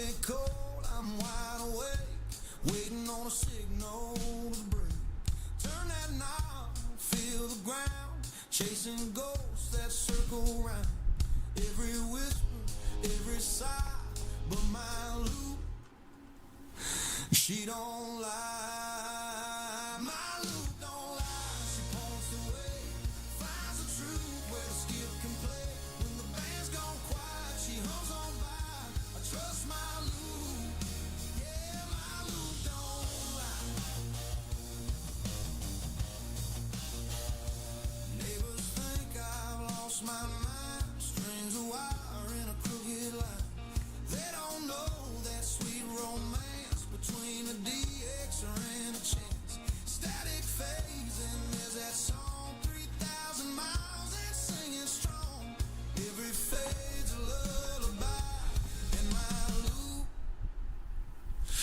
coffee cold, I'm wide awake, waiting on a signal to break. Turn that knob, feel the ground, chasing ghosts that circle round. Every whisper, every sigh, but my Lou, she don't lie. My Lou don't lie. She points the way, finds the truth where the skip can play. When the band's gone quiet, she hums on by. I trust my Lou. Yeah, my Lou don't lie. Neighbors think I've lost my mind. Strings a wire in a crooked line. They don't know that sweet romance between a DXer and a chance. Static phase and there's that song 3,000 miles and singing strong. Every fade's a lullaby. And my Lou,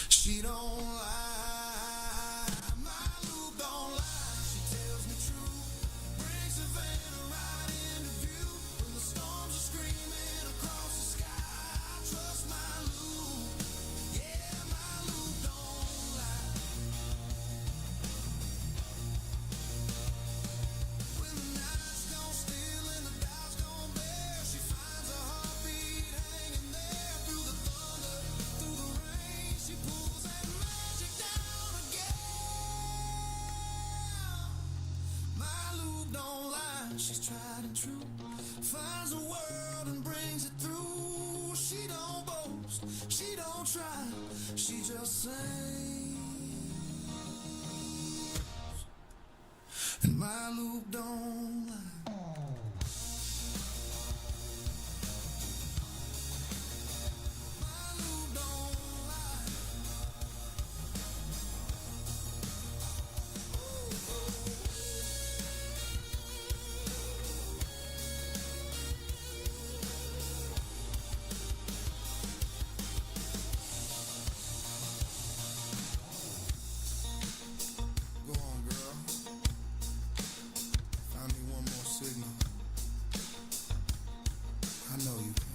she don't lie. My Lou don't lie. She tells me true. Brings Savannah right into view. When the storms are screaming across the sky, I trust my Lou. Yeah, my Lou don't lie. When the night's gone still and the dark's gone bare, she finds a heartbeat hanging there. Through the thunder, through the rain, she pulls that magic down again. My Lou don't lie, she's tried and true. Finds a world and brings it through. She don't boast, she don't try, she just sings. And my Lou don't lie. My Lou don't lie. Go on, girl. Find me one more signal. I know you can.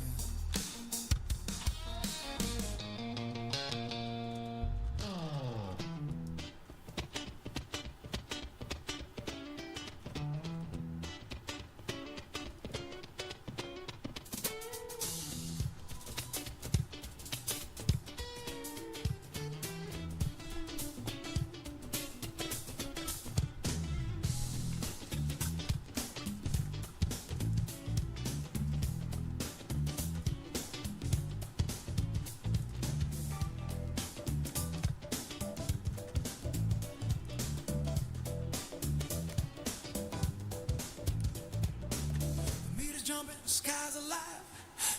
Meters jumping, sky's alive.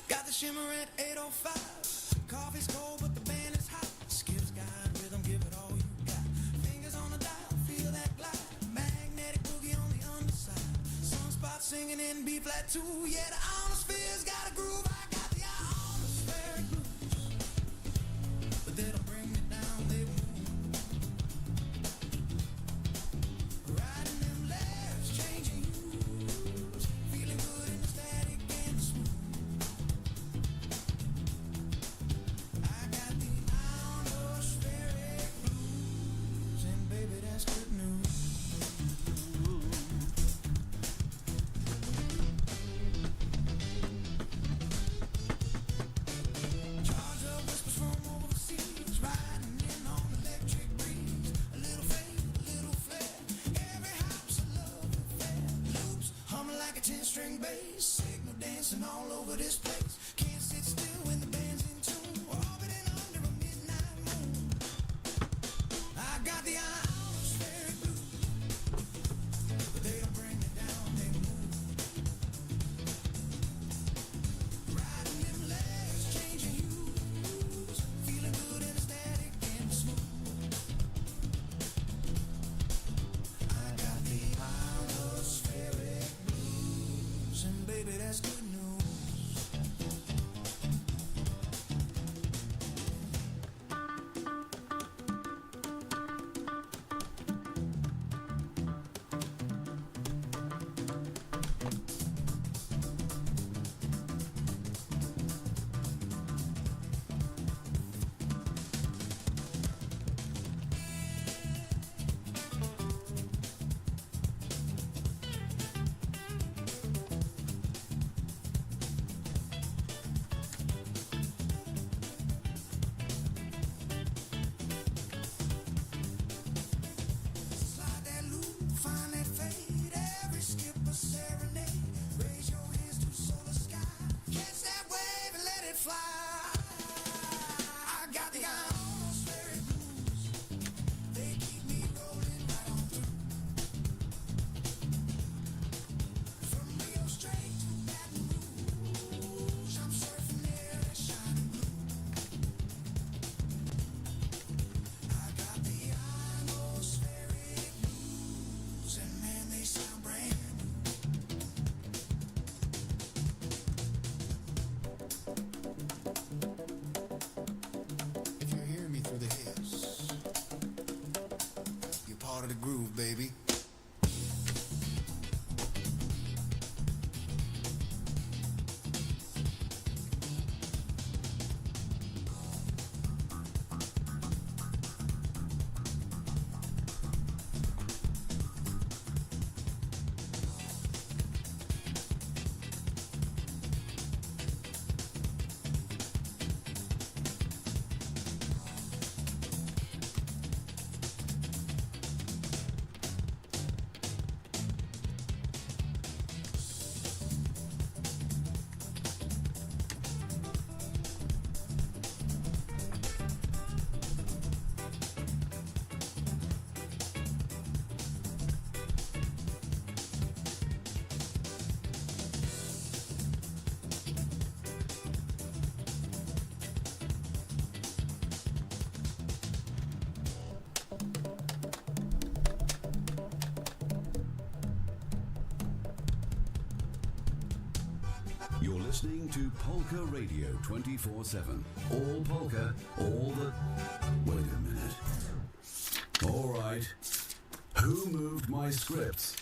Got the shimmer at 8:05. Coffee's cold, but the band is hot. Skips guide, rhythm, give it all you got. Fingers on the dial, feel that glide. Magnetic boogie on the underside. Sunspot singing in B flat too. Yeah, the ionosphere's got a groove. I got the ionospheric blues, but they don't bring me down. They move, riding them left, changing hues, feeling good in the static and the smooth. I got the ionospheric blues, and baby, that's good news. Charge up whispers from overseas, riding in on electric breeze. A little fade, a little flare. Every hop's a love affair. Loops humming like a 10-string bass. Signal dancing all over this place. Can't sit still when the band's in tune. Orbiting under a midnight moon. I got the ionospheric blues, but they don't bring me down. They move, riding them legs, changing hues, feeling good in the static and the smooth. I got the ionospheric blues, and baby, that's good news. part of the groove, baby. You're listening to Polka Radio 24/7. All polka, all the... Wait a minute. All right. Who moved my scripts?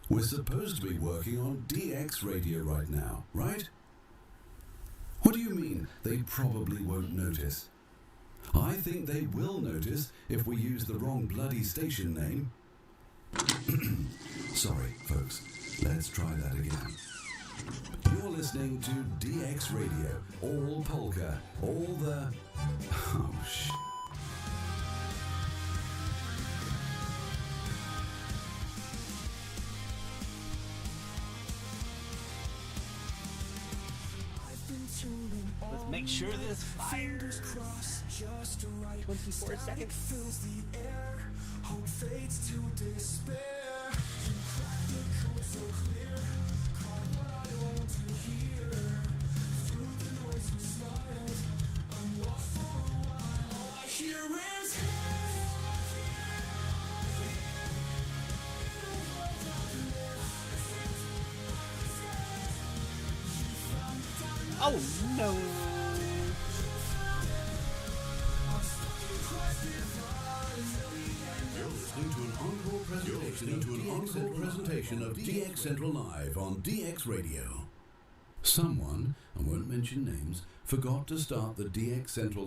We're supposed to be working on DX Radio right now, right? What do you mean they probably won't notice? I think they will notice if we use the wrong bloody station name. Sorry, folks. Let's try that again. You're listening to DX Radio. All polka, all the... Oh, shit. Let's make sure this fires. 24 seconds. Fills the air, hope fades to despair. You crack the code so clear. Call what I want to hear. Through the noise you smiled. I'm lost for a while. All I hear is Oh no! You're listening to an encore presentation of DX Central Live on DX Radio. Someone, I won't mention names, forgot to start the DX Central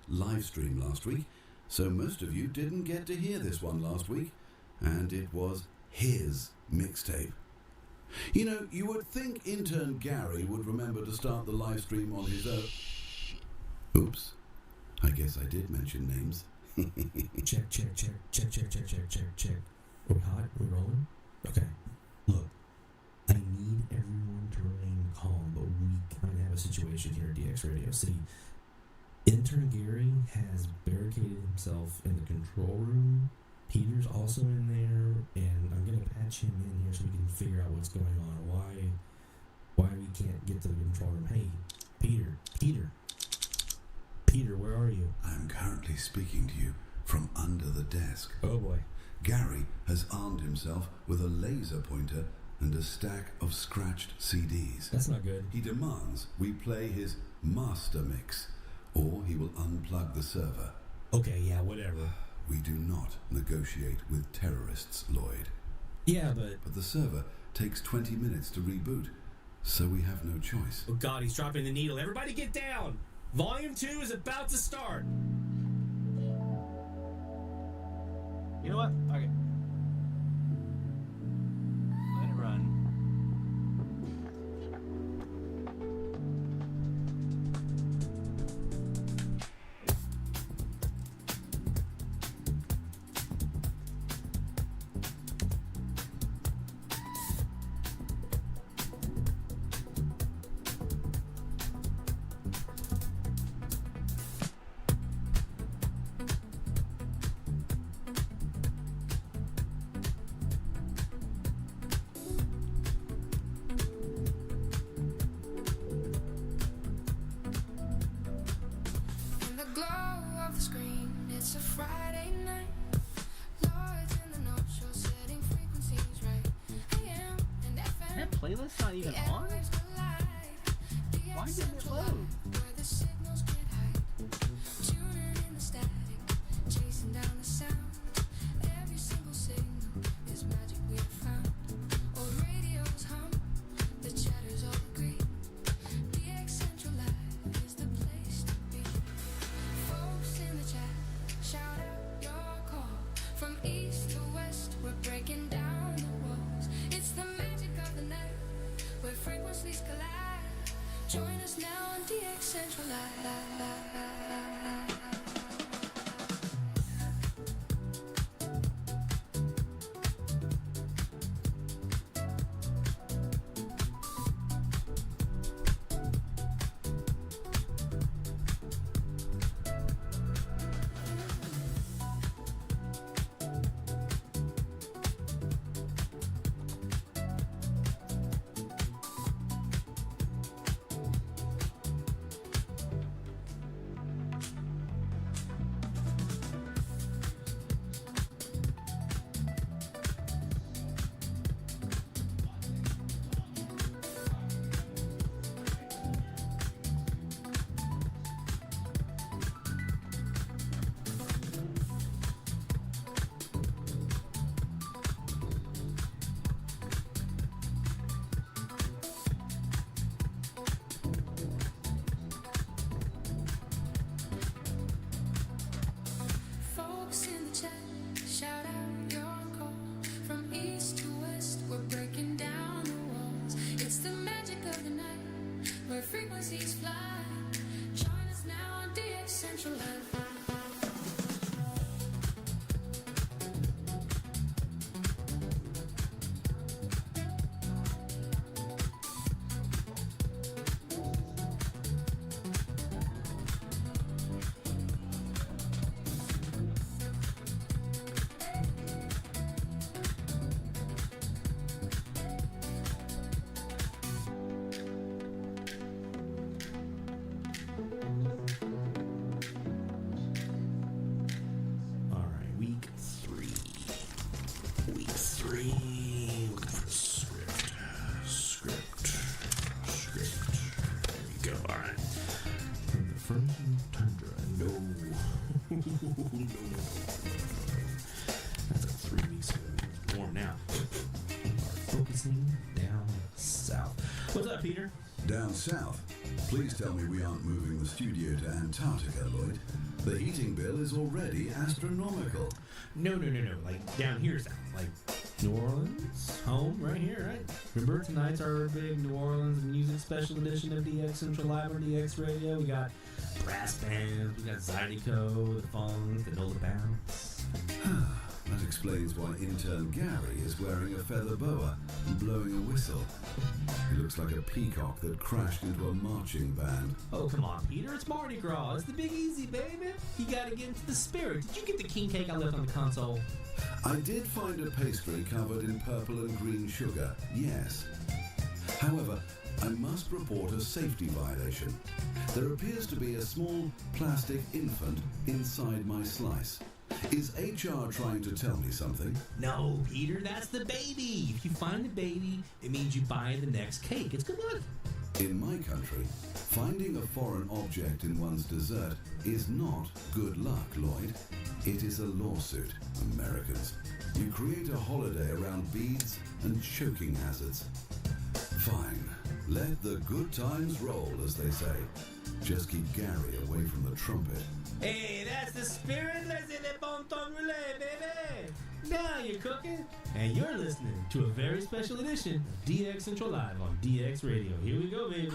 live stream last week, so most of you didn't get to hear this one last week, and it was his mixtape. You know, you would think intern Gary would remember to start the live stream on his own. Oops, I guess I did mention names. Check. We're hot? We're rolling? Okay. Look, I need everyone to remain calm, but we kind of have a situation here at DX Radio. See, intern Gary has barricaded himself in the control room. Peter's also in there, and I'm going to patch him in here so we can figure out what's going on, why we can't get to the control room. Hey, Peter, where are you? I'm currently speaking to you from under the desk. Oh boy. Gary has armed himself with a laser pointer and a stack of scratched CDs. That's not good. He demands we play his master mix, or he will unplug the server. Okay, yeah, whatever. We do not negotiate with terrorists, Lloyd. Yeah, but the server takes 20 minutes to reboot, so we have no choice. Oh God, he's dropping the needle. Everybody get down! Volume 2 is about to start. You know what? Okay. Let it run. It's a Friday night. Lloyd's in the note show, setting frequencies right. AM and FM. That playlist not even on? Why didn't it load? Where the signals get high. Tuning in the static, chasing down the sound. Every single city Join us now on DX Central Live. Frequencies fly. Join us now on DX Central Live. That's like 3 weeks warm now. Focusing down south. What's up, Peter? Down south? Please tell me we aren't moving the studio to Antarctica, Lloyd. The heating bill is already astronomical. No. Like down here south. Like New Orleans, home, right here, right? Remember, tonight's our big New Orleans music special edition of DX Central Live on DX Radio. We got brass bands, we got Zydeco, the Funk, the NOLA Bounce. That explains why intern Gary is wearing a feather boa and blowing a whistle. He looks like a peacock that crashed into a marching band. Oh, come on, Peter. It's Mardi Gras. It's the Big Easy, baby. You gotta get into the spirit. Did you get the king cake I left on the console? I did find a pastry covered in purple and green sugar, yes. However, I must report a safety violation. There appears to be a small plastic infant inside my slice. Is HR trying to tell me something? No, Peter, that's the baby. If you find the baby, it means you buy the next cake. It's good luck. In my country, finding a foreign object in one's dessert is not good luck, Lloyd. It is a lawsuit, Americans. You create a holiday around beads and choking hazards. Fine. Let the good times roll, as they say. Just keep Gary away from the trumpet. Hey, that's the spirit. Laissez les bon temps rouler, baby. Now you're cooking, and you're listening to a very special edition of DX Central Live on DX Radio. Here we go, baby.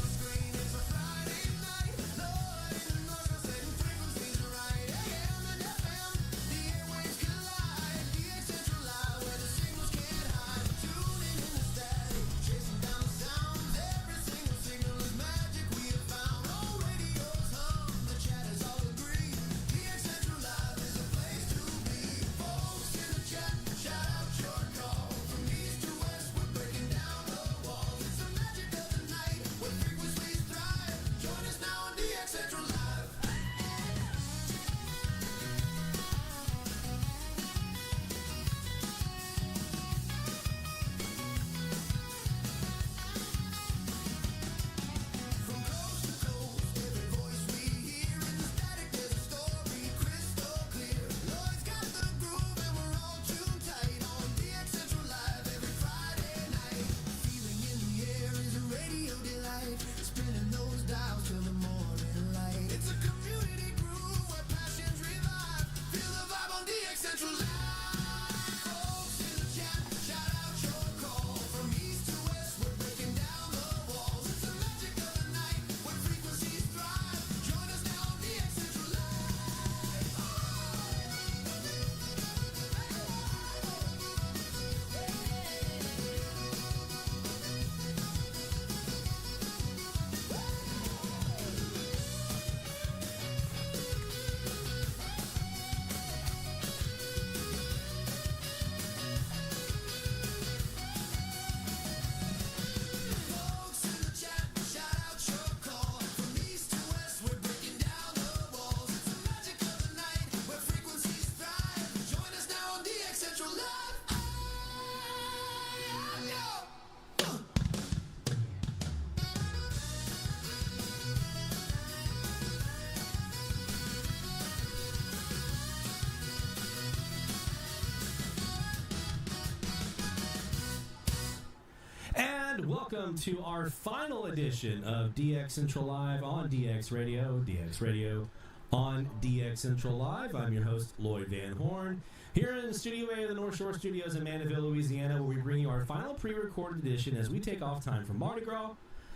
Screen is a Friday night. Lord, in the noise, setting frequencies right. And welcome to our final edition of DX Central Live on DX Radio on DX Central Live. I'm your host, Lloyd Van Horn, here in Studio A of the North Shore Studios in Mandeville, Louisiana, where we bring you our final pre-recorded edition as we take off time from Mardi Gras.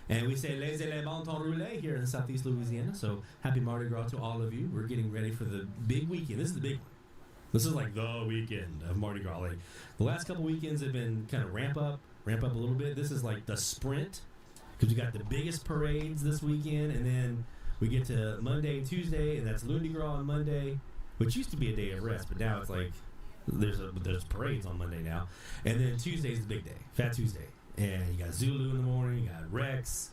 And we say les éléments ont roulé here in Southeast Louisiana. So happy Mardi Gras to all of you. We're getting ready for the big weekend. This is the big one. This is like the weekend of Mardi Gras. Like the last couple weekends have been kind of ramp up a little bit. This is like the sprint because we got the biggest parades this weekend, and then we get to Monday and Tuesday, and that's Mardi Gras on Monday, which used to be a day of rest, but now it's like there's parades on Monday now, and then Tuesday's the big day, Fat Tuesday, and you got Zulu in the morning, you got Rex,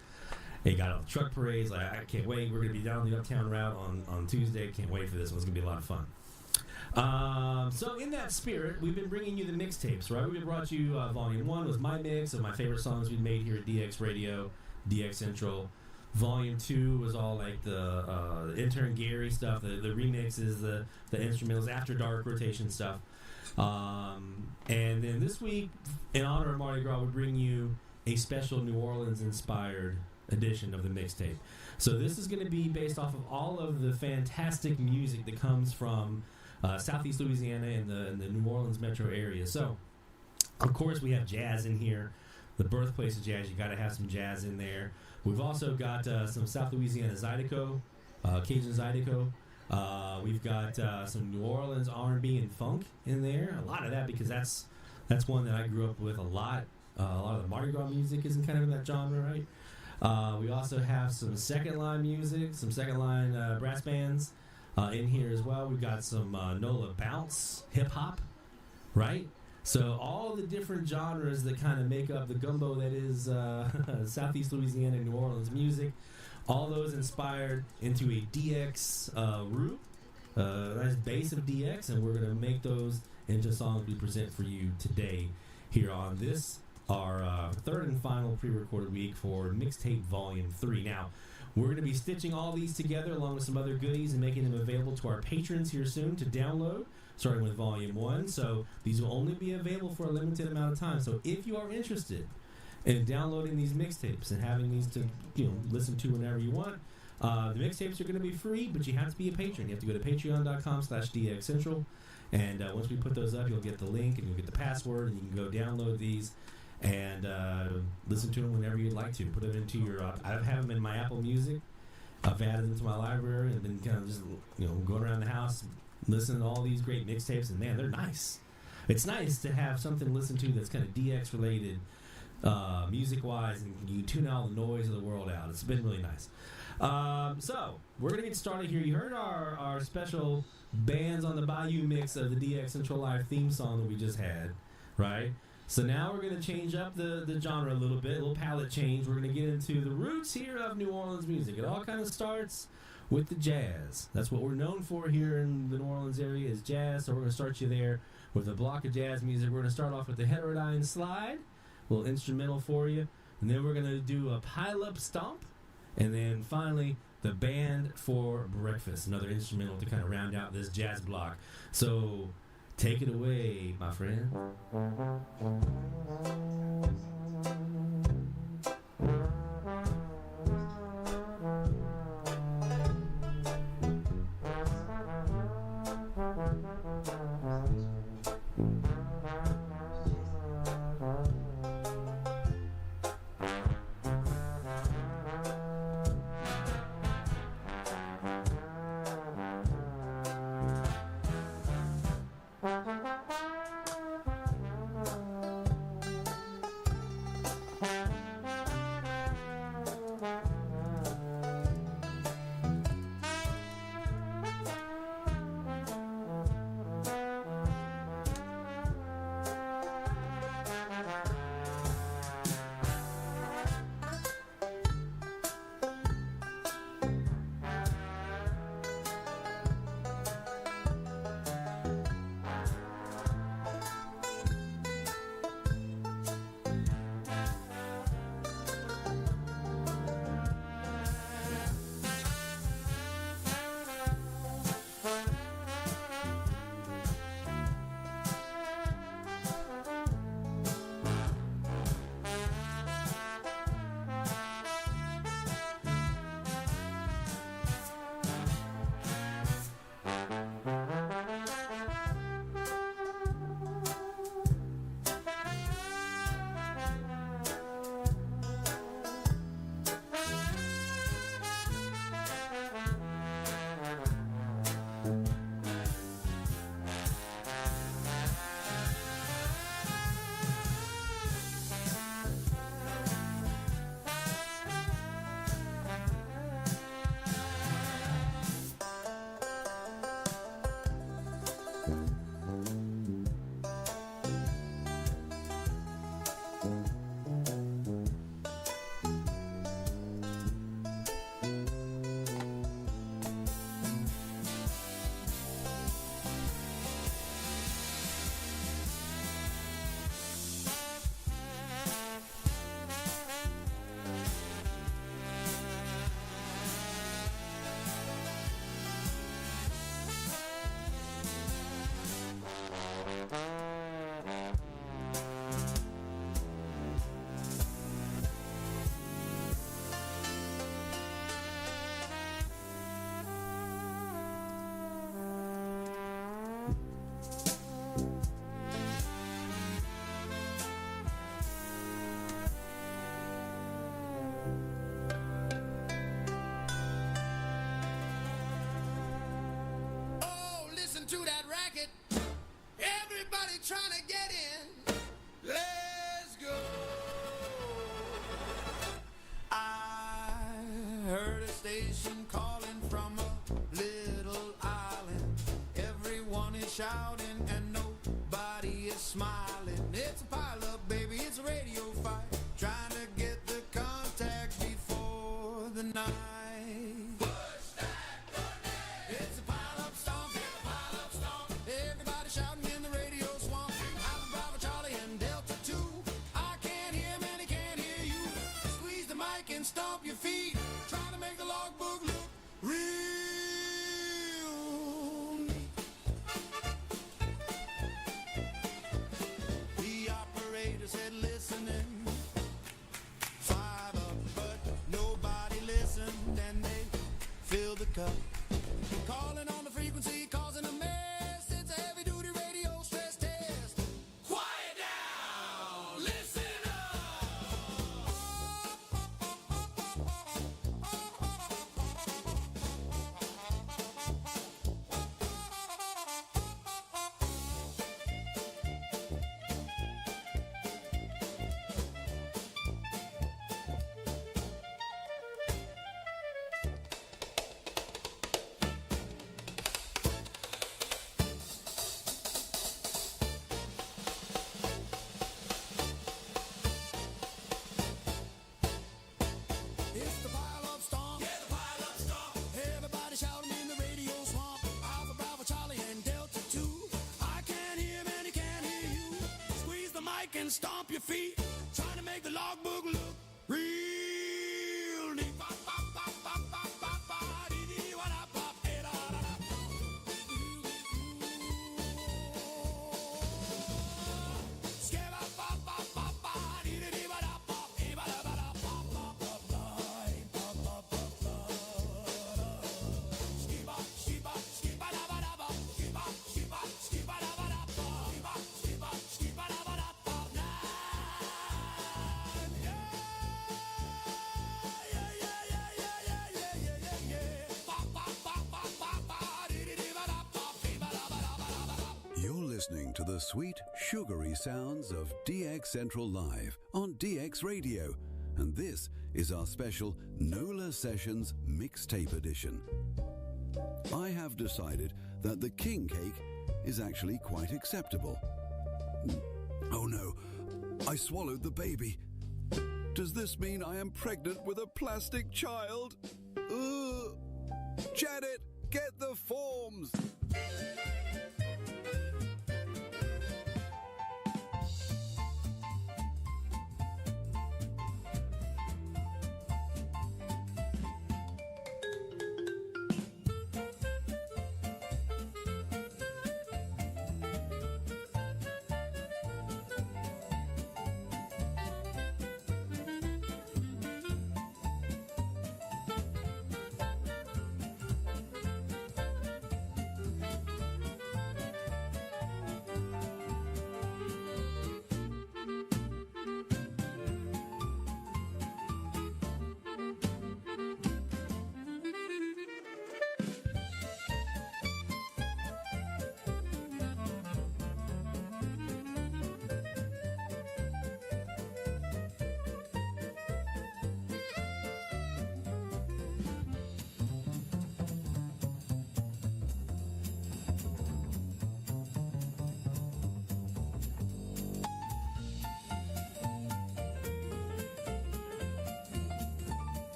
and you got all the truck parades. Like I can't wait. We're gonna be down the Uptown route on Tuesday. Can't wait for this one. It's gonna be a lot of fun. So in that spirit, we've been bringing you the mixtapes, right? We brought you Volume 1 was my mix of my favorite songs we've made here at DX Radio, DX Central. Volume 2 was all like the intern Gary stuff, the remixes, the instrumentals, after dark rotation stuff. And then this week, in honor of Mardi Gras, we bring you a special New Orleans inspired edition of the mixtape. So this is going to be based off of all of the fantastic music that comes from Southeast Louisiana and the New Orleans metro area. So, of course, we have jazz in here, the birthplace of jazz. You got to have some jazz in there. We've also got some South Louisiana Zydeco, Cajun Zydeco. We've got some New Orleans R&B and funk in there. A lot of that because that's one that I grew up with a lot. A lot of the Mardi Gras music is in kind of in that genre, right? We also have some second line music, some second line brass bands. In here as well, we've got some NOLA bounce, hip hop, right? So all the different genres that kind of make up the gumbo that is Southeast Louisiana and New Orleans music, all those inspired into a DX root, nice base of DX, and we're going to make those into songs we present for you today here on this, our third and final pre-recorded week for Mixtape Volume 3. Now, we're going to be stitching all these together along with some other goodies and making them available to our patrons here soon to download, starting with Volume 1. So these will only be available for a limited amount of time. So if you are interested in downloading these mixtapes and having these to listen to whenever you want, the mixtapes are going to be free, but you have to be a patron. You have to go to patreon.com/DXCentral. And once we put those up, you'll get the link and you'll get the password, and you can go download these and listen to them whenever you'd like to. Put them into your I have them in my Apple Music. I've added them to my library and been kind of just going around the house listening to all these great mixtapes, and man, they're nice. It's nice to have something to listen to that's kind of DX related music wise, and you tune all the noise of the world out. It's been really nice. So we're gonna get started here. You heard our special Bands on the Bayou mix of the DX Central Live theme song that we just had, right? So now we're going to change up the genre a little bit, a little palette change. We're going to get into the roots here of New Orleans music. It all kind of starts with the jazz. That's what we're known for here in the New Orleans area is jazz. So we're going to start you there with a block of jazz music. We're going to start off with the Heterodyne Slide, a little instrumental for you. And then we're going to do a pile-up stomp. And then finally, the Band for Breakfast, another instrumental to kind of round out this jazz block. So take it away, my friend. listen to that racket. Everybody trying to get in. Let's go. I heard a station calling from a little island. Everyone is shouting and nobody is smiling. It's a pile-up, baby, it's a radio fight. Trying to get the contact before the night. Push that grenade. It's a pile-up stomp, it's a pile-up stomp. Everybody shouting in the radio swamp. Alpha, Bravo, Charlie, and Delta 2. I can't hear him and he can't hear you. Squeeze the mic and stomp your feet. Trying to make the logbook look real neat. The operator said listening. 5 up, but nobody listened and they filled the cup. Calling on the frequency, causing a mess. It's a heavy duty radio stress test. Quiet down, listen It's the pile-up stomp. Yeah, the pile-up stomp. Everybody shouting in the radio swamp. Alpha, Bravo, Charlie, and Delta 2. I can't hear him and he can't hear you. Squeeze the mic and stomp your feet. Trying to make the logbook look real neat. Bop, bop, bop, bop, bop, bop, bop, dee, dee, wa, da, bop, eh, da, da, da. Skip, bop, bop, bop, bop, bop, dee, dee, dee, wa, da, bop, eh, ba, da, ba, da, bop, bop, bop, bop, eh, bop, bop, bop, bop, da. Skip, bop, skip, bop, skip, ba, da, ba, da, bop. Skip, bop, skip, bop, skip, ba, da, ba, da, bop. Skip, bop, skip, bop, skip, ba, da, ba, da, bop. Nine. Yeah, yeah, yeah, yeah, yeah, yeah, yeah, yeah, yeah, yeah. Bop, bop, bop, bop, bop, bop, dee, dee, dee, ba, da, bop, eh, ba, da, ba, da, ba, da, ba, da. You're listening to the sweet, sugary sounds of DX Central Live on DX Radio, and this is our special NOLA Sessions Mixtape Edition. I have decided that the king cake is actually quite acceptable. Oh no, I swallowed the baby. Does this mean I am pregnant with a plastic child? Ugh. Janet, get the forms!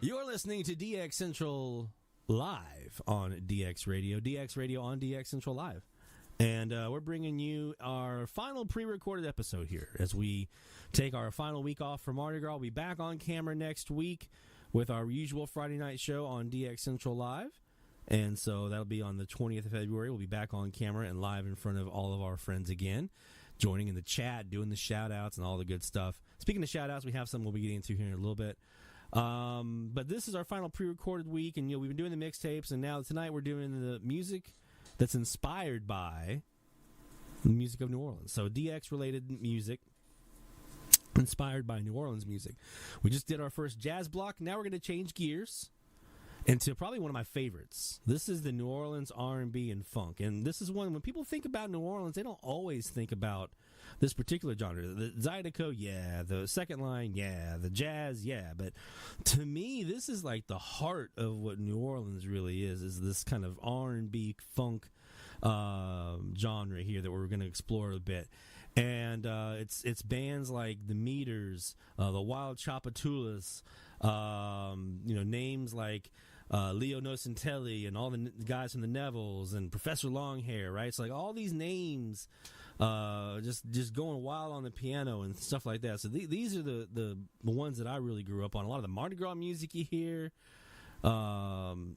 You're listening to DX Central Live on DX Radio. DX Radio on DX Central Live. And we're bringing you our final pre-recorded episode here as we take our final week off for Mardi Gras. We'll be back on camera next week with our usual Friday night show on DX Central Live. And so that'll be on the 20th of February. We'll be back on camera and live in front of all of our friends again, joining in the chat, doing the shout-outs and all the good stuff. Speaking of shout-outs, we have some we'll be getting into here in a little bit. But this is our final pre-recorded week, and we've been doing the mixtapes, and now tonight we're doing the music that's inspired by the music of New Orleans. So DX-related music inspired by New Orleans music. We just did our first jazz block. Now we're going to change gears into probably one of my favorites. This is the New Orleans R&B and funk. And this is one, when people think about New Orleans, they don't always think about this particular genre. The Zydeco, yeah. The second line, yeah. The jazz, yeah. But to me, this is like the heart of what New Orleans really is this kind of R&B funk genre here that we're going to explore a bit. And it's bands like the Meters, the Wild Chapatulas, names like Leo Nocentelli and all the guys from the Nevilles and Professor Longhair, right? It's like all these names just going wild on the piano and stuff like that. So these are the ones that I really grew up on. A lot of the Mardi Gras music you hear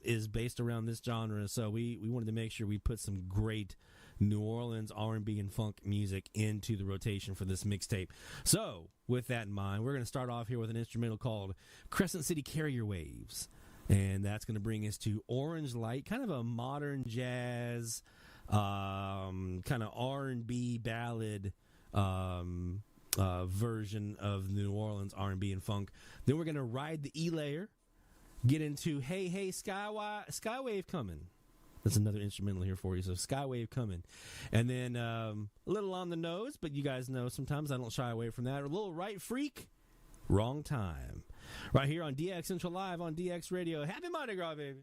is based around this genre. So we wanted to make sure we put some great New Orleans R&B and funk music into the rotation for this mixtape. So with that in mind, we're going to start off here with an instrumental called Crescent City Carrier Waves. And that's going to bring us to Orange Light, kind of a modern jazz, kind of R&B ballad version of New Orleans R&B and funk. Then we're going to ride the E layer, get into Hey Hey Skywave Coming. That's another instrumental here for you. So Skywave Coming. And then a little on the nose, but you guys know sometimes I don't shy away from that. A little Right Freak, Wrong Time. Right here on DX Central Live on DX Radio. Happy Mardi Gras, baby.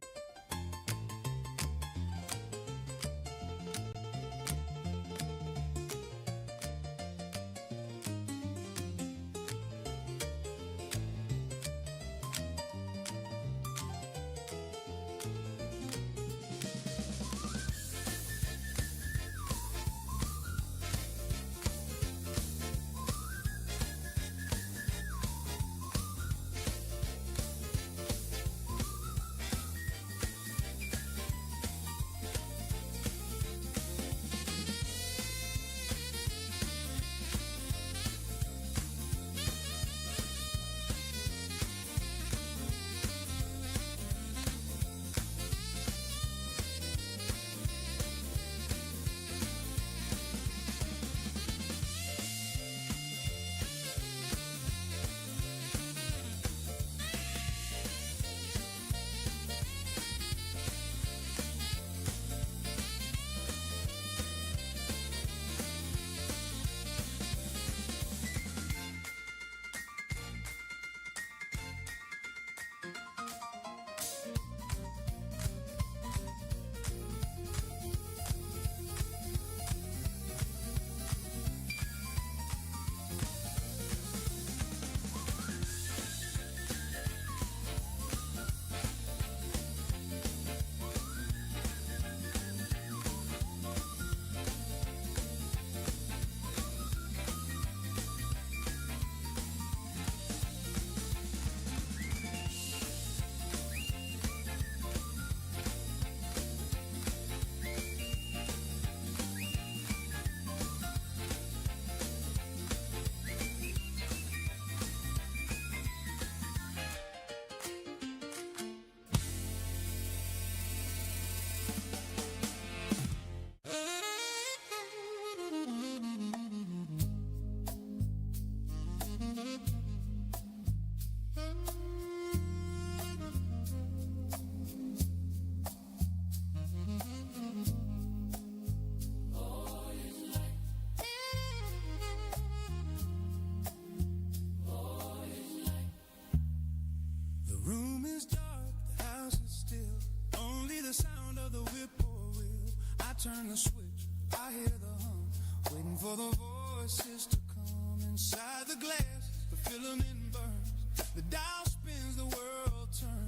turn the switch, I hear the hum, waiting for the voices to come inside the glass. The filament burns, the dial spins, the world turns.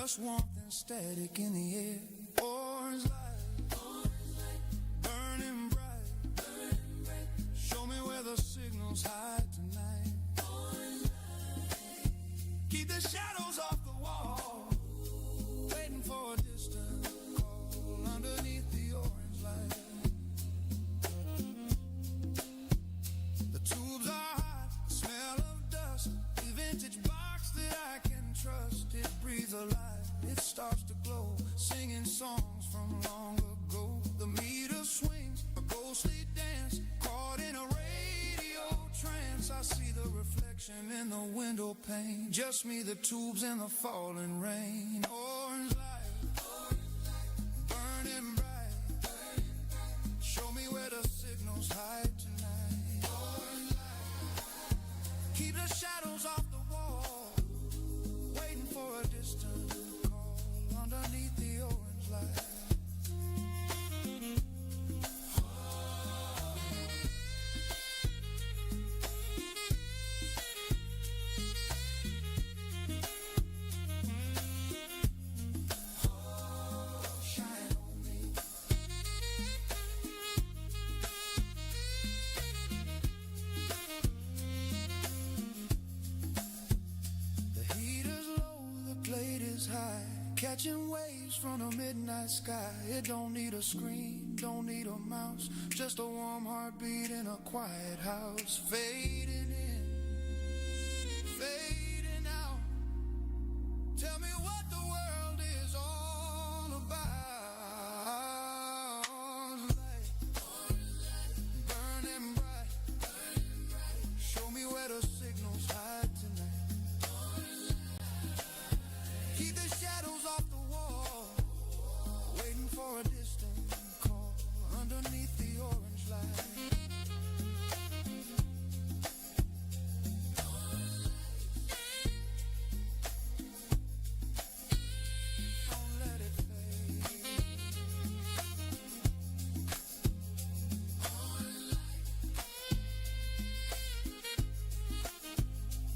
just warmth and static in the air. Orange light, burning bright. Show me where the signals hide tonight. Keep the shadows off the wall, waiting for a distant call underneath the orange light. The tubes are hot, the smell of dust, the vintage box that I can trust. It breathes alive, it starts to glow, singing songs from long ago. The meter swings, a ghostly dance, caught in a radio trance. I see the reflection in the window pane, just me, the tubes, and the falling rain. Orange light, burning bright. Show me where the signals hide tonight. Orange light, keep the shadows off the wall, waiting for a distant call underneath the orange light. Catching waves from the midnight sky. It don't need a screen, don't need a mouse, just a warm heartbeat in a quiet house. Fading in, fading out. Tell me what the world is all about. Light, burning bright. Show me where the signals hide tonight. Keep the shadows off the wall, waiting for a distant call underneath the orange light. Don't let it fade.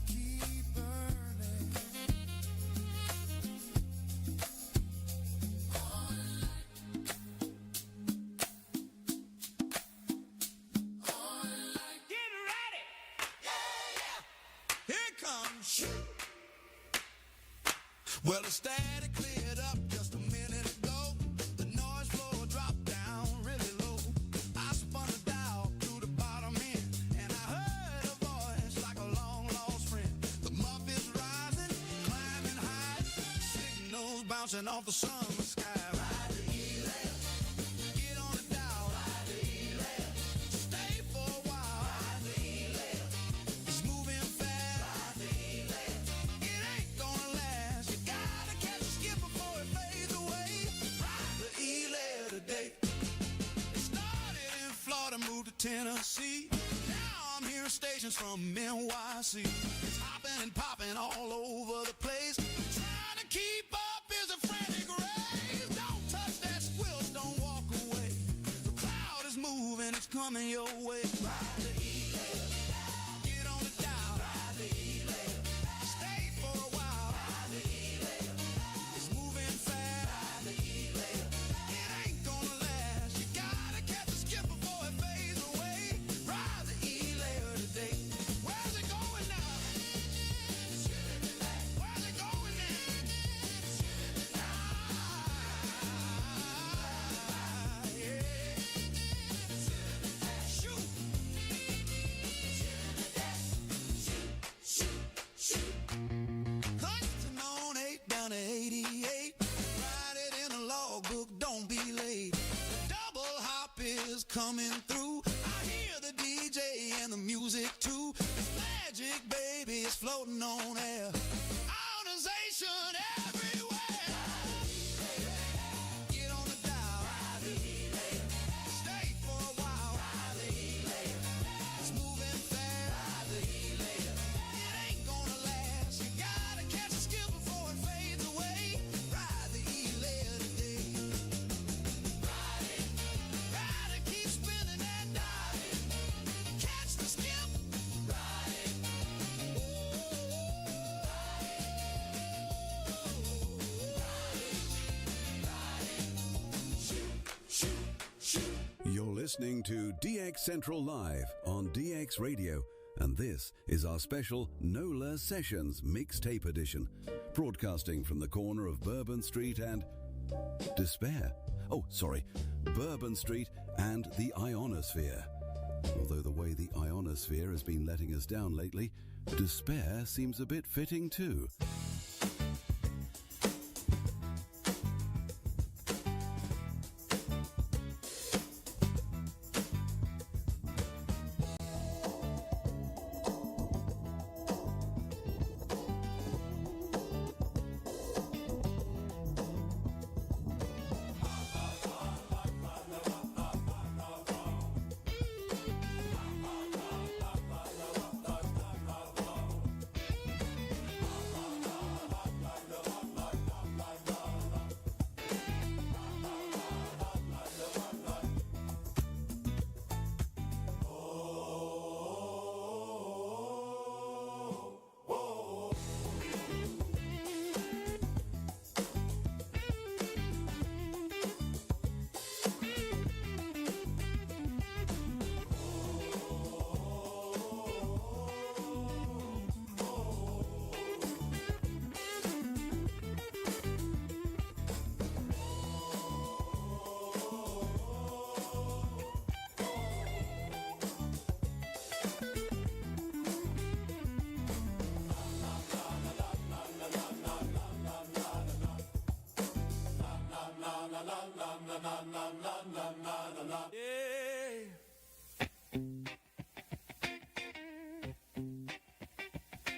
Keep burning. Well, the static cleared up just a minute ago. The noise floor dropped down really low. I spun the dial to the bottom end, and I heard a voice like a long lost friend. The muff is rising, climbing high, signals bouncing off the summer sky. Ride the E-Rail, get on the dial. Ride the E-Rail, stay for a while. Ride the E-Rail, it's moving fast. Ride the E-Rail, it ain't gonna last. You gotta catch a skip before it fades away. Ride the E-Rail today. It started in Florida, moved to Tennessee. Now I'm hearing stations from NYC. It's hopping and popping all over the place. Trying to keep up is a frantic race. Don't touch that squilch, don't walk away. The cloud is moving, it's coming your way. Ride the E-Rail, get on the dial. Ride the E-Rail, stay for a while. Ride the E-Rail, it's moving fast. Ride the E-Rail, it ain't gonna last. You gotta catch a skip before it fades away. Ride the E-Rail today. Where's it going now? Where's it going now? Yeah. Shoot. Huntington on 8 down to 88. Write it in a logbook, don't be late. The double hop is coming through. I hear the DJ and the music too. It's magic, baby, it's floating on air. Ionization everywhere. Get on the dial. Stay for a while. It's moving fast. It ain't gonna last. You gotta catch a skip before it fades away. Ride the E-Layer today. Ride it, keep spinning that dial. Catch the skip. Ride it. listening to DX Central Live on DX Radio, and this is our special NOLA Sessions Mixtape edition, broadcasting from the corner of Bourbon Street and Despair. Oh, sorry, Bourbon Street and the Ionosphere. Although the way the Ionosphere has been letting us down lately, Despair seems a bit fitting too.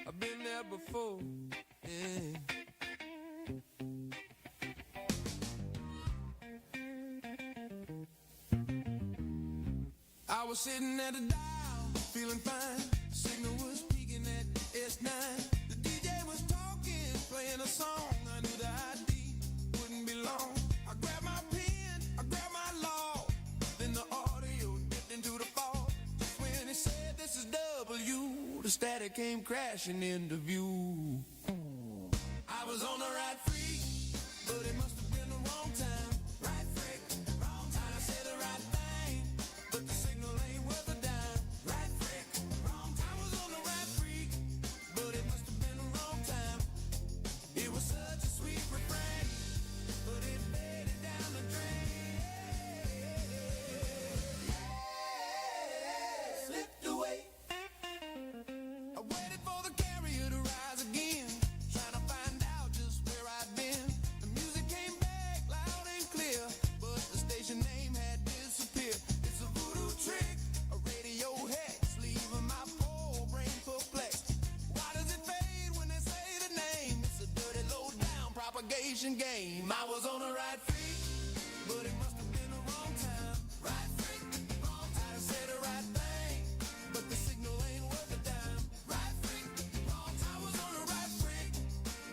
I've been there before. Yeah. I was sitting at a dial, feeling fine. Signal was peaking at S9. The DJ was talking, playing a song. I knew the ID wouldn't be long. I grabbed my pen, I grabbed my log. Then the audio dipped into the fog. Just when it said this is W, the static came crashing into view. I was on the right freak, but it must have been the wrong time. Right freak, wrong time. I said the right thing, but the signal ain't worth a dime. Right freak, wrong time. I was on the right freak, but it must have been the wrong time. It was such a sweet refrain, but it faded down the drain. Slipped away. I waited for the carrier to rise again, trying to find out just where I'd been. The music came back loud and clear, but the station name had disappeared. It's a voodoo trick, a radio hex, leaving my poor brain perplexed. Why does it fade when they say the name? It's a dirty, low-down propagation game. I was on the right freak, but it must have been the wrong time. Right freak, wrong time. I said the right thing, but the signal ain't worth a dime. Right freak, wrong time. I was on the right freak,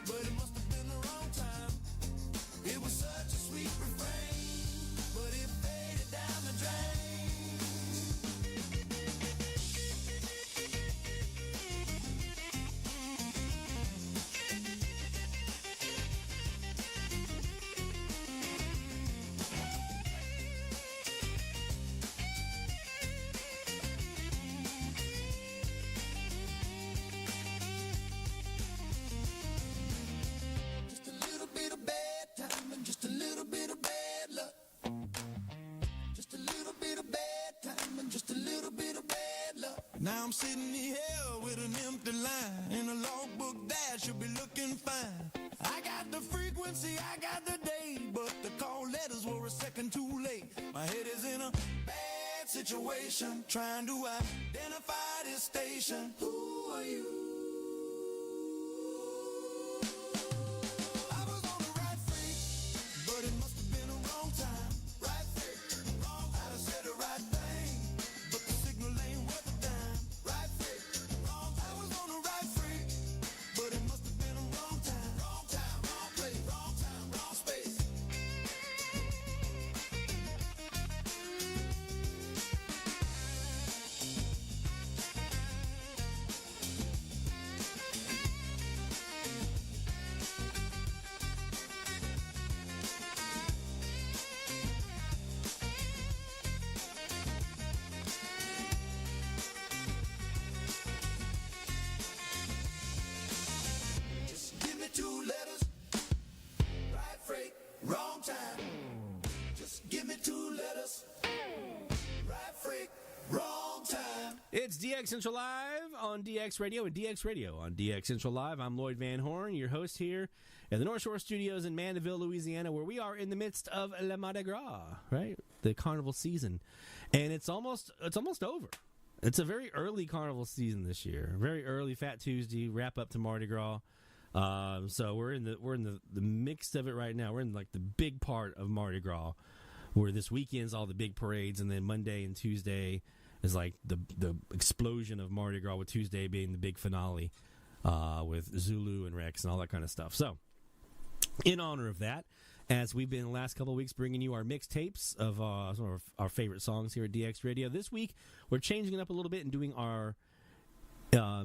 but it must have been the wrong time. It was such a sweet refrain, but it faded down the drain. Just a little bit of bad time and just a little bit of bad luck. Just a little bit of bad time and just a little bit of bad luck. Now I'm sitting here with an empty line in a logbook that should be looking fine. I got the frequency, I got the date, but the call letters were a second too late. My head is in a bad situation, trying to identify this station. Who are you? I was on the right freak, but it must have been the wrong time. Right freak, wrong time. I said the right thing, but the signal ain't worth a dime. Right freak, wrong time. I was on the right freak, but it must have been the wrong time. Wrong time, wrong place, wrong time, wrong space. DX Central Live on DX Radio and DX Radio on DX Central Live. I'm Lloyd Van Horn, your host here at the North Shore Studios in Mandeville, Louisiana, where we are in the midst of Le Mardi Gras, right? The carnival season. And it's almost over. It's a very early carnival season this year. Very early Fat Tuesday, wrap up to Mardi Gras. So we're in the mix of it right now. We're in like the big part of Mardi Gras, where this weekend's all the big parades, and then Monday and Tuesday is like the explosion of Mardi Gras, with Tuesday being the big finale with Zulu and Rex and all that kind of stuff. So, in honor of that, as we've been the last couple of weeks bringing you our mixtapes of some of our favorite songs here at DX Radio, this week we're changing it up a little bit and doing our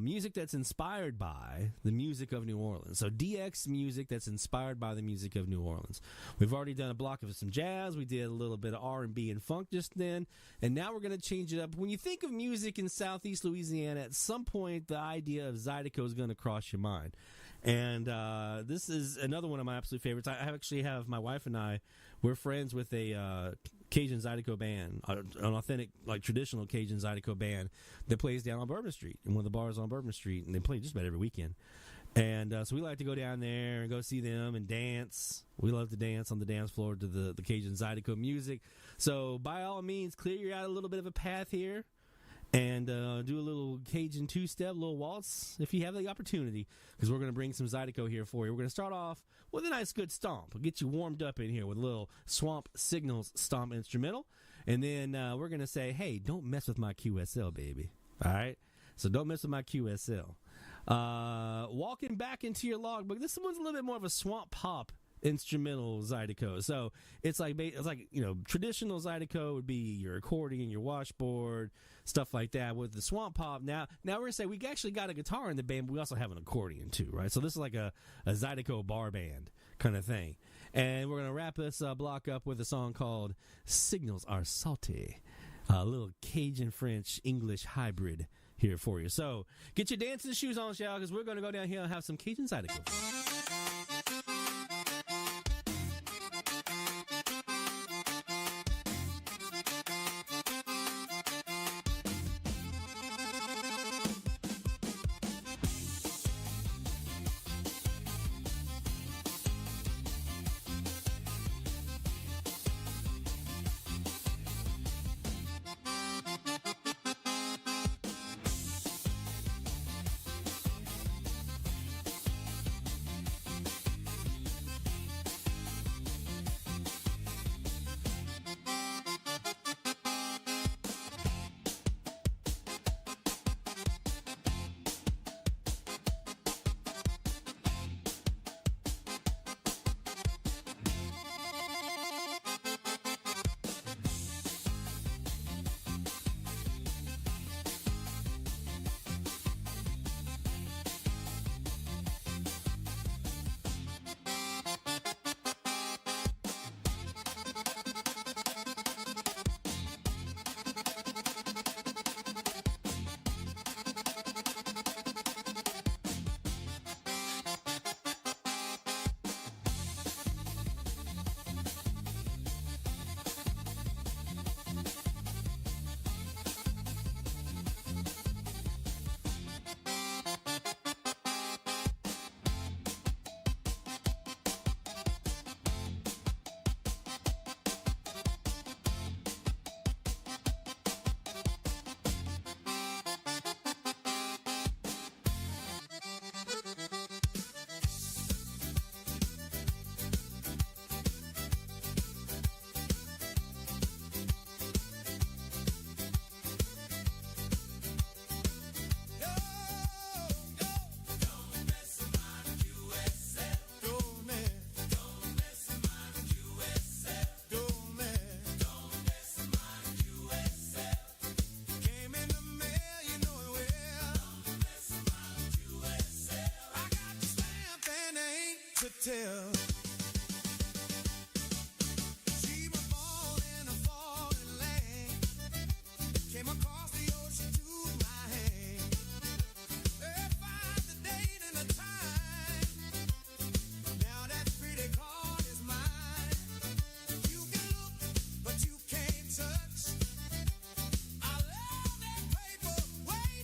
music that's inspired by the music of New Orleans. So DX music that's inspired by the music of New Orleans. We've already done a block of some jazz. We did a little bit of R&B and funk just then. And now we're going to change it up. When you think of music in Southeast Louisiana, at some point the idea of Zydeco is going to cross your mind. And this is another one of my absolute favorites. I actually have my wife and I, we're friends with a Cajun Zydeco band, an authentic, like traditional Cajun Zydeco band that plays down on Bourbon Street, in one of the bars on Bourbon Street, and they play just about every weekend. And so we like to go down there and go see them and dance. We love to dance on the dance floor to the Cajun Zydeco music. So by all means, clear out a little bit of a path here and do a little Cajun two-step, little waltz, if you have the opportunity, because we're going to bring some Zydeco here for you. We're going to start off with a nice good stomp. We'll get you warmed up in here with a little Swamp Signals stomp instrumental, and then we're going to say, hey, don't mess with my QSL, baby. All right? So don't mess with my QSL. Walking back into your logbook, this one's a little bit more of a swamp pop instrumental Zydeco. So it's like traditional Zydeco would be your accordion, your washboard, stuff like that. With the swamp pop, now we're gonna say we actually got a guitar in the band, but we also have an accordion too, right? So this is like a Zydeco bar band kind of thing. And we're gonna wrap this block up with a song called "Signals Are Salty," a little Cajun French English hybrid here for you. So get your dancing shoes on, y'all, because we're gonna go down here and have some Cajun Zydeco. Tell. She was born in a foreign land, came across the ocean to my hand. They find the date and the time. Now that pretty card is mine. You can look, but you can't touch. I love that paper way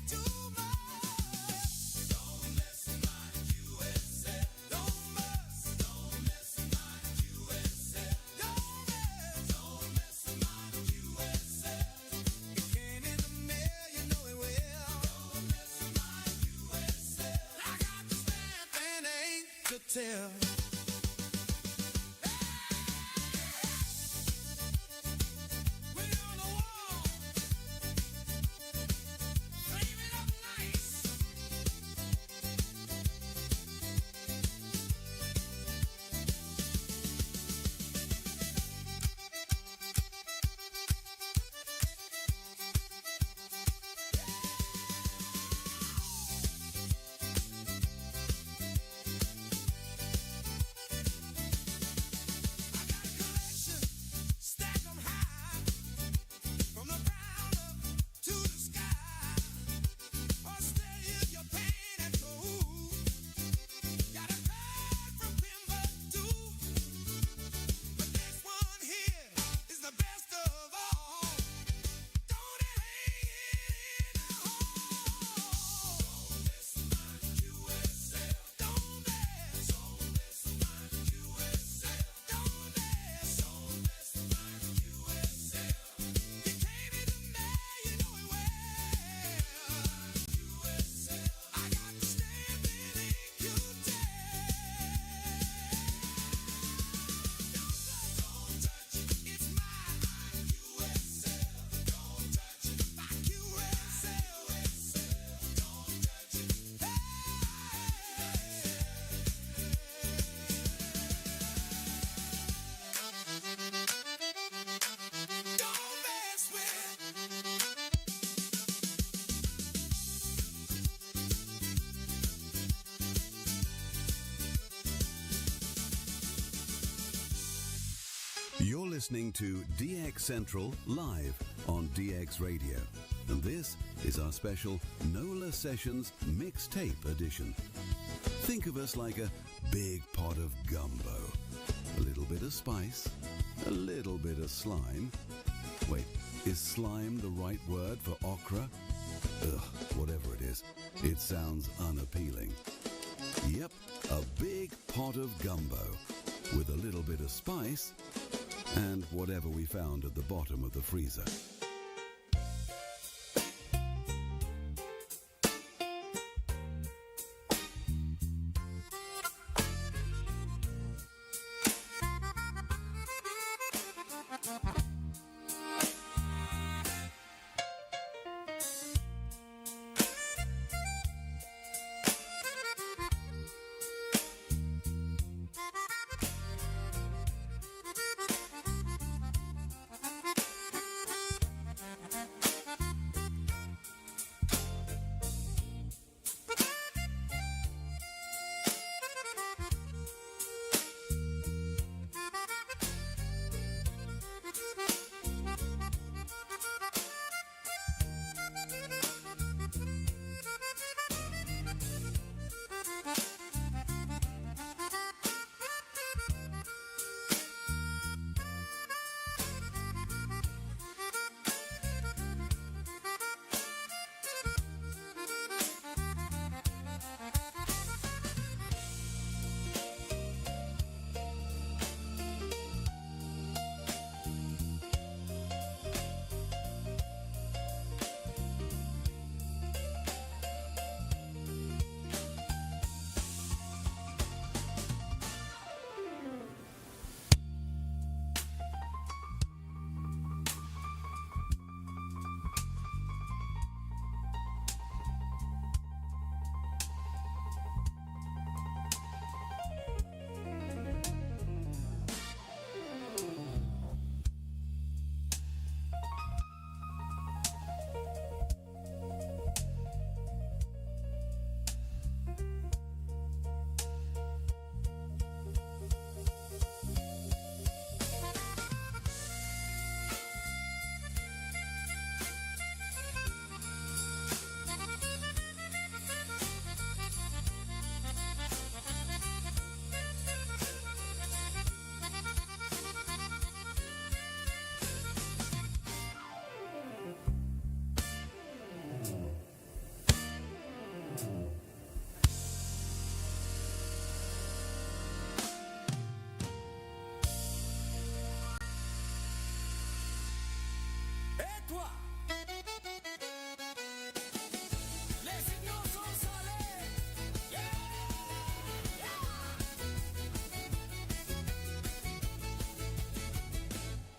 yourself. You're listening to DX Central live on DX Radio, and this is our special NOLA Sessions Mixtape edition. Think of us like a big pot of gumbo. A little bit of spice, a little bit of slime. Wait, is slime the right word for okra? Ugh, whatever it is, it sounds unappealing. Yep, a big pot of gumbo with a little bit of spice and whatever we found at the bottom of the freezer.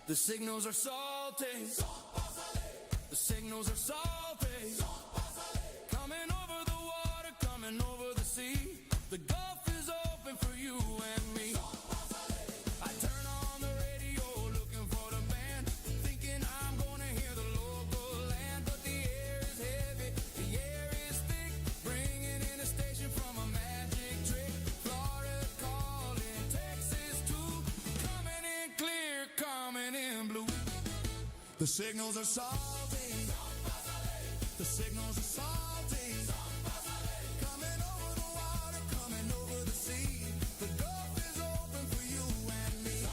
The signals are salty. The signals are salty. Coming over the water, coming over the sea. The Gulf is open for you and me. I turn on the radio looking for the band, thinking I'm gonna hear the local land. But the air is heavy, the air is thick, bringing in a station from a magic trick. Florida calling, Texas too, coming in clear, coming in blue. The signals are salty. The signals are salty. Coming over the water, coming over the sea. The Gulf is open for you and me.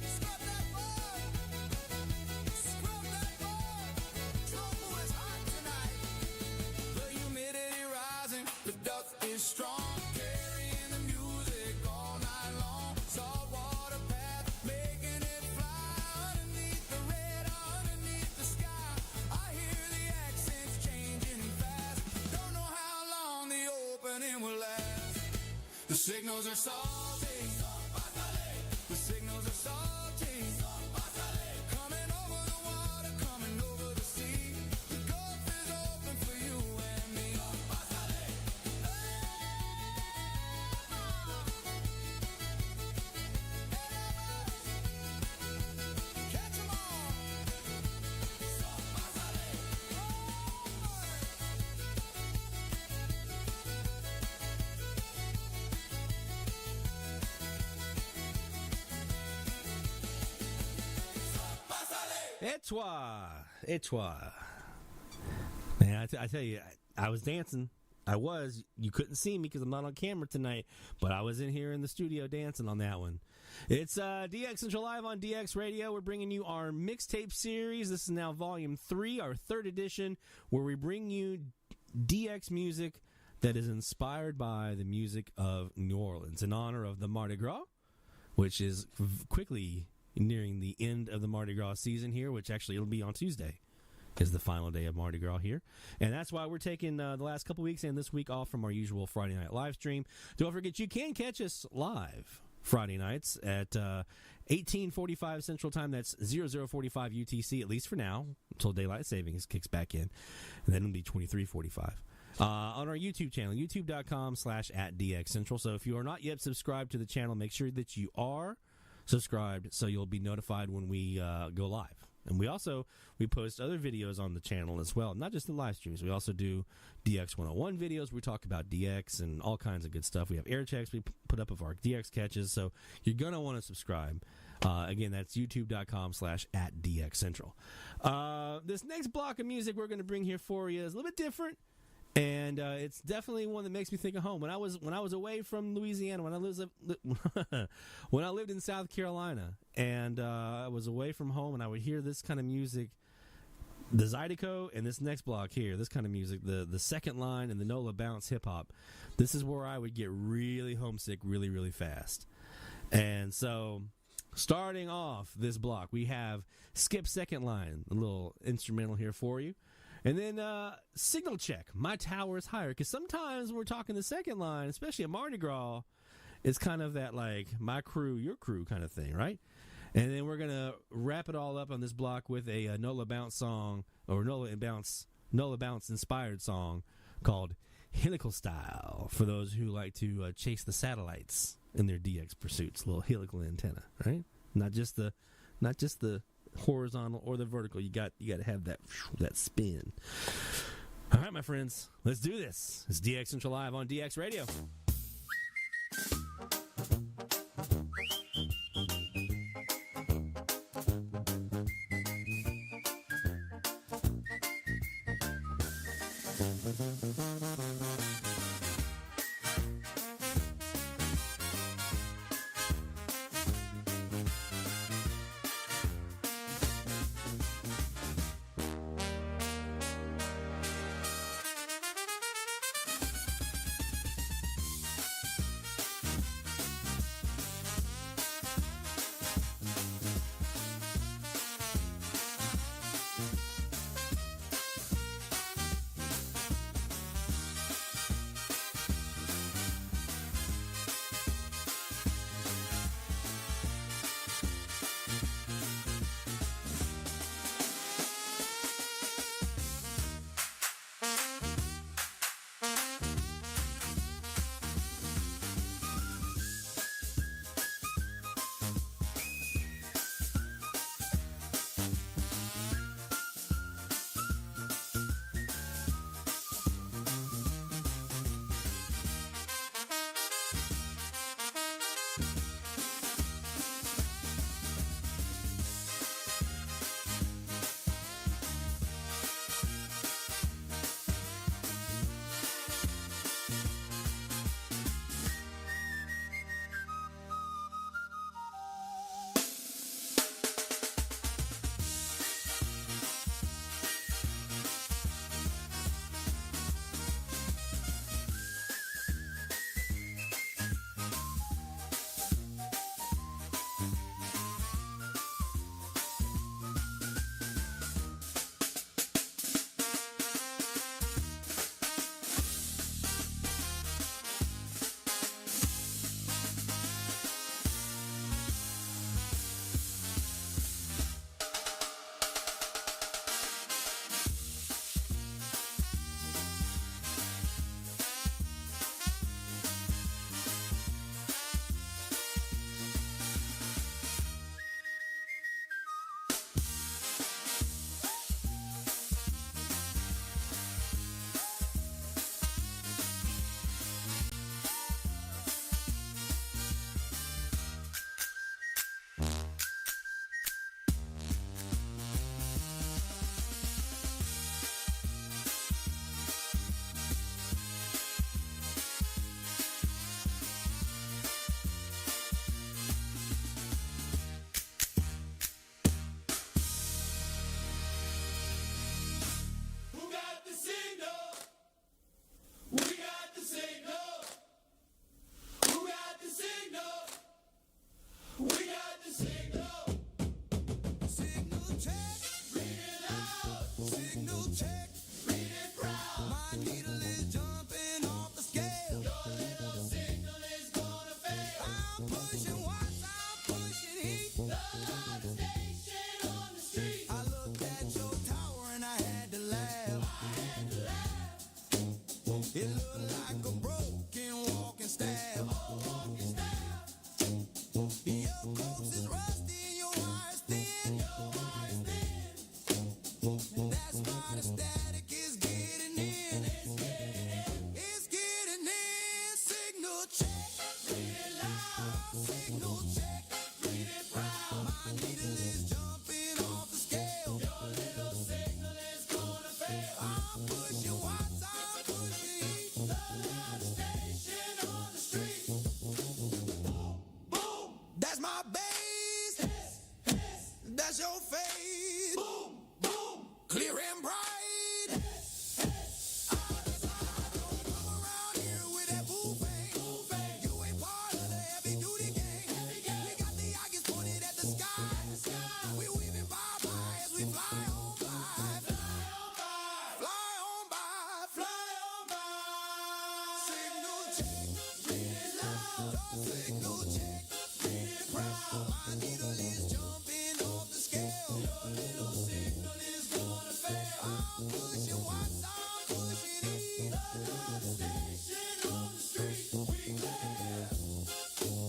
Scrub that board. Scrub that board. Trouble is hot tonight. The humidity rising, the dust is strong. Carrying the music all night long. Saltwater path, making it fly underneath the red, underneath the sky. I hear the accents changing fast. Don't know how long the opening will last. The signals are salty. The signals are salty. Coming over the water, coming over the sea. The Gulf is open for you and me. Catch 'em all. Et toi. Man, I tell you, I was dancing. You couldn't see me because I'm not on camera tonight, but I was in here in the studio dancing on that one. It's DX Central Live on DX Radio. We're bringing you our mixtape series. This is now volume 3, our 3rd edition, where we bring you DX music that is inspired by the music of New Orleans in honor of the Mardi Gras, which is quickly nearing the end of the Mardi Gras season here, which actually it'll be on Tuesday is the final day of Mardi Gras here. And that's why we're taking the last couple weeks and this week off from our usual Friday night live stream. Don't forget, you can catch us live Friday nights at 18:45 Central Time. That's 00:45 UTC, at least for now, until daylight savings kicks back in. And then it'll be 23:45. On our YouTube channel, youtube.com/@DXCentral. So if you are not yet subscribed to the channel, make sure that you are subscribed so you'll be notified when we go live. And we post other videos on the channel as well, not just the live streams. We also do DX 101 videos. We talk about DX and all kinds of good stuff. We have air checks we put up of our DX catches, so you're going to want to subscribe. Again, that's youtube.com/@DXCentral. This next block of music we're going to bring here for you is a little bit different. And it's definitely one that makes me think of home. When I was away from Louisiana, when I lived in South Carolina, and I was away from home, and I would hear this kind of music, the Zydeco, and this next block here, this kind of music, the second line and the NOLA bounce hip hop. This is where I would get really homesick, really, really fast. And so, starting off this block, we have Skip Second Line, a little instrumental here for you. And then Signal Check, My Tower is Higher. Because sometimes when we're talking the second line, especially at Mardi Gras, it's kind of that like my crew, your crew kind of thing, right? And then we're going to wrap it all up on this block with a NOLA Bounce song, or NOLA Bounce inspired song called Helical Style, for those who like to chase the satellites in their DX pursuits. A little helical antenna, right? Not just the horizontal or the vertical. You got to have that spin. All right, my friends, let's do this. It's DX Central Live on DX Radio. That's why the static is getting in. It's getting in. Signal check. Read it loud. Signal check. Read it proud. My needle is jumping off the scale. Your little signal is gonna fail. I'm pushing watts. I'm pushing heat. The loud station on the street. Boom, boom. That's my bass. That's your face. Boom, boom. Clear and bright. Come around here with that boo-bang. You ain't part of the heavy-duty gang. We got the Yankees pointed at the sky. We weaving Popeye as we fly on by. Fly on by. Fly on by. Signal check. Read it loud. Signal check. Read it proud. My needle is jumping off the scale. Your little signal is gonna fail. I'm pushing watts. I'm pushing heat. The station on the street. We clear.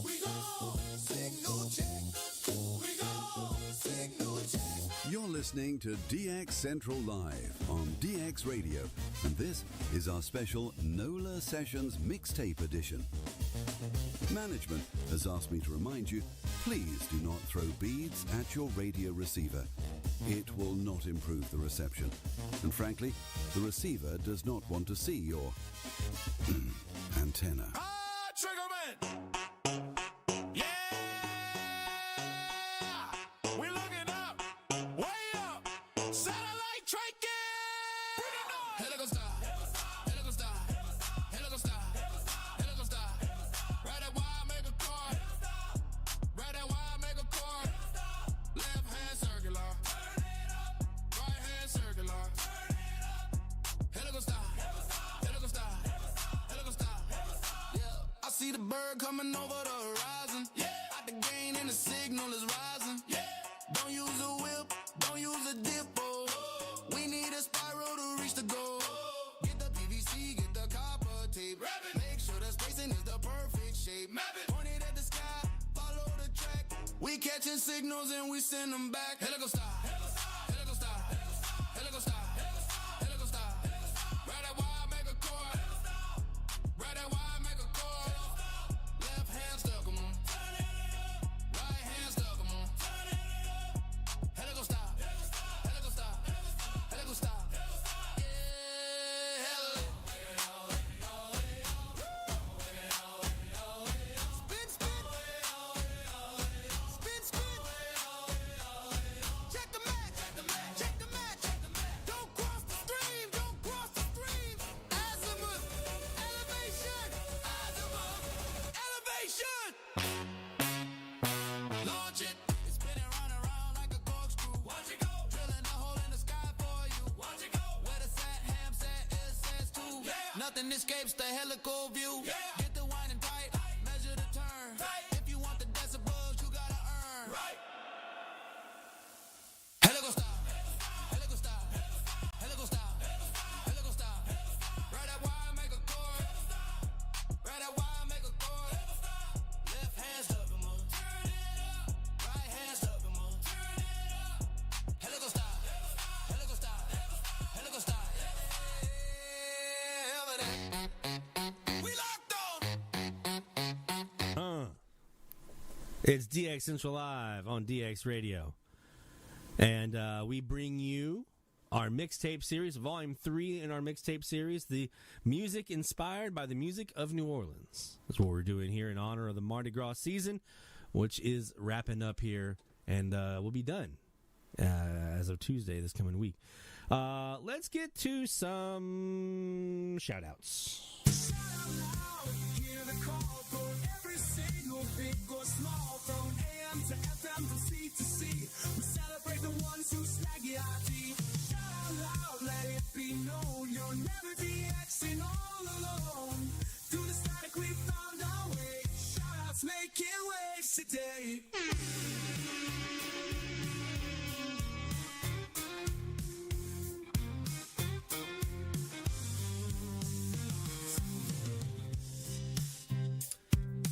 We go. Signal check. We go. Signal check. You're listening to DX Central Live on DX Radio, and this is our special NOLA Sessions Mixtape edition. Management has asked me to remind you, please do not throw beads at your radio receiver. It will not improve the reception. And frankly, the receiver does not want to see your antenna. Triggerman! Yeah! We're looking up! Way up! Satellite tracking! Bring it on! Helical star! Helical star! Helical star! Helical star! Right at wire, make a chord! Right at wire, make a chord! Left hand circular! Right hand circular! Helical star! Helical star! Helical star! Yeah, I see the bird coming over the horizon. Yeah, out the gain and the signal is rising. Yeah, don't use a whip, don't use a dip. Oh, we need a spiral to reach the goal. Get the PVC, get the copper tape. Make sure the spacing is the perfect shape. Point it at the sky, follow the track. We catching signals and we send them back. Helical star, helical star, helical star, helical star. Right at wire, make a chord. Right at wire, make a chord. Left hand stuck 'em on. Right hand stuck 'em on. Helical star, helical star, helical star. Yeah, hell. Spin, spin. Spin, spin. Check the match. Check the match. Don't cross the stream. Don't cross the stream. Azimuth. Elevation. Azimuth. Elevation. Launch it. It's spinning round like a corkscrew. Watch it go. Drilling a hole in the sky for you. Watch it go. Where the sat ham set is says too. Yeah. Nothing escapes the helical view. Yeah. Get the wine and tight. Measure the turn. If you want the decibels, you gotta earn. Right. Helical star. Helical star. Helical star. Helical star. Right at wire, make a chord. Right at wire, make a chord. Left hand stuck 'em on. Right hand stuck 'em on. Helical star. Helical star. Helical star. We locked on. It's DX Central Live on DX Radio. And we bring you our mixtape series, Volume 3 in our mixtape series, the music inspired by the music of New Orleans. That's what we're doing here in honor of the Mardi Gras season, which is wrapping up here, and we'll be done as of Tuesday this coming week. Let's get to some shout-outs. Hear the call for every signal, big or small, from AM to FM to C to C. We celebrate the ones who snag your ID. Shout out loud, let it be known. You'll never be Xing all alone. Through the static we found our way. Shout outs making waves today.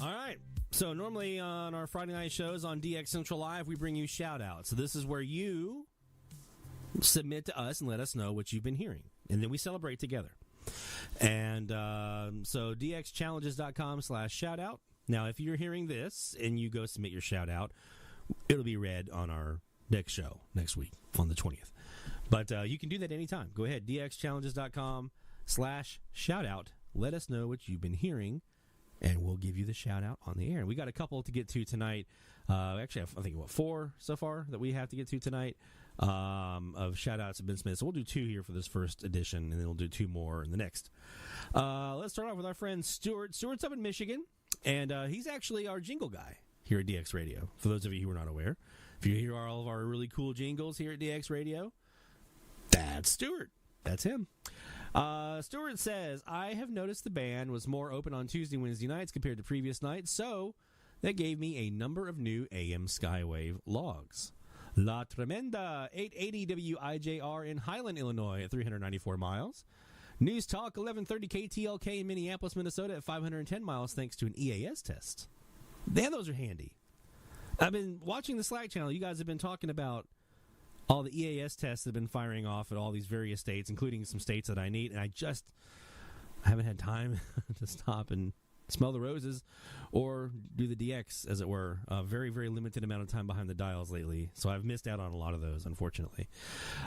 All right. So normally on our Friday night shows on DX Central Live, we bring you shout-outs. So this is where you submit to us and let us know what you've been hearing. And then we celebrate together. And so dxchallenges.com/shoutout. Now, if you're hearing this and you go submit your shout out, it'll be read on our next show next week on the 20th. But you can do that anytime. Go ahead, dxchallenges.com/shoutout. Let us know what you've been hearing, and we'll give you the shout out on the air. And we got a couple to get to tonight. Actually, I think, 4 so far that we have to get to tonight of shout outs have been submitted. So we'll do 2 here for this first edition, and then we'll do 2 more in the next. Let's start off with our friend Stuart. Stuart's up in Michigan, and he's actually our jingle guy here at DX Radio, for those of you who are not aware. If you hear all of our really cool jingles here at DX Radio, that's Stuart. That's him. Stuart says, I have noticed the band was more open on Tuesday, Wednesday nights compared to previous nights, so that gave me a number of new AM Skywave logs. La Tremenda, 880 WIJR in Highland, Illinois at 394 miles. News Talk, 1130 KTLK in Minneapolis, Minnesota at 510 miles thanks to an EAS test. Damn, those are handy. I've been watching the Slack channel. You guys have been talking about all the EAS tests that have been firing off at all these various states, including some states that I need, and I haven't had time to stop and smell the roses or do the DX, as it were. Very, very limited amount of time behind the dials lately, so I've missed out on a lot of those, unfortunately.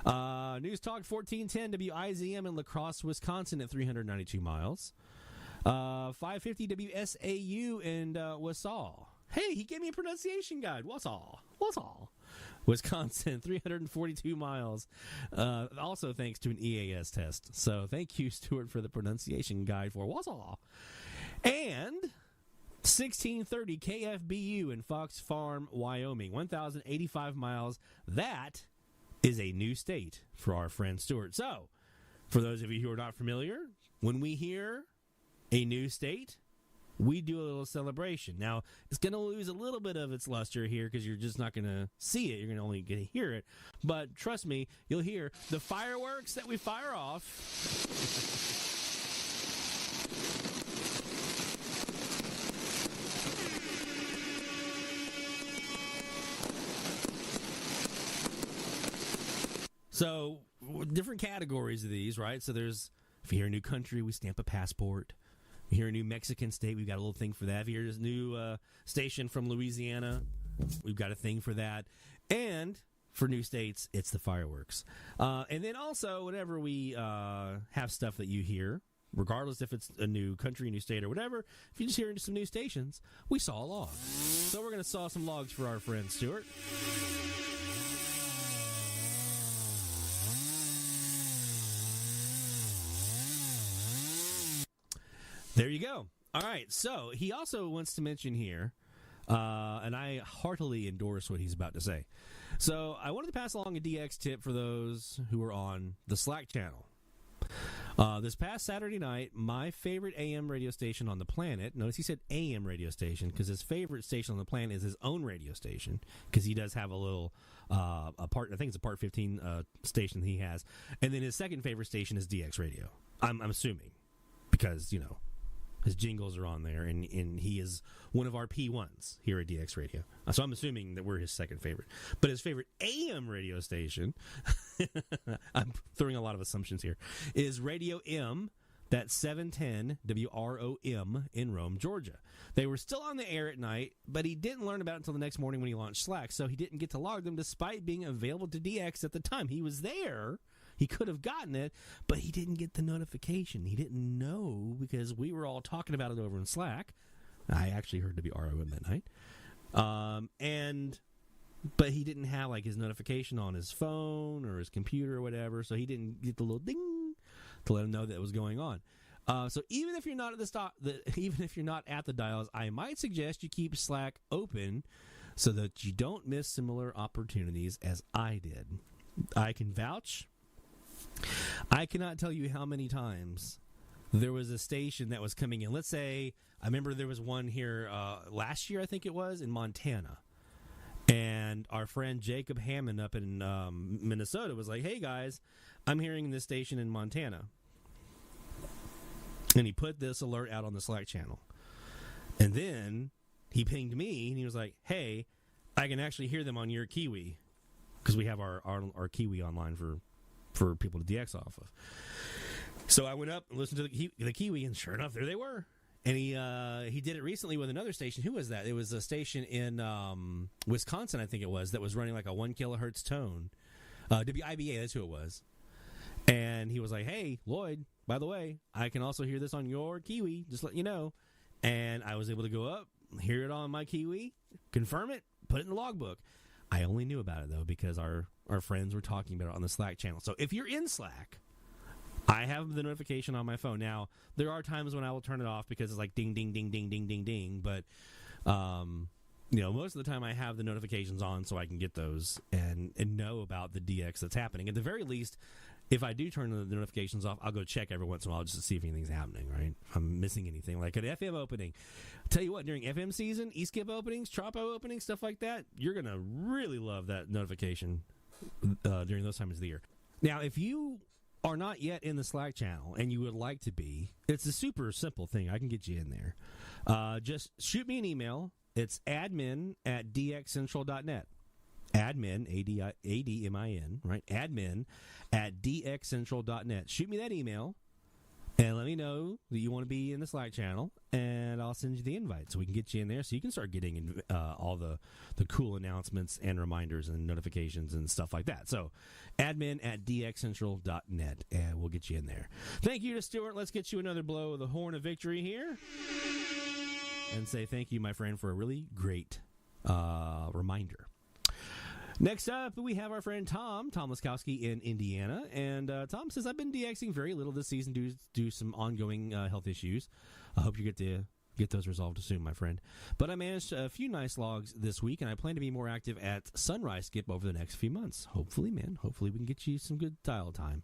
News Talk 1410 WIZM in La Crosse, Wisconsin at 392 miles. 550 WSAU in Wausau. Hey, he gave me a pronunciation guide. Wausau. Wisconsin, 342 miles. Also thanks to an EAS test. So thank you, Stuart, for the pronunciation guide for Wausau. And 1630 KFBU in Fox Farm, Wyoming, 1,085 miles. That is a new state for our friend Stuart. So, for those of you who are not familiar, when we hear a new state, we do a little celebration. Now, it's going to lose a little bit of its luster here because you're just not going to see it. You're going to only get to hear it. But trust me, you'll hear the fireworks that we fire off. So, different categories of these, right? So there's, if you hear a new country, we stamp a passport. You hear a new Mexican state, we've got a little thing for that. If you hear this new station from Louisiana, we've got a thing for that. And for new states, it's the fireworks. And then also, whenever we have stuff that you hear, regardless if it's a new country, a new state, or whatever, if you just hear some new stations, we saw a log. So we're going to saw some logs for our friend Stuart. There you go. All right, so he also wants to mention here, and I heartily endorse what he's about to say. So I wanted to pass along a DX tip for those who are on the Slack channel. This past Saturday night, my favorite AM radio station on the planet, notice he said AM radio station, because his favorite station on the planet is his own radio station, because he does have a little, I think it's a Part 15 station he has. And then his second favorite station is DX Radio. I'm assuming, because, you know, his jingles are on there, and he is one of our P1s here at DX Radio. So I'm assuming that we're his second favorite. But his favorite AM radio station, I'm throwing a lot of assumptions here, is Radio M, that's 710 WROM in Rome, Georgia. They were still on the air at night, but he didn't learn about it until the next morning when he launched Slack, so he didn't get to log them despite being available to DX at the time. He was there. He could have gotten it, but he didn't get the notification. He didn't know because we were all talking about it over in Slack. I actually heard WROM that night. But he didn't have like his notification on his phone or his computer or whatever, so he didn't get the little ding to let him know that it was going on. So even if you're not at even if you're not at the dials, I might suggest you keep Slack open so that you don't miss similar opportunities as I did. I can vouch. I cannot tell you how many times there was a station that was coming in. Let's say, I remember there was one here last year, I think it was, in Montana. And our friend Jacob Hammond up in Minnesota was like, hey guys, I'm hearing this station in Montana. And he put this alert out on the Slack channel. And then he pinged me, and he was like, hey, I can actually hear them on your Kiwi. because we have our Kiwi online for people to DX off of. So I went up and listened to the Kiwi, and sure enough, there they were. And he did it recently with another station. Who was that? It was a station in Wisconsin, I think it was, that was running like a 1 kilohertz tone. WIBA, that's who it was. And he was like, hey, Lloyd, by the way, I can also hear this on your Kiwi, just let you know. And I was able to go up, hear it on my Kiwi, confirm it, put it in the logbook. I only knew about it, though, because our friends were talking about it on the Slack channel. So if you're in Slack, I have the notification on my phone. Now, there are times when I will turn it off because it's like ding, ding, ding, ding, ding, ding, ding. But, most of the time I have the notifications on so I can get those and know about the DX that's happening. At the very least, if I do turn the notifications off, I'll go check every once in a while just to see if anything's happening, right? If I'm missing anything. Like an FM opening. Tell you what, during FM season, E-Skip openings, Tropo openings, stuff like that, you're going to really love that notification during those times of the year. Now, if you are not yet in the Slack channel and you would like to be, it's a super simple thing. I can get you in there. Just shoot me an email. It's admin@dxcentral.net. Admin, A-D-M-I-N, right? Admin@dxcentral.net. Shoot me that email and let me know that you want to be in the Slack channel, and I'll send you the invite so we can get you in there so you can start getting all the cool announcements and reminders and notifications and stuff like that. So admin@dxcentral.net, and we'll get you in there. Thank you to Stuart. Let's get you another blow of the horn of victory here and say thank you, my friend, for a really great reminder. Next up, we have our friend Tom Laskowski in Indiana. And Tom says, I've been DXing very little this season due to some ongoing health issues. I hope you get those resolved soon, my friend. But I managed a few nice logs this week, and I plan to be more active at Sunrise Skip over the next few months. Hopefully, man. Hopefully we can get you some good dial time.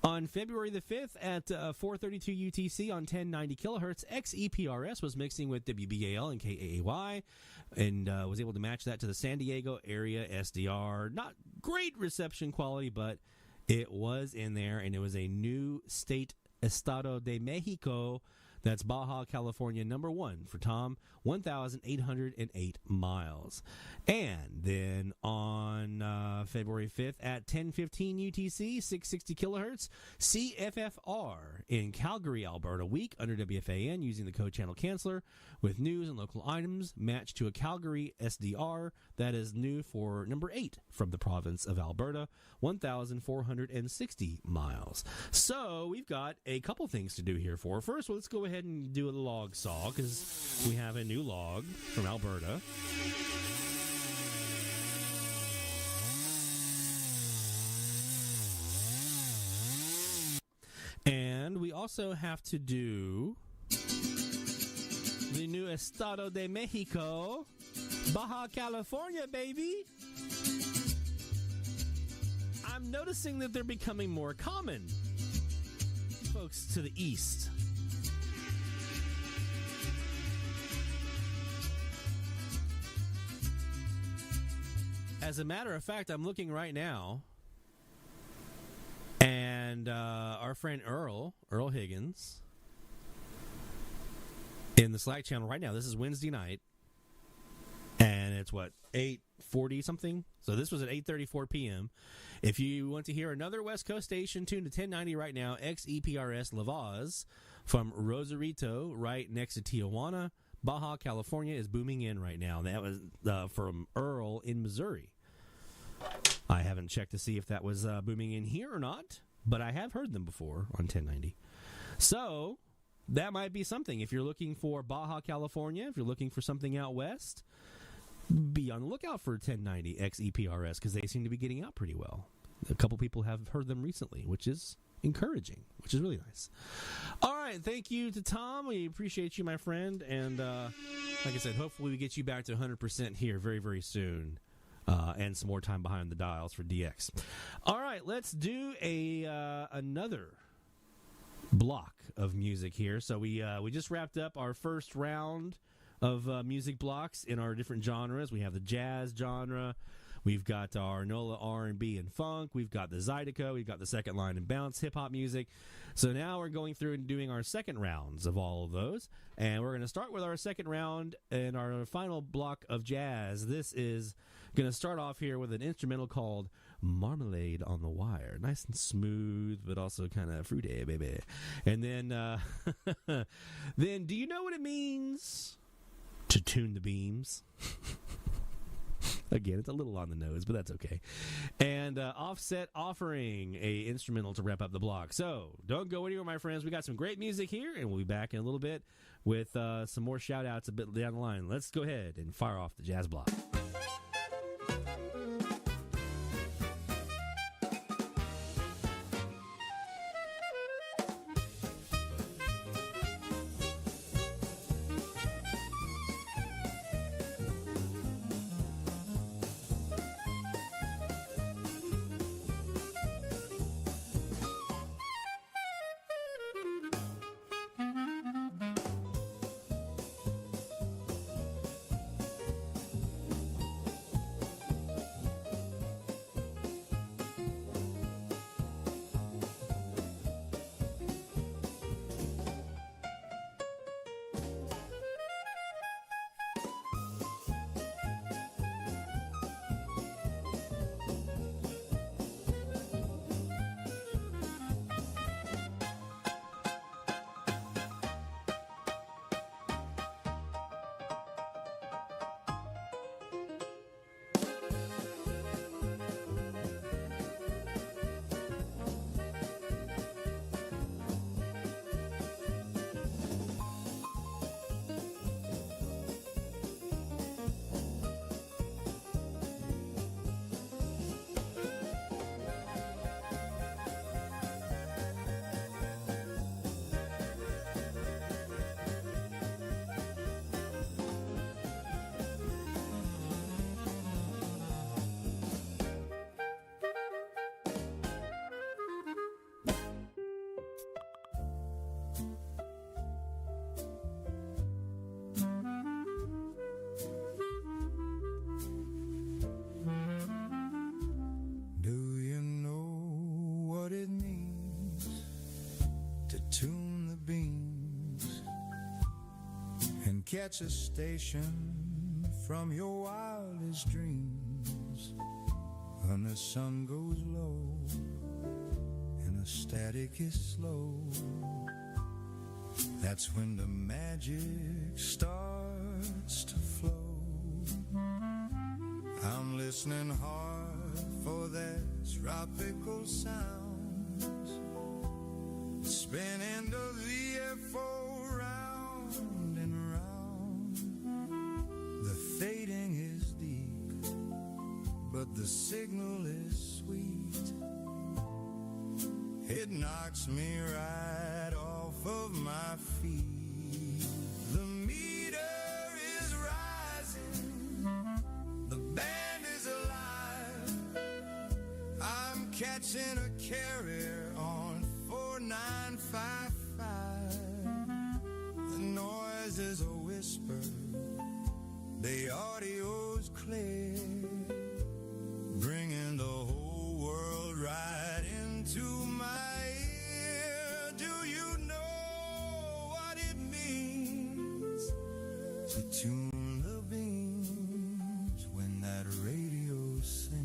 On February the 5th at 432 UTC on 1090 kilohertz, XEPRS was mixing with WBAL and KAAY, and was able to match that to the San Diego area SDR. Not great reception quality, but it was in there, and it was a new state, Estado de Mexico. That's Baja California, number 1 for Tom, 1,808 miles. And then on February 5th at 10:15 UTC, 660 kilohertz, CFFR in Calgary, Alberta, week under WFAN using the code channel canceller with news and local items matched to a Calgary SDR that is new for number 8 from the province of Alberta, 1,460 miles. So we've got a couple things to do here for. First, let's go ahead and do a log saw because we have a new log from Alberta. And we also have to do the new Estado de Mexico, Baja California, baby. I'm noticing that they're becoming more common. Folks to the east. As a matter of fact, I'm looking right now, and our friend Earl Higgins, in the Slack channel right now. This is Wednesday night, and it's 8:40 something. So this was at 8:34 p.m. If you want to hear another West Coast station tuned to 1090 right now, XEPRS La Vaz from Rosarito, right next to Tijuana, Baja California, is booming in right now. That was from Earl in Missouri. I haven't checked to see if that was booming in here or not, but I have heard them before on 1090. So that might be something. If you're looking for Baja California, if you're looking for something out west, be on the lookout for 1090 XEPRS because they seem to be getting out pretty well. A couple people have heard them recently, which is encouraging, which is really nice. All right, thank you to Tom. We appreciate you, my friend. And like I said, hopefully we get you back to 100% here very, very soon. And some more time behind the dials for DX. All right, let's do another block of music here. So we just wrapped up our first round of music blocks in our different genres. We have the jazz genre. We've got our NOLA R&B and funk. We've got the Zydeco. We've got the second line and bounce hip-hop music. So now we're going through and doing our second rounds of all of those. And we're going to start with our second round and our final block of jazz. This is Going to start off here with an instrumental called Marmalade on the Wire. Nice and smooth, but also kind of fruity, baby. And then, then do you know what it means to tune the beams? Again, it's a little on the nose, but that's okay. And Offset offering a instrumental to wrap up the block. So don't go anywhere, my friends. We got some great music here, and we'll be back in a little bit with some more shout-outs a bit down the line. Let's go ahead and fire off the jazz block. Catch a station from your wildest dreams when the sun goes low and the static is slow. That's when the magic starts to flow. I'm listening hard for that tropical sound, spinning the VFO round and round. The fading is deep, but the signal is sweet. It knocks me right off of my feet. The meter is rising, the band is alive. I'm catching a carrier on 4955. The noise is a whisper, the audio's clear, bringing the whole world right into my ear. Do you know what it means to tune the beams when that radio sings?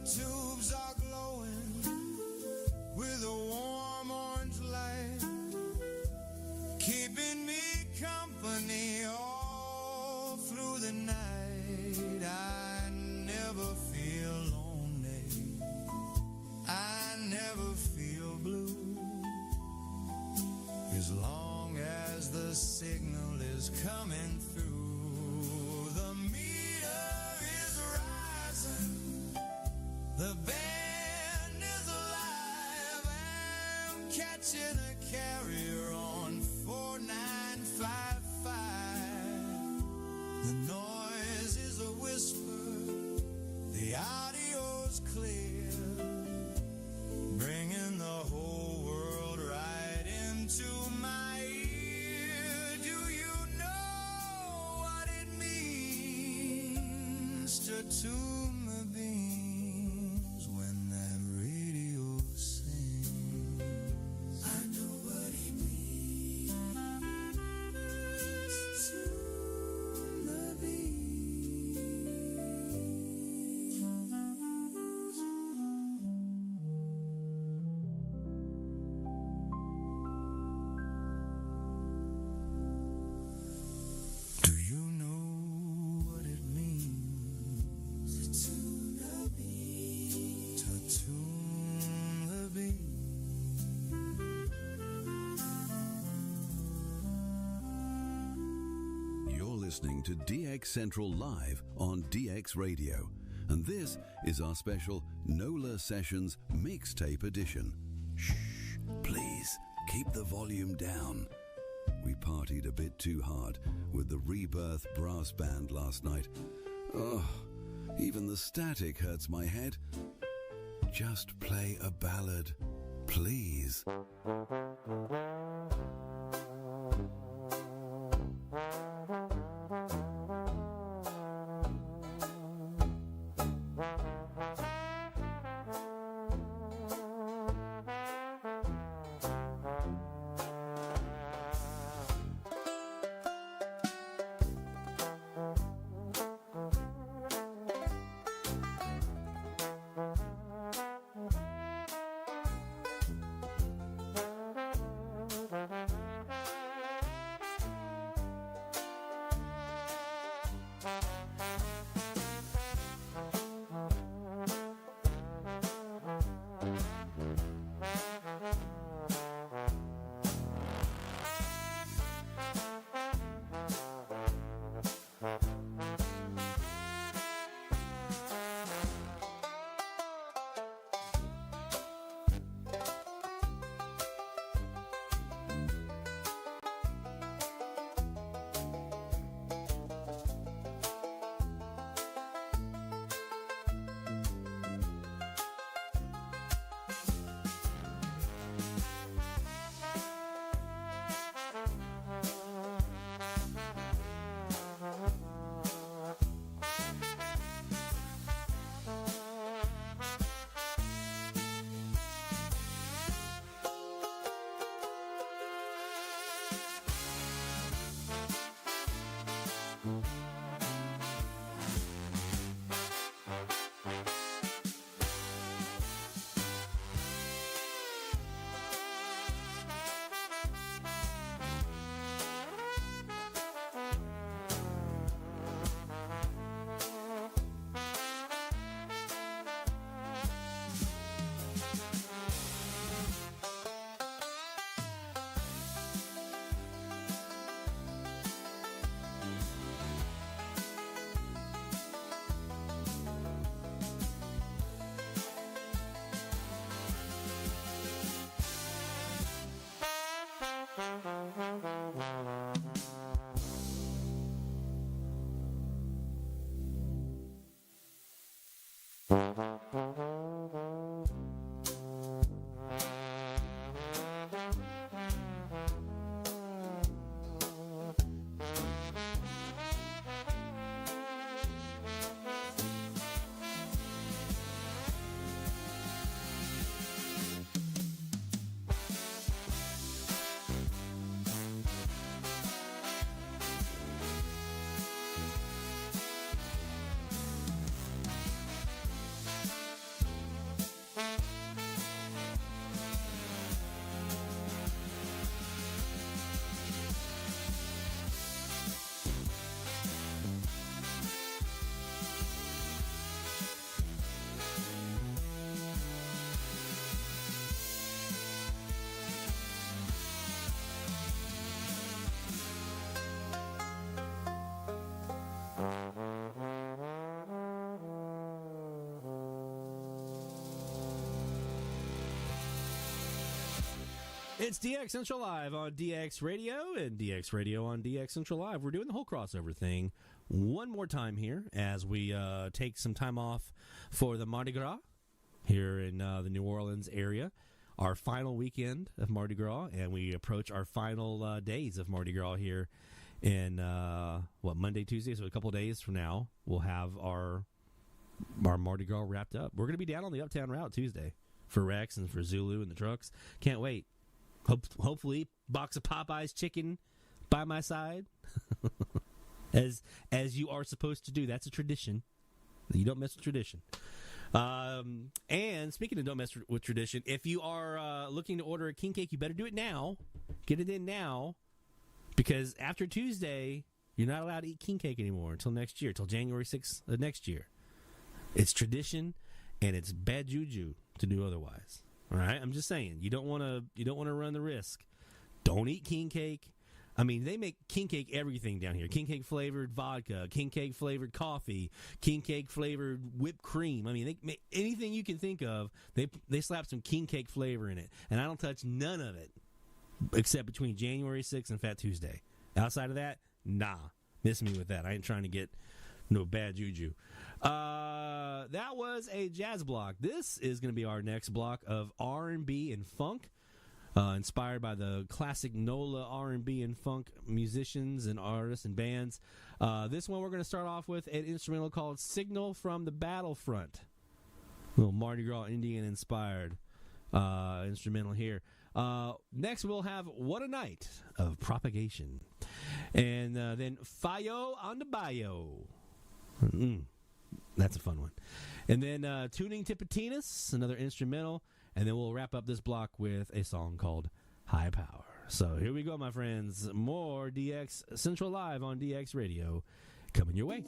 Tubes are glowing with a warm orange light, keeping me company all through the night. I never feel lonely, I never feel blue, as long as the signal is coming through. The meter is rising, the band is alive. I'm catching a carrier on 4955. The noise is a tune the beams when that radio sings. I know what he means. Tune the beams. Do you know what it means to tune the beat? To tune the beat. You're listening to DX Central Live on DX Radio, and this is our special NOLA Sessions Mixtape Edition. Shh, please, keep the volume down. We partied a bit too hard with the Rebirth brass band last night. Oh, even the static hurts my head. Just play a ballad, please. It's DX Central Live on DX Radio and DX Radio on DX Central Live. We're doing the whole crossover thing one more time here as we take some time off for the Mardi Gras here in the New Orleans area. Our final weekend of Mardi Gras, and we approach our final days of Mardi Gras here in, Monday, Tuesday? So a couple days from now, we'll have our our Mardi Gras wrapped up. We're going to be down on the Uptown Route Tuesday for Rex and for Zulu and the trucks. Can't wait. Hopefully, box of Popeye's chicken by my side, as you are supposed to do. That's a tradition. You don't mess with tradition. And speaking of don't mess with tradition, if you are looking to order a king cake, you better do it now. Get it in now, because after Tuesday, you're not allowed to eat king cake anymore until next year, until January 6th of next year. It's tradition, and it's bad juju to do otherwise. All right, I'm just saying, you don't want to run the risk. Don't eat king cake. I mean, they make king cake everything down here. King cake flavored vodka, king cake flavored coffee, king cake flavored whipped cream. I mean, they make anything you can think of. They slap some king cake flavor in it, and I don't touch none of it except between January 6th and Fat Tuesday. Outside of that, nah, miss me with that. I ain't trying to get no bad juju. That was a jazz block. This is going to be our next block of R&B and funk. Inspired by the classic NOLA R&B and funk musicians and artists and bands. This one we're going to start off with an instrumental called Signal from the Battlefront. A little Mardi Gras Indian inspired instrumental here. Next we'll have What a Night of Propagation. And then Fayo on the Bio. That's a fun one. And then Tuning Tipitinas, another instrumental. And then we'll wrap up this block with a song called High Power. So here we go, my friends. More DX Central Live on DX Radio coming your way.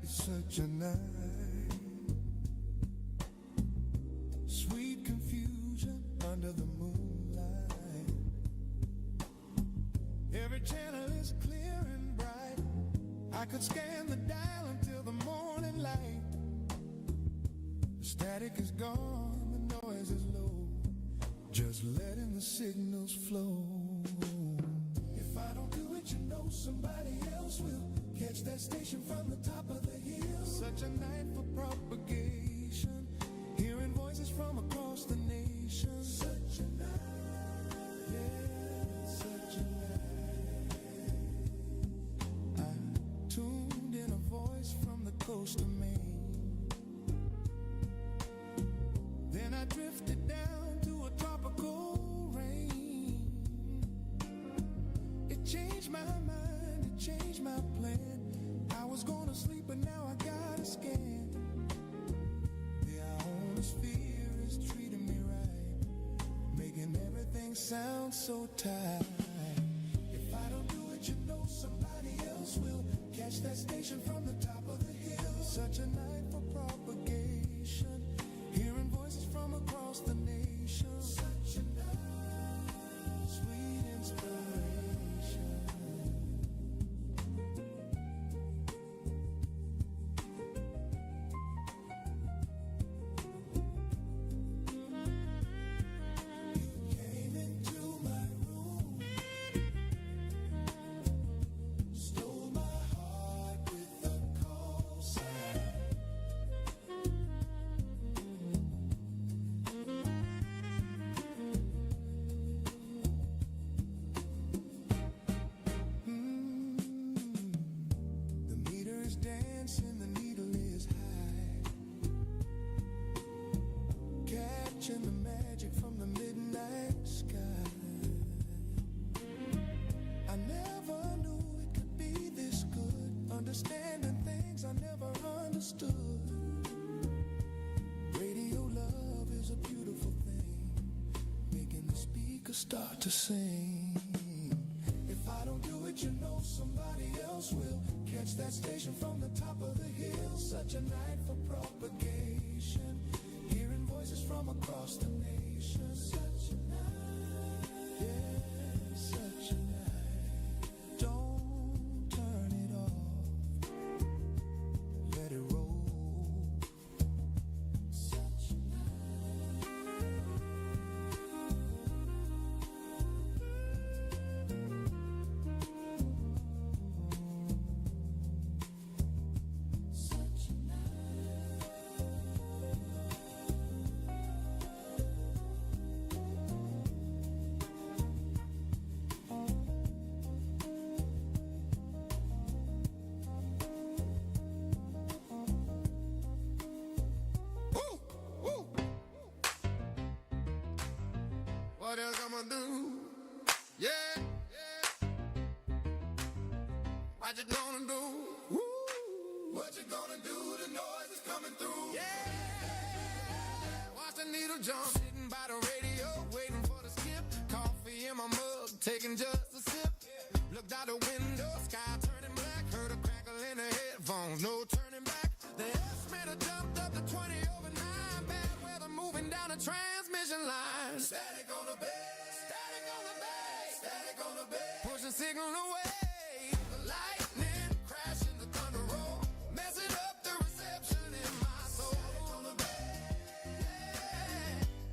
Such a night, sweet confusion under the moonlight. Every channel is clear and bright. I could scan the dial until the morning light. The static is gone, the noise is low, just letting the signals flow. If I don't do it, you know somebody else will catch that station from the top of the hill. Such a night for propagation, hearing voices from across the nation. Such a night, yeah, such a night. I tuned in a voice from the coast of Maine. Then I drifted down to a tropical rain. It changed my mind, it changed my plan. I was gonna sleep, but now I gotta scan. The ionosphere is treating me right, making everything sound so tight. If I don't do it, you know somebody station from the top of the hill. Such a night for propagation, hearing voices from across the nation. Such a night, sweet inspiration. Came into my room, stole my heart with a call sign. The meter is dancing, the needle is high, catching the magic from the midnight sky. I never knew it could be this good, understanding things I never understood. Radio love is a beautiful thing, making the speaker start to sing. If I don't do it, you know somebody else will catch that station from the top of the hill. Such a night for propagation, hearing voices from across the nation. Such a night, yeah, such a night. Don't turn it off, let it roll. Such a what else I'ma do? Yeah, yeah. What you gonna do? Woo. What you gonna do? The noise is coming through. Yeah. Watch the needle jump, sitting by the radio, waiting for the skip. Coffee in my mug, taking just a sip. Looked out the window, sky turning black. Heard a crackle in the headphones, no turning back. The estimator jumped up to 20 over 9. Bad weather moving down the transmission line. Static on the bed, static on the bed, static on the bed. Pushing signal away. The lightning crashing, the thunder roll, messing up the reception in my soul. Static on the bed,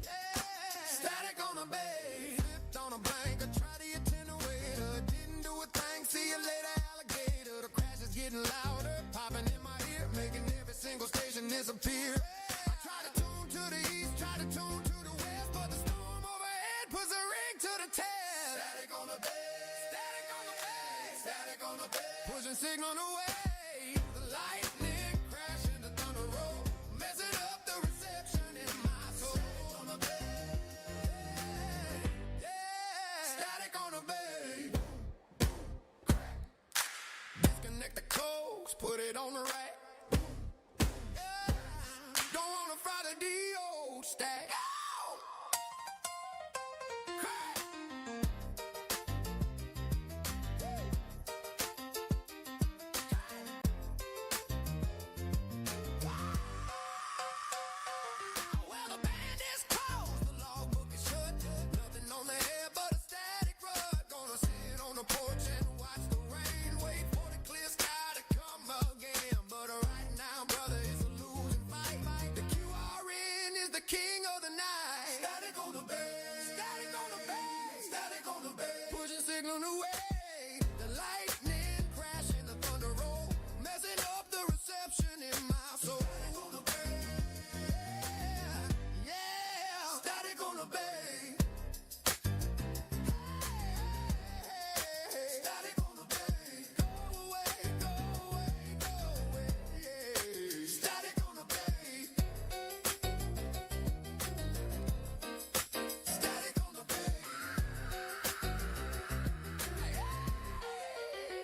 yeah, yeah. Static on the bed. Flipped on a blanket, tried the attenuator, didn't do a thing. See you later, alligator. The crash is getting louder, popping in my ear, making every single station disappear. I try to tune to the east, try to tune to the west, but the storm overhead puts a ring to the test. Static on the bed, static on the bed, static on the bed. Pushing signal away. The lightning crashing, the thunder roll, messing up the reception in my soul. Static on the bed, yeah, static on the bed. Disconnect the codes, put it on the rack. Yeah, don't wanna fry the D.O. stack. Crack. Well, the band is closed, the logbook is shut. Nothing on the air but a static rug. Gonna sit on the porch and watch the rain. Wait for the clear sky to come again. But right now, brother, it's a losing fight. The QRN is the king of the night. Static on the bed, static on the bed, static on the bed. Pushing signal away. The lightning crashing, the thunder roll, messing up the reception in my soul. Static on the bed, yeah, static on the bed. Static on the bed. Go away, go away, go away. Yeah. Static on the bed. Static on the bed.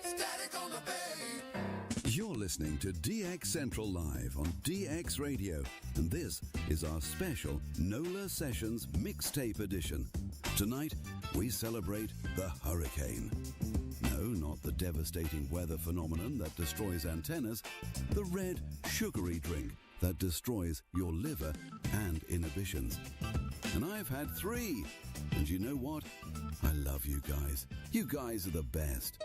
Static on the bed. You're listening to DX Central Live on DX Radio, and this is our special NOLA Sessions Mixtape edition. Tonight, we celebrate the hurricane. No, not the devastating weather phenomenon that destroys antennas, the red, sugary drink that destroys your liver and inhibitions. And I've had 3. And you know what? I love you guys. You guys are the best.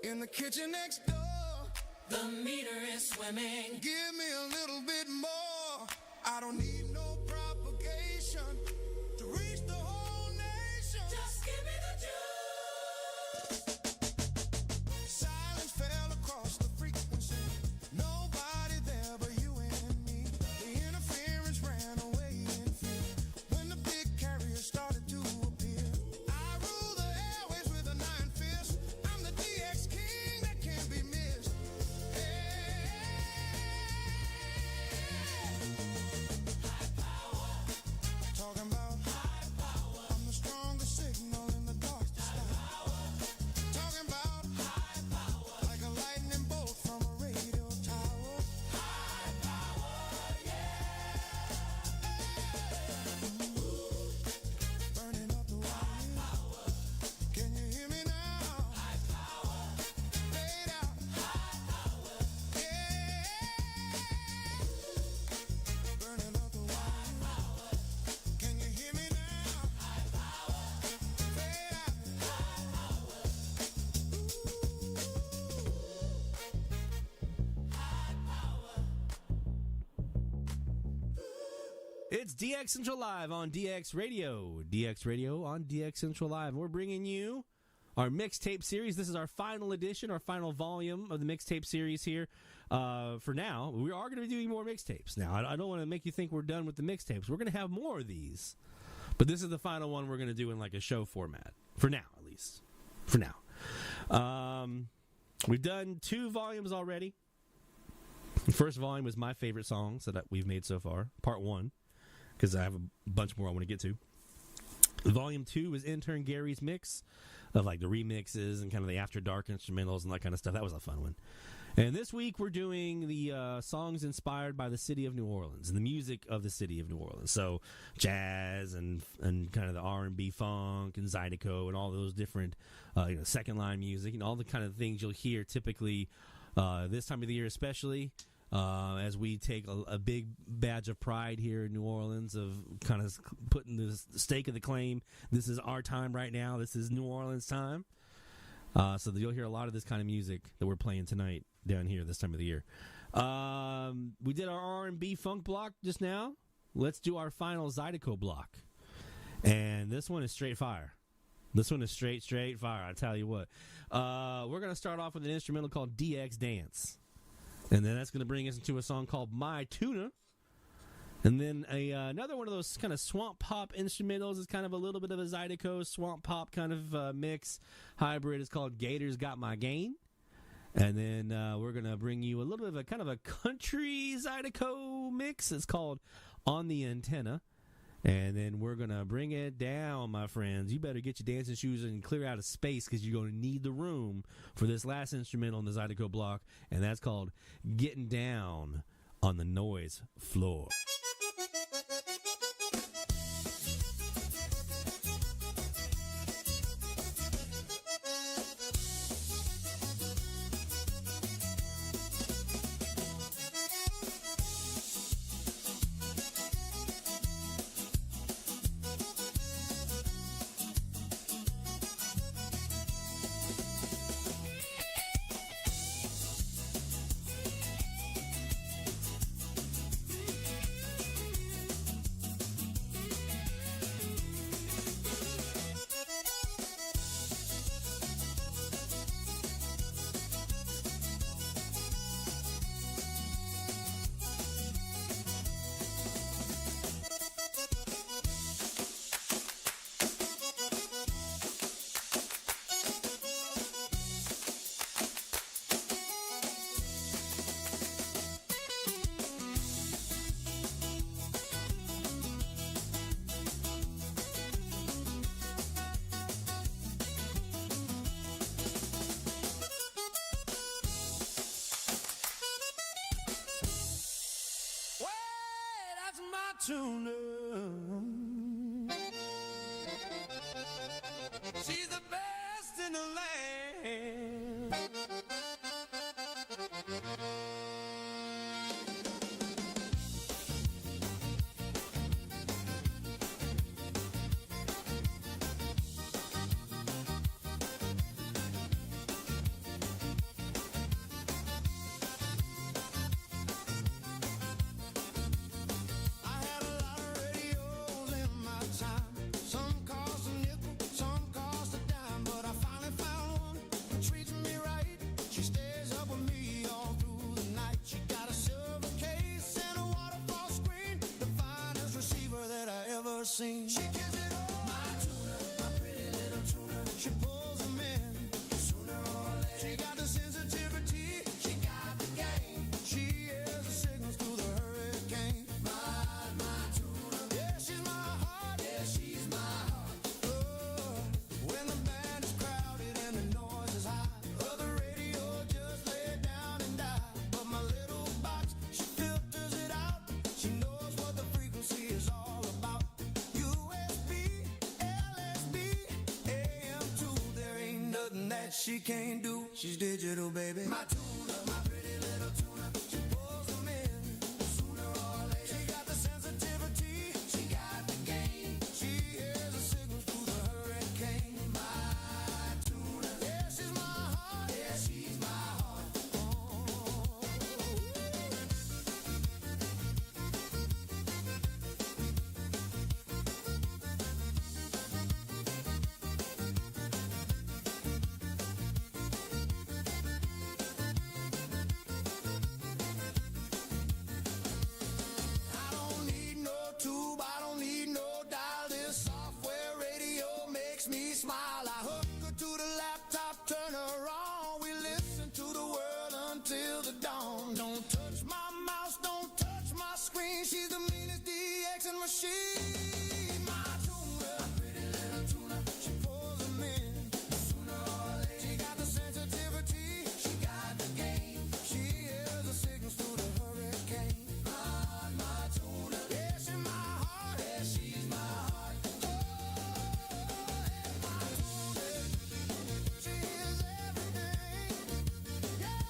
In the kitchen next door, the meter is swimming. give me a little bit more. I don't need no propagation to reach the whole nation. Just give me the juice. Silence fell across the frequency. Nobody there but you and me. The interference ran away in fear when the big carrier started to appear. I rule the airways with a 9 fist. I'm the DX king that can't be missed. Hey. High power, Talking about high power, I'm the strongest signal in the darkest sky. Talking about high power, like a lightning bolt from a radio tower. high power, yeah. Burning up the wire. Can you hear me now? High power, Fade out. high power, Yeah. Burning up the wire. Can you hear me now? Fade out. It's DX Central Live on DX Radio. DX Radio on DX Central Live. We're bringing you our mixtape series. This is our final edition, our final volume of the mixtape series here. For now, we are going to be doing more mixtapes. Now, I don't want to make you think we're done with the mixtapes. We're going to have more of these. But this is the final one we're going to do in like a show format. For now, at least. for now. We've done 2 volumes already. The first volume was my favorite songs that we've made so far, part 1, because I have a bunch more I want to get to. Volume 2 was intern Gary's mix of like the remixes and kind of the after dark instrumentals and that kind of stuff. That was a fun one. And this week we're doing the songs inspired by the city of New Orleans and the music of the city of New Orleans. So jazz and kind of the R&B funk and Zydeco and all those different second line music and all the kind of things you'll hear typically this time of the year, especially as we take a big badge of pride here in New Orleans of kind of putting the stake of the claim. This is our time right now. This is New Orleans time. So that you'll hear a lot of this kind of music that we're playing tonight down here this time of the year. We did our R&B funk block just now. Let's do our final Zydeco block. And this one is straight fire. This one is straight fire, I tell you what. We're going to start off with an instrumental called DX Dance. And then that's going to bring us into a song called My Tuna. And then another one of those kind of swamp pop instrumentals is kind of a little bit of a Zydeco swamp pop kind of mix hybrid. It's called Gators Got My Gain. And then we're going to bring you a little bit of a kind of a country Zydeco mix. It's called On the Antenna. And then we're going to bring it down, my friends. You better get your dancing shoes and clear out of space because you're going to need the room for this last instrumental in the Zydeco block. And that's called Getting Down on the Noise Floor. Tuna. She's the best in the land. Sing. She gives it all. My tuna, my pretty little tuna. She pulls them in sooner or later. She got the sensitivity. She got the game. She hears the signals through the hurricane. My tuna. Yeah, she's my heart. Yeah, she's my heart. Oh, when the band is crowded and the noise is high, the radio just lay down and die. But my little box, she filters it out. She knows what the frequency is all about. That she can't do. She's digital, baby. My tuna, my pretty little tuna. She pulls them in sooner or later. She got the sensitivity. She got the game. She hears the signals through the hurricane. My tuna. Yeah, she's my heart. Yeah, she's my heart. on. Don't touch my mouse, don't touch my screen. She's the meanest DXing machine. My tuna, pretty little tuna. She pulls them in sooner or later. She got the sensitivity, she got the game. She hears the signals through the hurricane. My tuna, yeah, she's my heart, yeah, she's my heart. Oh, and my tuna, she is everything. Yeah.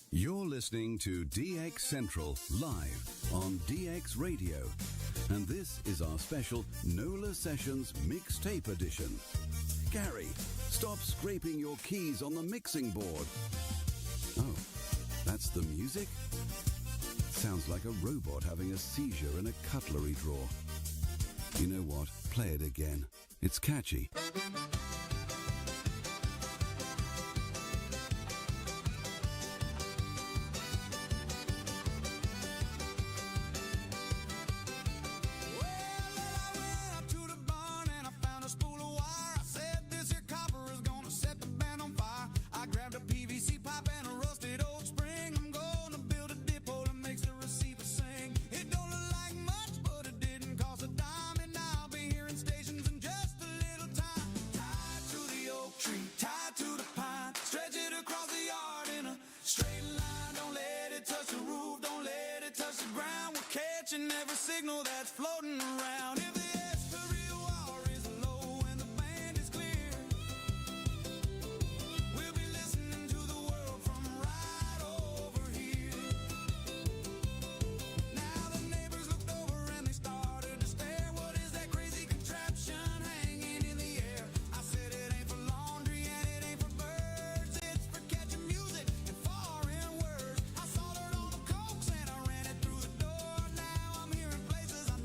You're listening to DX Central live on DX Radio, and this is our special NOLA Sessions Mixtape edition. Gary, stop scraping your keys on the mixing board. Oh, that's the music? Sounds like a robot having a seizure in a cutlery drawer. You know what? Play it again. It's catchy. Every signal that's floating around. If the exterior wire is low and the band is clear, we'll be listening to the world from right over here. Now the neighbors looked over and they started to stare. What is that crazy contraption hanging in the air? I said it ain't for laundry and it ain't for birds. It's for catching music and foreign words. I soldered on the coax and I ran it through the door. Now I'm hearing places I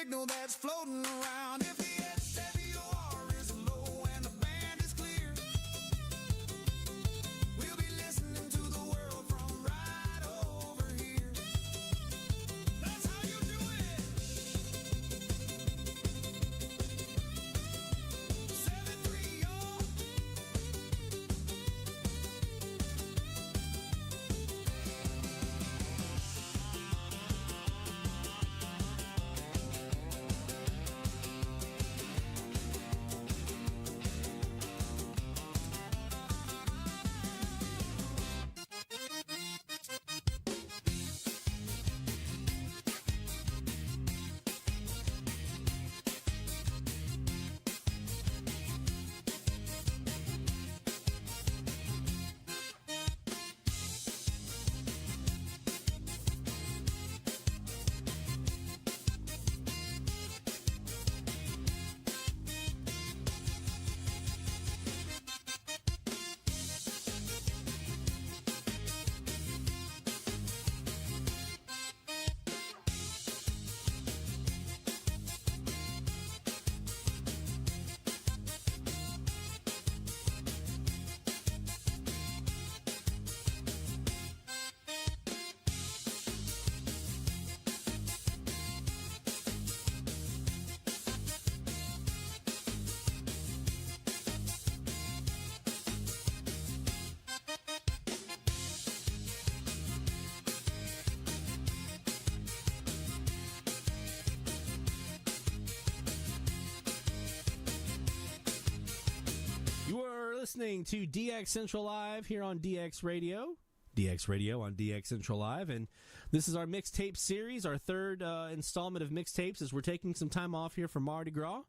signal that's floating around. If the SWR is low and the band is clear, we'll be listening to the world from right over here. That's how you do it. 7-3, y'all. You are listening to DX Central Live here on DX Radio. DX Radio on DX Central Live. And this is our mixtape series, our third installment of mixtapes as we're taking some time off here for Mardi Gras.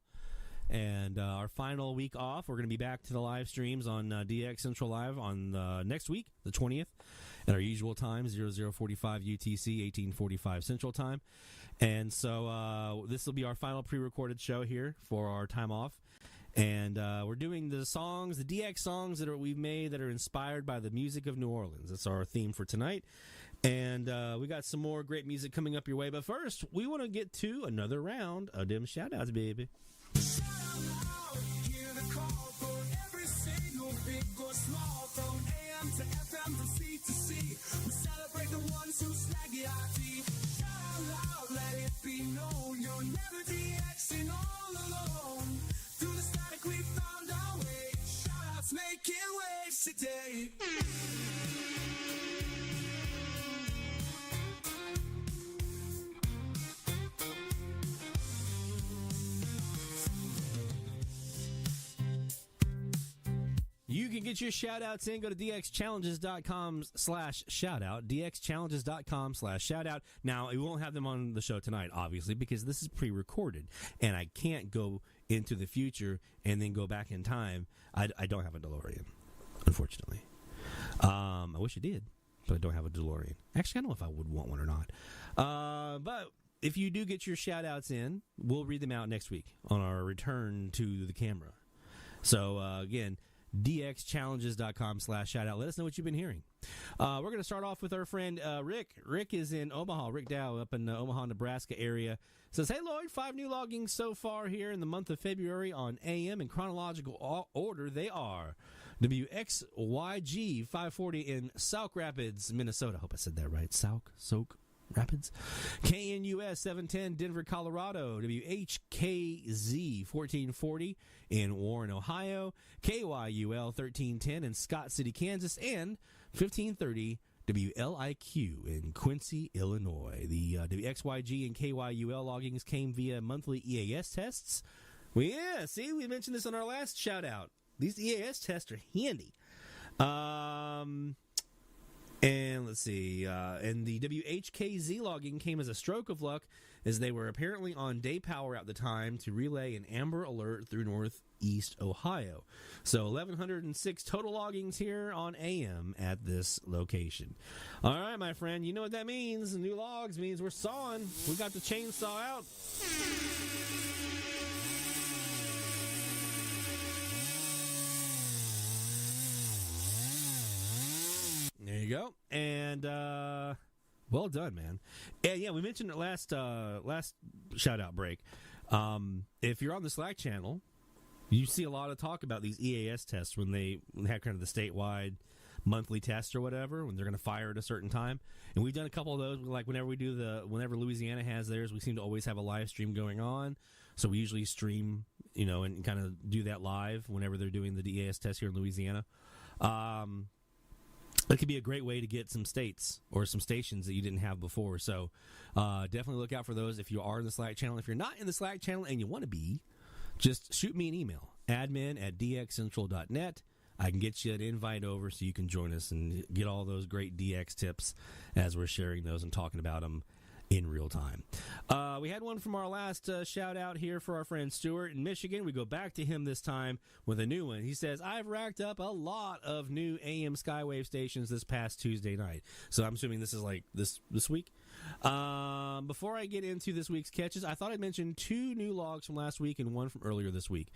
And our final week off, we're going to be back to the live streams on DX Central Live on next week, the 20th, at our usual time, 0045 UTC, 1845 Central Time. And so this will be our final pre-recorded show here for our time off. And we're doing the songs, the DX songs that we've made that are inspired by the music of New Orleans. That's our theme for tonight. And we got some more great music coming up your way. But first, we want to get to another round of them shout-outs, baby. Shout out loud, hear the call for every single big or small, from AM to FM to C to C. We celebrate the ones who snag the IT. Shout out loud, let it be known, you're never DXing all alone. Through the static we found our way. Shout outs making waves today. You can get your shout-outs in. Go to dxchallenges.com/shoutout, dxchallenges.com/shoutout. Now, we won't have them on the show tonight, obviously, because this is pre-recorded, and I can't go into the future and then go back in time. I don't have a DeLorean, unfortunately. I wish I did, but I don't have a DeLorean. Actually, I don't know if I would want one or not. But if you do get your shout-outs in, we'll read them out next week on our return to the camera. So, again, dxchallenges.com/shoutout. Let us know what you've been hearing. We're going to start off with our friend Rick. Rick is in Omaha. Rick Dow up in the Omaha, Nebraska area. Says, hey, Lloyd, 5 new loggings so far here in the month of February on AM in chronological order. They are WXYG 540 in Sauk Rapids, Minnesota. Hope I said that right. Sauk Rapids. KNUS 710 Denver, Colorado. WHKZ 1440 in Warren, Ohio. KYUL 1310 in Scott City, Kansas. And 1530 WLIQ in Quincy, Illinois. The WXYG and KYUL loggings came via monthly EAS tests. Well, yeah, see, we mentioned this on our last shout out. These EAS tests are handy. And let's see, and the WHKZ logging came as a stroke of luck as they were apparently on day power at the time to relay an amber alert through northeast Ohio. So 1,106 total loggings here on AM at this location. All right, my friend, you know what that means. New logs means we're sawing. We got the chainsaw out. There you go. And well done, man. And yeah, we mentioned it last shout out break. If you're on the Slack channel, you see a lot of talk about these EAS tests when they have kind of the statewide monthly test or whatever, when they're going to fire at a certain time. And we've done a couple of those. Like whenever Louisiana has theirs, we seem to always have a live stream going on. So we usually stream, and kind of do that live whenever they're doing the EAS test here in Louisiana. It could be a great way to get some states or some stations that you didn't have before. So definitely look out for those if you are in the Slack channel. If you're not in the Slack channel and you want to be, just shoot me an email, admin@dxcentral.net. I can get you an invite over so you can join us and get all those great DX tips as we're sharing those and talking about them in real time. We had one from our last shout out here for our friend Stuart in Michigan. We go back to him this time with a new one. He says, I've racked up a lot of new AM Skywave stations this past Tuesday night. So I'm assuming this is like this week. Before I get into this week's catches, I thought I'd mention 2 new logs from last week and one from earlier this week.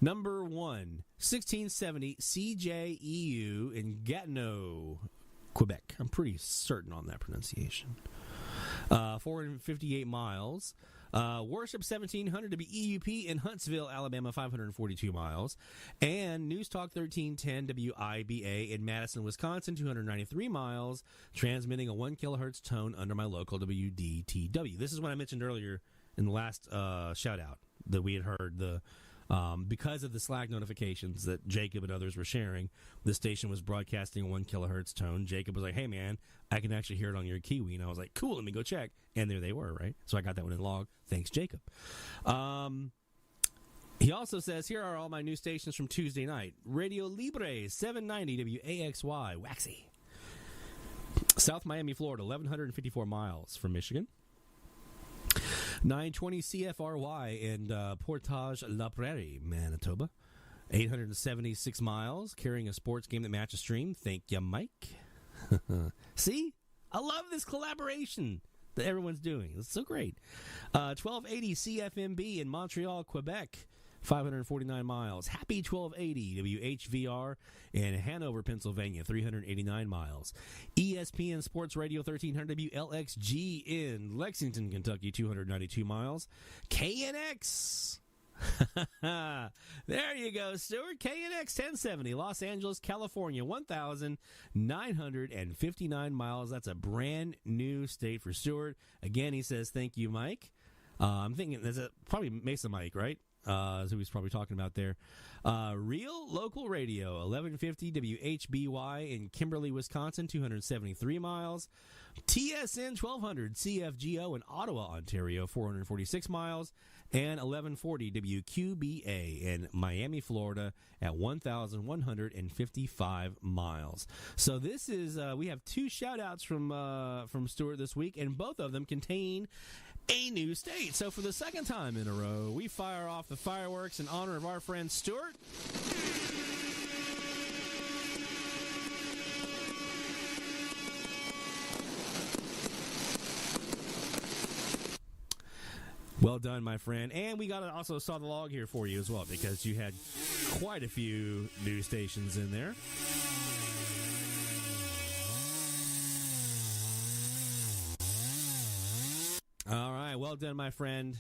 Number 1, 1670 CJEU in Gatineau, Quebec. I'm pretty certain on that pronunciation. 458 miles. Worship 1700 WEUP in Huntsville, Alabama, 542 miles. And News Talk 1310 WIBA in Madison, Wisconsin, 293 miles, transmitting a 1 kilohertz tone under my local WDTW. This is what I mentioned earlier in the last shout out that we had heard because of the Slack notifications that Jacob and others were sharing, the station was broadcasting a 1 kilohertz tone. Jacob was like, hey, man, I can actually hear it on your Kiwi. And I was like, cool, let me go check. And there they were, right? So I got that one in log. Thanks, Jacob. He also says, here are all my new stations from Tuesday night. Radio Libre, 790 WAXY, Waxy. South Miami, Florida, 1,154 miles from Michigan. 920 CFRY in Portage La Prairie, Manitoba. 876 miles, carrying a sports game that matches stream. Thank you, Mike. See? I love this collaboration that everyone's doing. It's so great. 1280 CFMB in Montreal, Quebec. 549 miles. Happy 1280 WHVR in Hanover, Pennsylvania, 389 miles. ESPN Sports Radio 1300 WLXG in Lexington, Kentucky, 292 miles. KNX. There you go, Stuart. KNX 1070, Los Angeles, California, 1,959 miles. That's a brand new state for Stuart. Again, he says, thank you, Mike. I'm thinking that's probably Mesa Mike, right? Is who he's probably talking about there. Real Local Radio, 1150 WHBY in Kimberly, Wisconsin, 273 miles. TSN 1200 CFGO in Ottawa, Ontario, 446 miles. And 1140 WQBA in Miami, Florida at 1,155 miles. So this is, we have 2 shout-outs from Stuart this week, and both of them contain a new state. So for the second time in a row, we fire off the fireworks in honor of our friend Stuart. Well done, my friend. And we also saw the log here for you as well, because you had quite a few new stations in there. All right, well done, my friend.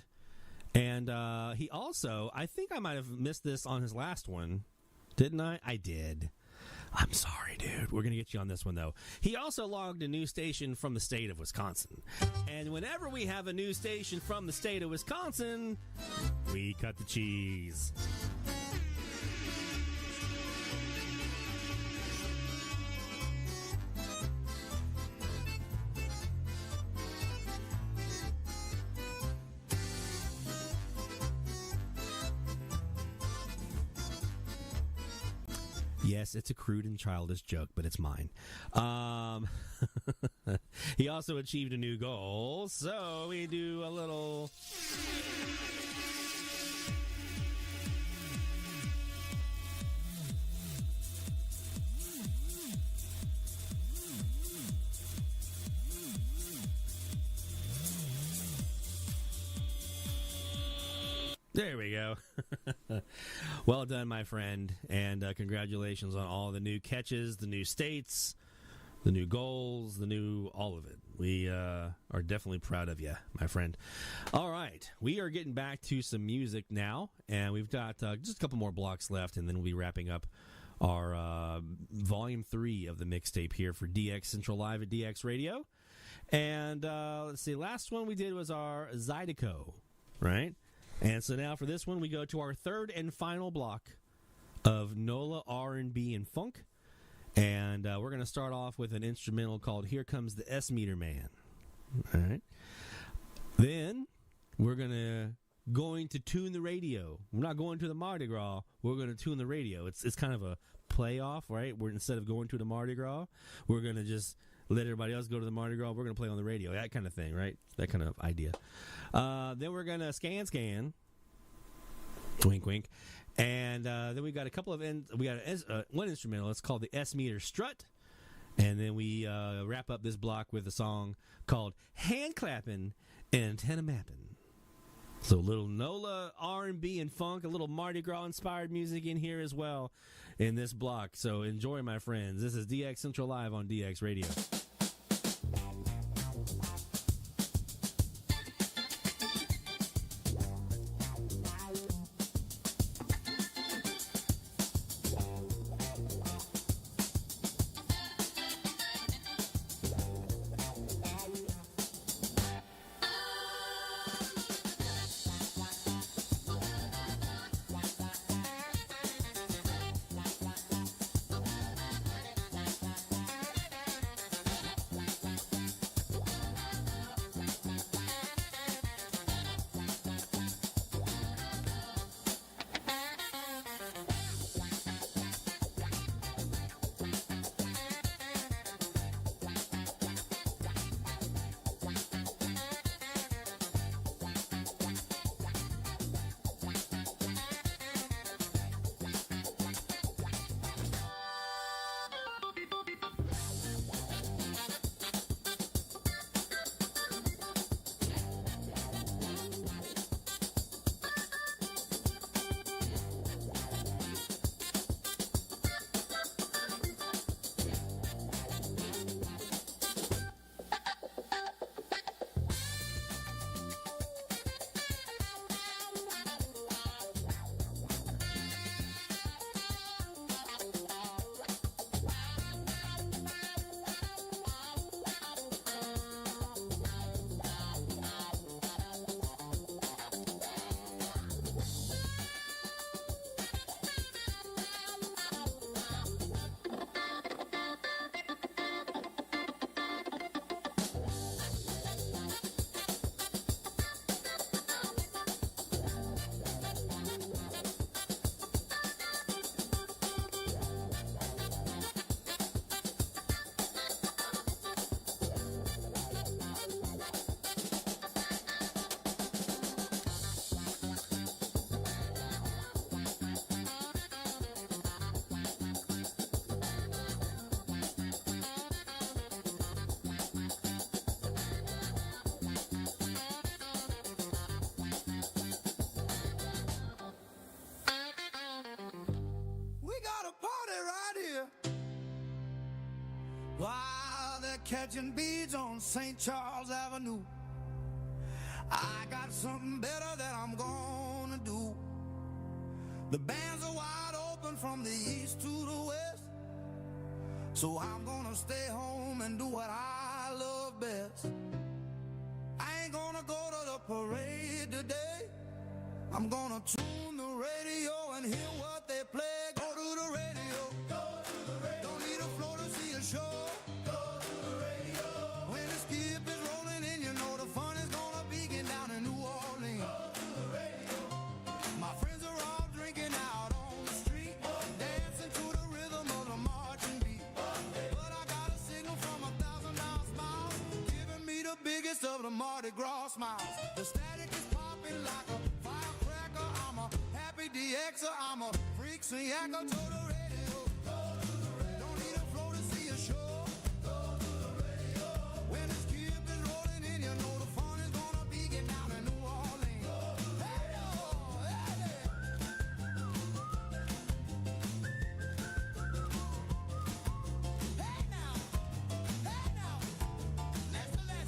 And he also, I think I might have missed this on his last one. Didn't I? I did. I'm sorry, dude. We're going to get you on this one, though. He also logged a new station from the state of Wisconsin. And whenever we have a new station from the state of Wisconsin, we cut the cheese. Yes, it's a crude and childish joke, but it's mine. He also achieved a new goal, so we do a little... There we go. Well done, my friend, and congratulations on all the new catches, the new states, the new goals, the new all of it. We are definitely proud of you, my friend. All right, we are getting back to some music now, and we've got just a couple more blocks left, and then we'll be wrapping up our Volume 3 of the mixtape here for DX Central Live at DX Radio. And let's see, last one we did was our Zydeco, right? And so now for this one, we go to our third and final block of NOLA R&B and Funk. And we're going to start off with an instrumental called Here Comes the S-Meter Man. All right. Then we're going to tune the radio. We're not going to the Mardi Gras. We're going to tune the radio. It's kind of a playoff, right? Where instead of going to the Mardi Gras, we're going to just let everybody else go to the Mardi Gras. We're going to play on the radio. That kind of thing, right? That kind of idea. Then we're going to scan. Wink, wink. And then we got a couple of one instrumental. It's called the S-Meter Strut. And then we wrap up this block with a song called Hand Clapping and Antenna Mapping. So a little NOLA R&B and funk, a little Mardi Gras inspired music in here as well in this block. So enjoy, my friends. This is DX Central Live on DX Radio. While they're catching beads on St. Charles Avenue, I got something better that I'm gonna do. The bands are wide open from the east to the west, so I'm gonna stay home and do what I love best. I ain't gonna go to the parade today. I'm gonna tune the radio and hear what they play. Go to the radio. Go to the radio. Don't need a floor to see a show. Go to the radio. When the skip is rolling in, you know the fun is gonna begin down in New Orleans. Go to the radio. My friends are all drinking out on the street, dancing to the rhythm of the marching beat. But I got a signal from $1,000 smiles, giving me the biggest of the Mardi Gras smiles. The static is popping like a firecracker. I'm a happy DXer. I'm a freak, so yeah, go to the radio. Go to the radio. Don't need a floor to see a show. Go to the radio. When the skip is rolling in, you know the fun is gonna begin down in New Orleans. Go to the radio. Hey now, listen.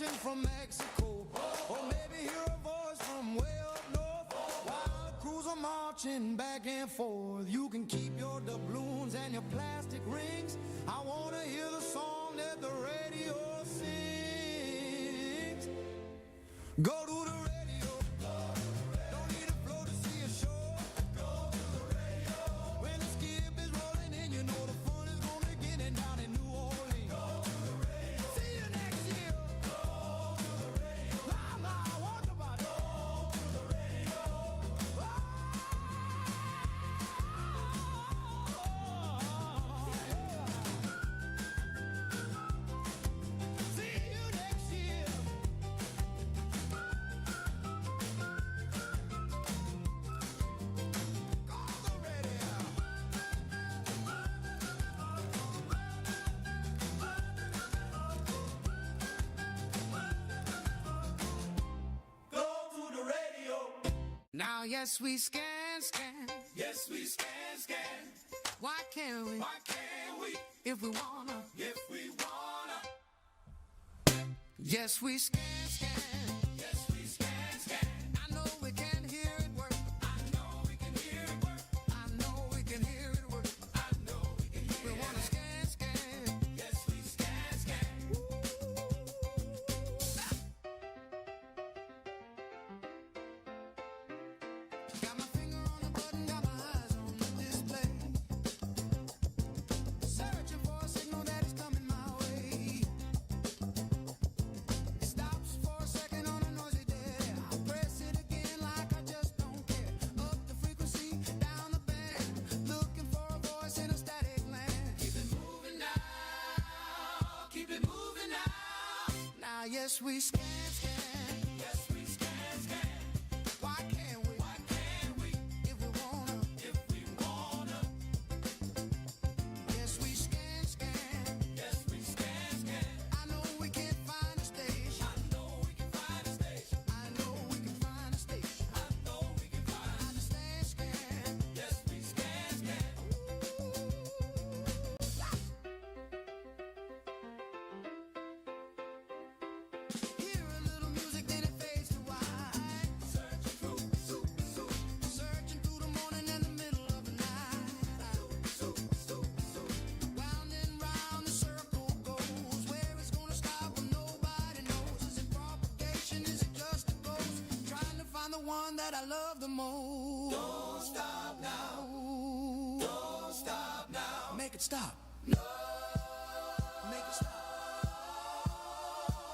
in from Mexico, or maybe hear a voice from way up north. While the crews are marching back and forth, you can keep your doubloons and your plastic rings. I wanna hear the song that the radio sings. Go to the radio. Don't need a flow to see a show. Go to the radio. When the skip is rolling in, you know the fun is gonna begin and down in New Orleans. Go to the radio. See you next year. Go to the radio. La, what about it? Go to the radio. See you next year. Call the radio. Go to the radio. Now, yes, we scan. Yes, we scan. Why can't we? Why can't we? If we wanna. If we wanna. Yes, we scan. Yes, we scan. I know we can hear it work. I know we can hear it work. I know we can hear it work. I know we can hear We it. wanna scan. Yes, we scan. Got my finger on the button, got my eyes on the display. Searching for a signal that is coming my way. It stops for a second on a noisy dead air. I press it again like I just don't care. Up the frequency, down the band. Looking for a voice in a static land. Keep it moving now. Keep it moving now. Now, yes, we scan. Yes, we scan. Why can't we? Why can't we? If we wanna. If we wanna. Yes, we scan. Yes, we scan. I know we can find a station. I know we can find a station. I know we can find a station. I know we can find. Understand, scan. Yes, we scan. Hear a little music, then it fades to white. Searching through. Searching through the morning and the middle of the night. Round and round the circle goes. Where it's gonna stop when nobody knows. Is it propagation? Is it just a ghost? Trying to find the one that I love the most. Don't stop now. Don't stop now. Make it stop. No. Make it stop.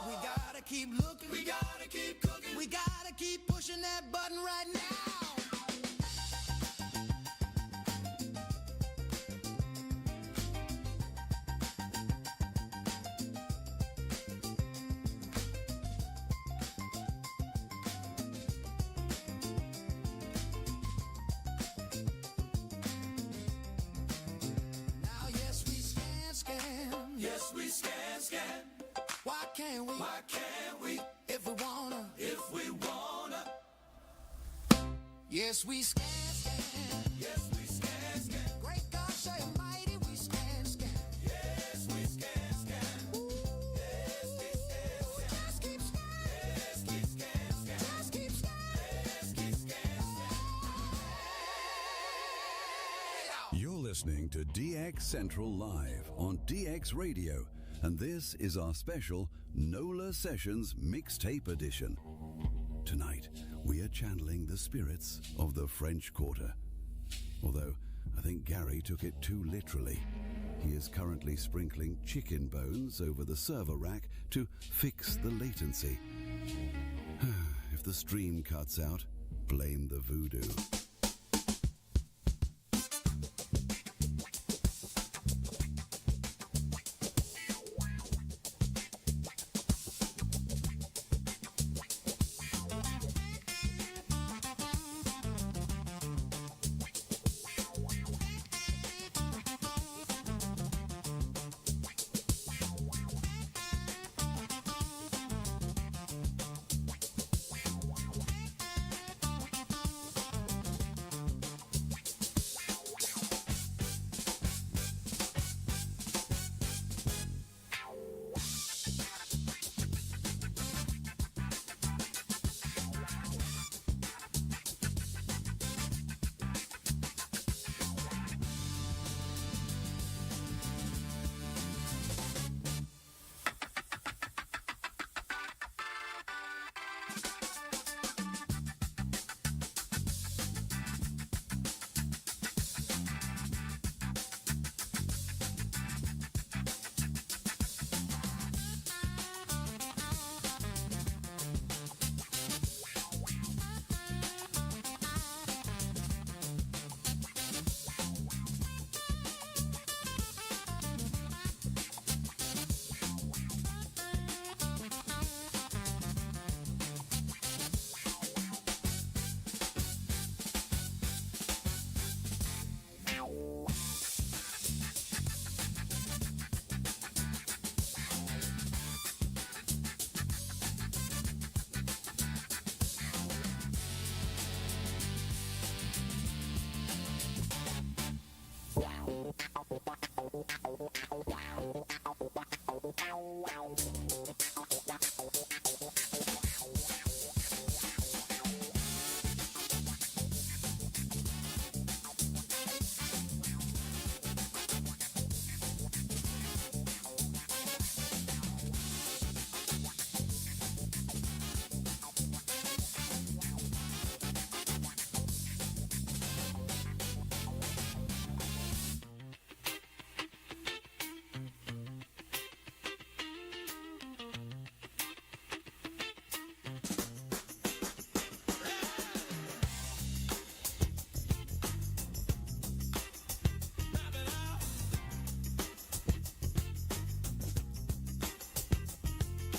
We gotta keep looking. We gotta keep cooking. We gotta keep pushing that button right now. Now, yes, we scan. Yes, we scan. Why can't we? Why can't we? If we wanna. If we wanna. Yes, we scan. Yes, we scan. Great God, say almighty, we scan. Yes, we scan. Yes, we scan. Just keep scanning. Yes, keep scan. Just keep scanning. Yes, keep scan. You're listening to DX Central Live on DX Radio, and this is our special NOLA Sessions Mixtape Edition. Tonight, we are channeling the spirits of the French Quarter. Although, I think Gary took it too literally. He is currently sprinkling chicken bones over the server rack to fix the latency. If the stream cuts out, blame the voodoo.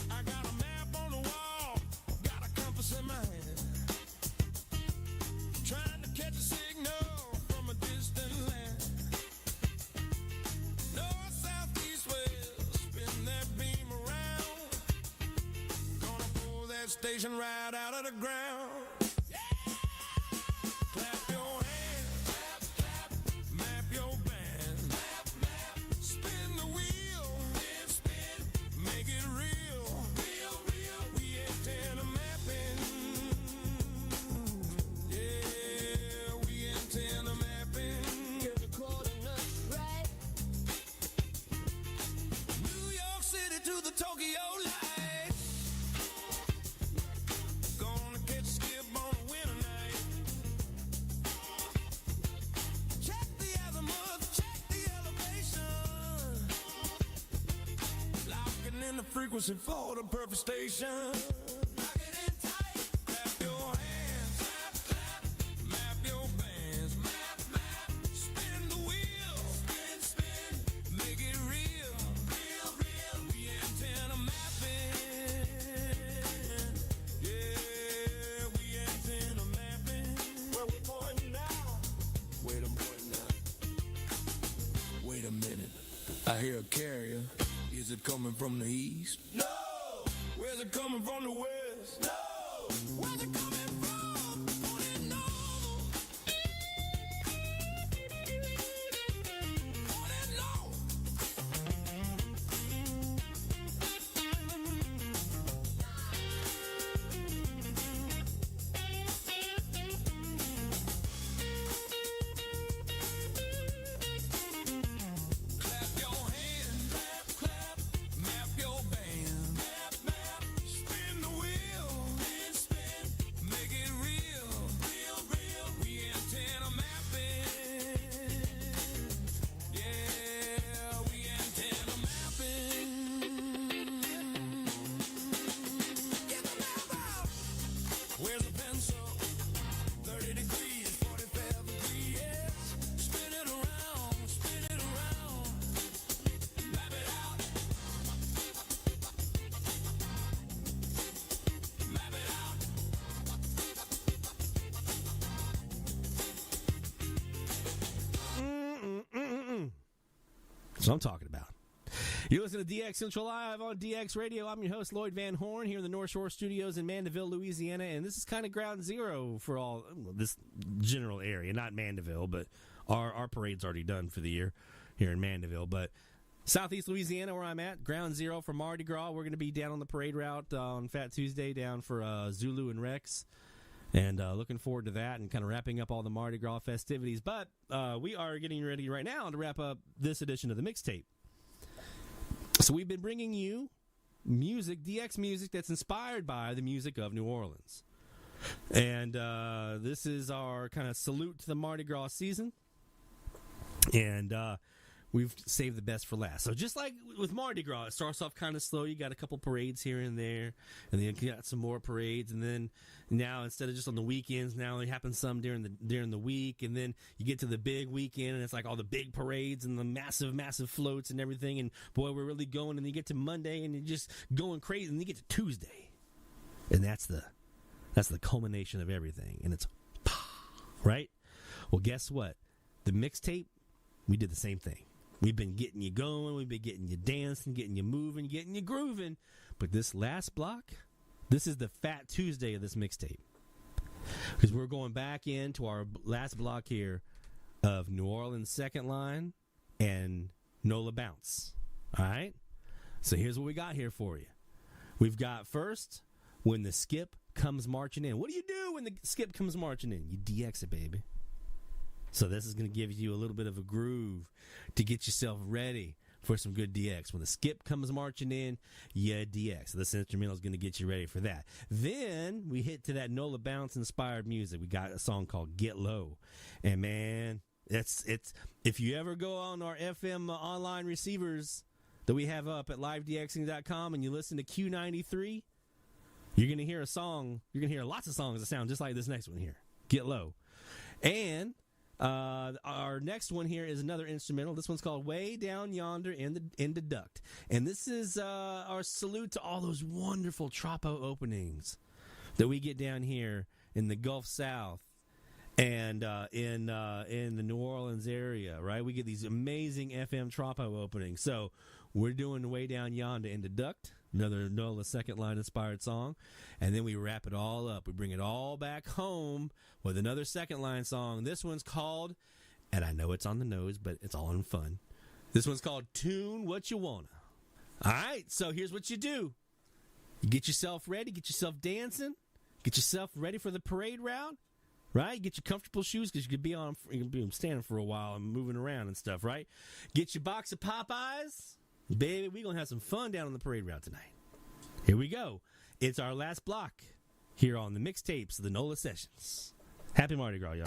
I got a map on the wall, got a compass in my hand, trying to catch a signal from a distant land. North, south, east, west, spin that beam around. Gonna pull that station right out of the ground. Clap your hands, clap, clap, map your band, map, map, spin the wheel, spin, spin, make it real, real, real. We antenna mapping, yeah, we antenna mapping. Get the coordinates right. New York City to the Tokyo light. Gonna catch a skip on a winter night. Check the azimuth, check the elevation. Locking in the frequency for the perfect station. Lock it in tight. Clap your hands, clap, clap, map your bands, map, map, spin the wheel, spin, spin, make it real, real, real. We antenna mapping, yeah, we antenna mapping. Where we pointing now? Wait a minute now. Wait a minute. I hear a carrier. Is it coming from the east? No! Where's it coming from the west? No! Where's it coming from? Won't it know? Won't it know? Clap your hands, clap, clap, map your band, map, map, spin the wheel, spin, spin, make it real, real, real. We antenna mapping, yeah, we antenna mapping. Get the map out. Where's the pencil? 30 degrees, 45 degrees, yes. Spin it around, spin it around. Map it out. Map it out. That's what I'm talking about. You're listening to DX Central Live on DX Radio. I'm your host, Lloyd Van Horn, here in the North Shore Studios in Mandeville, Louisiana. And this is kind of ground zero for all this general area. Not Mandeville, but our parade's already done for the year here in Mandeville. But Southeast Louisiana, where I'm at, ground zero for Mardi Gras. We're going to be down on the parade route on Fat Tuesday down for Zulu and Rex. And looking forward to that and kind of wrapping up all the Mardi Gras festivities. But we are getting ready right now to wrap up this edition of the Mixtape. So we've been bringing you music, DX music, that's inspired by the music of New Orleans. And this is our kind of salute to the Mardi Gras season. And we've saved the best for last. So just like with Mardi Gras, it starts off kind of slow. You got a couple parades here and there, and then you got some more parades, and then now instead of just on the weekends, now it happens some during the week, and then you get to the big weekend, and it's like all the big parades and the massive floats and everything, and boy, we're really going, and then you get to Monday, and you're just going crazy, and you get to Tuesday, and that's the culmination of everything, and it's right. Well, guess what? The Mixtape, we did the same thing. We've been getting you going, we've been getting you dancing, getting you moving, getting you grooving. But this last block, this is the Fat Tuesday of this Mixtape. Because we're going back into our last block here of New Orleans Second Line and NOLA bounce. All right? So here's what we got here for you. We've got first, when the skip comes marching in. What do you do when the skip comes marching in? You DX it, baby. So this is going to give you a little bit of a groove to get yourself ready for some good DX. When the skip comes marching in, yeah, DX. So this instrumental is going to get you ready for that. Then we hit to that NOLA bounce inspired music. We got a song called Get Low. And man, it's if you ever go on our FM online receivers that we have up at livedxing.com and you listen to Q93, you're going to hear a song. You're going to hear lots of songs that sound just like this next one here, Get Low. And our next one here is another instrumental. This one's called Way Down Yonder in the Duct. And this is our salute to all those wonderful Tropo openings that we get down here in the Gulf South and in the New Orleans area, right? We get these amazing FM Tropo openings. So we're doing Way Down Yonder in the Duct, another NOLA second line inspired song, and then we wrap it all up. We bring it all back home with another second line song. This one's called, and I know it's on the nose, but it's all in fun. This one's called Tune What You Wanna. All right, so here's what you do. You get yourself ready, get yourself dancing, get yourself ready for the parade route, right? Get your comfortable shoes because you could be standing for a while and moving around and stuff, right? Get your box of Popeyes. Baby, we're going to have some fun down on the parade route tonight. Here we go. It's our last block here on the mixtapes of the NOLA Sessions. Happy Mardi Gras, y'all.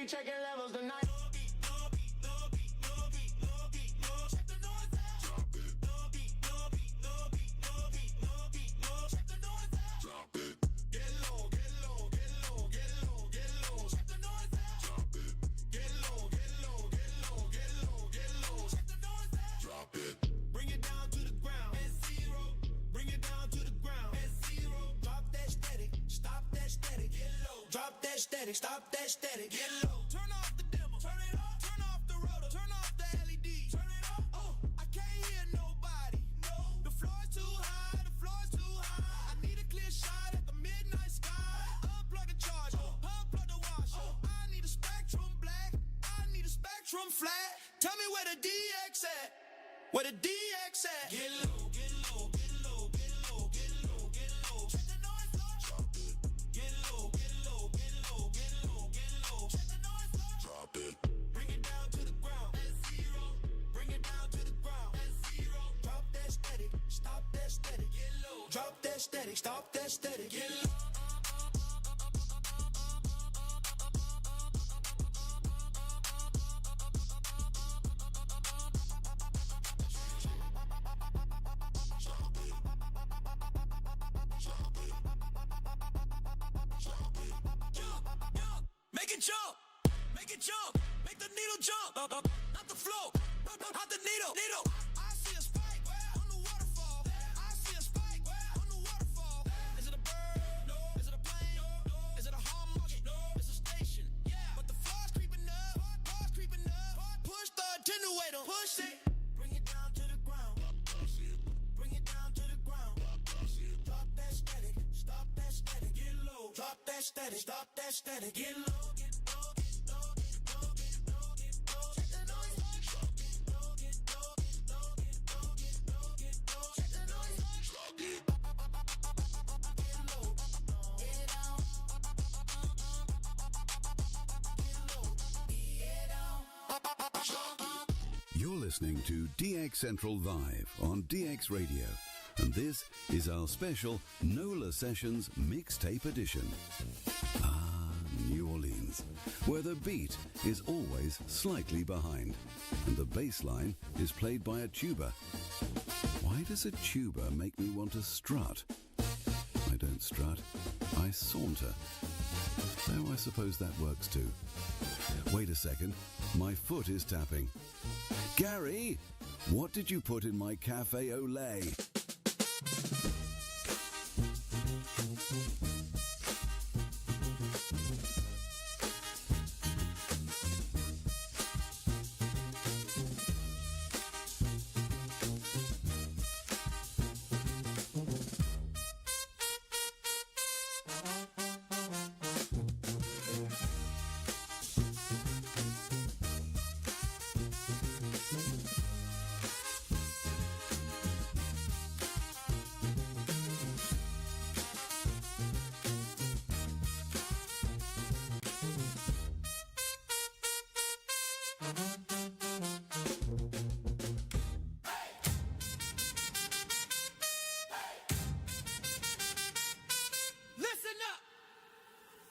Checking levels tonight. Static, stop that static, get low. Turn off the demo, turn it off, turn off the rotor, turn off the LED, turn it off. Oh, I can't hear nobody. No, the floor's too high, the floor's too high. I need a clear shot at the midnight sky. Unplug the charger, unplug the washer. I need a Spectrum black, I need a Spectrum flat. Tell me where the DX at, where the DX at. Get low, get low, get low, get low, get low, get low. Check the noise, drop it. Get low, get low, get low, get low, get low. Check the noise, drop it. Bring it down to the ground, that's zero. Bring it down to the ground, that's zero. Drop that static, stop that static, get low. Drop that static, stop that static, get low. Make it jump, make it jump, make the needle jump, not the flow, not the needle. I see a spike on the waterfall. I see a spike on the waterfall. Is it a bird? No. Is it a plane? No. Is it a hallmark? No. It's a station. Yeah. But the floor's creeping up. Floor's creeping up. Push the attenuator. Push it. Bring it down to the ground. Bring it down to static, stop that static, get low, get low, get low, get low, get low, get low, check the noise, get low, get low, get low, get low, get low, get low, check the noise, get low, get down, get down. You're listening to DX Central Live on DX Radio, and this is our special NOLA Sessions Mixtape Edition. Ah, New Orleans, where the beat is always slightly behind, and the bass line is played by a tuba. Why does a tuba make me want to strut? I don't strut, I saunter. Though I suppose that works too. Wait a second, my foot is tapping. Gary, what did you put in my cafe au lait?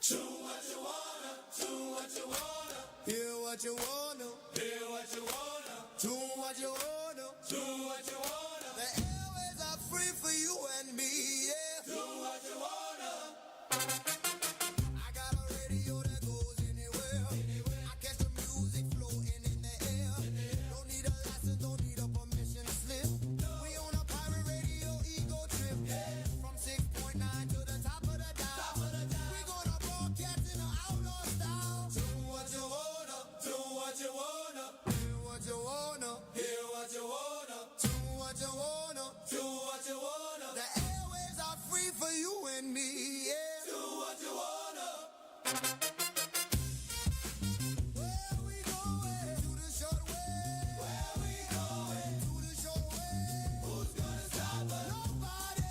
Do what you wanna, do what you wanna, hear what you wanna, hear what you wanna, do what you wanna, do what you wanna. The airways are free for you and me, yeah. Do what you wanna. I got a radio that goes anywhere. I catch the music floating in the air. Don't need a license, don't need a permission slip. We on a pirate radio ego trip. From 6.9 to the top of the dial. We gonna broadcast in an outdoor style. Do what you wanna, do what you wanna, hear what you wanna, hear what you wanna, do what you wanna, do what you wanna. The airwaves are free for you and me, yeah. Do what you wanna. Where we going? To the short way. Where we going? To the short way. Who's gonna stop us? Nobody.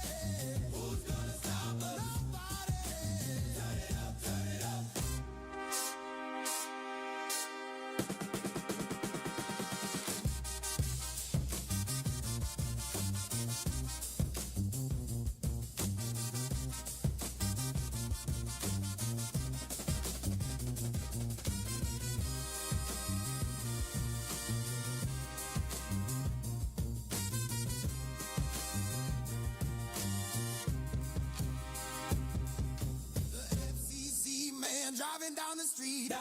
Who's gonna stop us? Nobody. Turn it up, turn it up. The FCC man driving down the street,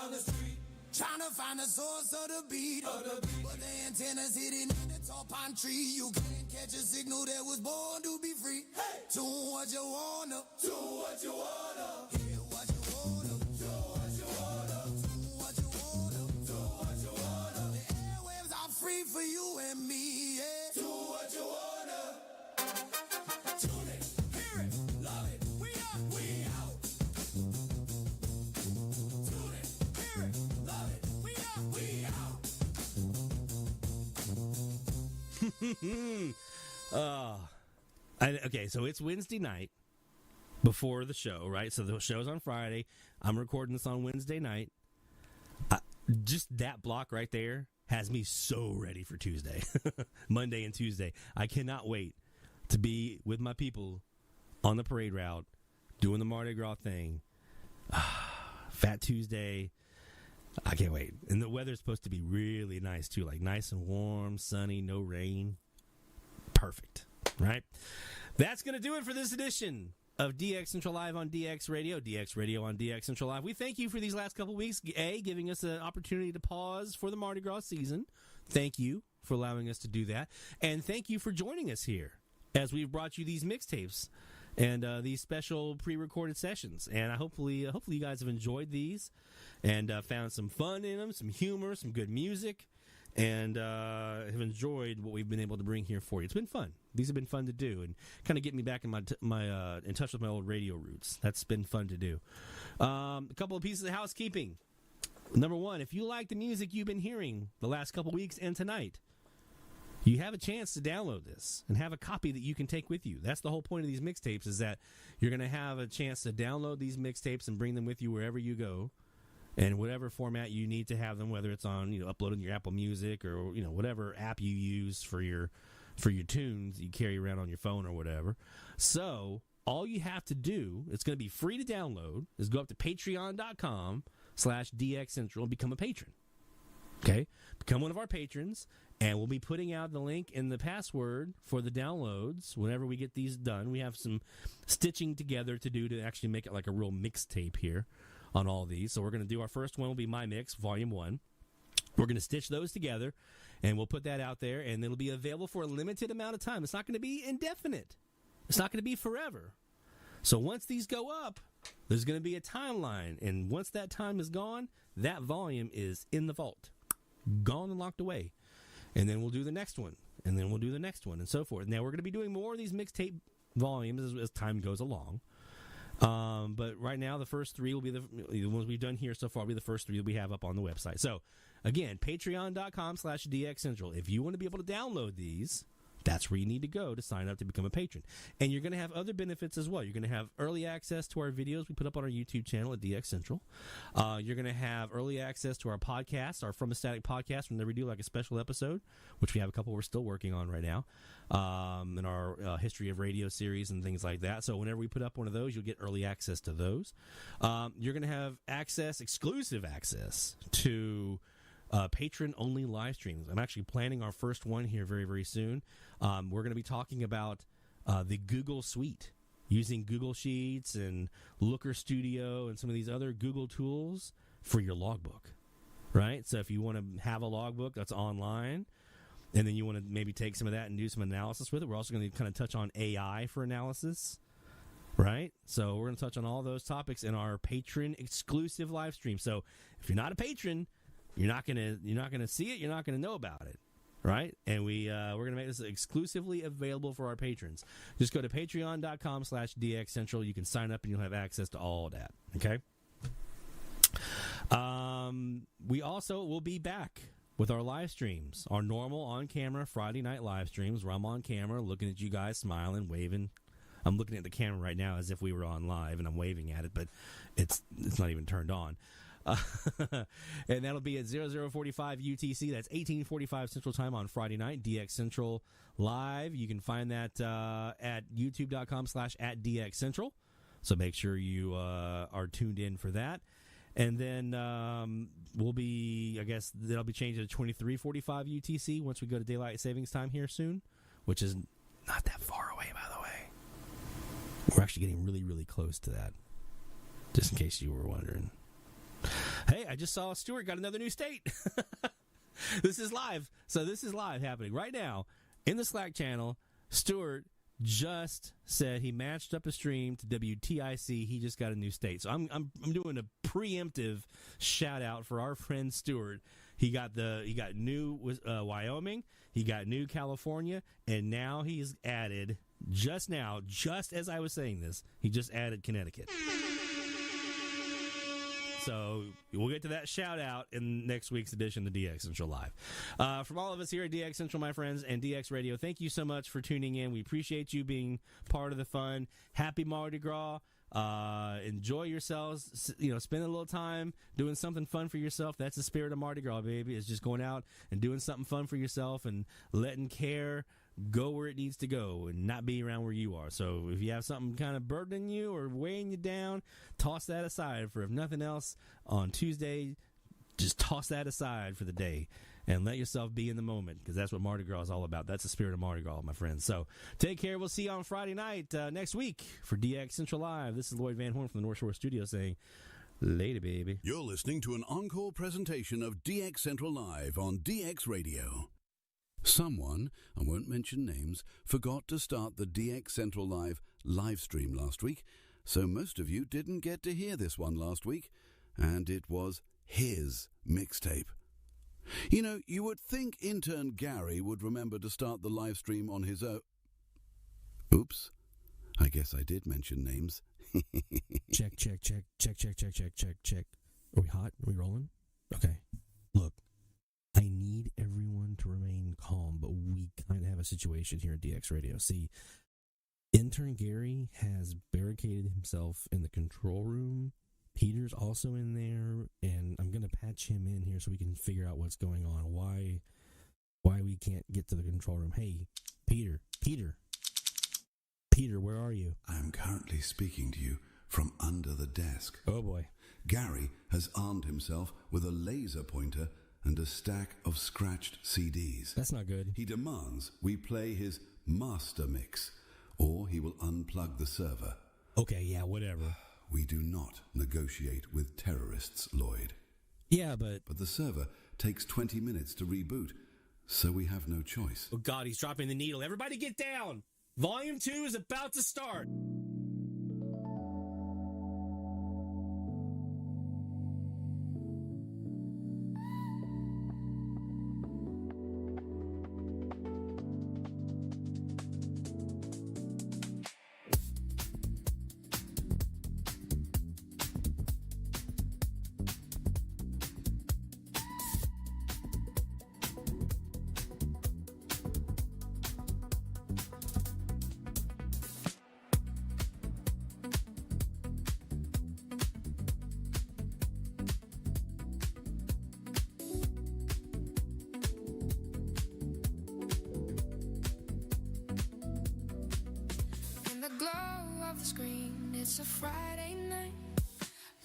trying to find the source of the beat, but the antenna's hidden in the tall pine tree. You can't catch a signal that was born to be free. Hey, do what you wanna, do what you wanna, hear what you wanna, do what you wanna, do what you wanna, do what you wanna. The airwaves are free for you and me, yeah. Do what you wanna. Tune it, hear it, love it. We up, we out. Tune it, hear it, love it. We up, we out. Okay, so it's Wednesday night before the show, right? So the show's on Friday. I'm recording this on Wednesday night. Just that block right there has me so ready for Tuesday, Monday and Tuesday. I cannot wait to be with my people on the parade route, doing the Mardi Gras thing. Fat Tuesday. I can't wait. And the weather's supposed to be really nice, too. Like nice and warm, sunny, no rain. Perfect. Right? That's going to do it for this edition of DX Central Live on DX Radio on DX Central Live. We thank you for these last couple weeks, giving us an opportunity to pause for the Mardi Gras season. Thank you for allowing us to do that. And thank you for joining us here as we've brought you these mixtapes and these special pre-recorded sessions. And hopefully you guys have enjoyed these and found some fun in them, some humor, some good music. and have enjoyed what we've been able to bring here for you. It's been fun. These have been fun to do, and kind of get me back in in touch with my old radio roots. That's been fun to do. A couple of pieces of housekeeping. Number one, if you like the music you've been hearing the last couple weeks and tonight, you have a chance to download this and have a copy that you can take with you. That's the whole point of these mixtapes, is that you're going to have a chance to download these mixtapes and bring them with you wherever you go, and whatever format you need to have them, whether it's on, uploading your Apple Music or, whatever app you use for your tunes you carry around on your phone or whatever. So all you have to do, it's going to be free to download, is go up to patreon.com/DXCentral and become a patron. Okay? Become one of our patrons, and we'll be putting out the link and the password for the downloads whenever we get these done. We have some stitching together to do to actually make it like a real mixtape here on all these. So we're going to do, our first one will be My Mix, Volume 1. We're going to stitch those together, and we'll put that out there, and it'll be available for a limited amount of time. It's not going to be indefinite. It's not going to be forever. So once these go up, there's going to be a timeline, and once that time is gone, that volume is in the vault, gone and locked away. And then we'll do the next one, and then we'll do the next one, and so forth. Now, we're going to be doing more of these mixtape volumes as time goes along. But right now, the first three will be the ones we've done here so far will be the first three that we have up on the website. So, again, patreon.com/DXCentral. If you want to be able to download these, that's where you need to go to sign up to become a patron. And you're going to have other benefits as well. You're going to have early access to our videos we put up on our YouTube channel at DX Central. You're going to have early access to our podcast, our From a Static podcast, whenever we do like a special episode, which we have a couple we're still working on right now, in our history of radio series and things like that. So whenever we put up one of those, you'll get early access to those. You're going to have exclusive access to patron-only live streams. I'm actually planning our first one here very, very soon. We're going to be talking about the Google Suite, using Google Sheets and Looker Studio and some of these other Google tools for your logbook, right? So if you want to have a logbook that's online, and then you want to maybe take some of that and do some analysis with it, we're also going to kind of touch on AI for analysis, right? So we're going to touch on all those topics in our patron-exclusive live stream. So if you're not a patron, you're not gonna see it. You're not gonna know about it, right? And we're gonna make this exclusively available for our patrons. Just go to patreon.com/DXCentral. You can sign up and you'll have access to all of that. Okay. We also will be back with our live streams, our normal on-camera Friday night live streams, where I'm on camera looking at you guys, smiling, waving. I'm looking at the camera right now as if we were on live, and I'm waving at it, but it's not even turned on. And that'll be at 0045 UTC. That's 1845 Central Time on Friday night. DX Central Live. You can find that at youtube.com/@DXCentral. So make sure you are tuned in for that. And then we'll be, I guess, that'll be changed to 2345 UTC once we go to daylight savings time here soon, which is not that far away, by the way. We're actually getting really, really close to that, just in case you were wondering. Hey, I just saw Stuart got another new state. This is live. So this is live happening right now in the Slack channel. Stuart just said he matched up a stream to WTIC. He just got a new state. So I'm doing a preemptive shout out for our friend Stuart. He got new Wyoming, he got new California, and now he's added just as I was saying this, he just added Connecticut. So we'll get to that shout out in next week's edition of DX Central Live. From all of us here at DX Central, my friends, and DX Radio, thank you so much for tuning in. We appreciate you being part of the fun. Happy Mardi Gras. Enjoy yourselves. Spend a little time doing something fun for yourself. That's the spirit of Mardi Gras, baby. It's just going out and doing something fun for yourself and letting care go where it needs to go and not be around where you are. So if you have something kind of burdening you or weighing you down, toss that aside. For if nothing else, on Tuesday, just toss that aside for the day and let yourself be in the moment, because that's what Mardi Gras is all about. That's the spirit of Mardi Gras, my friends. So take care. We'll see you on Friday night next week for DX Central Live. This is Lloyd Van Horn from the North Shore Studio saying, later, baby. You're listening to an encore presentation of DX Central Live on DX Radio. Someone, I won't mention names, forgot to start the DX Central live stream last week, so most of you didn't get to hear this one last week, and it was his mixtape. You know, you would think intern Gary would remember to start the live stream on his own. Oops. I guess I did mention names. Check. Are we hot? Are we rolling? Okay. Look, I need everyone to remain calm, but we kind of have a situation here at DX Radio. See, intern Gary has barricaded himself in the control room. Peter's also in there, and I'm going to patch him in here so we can figure out what's going on, why we can't get to the control room. Hey, Peter, where are you? I am currently speaking to you from under the desk. Oh, boy. Gary has armed himself with a laser pointer and a stack of scratched CDs. That's not good. He demands we play his master mix, or he will unplug the server. Okay, yeah, whatever. We do not negotiate with terrorists, Lloyd. Yeah, but But the server takes 20 minutes to reboot, so we have no choice. Oh, God, he's dropping the needle. Everybody get down. Volume 2 is about to start. In the glow of the screen, it's a Friday night.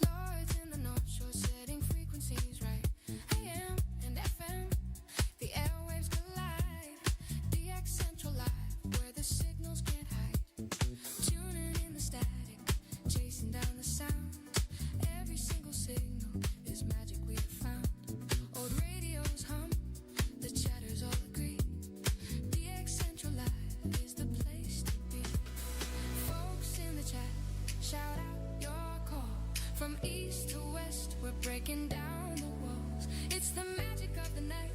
Lloyd's in the North Shore, setting frequencies right. AM and FM, the airwaves collide. DX Central Live, where the signals can't hide. Tuning in the static, chasing down the sound. Every single signal is magic we have found. Old radios hum, the chatters all agree. DX Central Live is the place to be. Folks in the chat, shout out your call. From east to west, we're breaking down the walls. It's the magic of the night,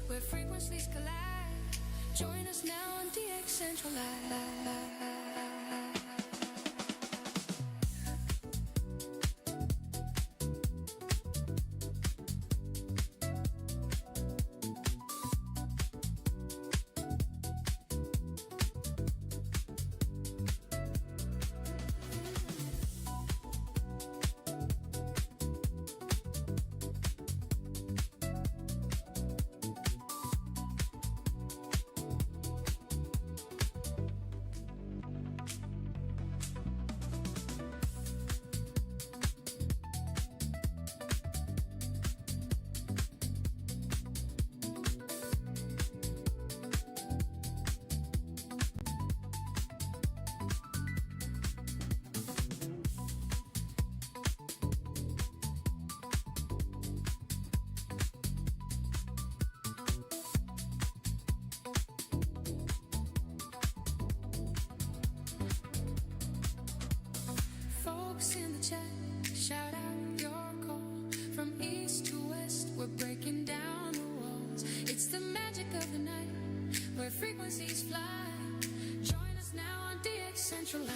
where frequencies collide. Join us now on DX Central Live. Folks in the chat, shout out your call. From east to west, we're breaking down the walls. It's the magic of the night, where frequencies fly. Join us now on DX Central Live.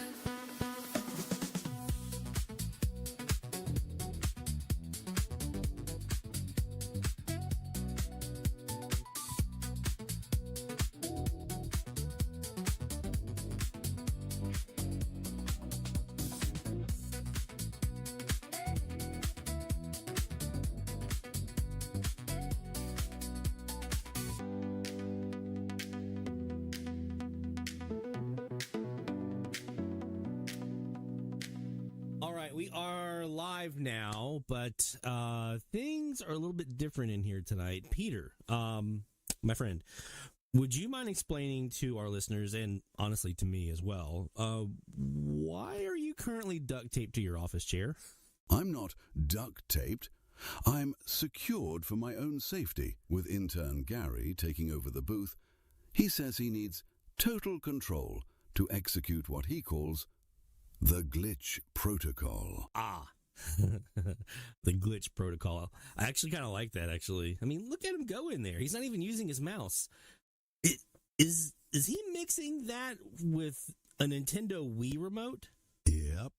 We are live now, but things are a little bit different in here tonight. Peter, my friend, would you mind explaining to our listeners, and honestly to me as well, why are you currently duct taped to your office chair? I'm not duct taped. I'm secured for my own safety, with intern Gary taking over the booth. He says he needs total control to execute what he calls the glitch protocol. Ah, The glitch protocol. I actually kind of like that, actually. I mean, look at him go in there. He's not even using his mouse. Is he mixing that with a Nintendo Wii remote? Yep.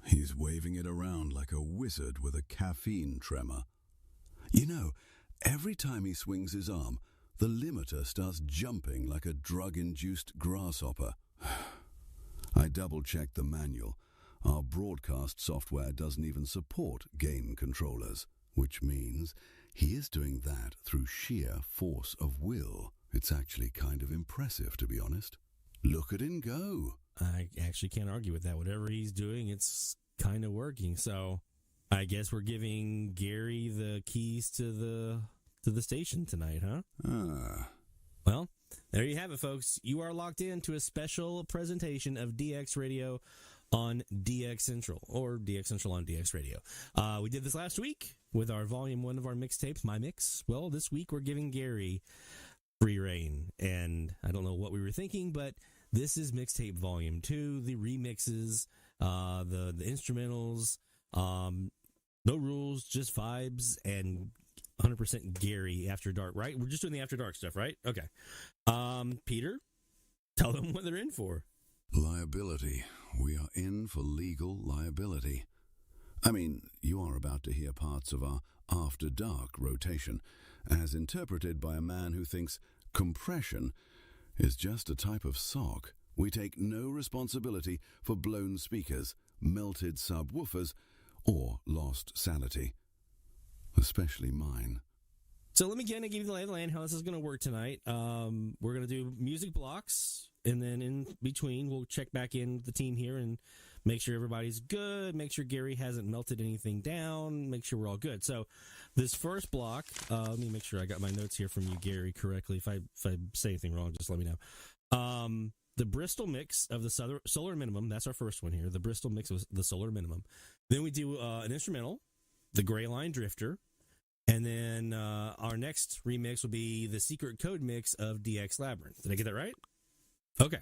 He's waving it around like a wizard with a caffeine tremor. You know, every time he swings his arm, the limiter starts jumping like a drug-induced grasshopper. I double-checked the manual. Our broadcast software doesn't even support gain controllers, which means he is doing that through sheer force of will. It's actually kind of impressive, to be honest. Look at him go. I actually can't argue with that. Whatever he's doing, it's kind of working. So I guess we're giving Gary the keys to the station tonight, huh? Well, there you have it, folks. You are locked in to a special presentation of DX Radio on DX Central, or DX Central on DX Radio. We did this last week with our Volume 1 of our mixtapes, My Mix. Well, this week we're giving Gary free reign, and I don't know what we were thinking, but this is Mixtape Volume 2, the remixes, the instrumentals, no rules, just vibes, and 100% Gary After Dark, right? We're just doing the After Dark stuff, right? Okay. Peter, tell them what they're in for. Liability. We are in for legal liability. I mean, you are about to hear parts of our After Dark rotation, as interpreted by a man who thinks compression is just a type of sock. We take no responsibility for blown speakers, melted subwoofers, or lost sanity. Especially mine. So let me again give you the lay of the land, how this is going to work tonight. We're going to do music blocks, and then in between, we'll check back in with the team here and make sure everybody's good, make sure Gary hasn't melted anything down, make sure we're all good. So this first block, let me make sure I got my notes here from you, Gary, correctly. If I say anything wrong, just let me know. The Bristol mix of the Solar Minimum, that's our first one here, the Bristol mix of the Solar Minimum. Then we do an instrumental, the Gray Line Drifter. And then our next remix will be the Secret Code mix of DX Labyrinth. Did I get that right? Okay.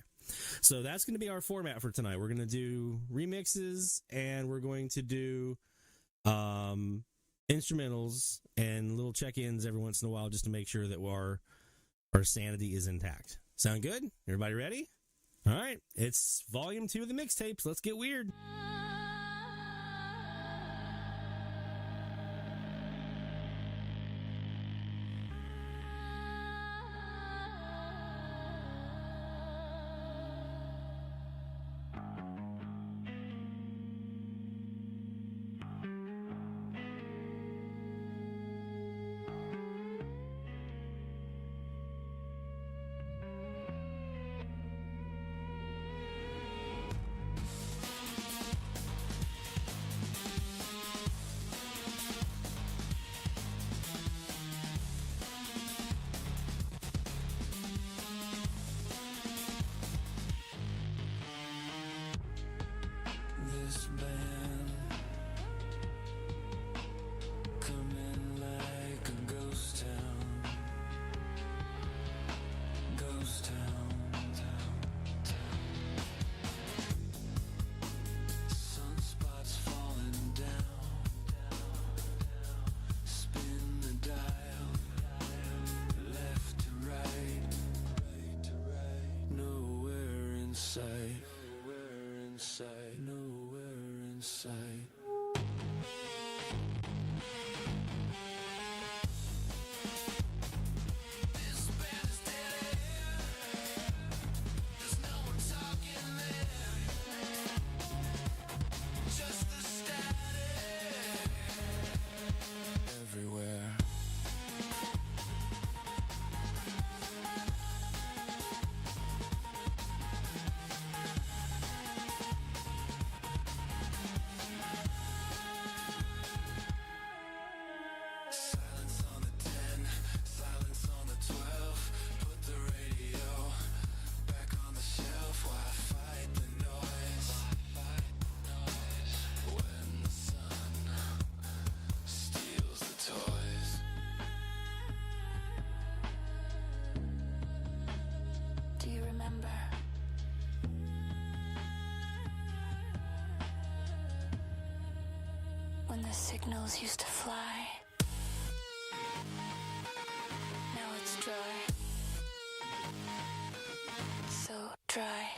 So that's going to be our format for tonight. We're going to do remixes, and we're going to do instrumentals and little check-ins every once in a while just to make sure that our sanity is intact. Sound good? Everybody ready? All right. It's Volume 2 of the mixtapes. Let's get weird. This band coming like a ghost town, ghost town, sunspots falling down, spin the dial, left to right, nowhere in sight. Nowhere in sight. This band is dead air. There's no one talking there. Just the static everywhere. Do you remember? the signals used to fly. Now it's dry. So dry.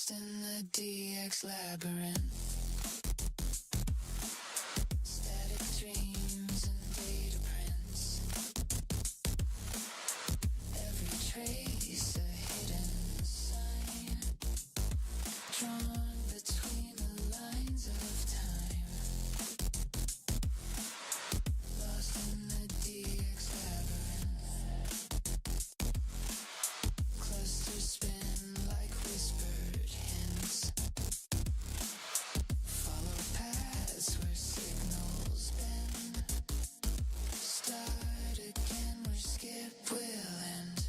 Lost in the DX labyrinth. Static dreams and data prints. Every trace a hidden sign. Drawn between the lines of time. Lost in the DX labyrinth. Clusters spin like whispered hints. Follow paths where signals bend. Start again where skip will end.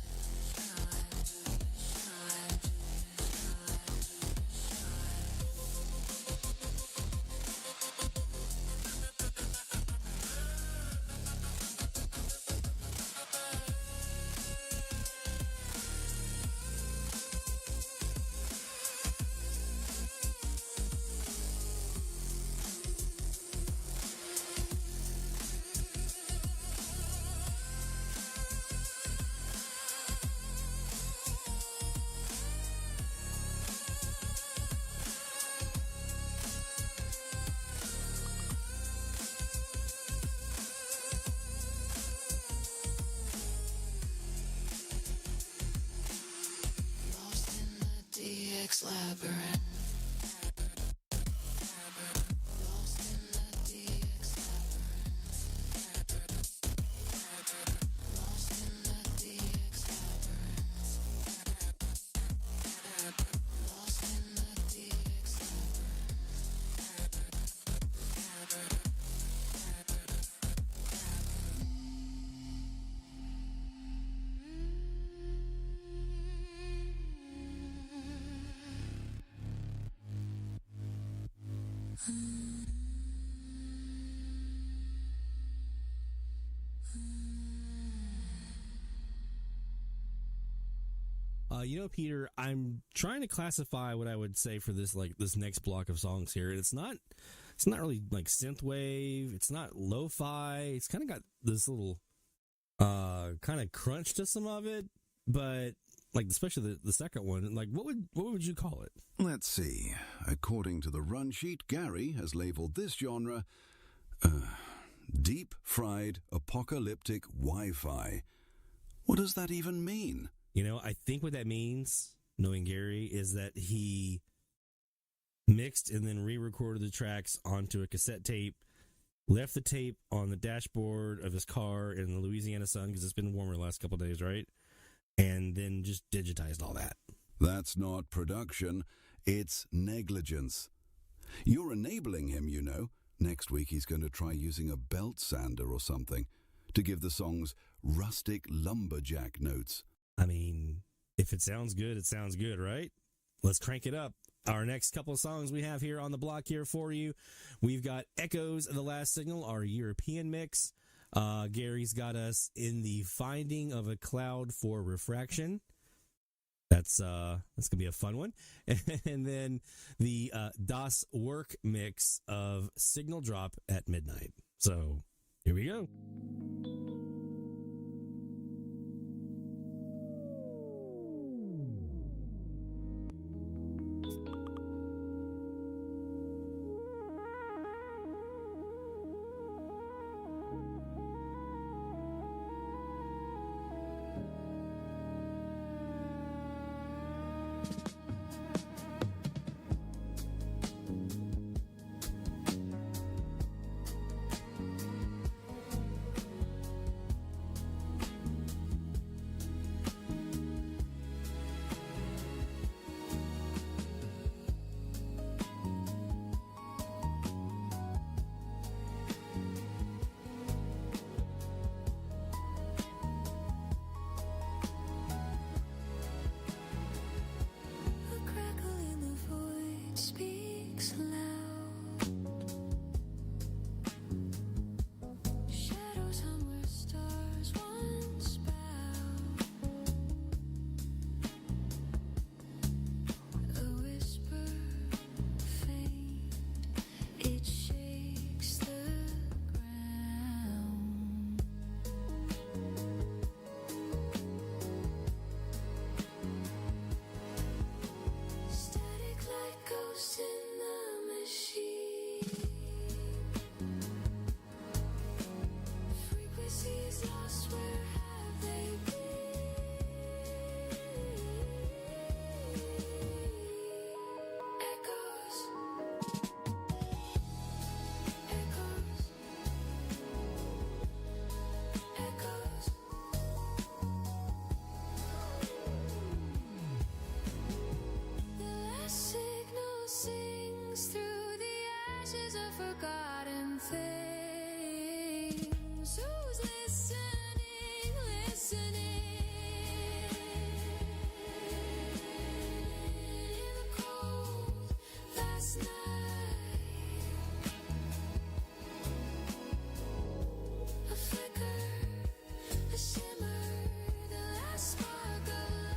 Lost in the DX labyrinth. Lost in the DX labyrinth. Lost in the DX labyrinth. Lost in the DX Peter, I'm trying to classify what I would say for this next block of songs here. It's not really like synthwave. It's not lo-fi. It's kind of got this little kind of crunch to some of it, but like especially the second one. Like what would you call it? Let's see. According to the run sheet, Gary has labeled this genre deep fried apocalyptic Wi-Fi. What does that even mean? I think what that means, knowing Gary, is that he mixed and then re-recorded the tracks onto a cassette tape, left the tape on the dashboard of his car in the Louisiana sun because it's been warmer the last couple of days, right? And then just digitized all that. That's not production. It's negligence. You're enabling him, you know. Next week he's going to try using a belt sander or something to give the songs rustic lumberjack notes. I mean, if it sounds good, it sounds good, right? Let's crank it up. Our next couple of songs we have here on the block here for you. We've got Echoes of the Last Signal, our European mix. Gary's got us in the Finding of a Cloud for Refraction. That's gonna be a fun one. And then the Das Work mix of Signal Drop at Midnight. So here we go. forgotten things. Who's listening, listening? In the cold, fast night, a flicker, a shimmer, the last spark of light.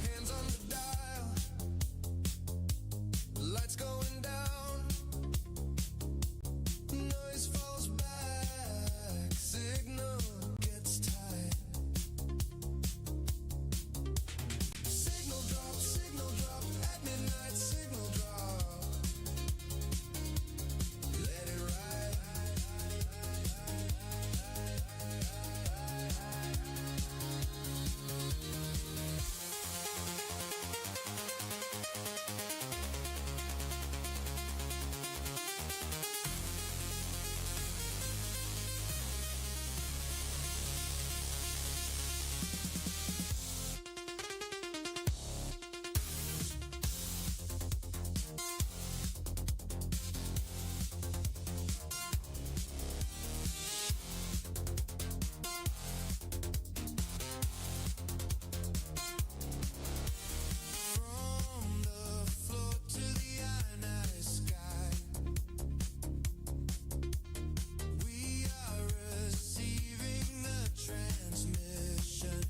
Hands on the dial, lights going down, noise falls back, signal gets tight. Signal drop at midnight, signal drop. Let it ride. From the floor to the ionized sky, we are receiving the transmission.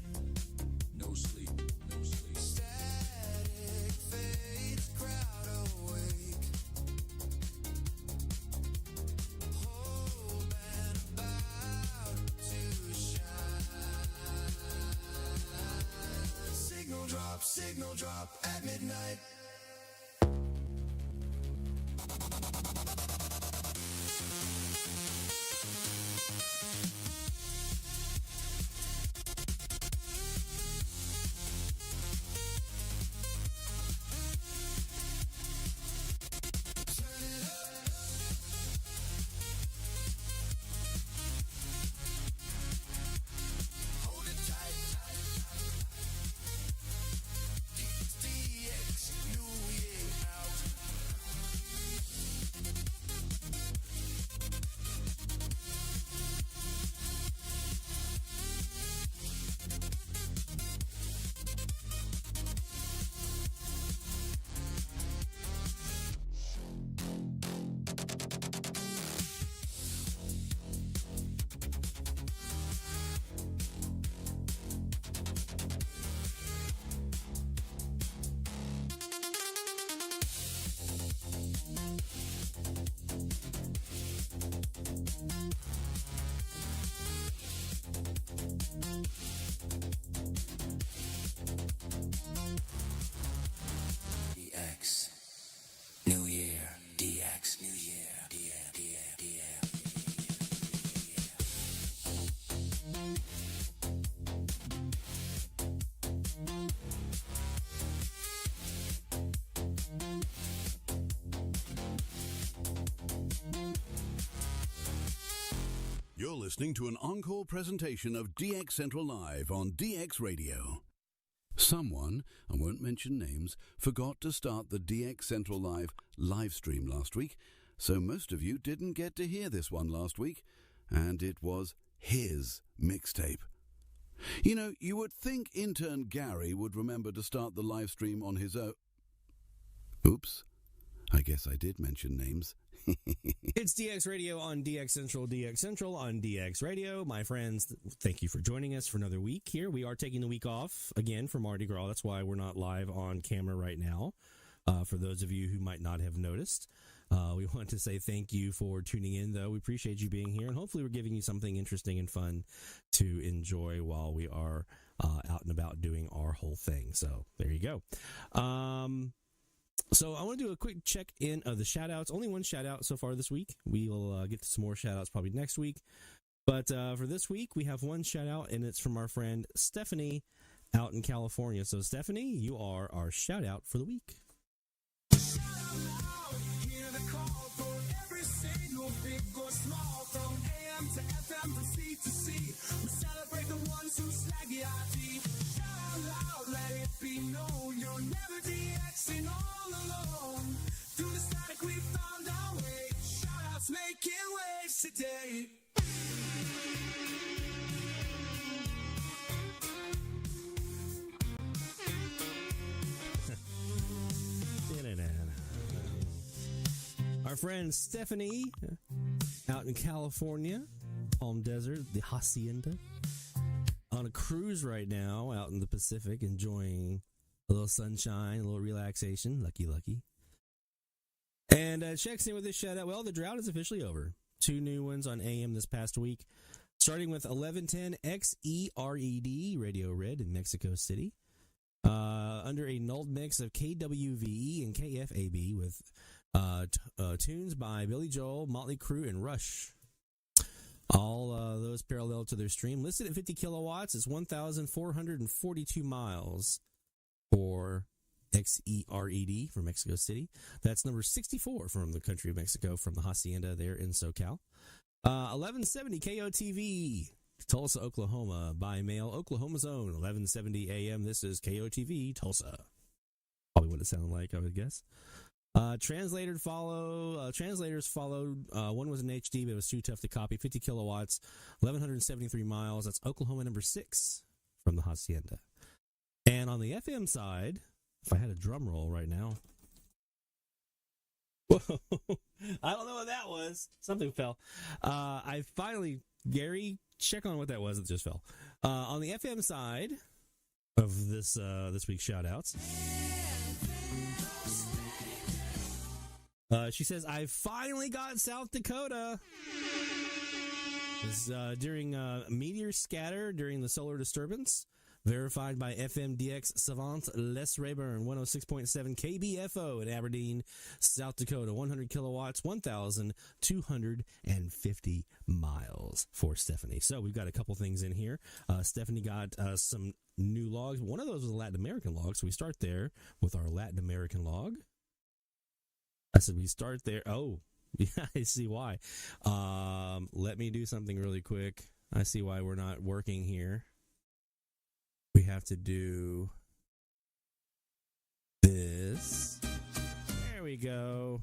No sleep, no sleep. Static fades, crowd awake. Whole band about to shine. Signal drop at midnight. Turn it up. Hold it tight. DX, New Year out. DX, New Year, DX, New Year, DX. You're listening to an encore presentation of DX Central Live on DX Radio. Someone, I won't mention names, forgot to start the DX Central live stream last week, so most of you didn't get to hear this one last week, and it was his mixtape. You know, you would think intern Gary would remember to start the live stream on his own. Oops, I guess I did mention names. It's DX Radio on DX Central on DX Radio. My friends, thank you for joining us for another week here. We are taking the week off again for Mardi Gras. That's why we're not live on camera right now. For those of you who might not have noticed, we want to say thank you for tuning in, though. We appreciate you being here, and hopefully we're giving you something interesting and fun to enjoy while we are out and about doing our whole thing. So there you go. So I want to do a quick check-in of the shout-outs. Only one shout-out so far this week. We will get to some more shout-outs probably next week. But for this week, we have one shout-out, and it's from our friend Stephanie out in California. So, Stephanie, you are our shout-out for the week. Hear the call for every single big or small, from AM to FM to C to C. We P-I-T. Shout out loud, let it be known. You're never DXing all alone. Through the static we found our way. Shout outs making waves today. Our friend Stephanie out in California, Palm Desert, the Hacienda, on a cruise right now out in the Pacific, enjoying a little sunshine, a little relaxation. Lucky, lucky. And checks in with this shout out. Well, the drought is officially over. 2 new ones on AM this past week, starting with 1110 XERED, Radio Red in Mexico City. Under a nulled mix of KWVE and KFAB with tunes by Billy Joel, Motley Crue, and Rush. All those parallel to their stream. Listed at 50 kilowatts. It's 1,442 miles for XERED from Mexico City. That's number 64 from the country of Mexico, from the Hacienda there in SoCal. 1170 KOTV, Tulsa, Oklahoma, by mail, Oklahoma's own. 1170 AM. This is KOTV, Tulsa. Probably what it sounded like, I would guess. Translators followed. One was in HD, but it was too tough to copy. 50 kilowatts, 1,173 miles. That's Oklahoma number 6 from the Hacienda. And on the FM side, if I had a drum roll right now. Whoa, I don't know what that was. Something fell. I finally, Gary, check on what that was that just fell. On the FM side of this week's shout-outs. She says, I finally got South Dakota. It was during meteor scatter during the solar disturbance. Verified by FMDX Savant Les Rayburn, 106.7 KBFO in Aberdeen, South Dakota, 100 kilowatts, 1,250 miles for Stephanie. So we've got a couple things in here. Stephanie got some new logs. One of those was a Latin American log, so we start there with our Latin American log. I said we start there. Oh, yeah, I see why. Let me do something really quick. I see why we're not working here. We have to do this. There we go.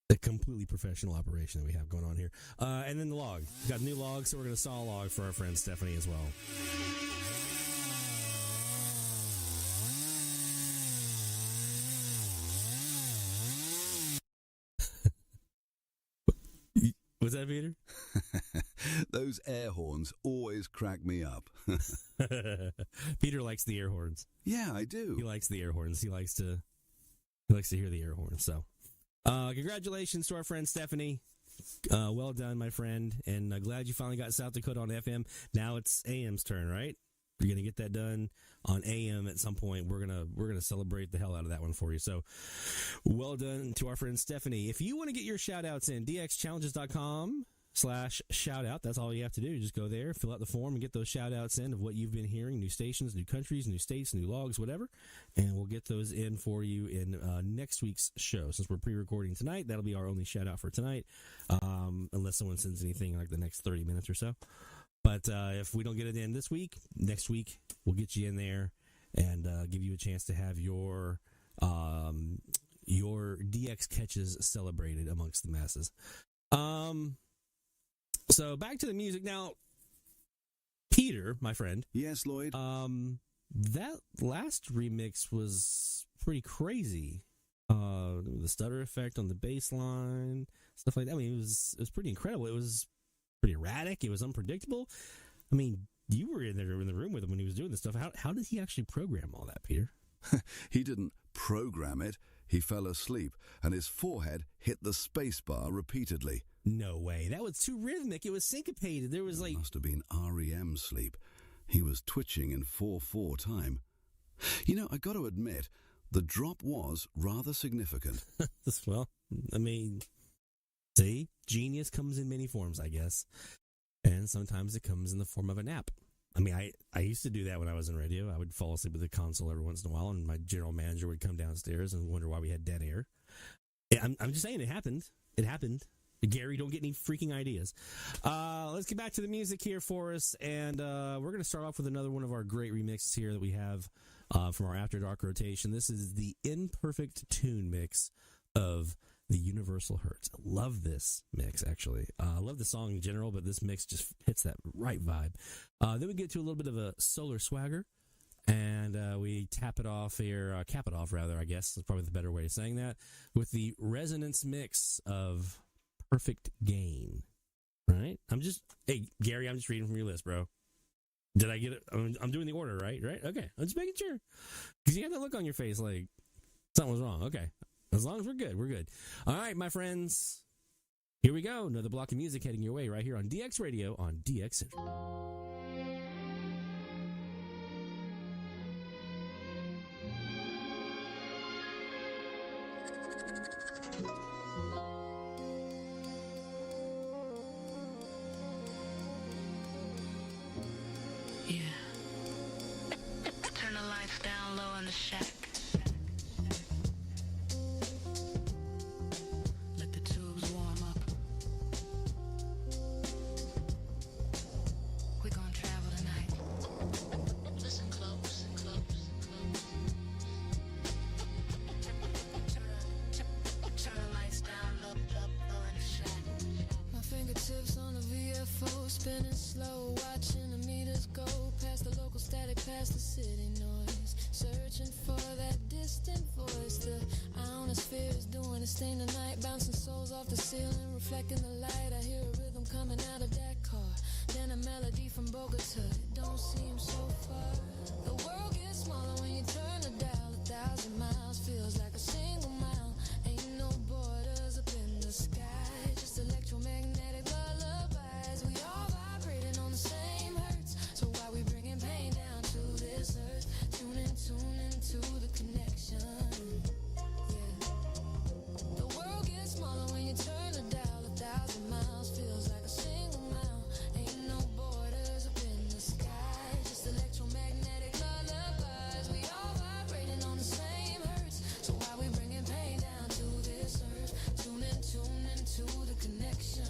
A completely professional operation that we have going on here. And then the log. We've got new logs, so we're going to saw a log for our friend Stephanie as well. Was that Peter? Those air horns always crack me up. Peter likes the air horns. Yeah, I do. He likes the air horns. He likes to hear the air horns. So, congratulations to our friend Stephanie. Well done, my friend, and glad you finally got South Dakota on FM. Now it's AM's turn, right? You're gonna get that done on AM at some point. We're gonna celebrate the hell out of that one for you. So, well done to our friend Stephanie. If you want to get your shout outs in, dxchallenges.com/shoutout. That's all you have to do. Just go there, fill out the form, and get those shout outs in of what you've been hearing, new stations, new countries, new states, new logs, whatever. And we'll get those in for you in next week's show. Since we're pre-recording tonight, that'll be our only shout out for tonight. Unless someone sends anything like the next 30 minutes or so. But if we don't get it in this week, next week we'll get you in there and give you a chance to have your DX catches celebrated amongst the masses. So back to the music now. Peter, my friend. Yes, Lloyd. That last remix was pretty crazy. The stutter effect on the bass line, stuff like that. I mean, it was pretty incredible. It was pretty erratic. It was unpredictable. I mean, you were in the room with him when he was doing this stuff. How did he actually program all that, Peter? He didn't program it. He fell asleep, and his forehead hit the space bar repeatedly. No way. That was too rhythmic. It was syncopated. There was It must have been REM sleep. He was twitching in 4/4 time. You know, I got to admit, the drop was rather significant. Well, I mean, see, genius comes in many forms, I guess. And sometimes it comes in the form of a nap. I mean, I used to do that when I was in radio. I would fall asleep with the console every once in a while, and my general manager would come downstairs and wonder why we had dead air. I'm just saying it happened. It happened. Gary, don't get any freaking ideas. Let's get back to the music here for us, and we're going to start off with another one of our great remixes here that we have from our After Dark rotation. This is the Imperfect Tune mix of the Universal Hertz. I love this mix, actually. I love the song in general, but this mix just hits that right vibe. Then we get to a little bit of a solar swagger, and we cap it off, I guess. That's probably the better way of saying that, with the resonance mix of Perfect Gain. Right? Hey, Gary, I'm just reading from your list, bro. Did I get it? I'm doing the order, right? Okay. I'm just making sure. Because you have that look on your face like something was wrong. Okay. As long as we're good, we're good. All right, my friends. Here we go. Another block of music heading your way right here on DX Radio on DX Central. Yeah. Turn the lights down low in the shack. Let the tubes warm up. We're gonna travel tonight. Listen close, close, close. Turn the lights down low in the shack. My fingertips on the VFO, spinning slow, watching the meters go past the local static, past the city noise, searching for that distant voice. The ionosphere is doing its thing tonight, bouncing souls off the ceiling, reflecting the light. I hear a rhythm coming out of that car, then a melody from Bogota. It don't seem so far. The world gets smaller when you turn the dial. 1,000 miles feels like a single mile. Ain't no borders up in the sky, just electromagnetic lullabies. We all vibrating on the same hertz, so why we bringing pain down to this earth? Tune into the connection. Yeah. The world gets smaller when you turn the dial. 1,000 miles feels like a single mile. Ain't no borders up in the sky, just electromagnetic lullabies. We all vibrating on the same hertz, so why we bringing pain down to this earth? Tune into the connection.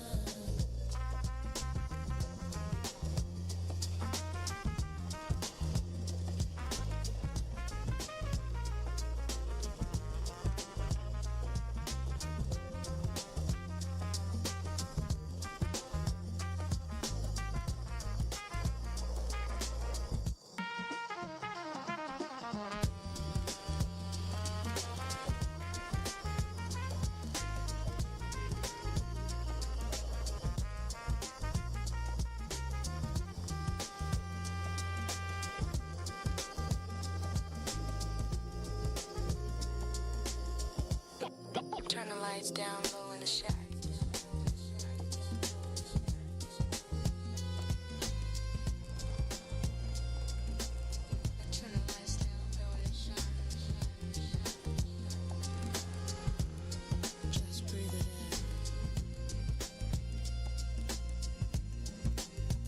Turn the lights down low in the shack. Turn the lights down low in the shack. Just breathe it in.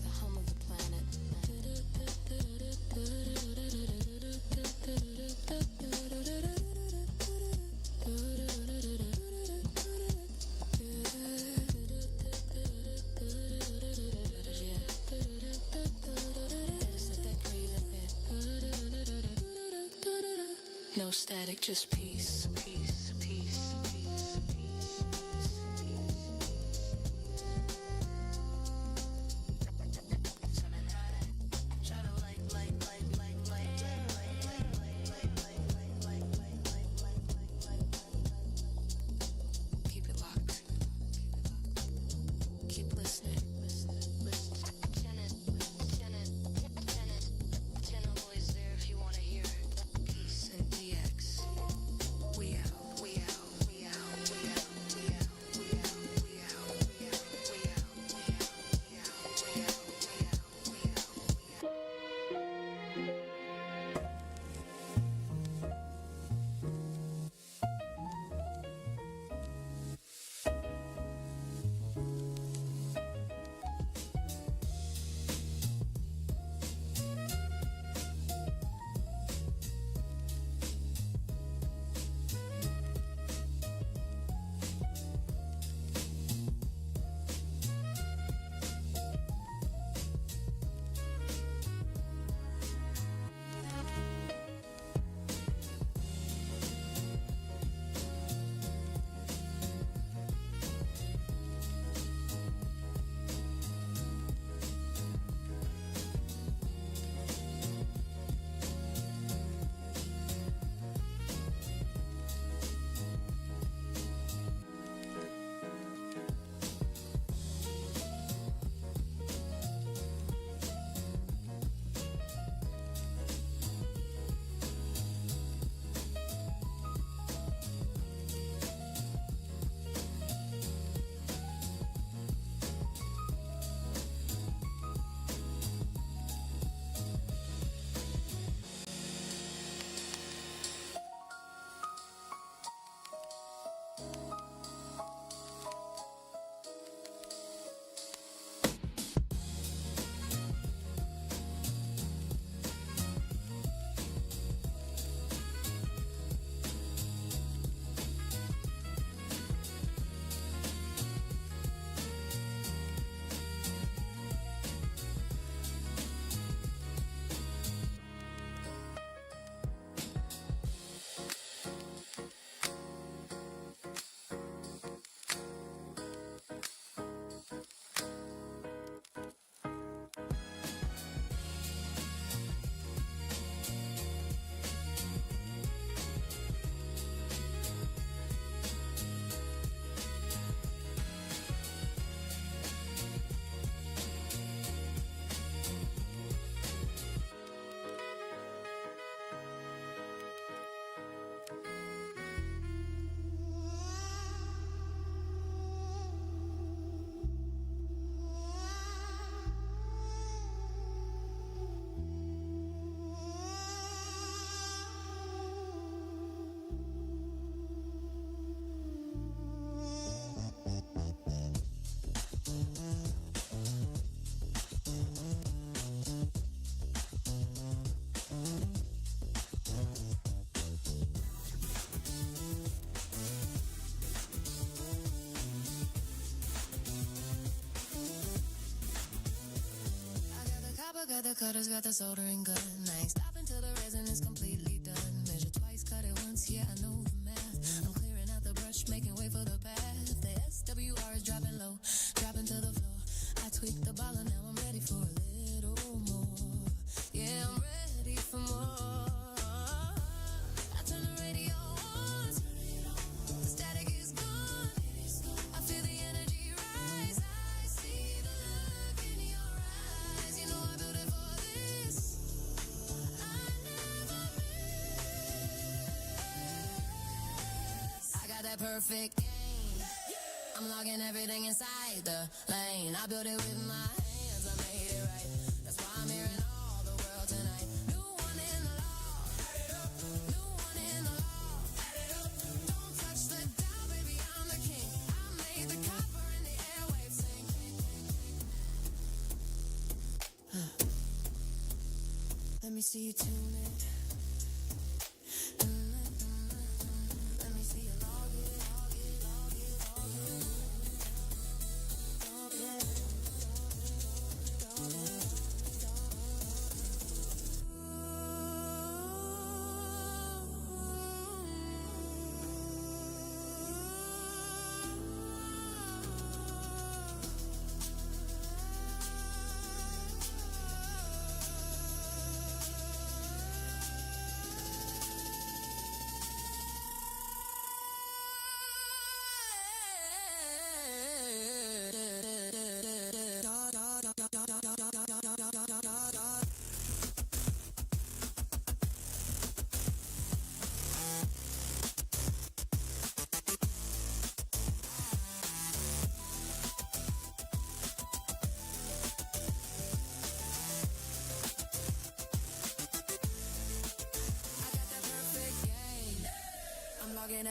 The hum of the planet. No static, just peace, peace, peace, peace, peace, keep it locked. Keep listening. Channel always there if you want to hear it. Peace and DX. We got the cutters, got the soldering gun. I ain't stopping till the resin is completely done. Measure twice, cut it once, yeah, I know the math. I'm clearing out the brush, making way for the path. The SWR is dropping low, dropping to the floor. I tweak the ball and now I'm ready for a little more. Yeah, I'm ready for more. I turn the radio on, the static is gone. I feel the energy rise. I see the look in your eyes. You know I built it for this. I never miss. I got that perfect game. I'm logging everything inside the lane. I built it with my hands. I made it right. That's why I'm hearing all the world tonight. New one in the law. New one in the law. Don't touch the dial, baby, I'm the king. I made the copper in the airwaves sing. Let me see you tune it. Let me see you log it.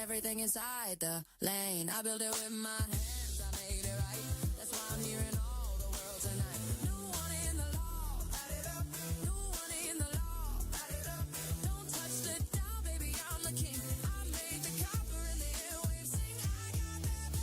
Everything inside the lane. I built it with my hands. I made it right. That's why I'm hearing all the world tonight. New one in the law. Light it up. New one in the law. Light it up. Don't touch the dial, baby. I'm the king. I made the copper in the airwaves sing. I got that.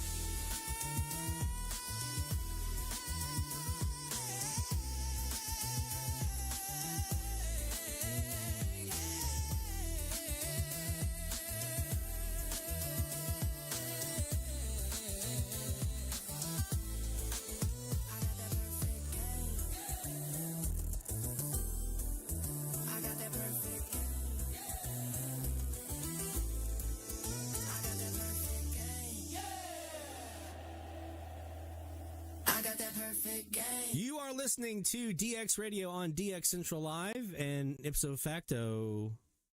You are listening to DX Radio on DX Central Live, and ipso facto,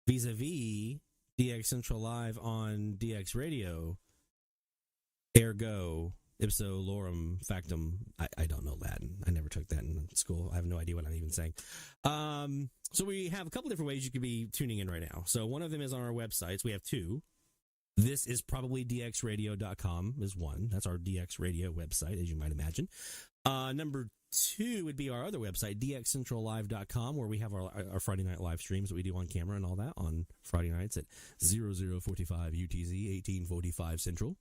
vis-a-vis DX Central Live on DX Radio. Ergo, ipso lorem factum. I don't know Latin. I never took that in school. I have no idea what I'm even saying. So we have a couple different ways you could be tuning in right now. So one of them is on our websites. We have two. This is probably dxradio.com is one. That's our DX Radio website, as you might imagine. Number two would be our other website, dxcentrallive.com, where we have our Friday night live streams that we do on camera and all that on Friday nights at 0045 UTC, 1845 Central.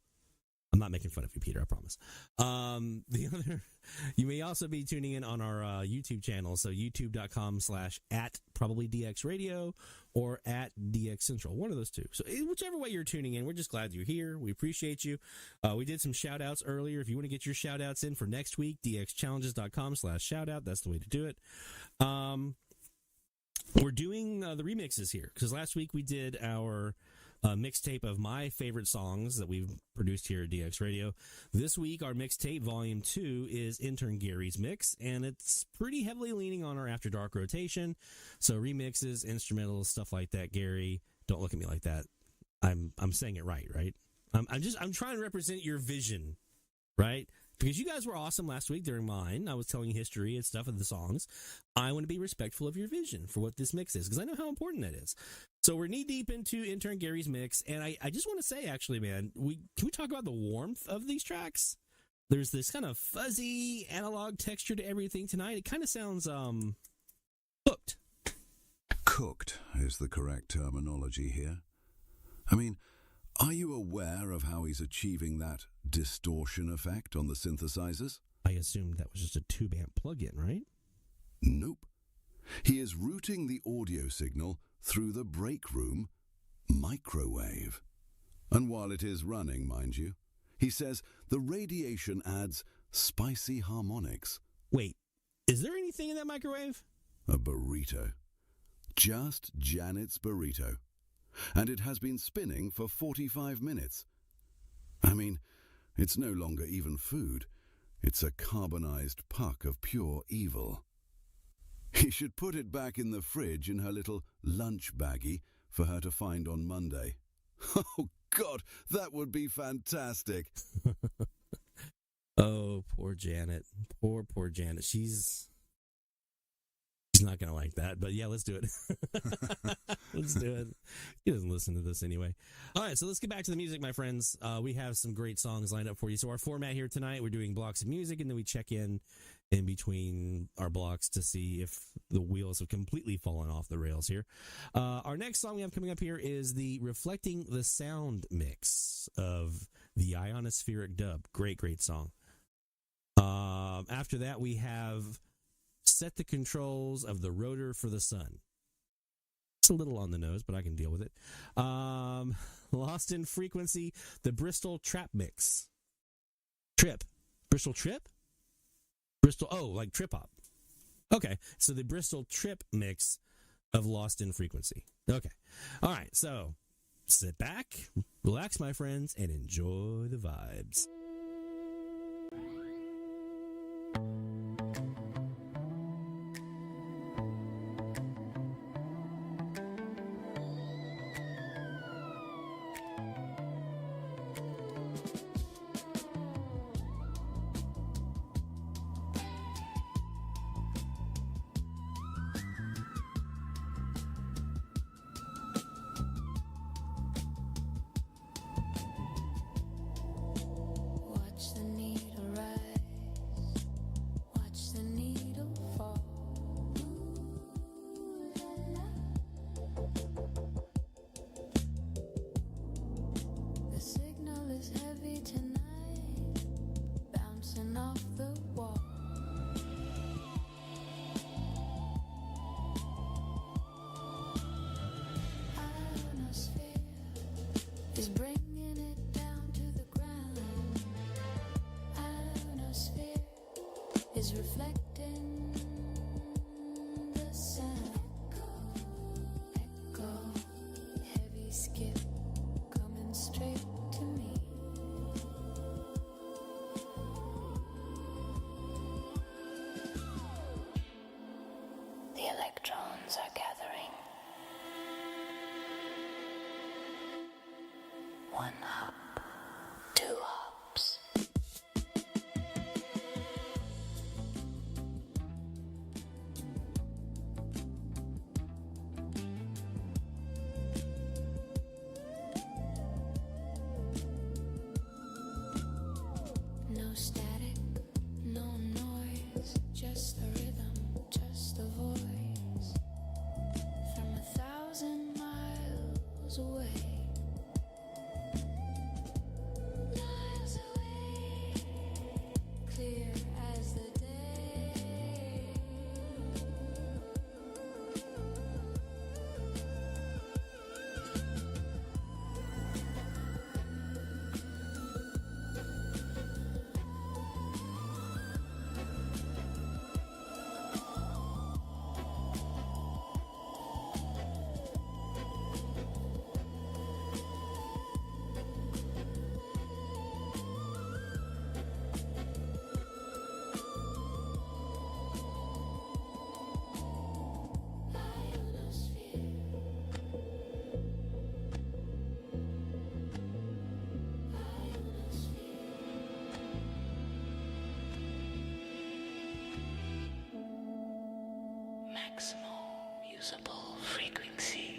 I'm not making fun of you, Peter, I promise. The other, you may also be tuning in on our YouTube channel, so youtube.com/@probablydxradio or @DXCentral, one of those two. So whichever way you're tuning in, we're just glad you're here. We appreciate you. We did some shout-outs earlier. If you want to get your shout-outs in for next week, dxchallenges.com/shoutout. That's the way to do it. We're doing the remixes here, because last week we did our mixtape of my favorite songs that we've produced here at DX Radio. This week, our mixtape, Volume 2, is Intern Gary's mix, and it's pretty heavily leaning on our After Dark rotation. So remixes, instrumentals, stuff like that. Gary, don't look at me like that. I'm saying it right? I'm trying to represent your vision, right? Because you guys were awesome last week during mine. I was telling history and stuff of the songs. I want to be respectful of your vision for what this mix is, because I know how important that is. So we're knee-deep into Intern Gary's mix, and I just want to say, actually, man, can we talk about the warmth of these tracks? There's this kind of fuzzy analog texture to everything tonight. It kind of sounds hooked. Cooked is the correct terminology here. I mean, are you aware of how he's achieving that distortion effect on the synthesizers? I assumed that was just a tube amp plug-in, right? Nope. He is routing the audio signal through the break room microwave. And while it is running, mind you, he says the radiation adds spicy harmonics. Wait, is there anything in that microwave? A burrito. Just Janet's burrito. And it has been spinning for 45 minutes. I mean, it's no longer even food. It's a carbonized puck of pure evil. He should put it back in the fridge in her little lunch baggie for her to find on Monday. Oh, God, that would be fantastic. Oh, poor Janet. Poor Janet. She's not going to like that, but yeah, let's do it. Let's do it. He doesn't listen to this anyway. All right, so let's get back to the music, my friends. We have some great songs lined up for you. So our format here tonight, we're doing blocks of music, and then we check in between our blocks to see if the wheels have completely fallen off the rails here. Our next song we have coming up here is the Reflecting the Sound mix of the Ionospheric Dub. Great song. After that, we have Set the Controls of the Rotor for the Sun. It's a little on the nose, but I can deal with it. Lost in Frequency, the Bristol Trap Mix. Bristol Trip? Bristol, like trip hop. Okay, so the Bristol Trip mix of Lost in Frequency. Okay. All right, so sit back, relax, my friends, and enjoy the vibes. Watch the needle rise, watch the needle fall. Ooh, la, la. The signal is heavy tonight, bouncing off the wall. Ionosphere is bringing it down to the ground. Ionosphere is reflecting the sound. Echo, heavy skip coming straight to me. The electrons are gathering. One hop, two hops. No static, no noise, just the rhythm, just the voice. From 1,000 miles away. Miles away, clear as the day. Maximal usable frequency.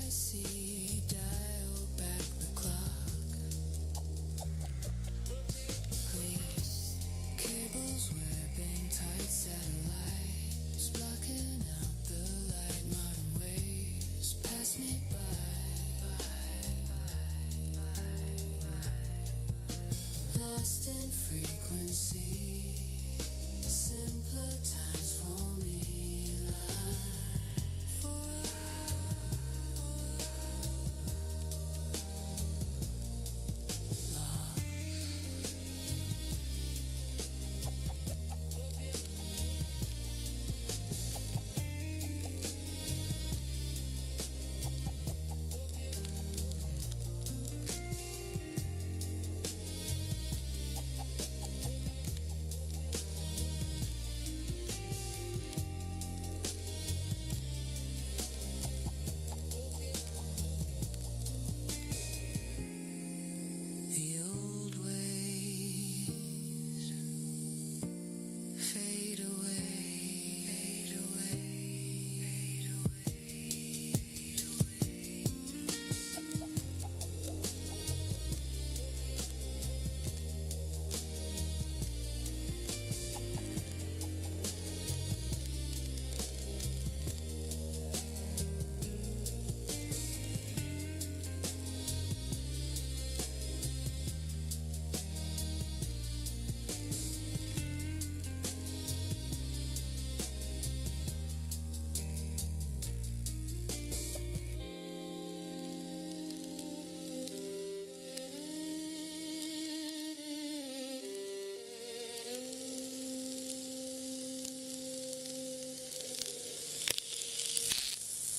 see, dial back the clock. Please, cables webbing tight satellites, blocking out the light. Modern waves pass me by. Lost in frequency, simpler times for me. The old ways fade away, fade away, fade away, fade away.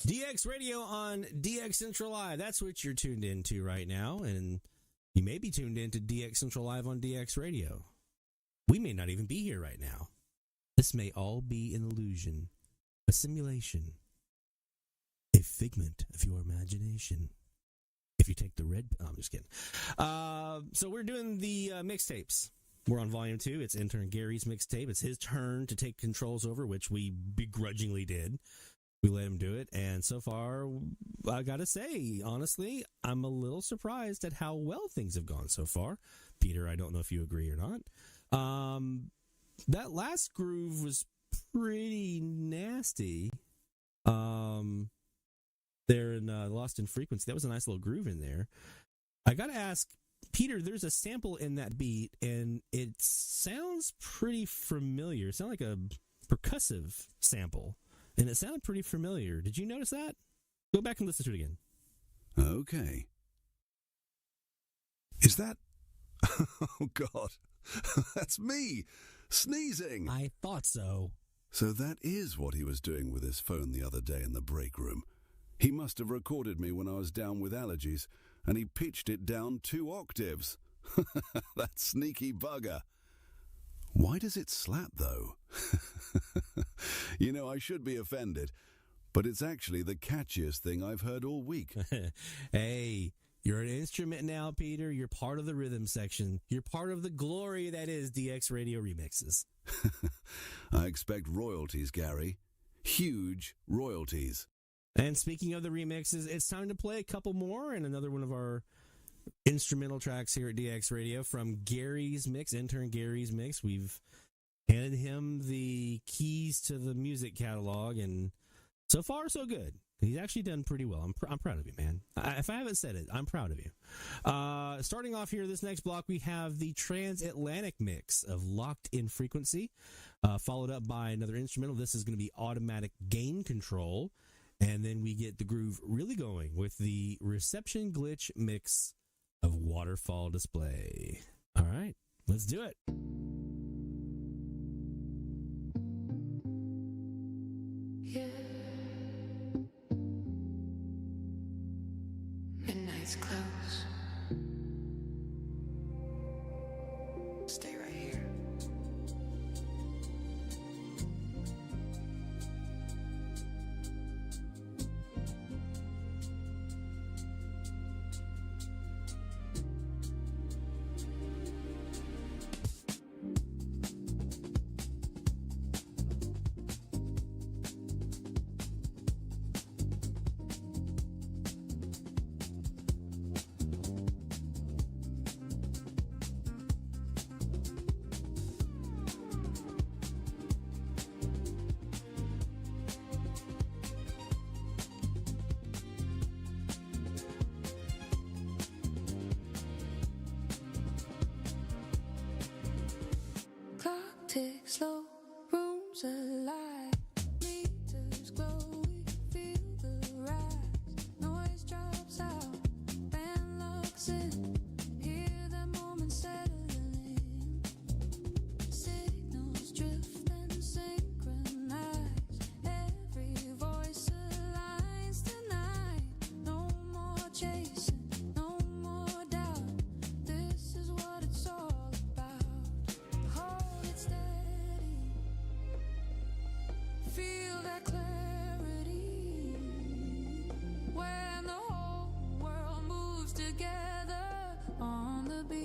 DX Radio on DX Central Live. That's what you're tuned into right now, and you may be tuned into DX Central Live on DX Radio. We may not even be here right now. This may all be an illusion, a simulation, a figment of your imagination. If you take the red... Oh, I'm just kidding. So we're doing the mixtapes. We're on volume 2. It's intern Gary's mixtape. It's his turn to take controls over, which we begrudgingly did. We let him do it, and so far, I gotta say, honestly, I'm a little surprised at how well things have gone so far. Peter, I don't know if you agree or not. That last groove was pretty nasty. There in Lost in Frequency, that was a nice little groove in there. I gotta ask, Peter, there's a sample in that beat, and it sounds pretty familiar. It sounds like a percussive sample. And it sounded pretty familiar. Did you notice that? Go back and listen to it again. Okay. Is that... Oh, God. That's me, sneezing. I thought so. So that is what he was doing with his phone the other day in the break room. He must have recorded me when I was down with allergies, and he pitched it down 2 octaves. That sneaky bugger. Why does it slap, though? You know, I should be offended, but it's actually the catchiest thing I've heard all week. Hey, you're an instrument now, Peter. You're part of the rhythm section. You're part of the glory that is DX Radio Remixes. I expect royalties, Gary. Huge royalties. And speaking of the remixes, it's time to play a couple more and another one of our instrumental tracks here at DX Radio from Gary's Mix, intern Gary's Mix. We've handed him the keys to the music catalog, and so far, so good. He's actually done pretty well. I'm proud of you, man. If I haven't said it, I'm proud of you. Starting off here, this next block, we have the transatlantic mix of Locked in Frequency, followed up by another instrumental. This is going to be Automatic Gain Control, and then we get the groove really going with the Reception Glitch mix of Waterfall Display. All right, let's do it. Yeah. Midnight's close. Stay right here. together on the beat.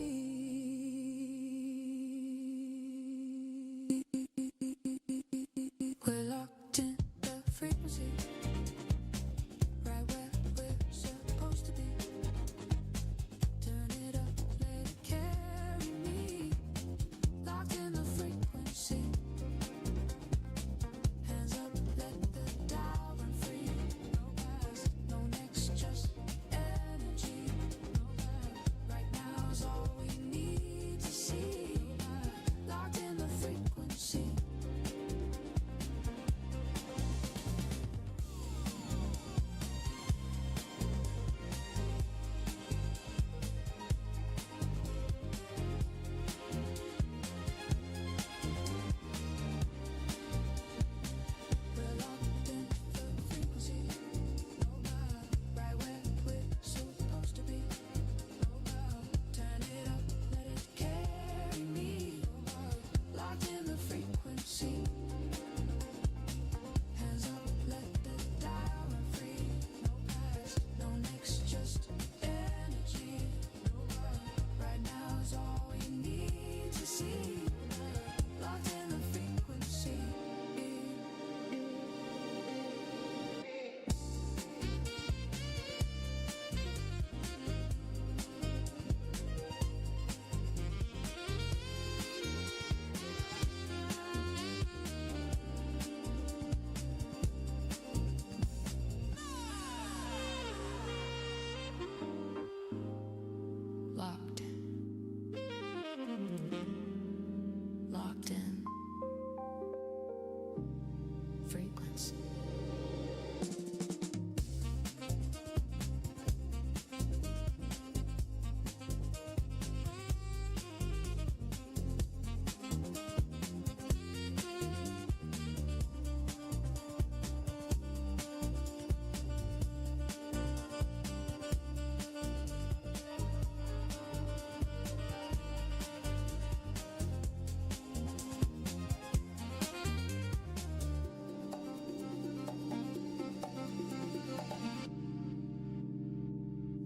We're locked in the frequency, right where we're supposed to be. Turn it up, let it carry me. Locked in the frequency. Hands up, let the dial run free. No past, no next, just energy. No lie, right now is all we need to see. Locked in the frequency. We're locked in the frequency. No lie, right where we're supposed to be. No lie, turn it up, let it carry me. No lie, locked in the frequency. Hands up, let the dial run free. No past, no next, just energy. No lie, right now is all we need to see. Locked in the frequency. Locked. Locked in. Frequency.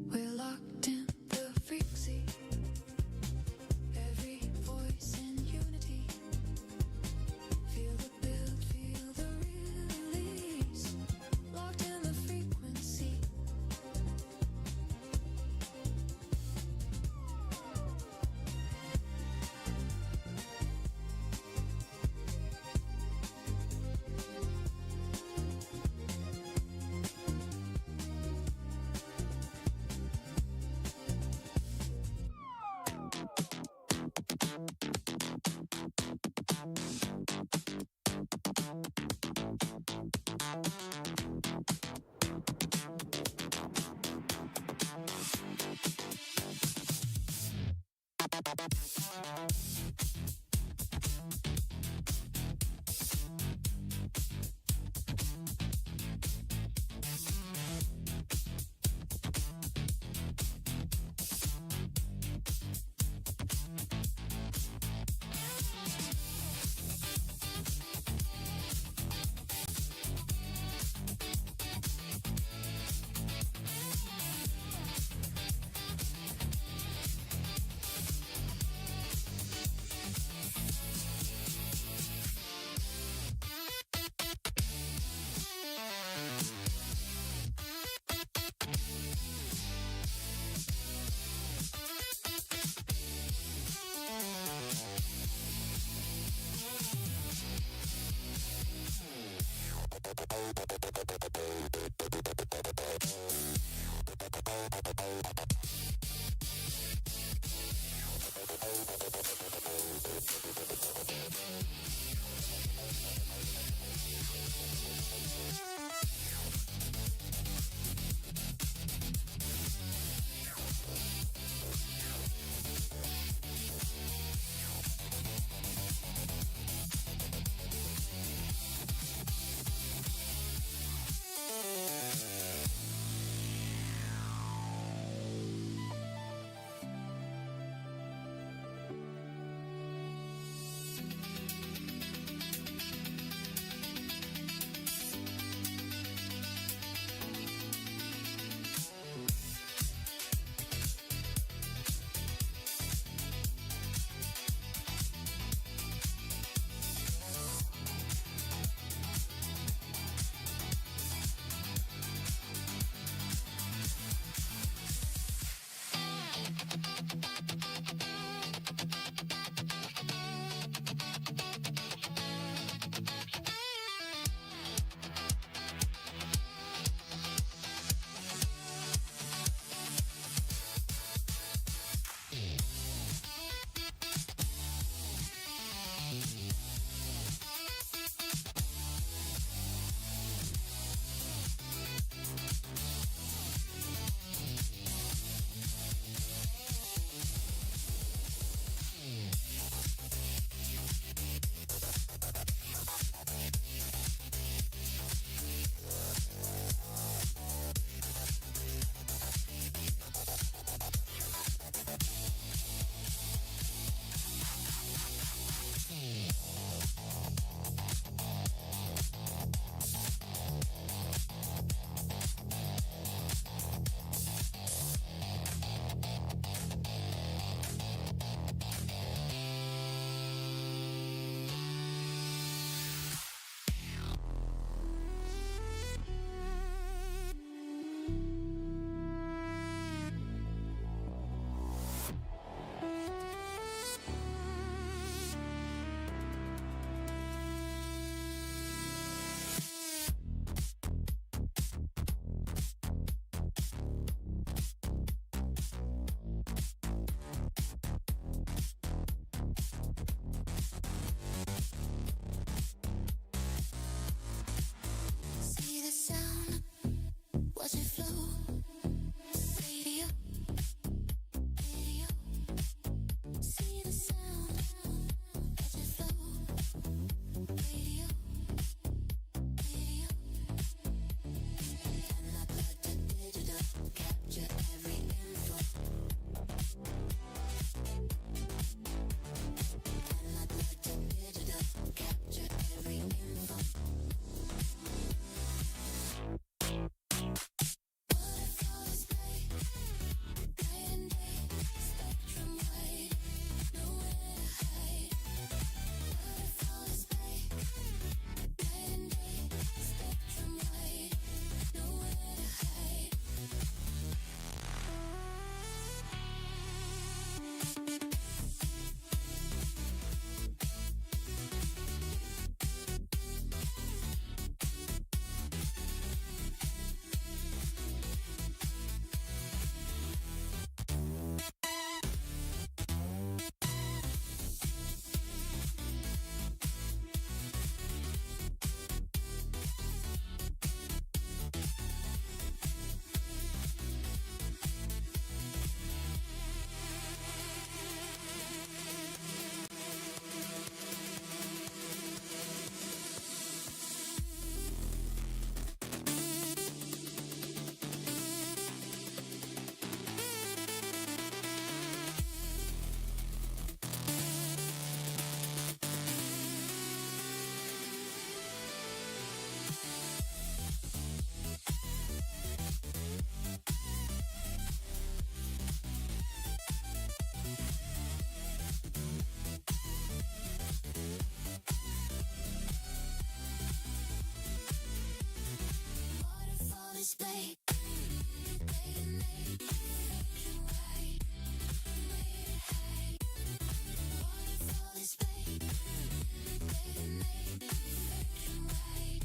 We're locked in the frequency. Every voice in unity. Feel the build, feel the release. Locked in the frequency. late. Late and late. Fluctuate. We're high. Waterfall is fake. Late and late. Fluctuate. We're high.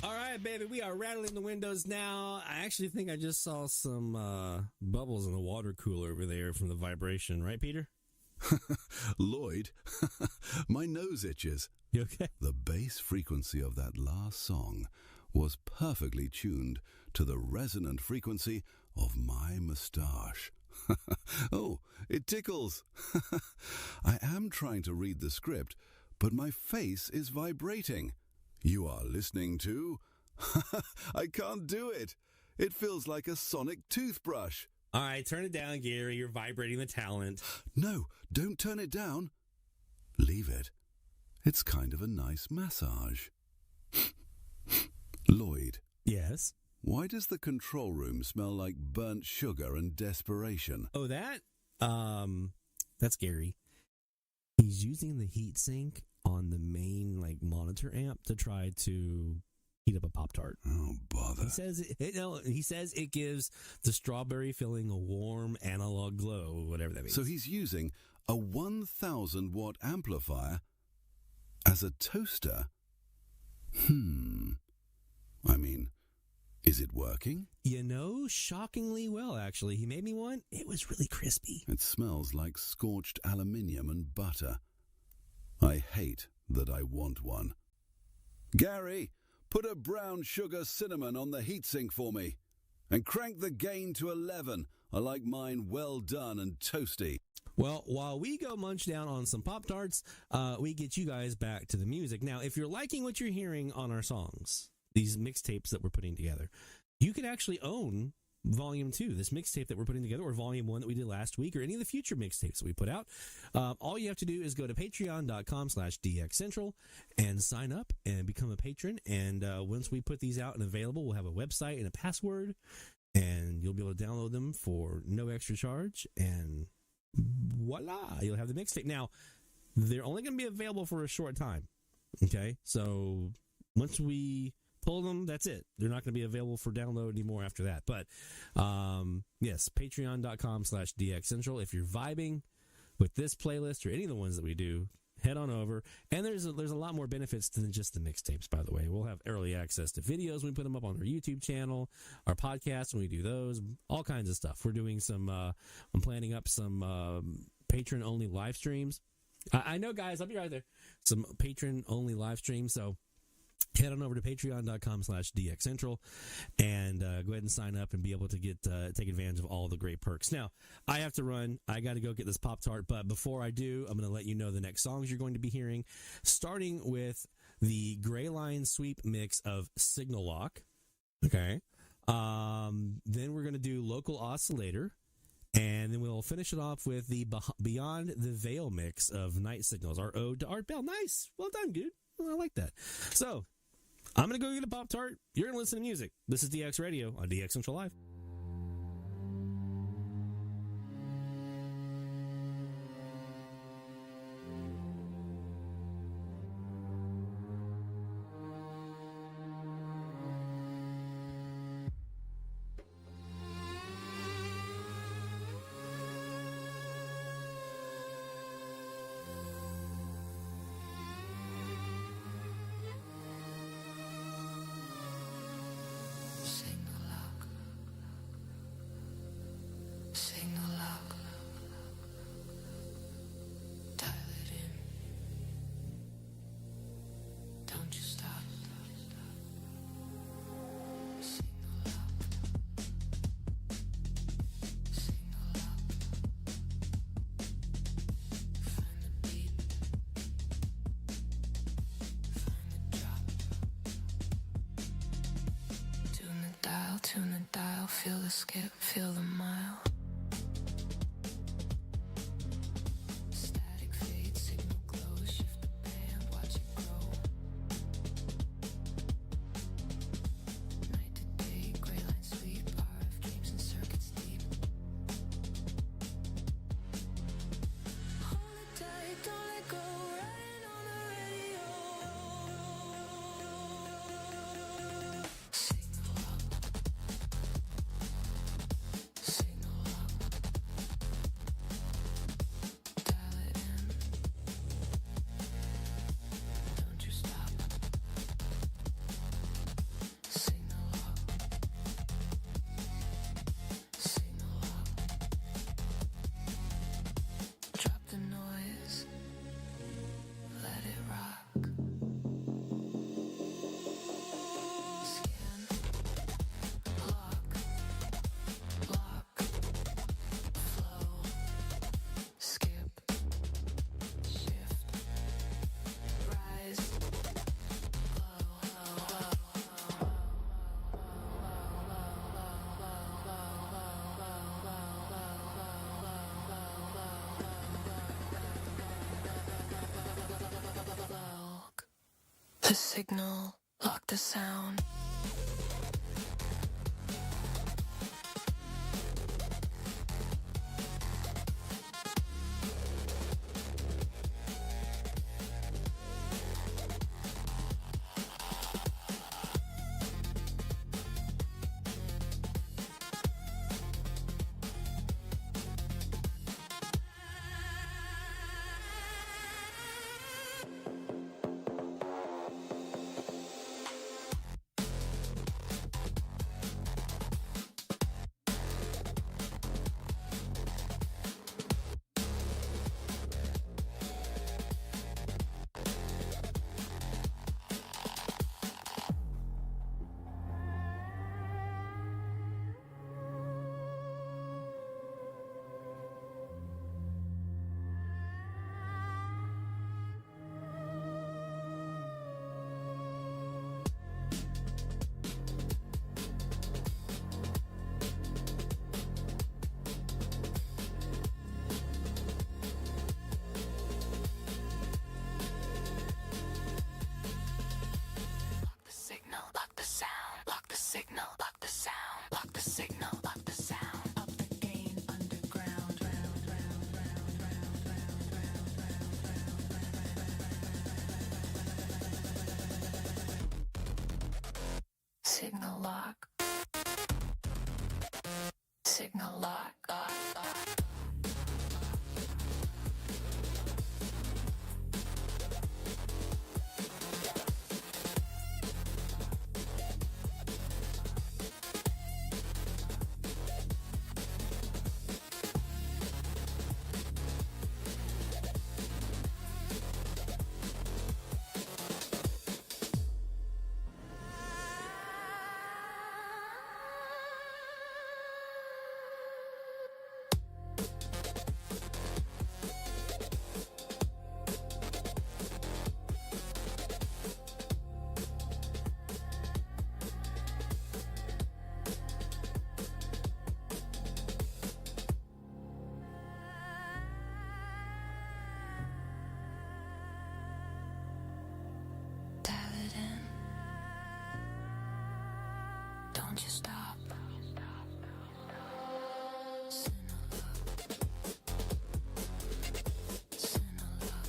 All right, baby, we are rattling the windows now. I actually think I just saw some bubbles in the water cooler over there from the vibration, right, Peter? Lloyd, my nose itches. You okay? The bass frequency of that last song was perfectly tuned to the resonant frequency of my moustache. Oh, it tickles. I am trying to read the script, but my face is vibrating. You are listening to... I can't do it. It feels like a sonic toothbrush. All right, turn it down, Gary. You're vibrating the talent. No, don't turn it down. Leave it. It's kind of a nice massage. Lloyd, Yes. why does the control room smell like burnt sugar and desperation? Oh, that's Gary. He's using the heat sink on the main monitor amp to try to heat up a Pop-Tart. Oh, bother. He says it gives the strawberry filling a warm analog glow, whatever that means. So he's using a 1,000 watt amplifier as a toaster? I mean, is it working? Shockingly well, actually. He made me one. It was really crispy. It smells like scorched aluminium and butter. I hate that I want one. Gary, put a brown sugar cinnamon on the heatsink for me. And crank the gain to 11. I like mine well done and toasty. Well, while we go munch down on some Pop-Tarts, we get you guys back to the music. Now, if you're liking what you're hearing on our songs, these mixtapes that we're putting together, you could actually own Volume 2, this mixtape that we're putting together, or Volume 1 that we did last week, or any of the future mixtapes that we put out. All you have to do is go to patreon.com/DXCentral and sign up and become a patron. And once we put these out and available, we'll have a website and a password, and you'll be able to download them for no extra charge. And voila, you'll have the mixtape. Now, they're only going to be available for a short time. Okay, so once we pull them, that's it. They're not going to be available for download anymore after that. But yes, patreon.com/DXCentral. If you're vibing with this playlist or any of the ones that we do, head on over. And there's a lot more benefits than just the mixtapes, by the way. We'll have early access to videos when we put them up on our YouTube channel, our podcasts when we do those, all kinds of stuff. We're doing some, I'm planning up some patron-only live streams. I know, guys, I'll be right there. Some patron-only live streams, so head on over to patreon.com/DXCentral and go ahead and sign up and be able to take advantage of all the great perks. Now, I have to run. I got to go get this Pop-Tart, but before I do, I'm going to let you know the next songs you're going to be hearing, starting with the Gray Line Sweep mix of Signal Lock. Okay. Then we're going to do Local Oscillator, and then we'll finish it off with the Beyond the Veil mix of Night Signals, our ode to Art Bell. Nice. Well done, dude. I like that. So, I'm going to go get a Pop-Tart. You're going to listen to music. This is DX Radio on DX Central Live. feel the skip, feel the mile. Static fade, signal glow, shift the band, watch it grow. Night to day, gray line sweep, RF dreams and circuits deep. Hold it tight, don't let go, riding on the radio. Signal up. Signal up. Dial it in. Don't you stop. Signal up. Signal up. Drop the noise. Let it rock. Scan. Lock. Flow. Skip. Shift. Rise. Lock the signal, lock the sound. Lock the signal, lock the sound. Lock the signal, lock the sound. Lock the signal, lock the sound. Up the gain, underground. Signal lock. Signal lock. Dial it in. Don't you stop. Signal up. Signal up.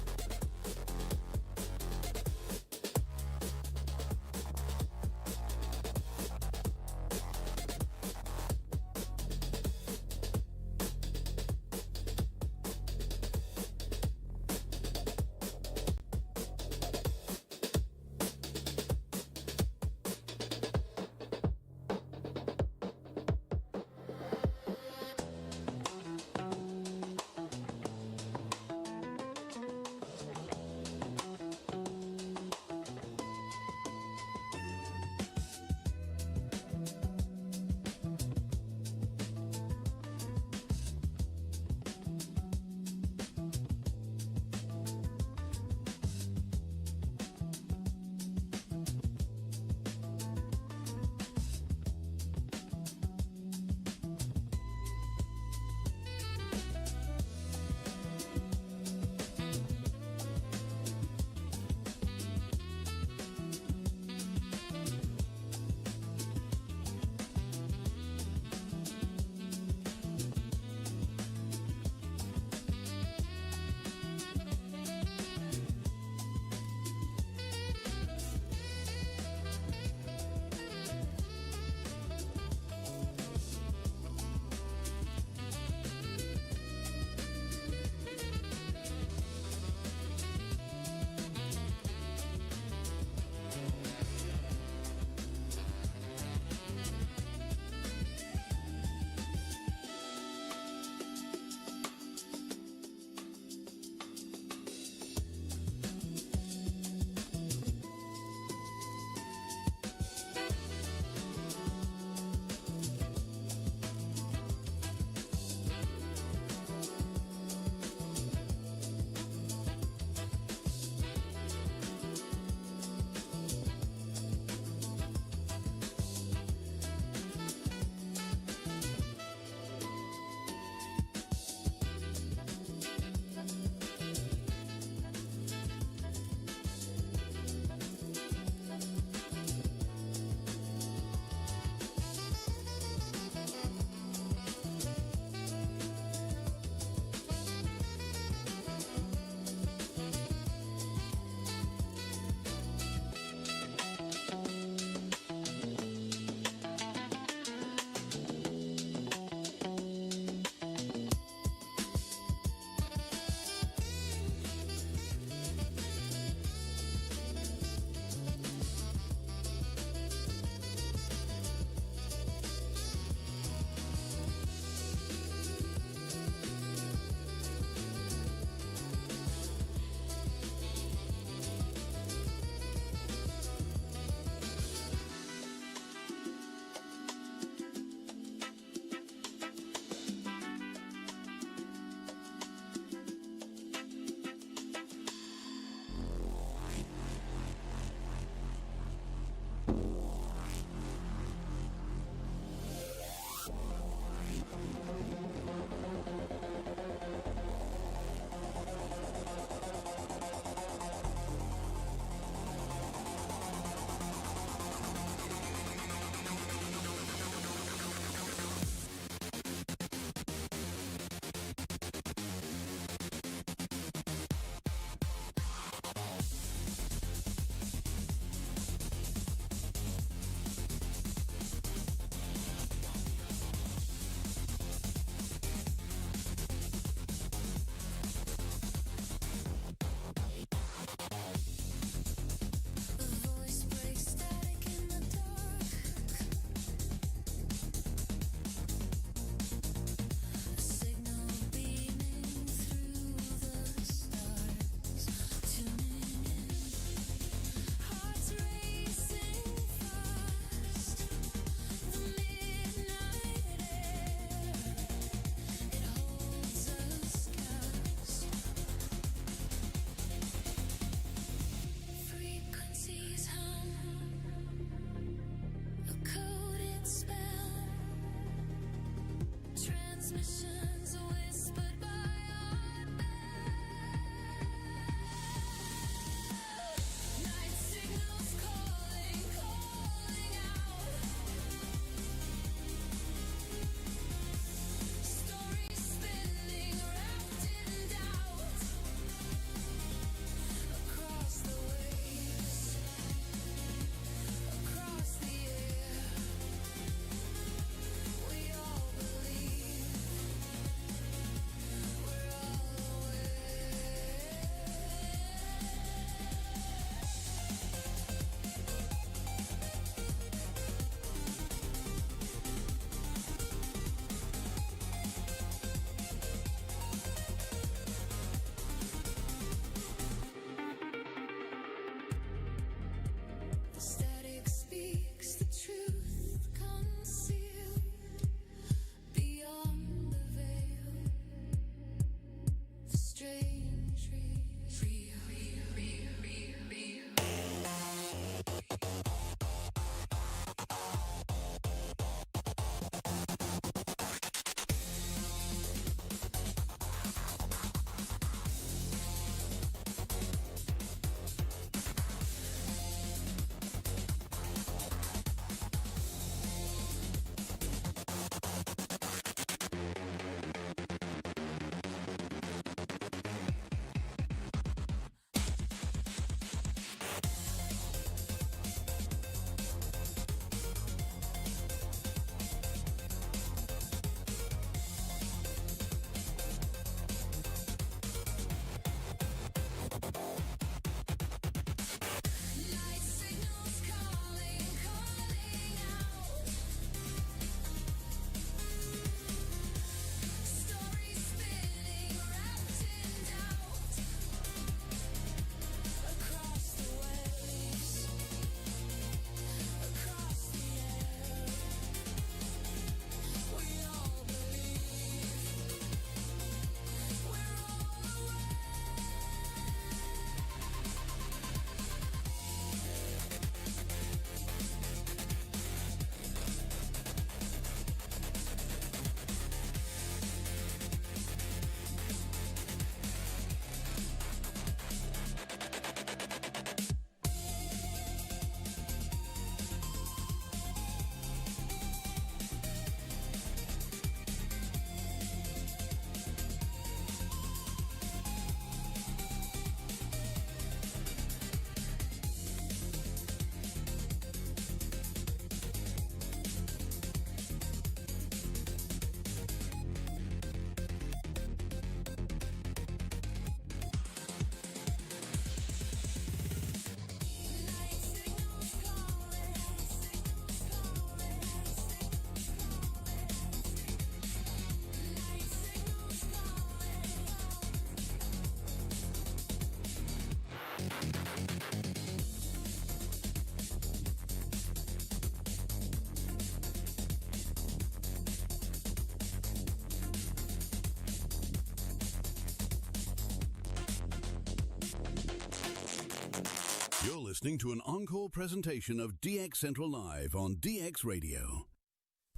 listening to an encore presentation of DX Central Live on DX Radio.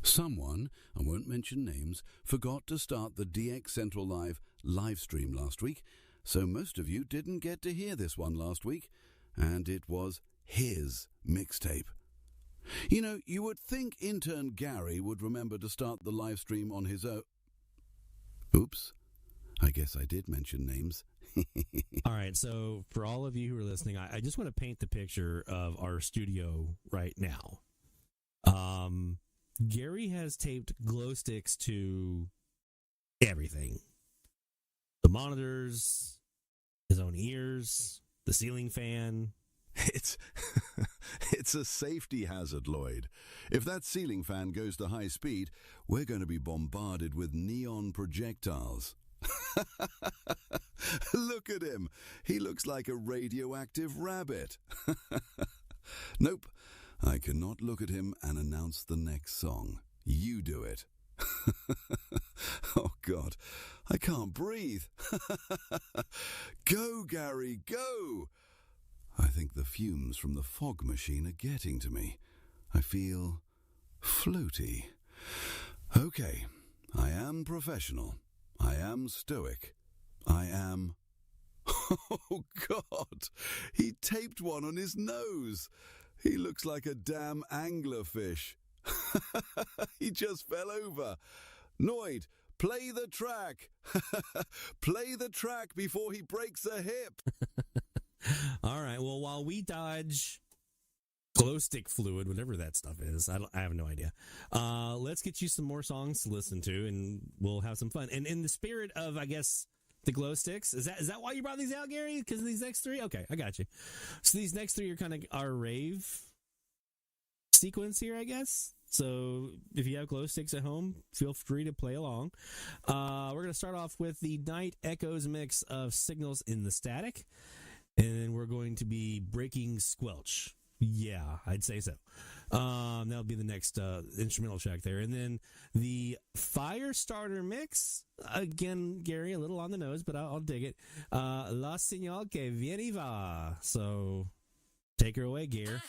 Someone, I won't mention names, forgot to start the DX Central live stream last week, so most of you didn't get to hear this one last week, and it was his mixtape. You know, you would think intern Gary would remember to start the live stream on his own. Oops, I guess I did mention names. All right, so for all of you who are listening, I just want to paint the picture of our studio right now. Gary has taped glow sticks to everything. The monitors, his own ears, the ceiling fan. It's a safety hazard, Lloyd. If that ceiling fan goes to high speed, we're going to be bombarded with neon projectiles. Look at him. He looks like a radioactive rabbit. Nope. I cannot look at him and announce the next song. You do it. Oh, God. I can't breathe. Go, Gary, go. I think the fumes from the fog machine are getting to me. I feel floaty. Okay, I am professional. I am stoic. I am... Oh, God! He taped one on his nose. He looks like a damn anglerfish. He just fell over. Noid, play the track. Play the track before he breaks a hip. All right, well, while we dodge glow stick fluid, whatever that stuff is, I have no idea. Let's get you some more songs to listen to, and we'll have some fun. And in the spirit of, I guess, the glow sticks, is that why you brought these out, Gary? Because of these next three? Okay, I got you. So these next three are kind of our rave sequence here, I guess. So if you have glow sticks at home, feel free to play along. We're going to start off with the Night Echoes mix of Signals in the Static. And then we're going to be breaking Squelch. Yeah, I'd say so. That'll be the next instrumental track there. And then the Firestarter mix. Again, Gary, a little on the nose, but I'll dig it. La Señal que viene y va. So take her away, Gary.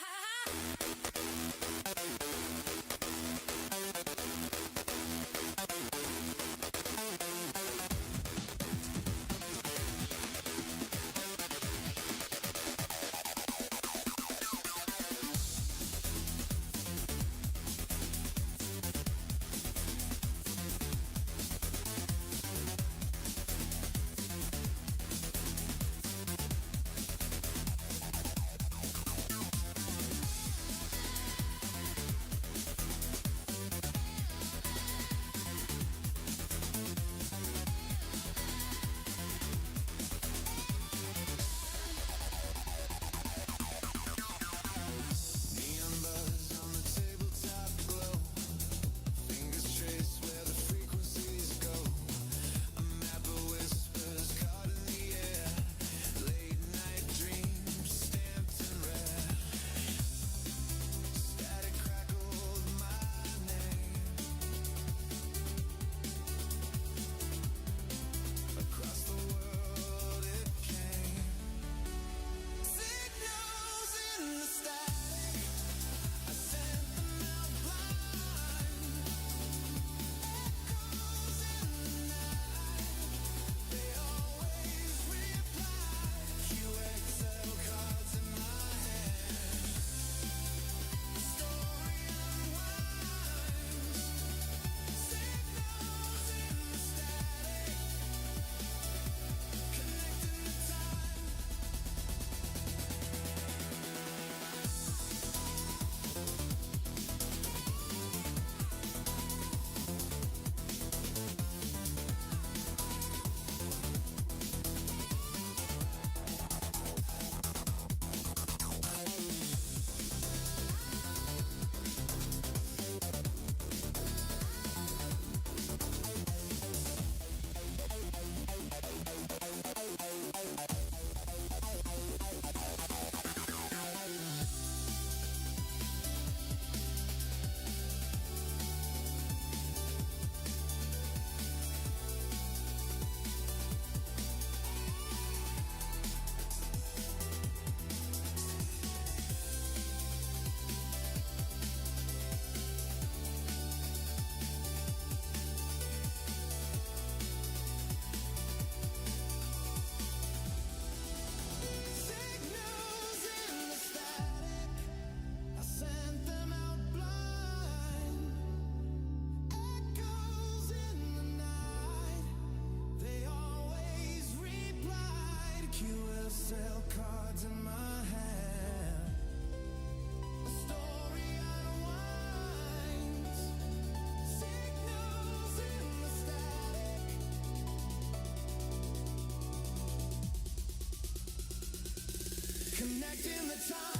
wasting the time.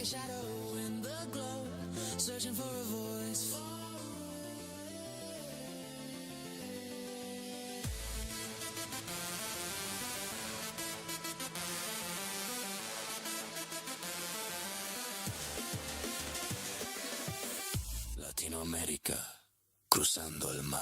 shadow in the glow, searching for a voice. Latinoamérica, cruzando el mar.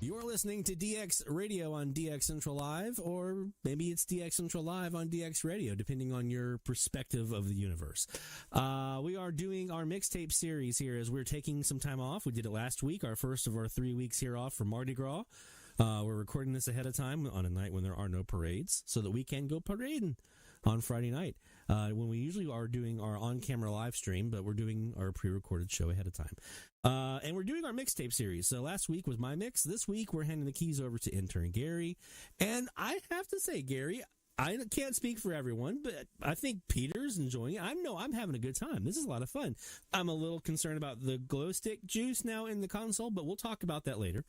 You're listening to DX Radio on DX Central Live, or maybe it's DX Central Live on DX Radio, depending on your perspective of the universe. We are doing our mixtape series here as we're taking some time off. We did it last week, our first of our 3 weeks here off for Mardi Gras. We're recording this ahead of time on a night when there are no parades so that we can go parading on Friday night when we usually are doing our on-camera live stream, but we're doing our pre-recorded show ahead of time. And we're doing our mixtape series. So last week was my mix. This week we're handing the keys over to intern Gary. And I have to say, Gary, I can't speak for everyone, but I think Peter's enjoying it. I'm having a good time. This is a lot of fun. I'm a little concerned about the glow stick juice now in the console, but we'll talk about that later.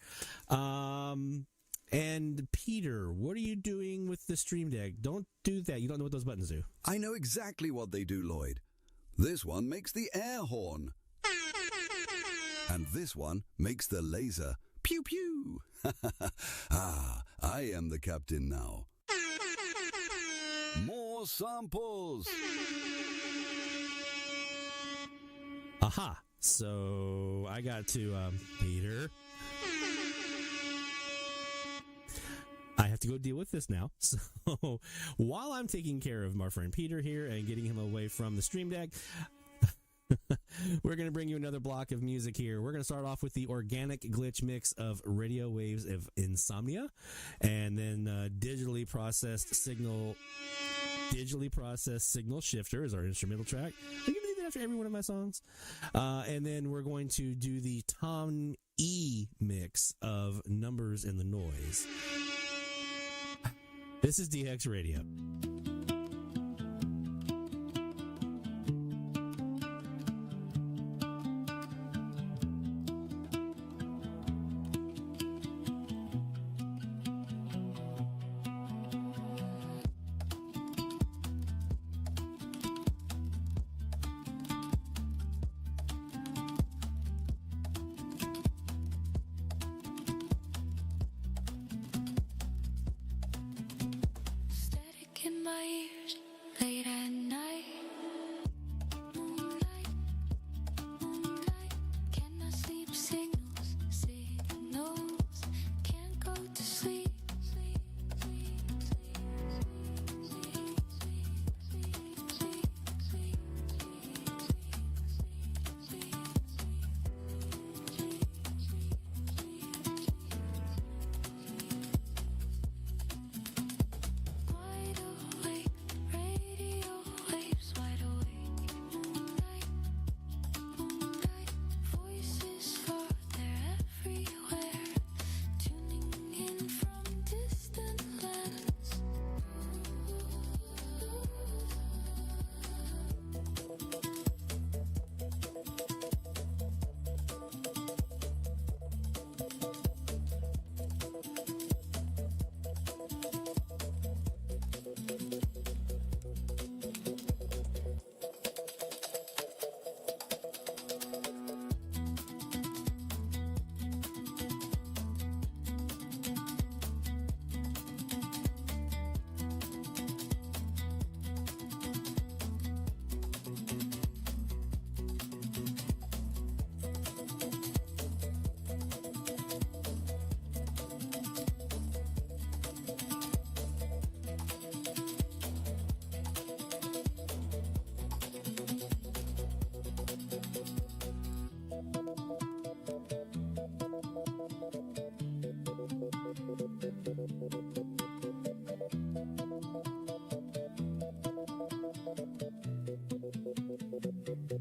And Peter, what are you doing with the Stream Deck? Don't do that. You don't know what those buttons do. I know exactly what they do, Lloyd. This one makes the air horn. And this one makes the laser. Pew pew. I am the captain now. More samples. Aha. So I got to, Peter. I have to go deal with this now. So while I'm taking care of my friend Peter here and getting him away from the Stream Deck, we're going to bring you another block of music here. We're going to start off with the organic glitch mix of Radio Waves of Insomnia, and then digitally processed signal shifter is our instrumental track. I give you that after every one of my songs. And then we're going to do the Tom E mix of Numbers in the Noise. This is DX Radio. Static in my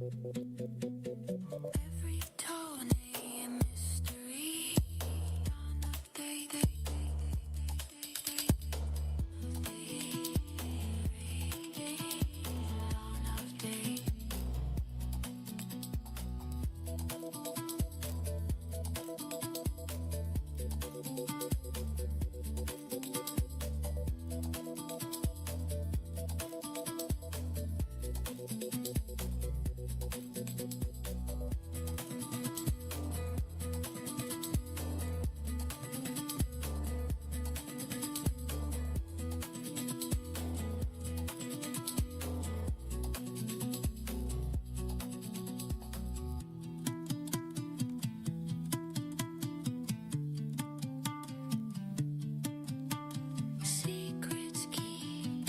Every tone a mystery. Dawn of day, dawn of day. Secrets key.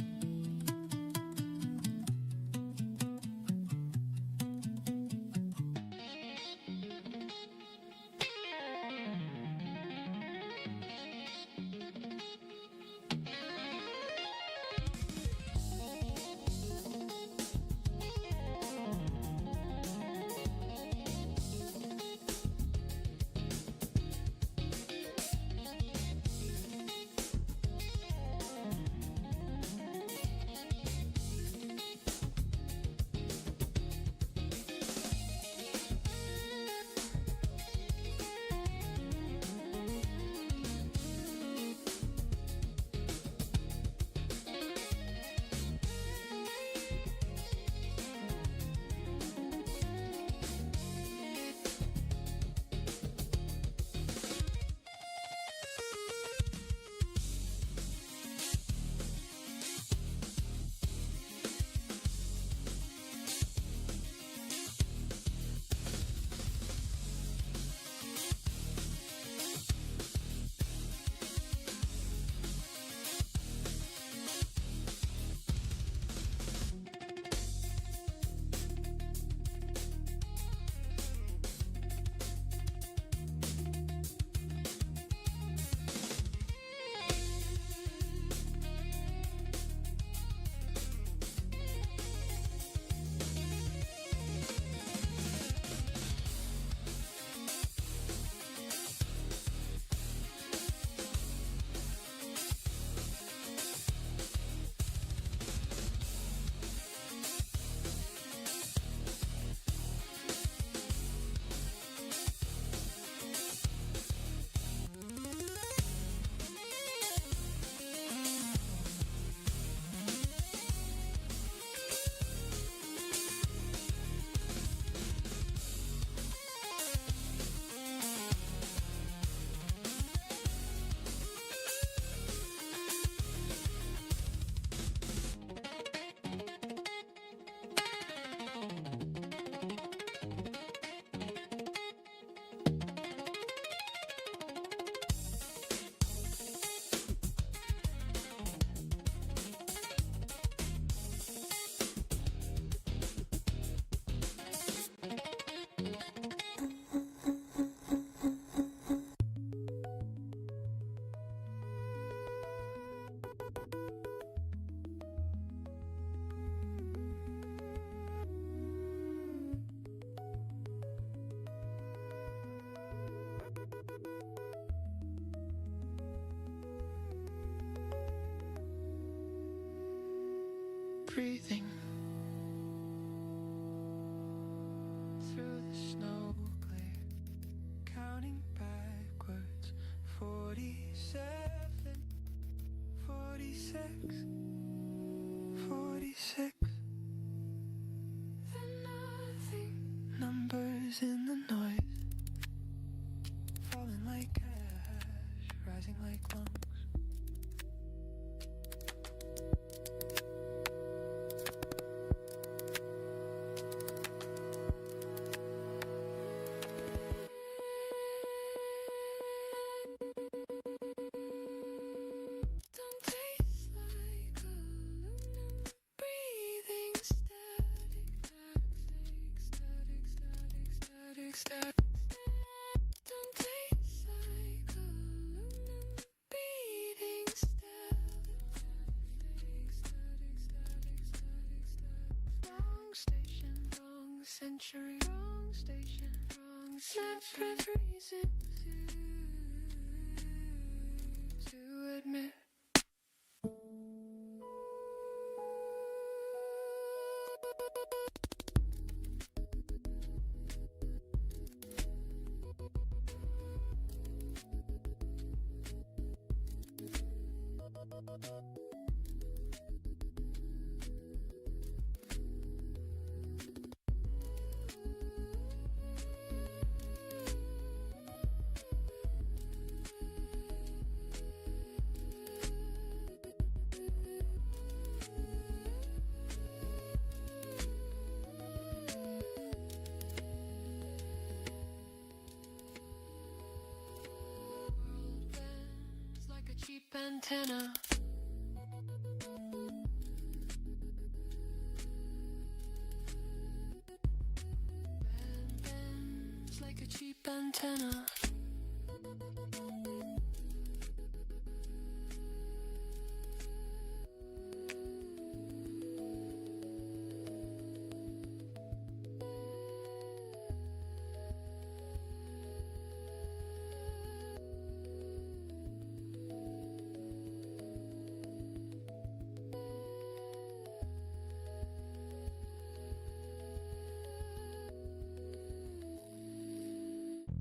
Breathing through the snow glare, counting backwards. 47, 46, 46. The nothing numbers in the noise, falling like ash, rising like lungs. century. Wrong station, wrong century. Not every reason to admit. Antenna. Bends like a cheap antenna.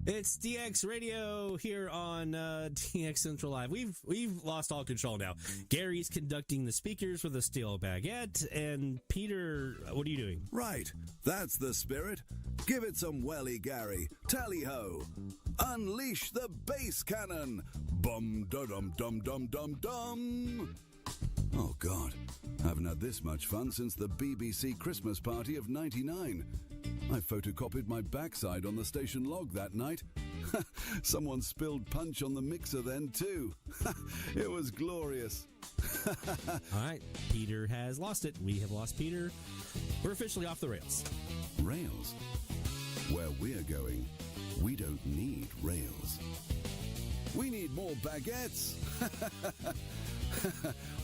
It's DX Radio here on DX Central Live. We've lost all control now. Gary's conducting the speakers with a steel baguette, and Peter, what are you doing? Right, that's the spirit. Give it some welly, Gary. Tally-ho. Unleash the bass cannon. Bum-da-dum-dum-dum-dum-dum. Oh, God. I haven't had this much fun since the BBC Christmas party of '99. I photocopied my backside on the station log that night. Someone spilled punch on the mixer then, too. It was glorious. All right, Peter has lost it. We have lost Peter. We're officially off the rails. Rails? Where we're going, we don't need rails. We need more baguettes.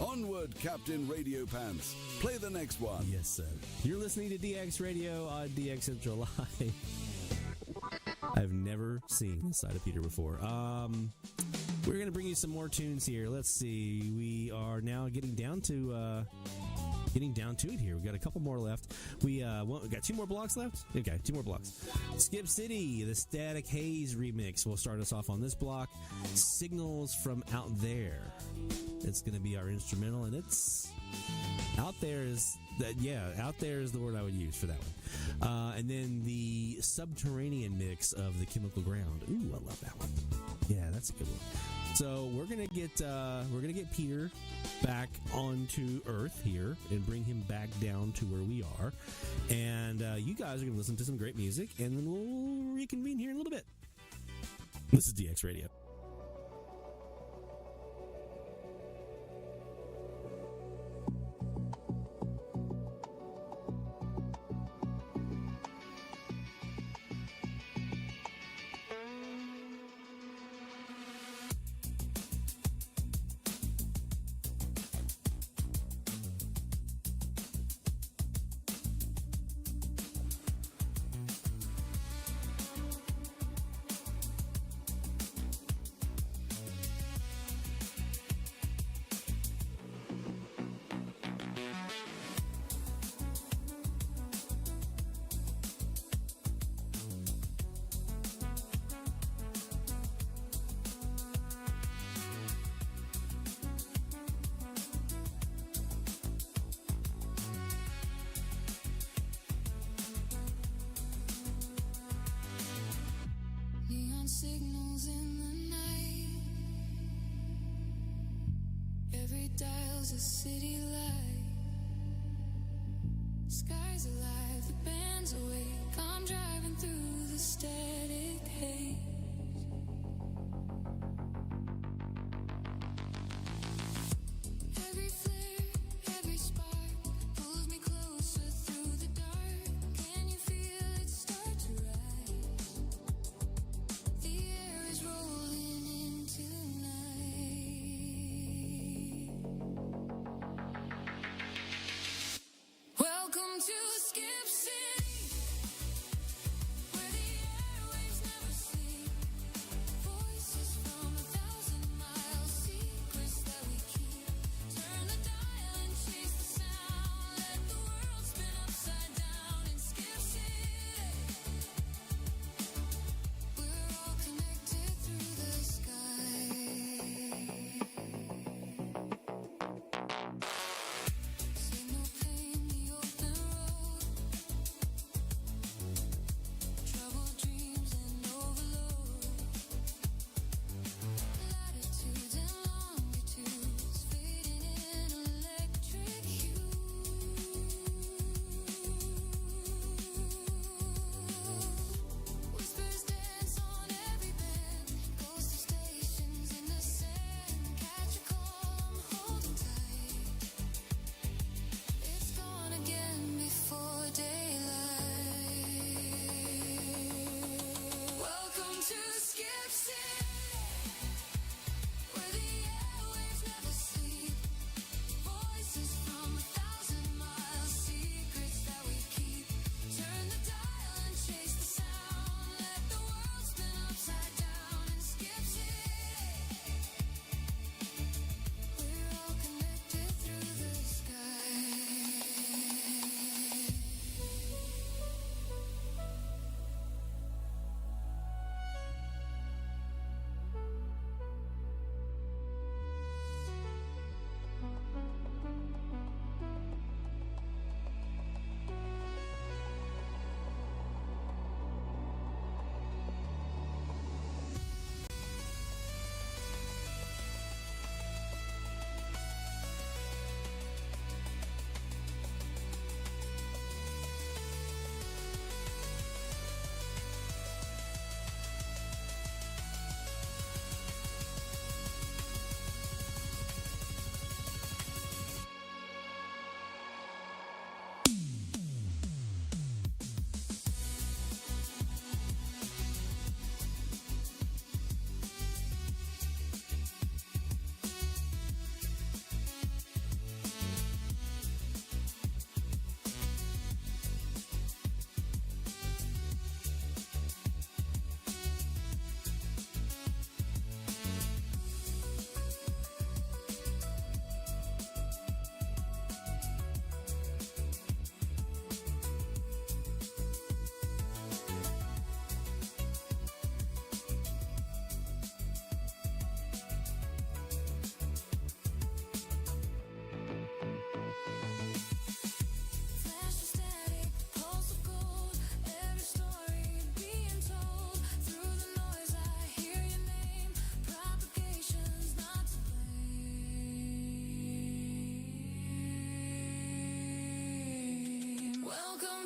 Onward, Captain Radio Pants. Play the next one. Yes, sir. You're listening to DX Radio on DX Central Live. I've never seen this side of Peter before. We're going to bring you some more tunes here. Let's see. We are now getting down to it here. We've got a couple more left. We got 2 more blocks left? Okay, 2 more blocks. Skip City, the Static Haze remix will start us off on this block. Signals from Out There. It's going to be our instrumental, and it's out there is that. Yeah, out there is the word I would use for that one. And then the Subterranean mix of the Chemical Ground. Ooh, I love that one. Yeah, that's a good one. So we're gonna get Peter back onto Earth here and bring him back down to where we are, and you guys are gonna listen to some great music, and then we'll reconvene here in a little bit. This is DX Radio. Signals in the night. Every dial's a city light. Sky's alive, the band's awake. I'm driving through the static haze. Every flare, every spark pulls me closer through the dark. Can you feel it start to rise? The air is rolling into night. Welcome to Skip City.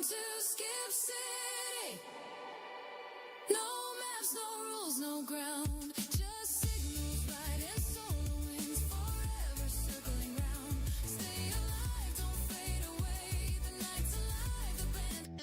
to Skip City. No maps, no rules, no ground. Just signals, light and solar winds, forever circling round. Stay alive, don't fade away. The night's alive, the band.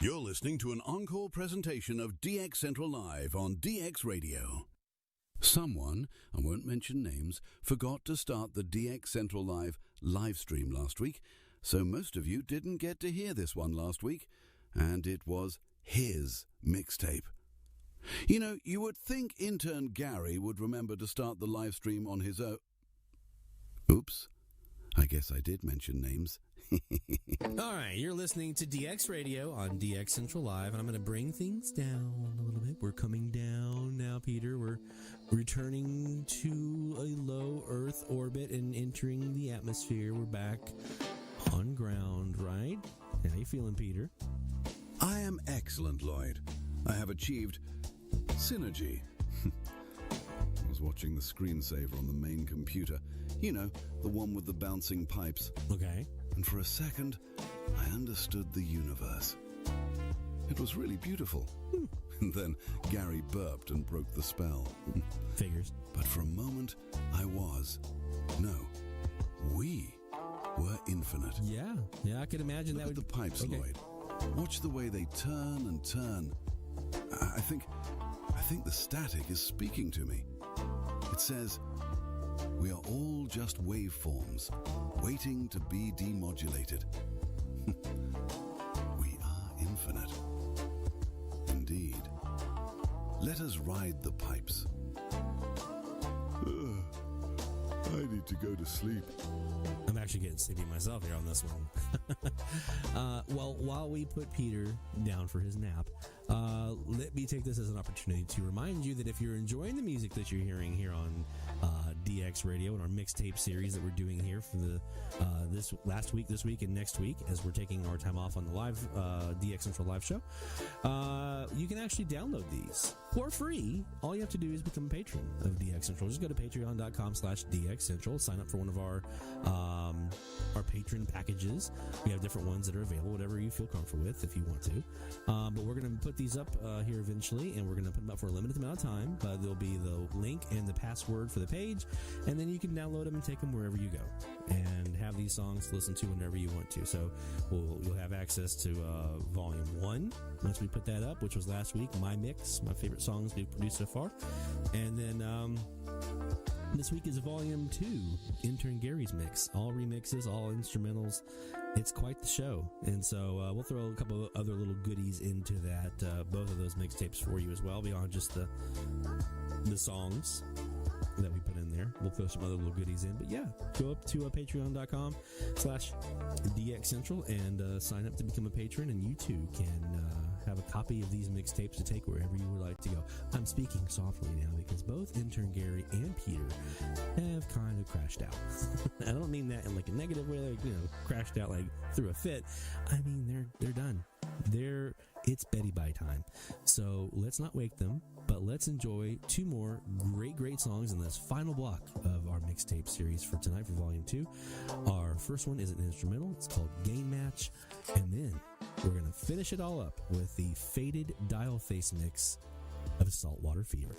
You're listening to an encore presentation of DX Central Live on DX Radio. Someone, I won't mention names, forgot to start the DX Central live stream last week, so most of you didn't get to hear this one last week, and it was his mixtape. You know, you would think intern Gary would remember to start the live stream on his own. Oops, I guess I did mention names. All right, you're listening to DX Radio on DX Central Live, and I'm going to bring things down a little bit. We're coming down now, Peter. We're returning to a low Earth orbit and entering the atmosphere. We're back on ground, right? How you feeling, Peter? I am excellent, Lloyd. I have achieved synergy. I was watching the screensaver on the main computer. You know, the one with the bouncing pipes. Okay. And for a second, I understood the universe. It was really beautiful. And then Gary burped and broke the spell. Figures. But for a moment, we were infinite. Yeah, I could imagine Look that at would the pipes, okay. Lloyd. Watch the way they turn and turn. I think the static is speaking to me. It says, we are all just waveforms, waiting to be demodulated. We are infinite. Indeed. Let us ride the pipes. I need to go to sleep. I'm actually getting sleepy myself here on this one. Well, while we put Peter down for his nap, let me take this as an opportunity to remind you that if you're enjoying the music that you're hearing here on DX Radio and our mixtape series that we're doing here for the this last week, this week, and next week, as we're taking our time off on the live DX Central live show, you can actually download these for free. All you have to do is become a patron of DX Central. Just go to patreon.com/DX Central. Sign up for one of our patron packages. We have different ones that are available, whatever you feel comfortable with, if you want to. But we're going to put these up here eventually, and we're going to put them up for a limited amount of time. But there'll be the link and the password for the page, and then you can download them and take them wherever you go, and have these songs to listen to whenever you want to. So you'll have access to Volume 1 once we put that up, which was last week. My mix, my favorite songs we've produced so far, and then this week is Volume 2, Intern Gary's mix. All remixes, all instrumentals. It's quite the show. And so we'll throw a couple of other little goodies into that, both of those mixtapes for you as well, beyond just the songs that we put in there. We'll throw some other little goodies in. But yeah, go up to patreon.com/DX Central and sign up to become a patron, and you too can have a copy of these mixtapes to take wherever you would like to go. I'm speaking softly now because both intern Gary and Peter have kind of crashed out. I don't mean that in like a negative way, like, crashed out like through a fit. I mean, they're done. It's Betty Bye time. So let's not wake them, but let's enjoy two more great songs in this final block of our mixtape series for tonight for Volume 2. Our first one is an instrumental. It's called Game Match. And then we're going to finish it all up with the faded dial face mix of Saltwater Fever.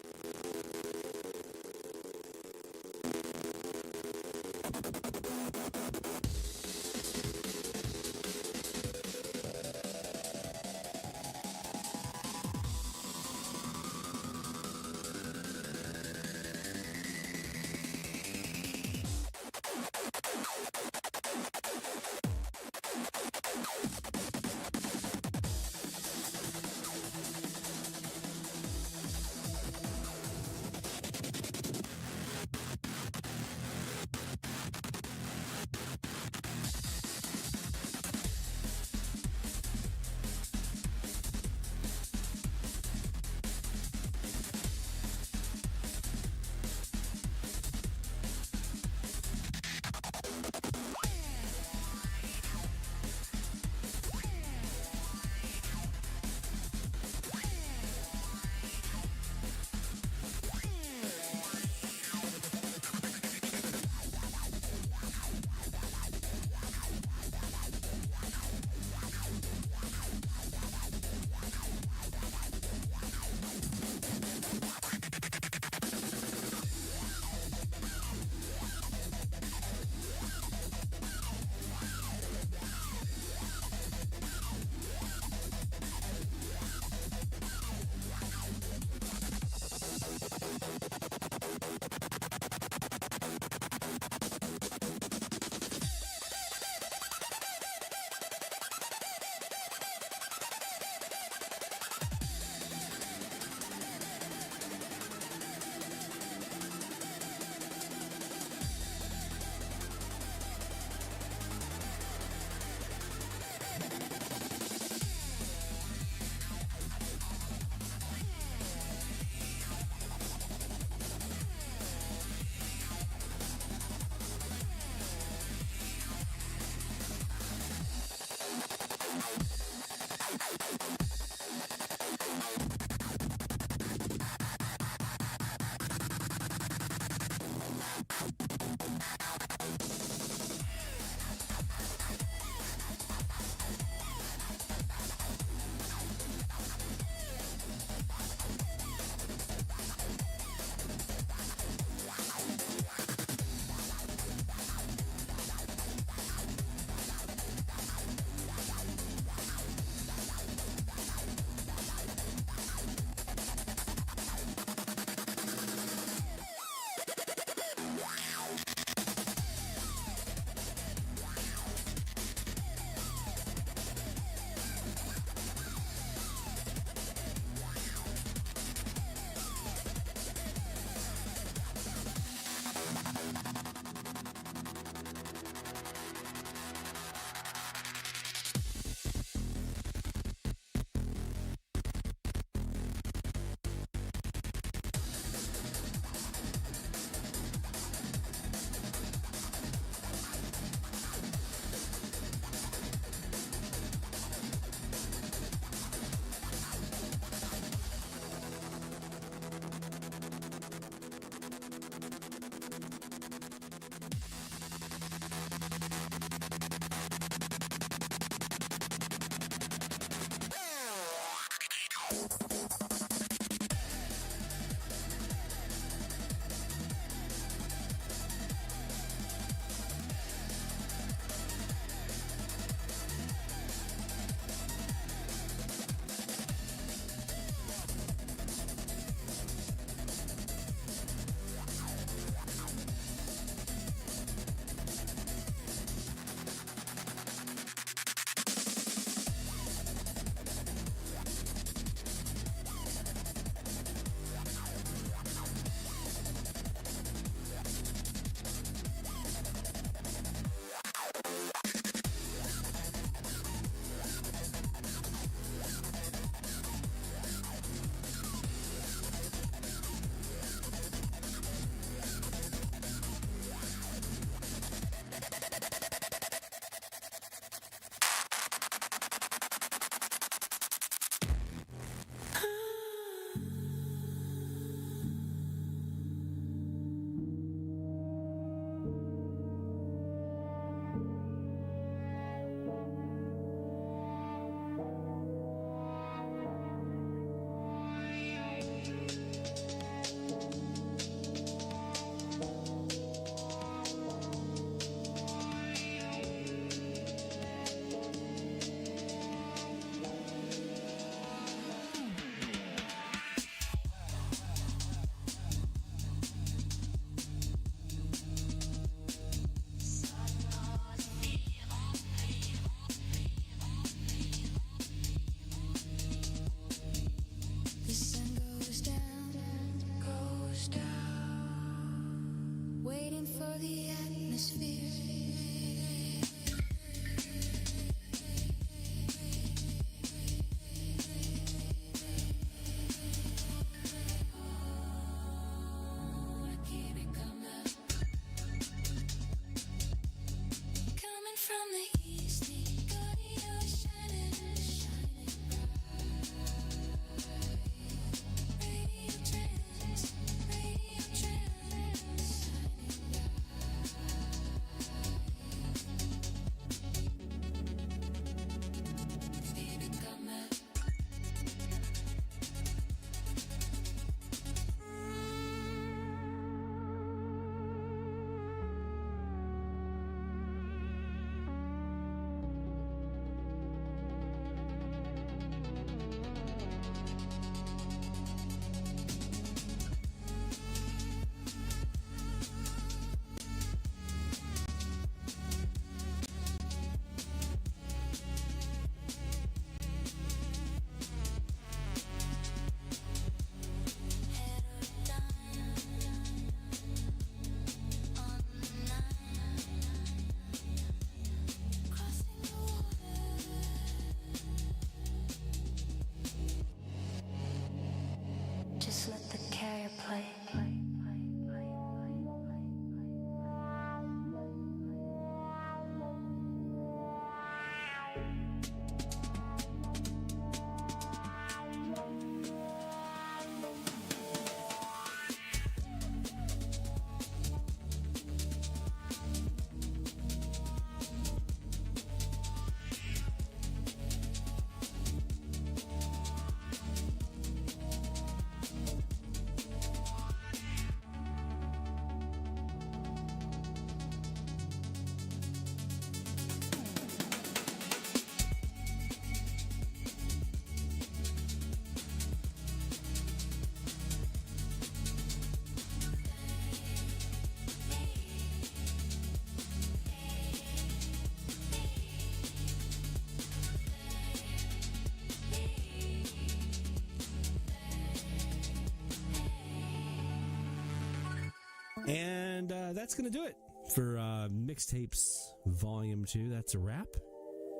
And that's going to do it for Mixtapes Volume 2. That's a wrap.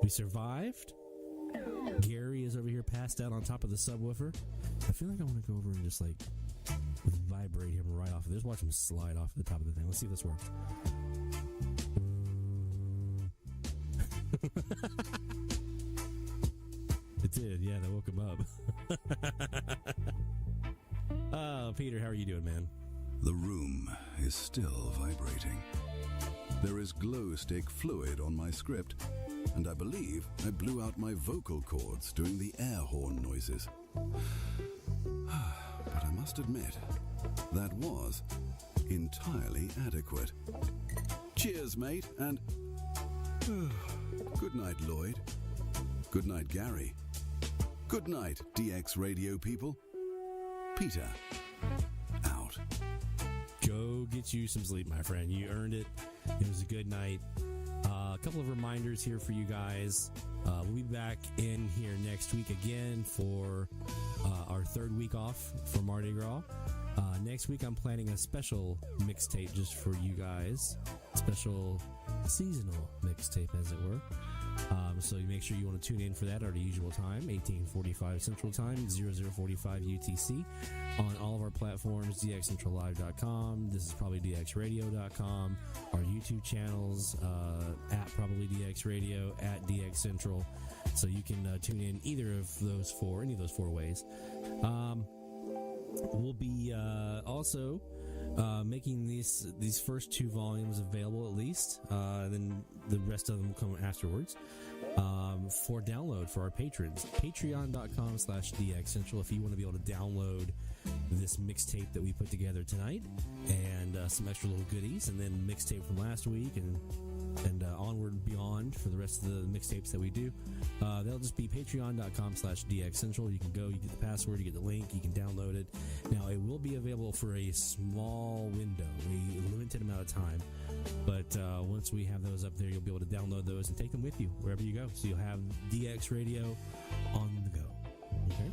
We survived. Gary is over here passed out on top of the subwoofer. I feel like I want to go over and just like vibrate him right off of this. Watch him slide off the top of the thing. Let's see if this works. It did. Yeah, that woke him up. Oh, Peter, how are you doing, man? The room is still vibrating. There is glow stick fluid on my script, and I believe I blew out my vocal cords doing the air horn noises. But I must admit, that was entirely adequate. Cheers, mate, and good night, Lloyd. Good night, Gary. Good night, DX Radio people. Peter, out. Go get you some sleep, my friend. You earned it. It was a good night. A couple of reminders here for you guys. We'll be back in here next week again for our third week off for Mardi Gras. Next week, I'm planning a special mixtape just for you guys. Special seasonal mixtape, as it were. So you make sure you want to tune in for that at our usual time, 1845 Central Time, 0045 UTC, on all of our platforms, dxcentrallive.com. This is probably dxradio.com. Our YouTube channels, at probably DX Radio, at DX Central. So you can tune in either of those four, any of those four ways. We'll be also making these first two volumes available at least. Then the rest of them will come afterwards for download for our patrons. Patreon.com/DXCentral if you want to be able to download this mixtape that we put together tonight and some extra little goodies, and then mixtape from last week and onward and beyond for the rest of the mixtapes that we do. They'll just be patreon.com/DXCentral. You can go, you get the password, you get the link, you can download it. Now, it will be available for a small window, a limited amount of time. But once we have those up there, you'll be able to download those and take them with you wherever you go. So you'll have DX Radio on the go. Okay.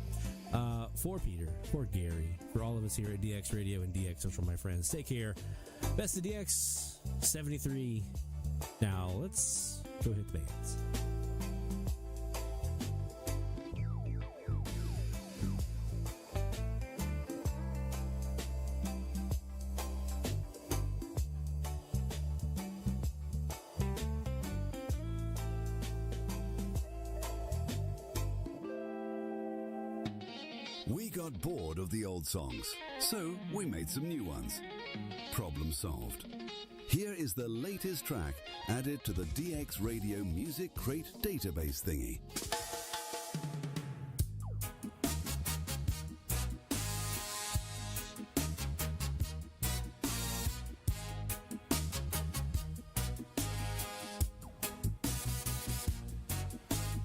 for Peter, for Gary, for all of us here at DX Radio and DX Central, my friends. Take care. Best of DX 73. Now, let's go hit the bands. We got bored of the old songs, so we made some new ones. Problem solved. Here is the latest track added to the DX Radio Music Crate database thingy.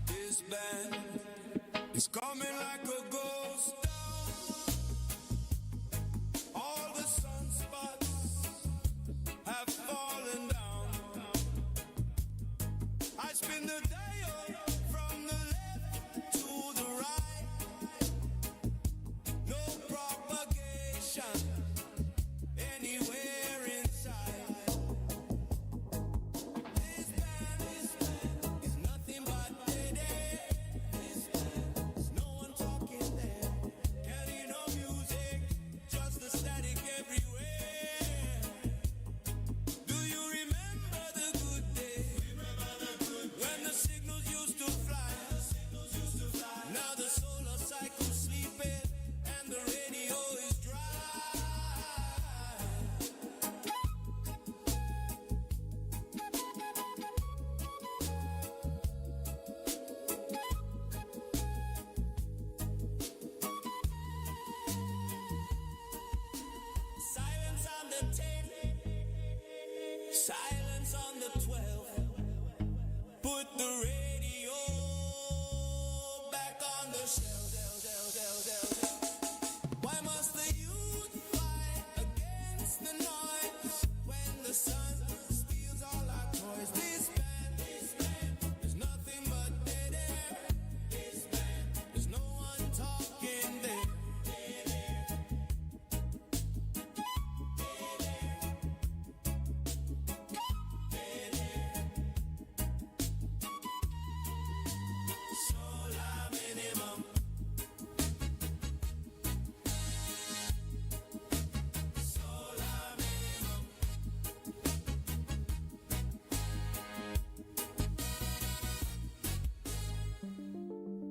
This band is coming like a ghost. All the sunspots have fallen down. I spin the dial from the left to the right. No propagation anywhere inside. This band is nothing but dead air. This band is no one talking there. Can't hear no music, just the static everywhere. Do you remember the good days? When the signals used to fly. Now the solar cycle's sleeping and the radio is dry. Silence on the 10, silence on the 12. Put the radio back on the shelf. Why must the youth fight against the noise when the sun steals all our toys? This band is nothing but dead air. This band is no one talking there. Solar minimum. Solar minimum.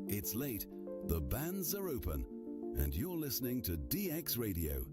It's late, the bands are open, and you're listening to DX Radio.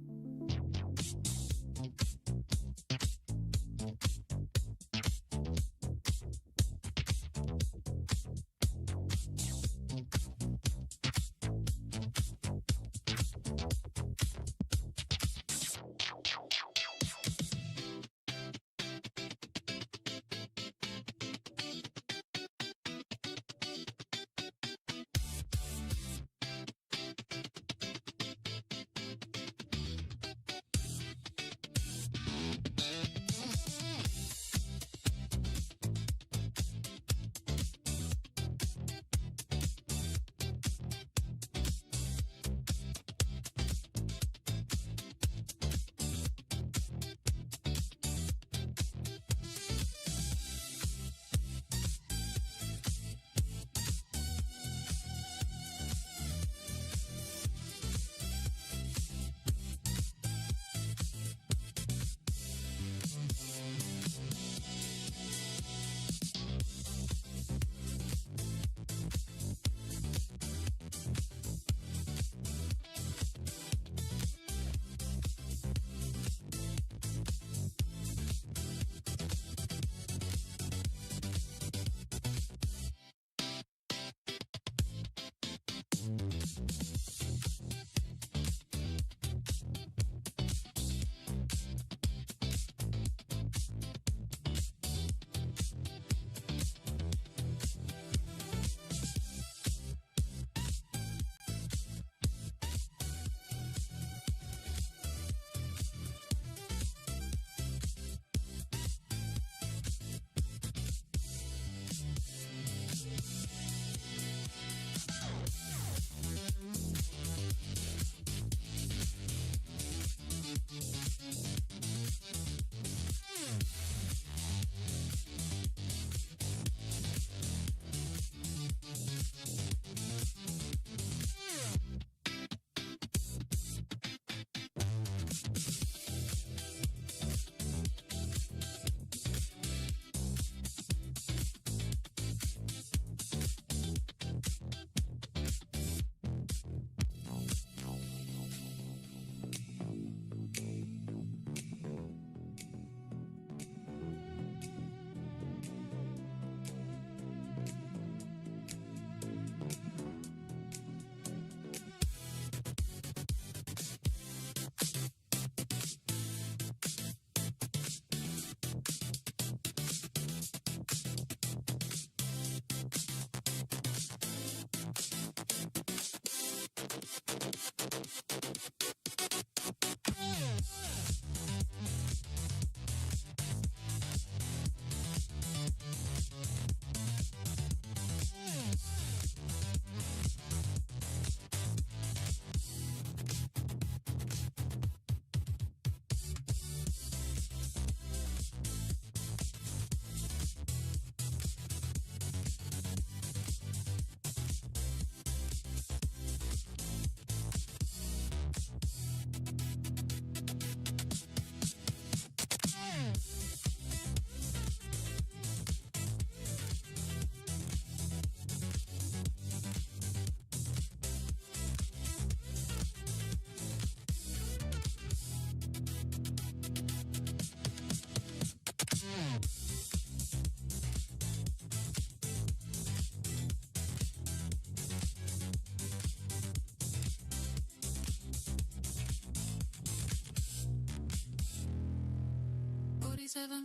47,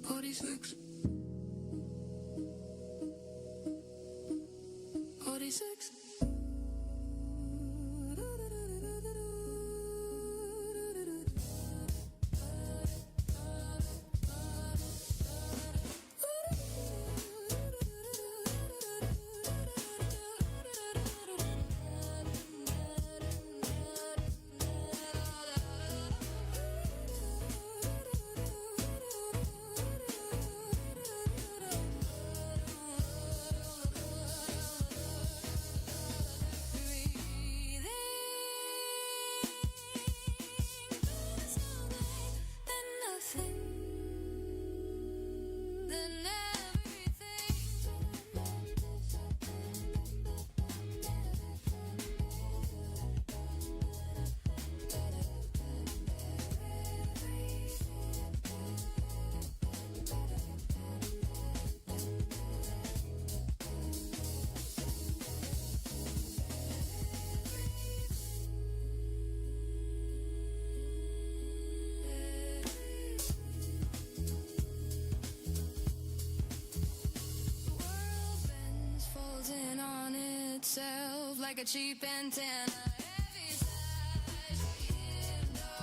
46, 46. Like a cheap antenna. Heavy size, indoors,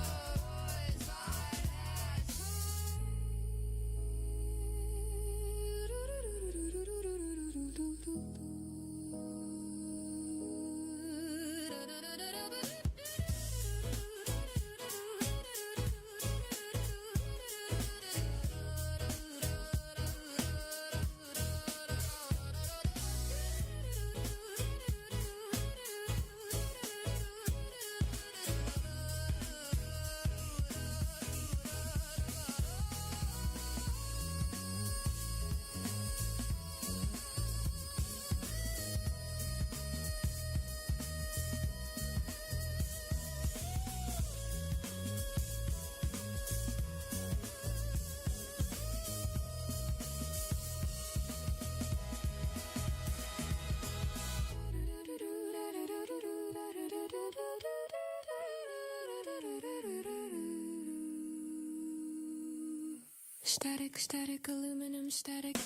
static, static, aluminum static.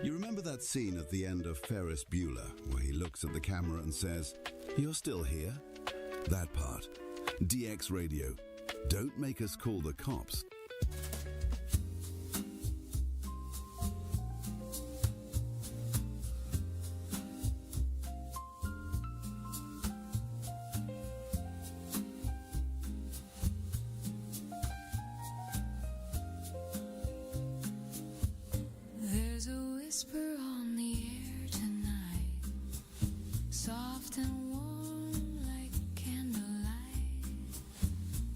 You remember that scene at the end of Ferris Bueller where he looks at the camera and says, "You're still here?" That part. DX Radio. Don't make us call the cops. There's a whisper on the air tonight, soft and warm like candlelight.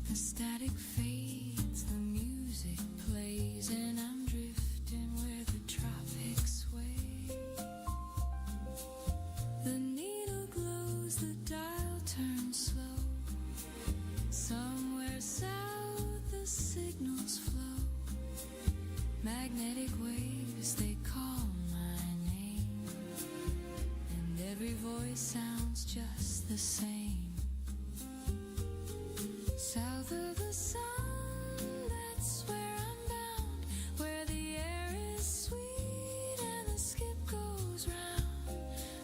The static fades, the music plays, and I'm drifting where the tropics sway. The needle glows, the dial turns slow. Somewhere south the signals flow. Magnetic waves, they call my name, and every voice sounds just the same. South of the sun, that's where I'm bound, where the air is sweet and the skip goes round.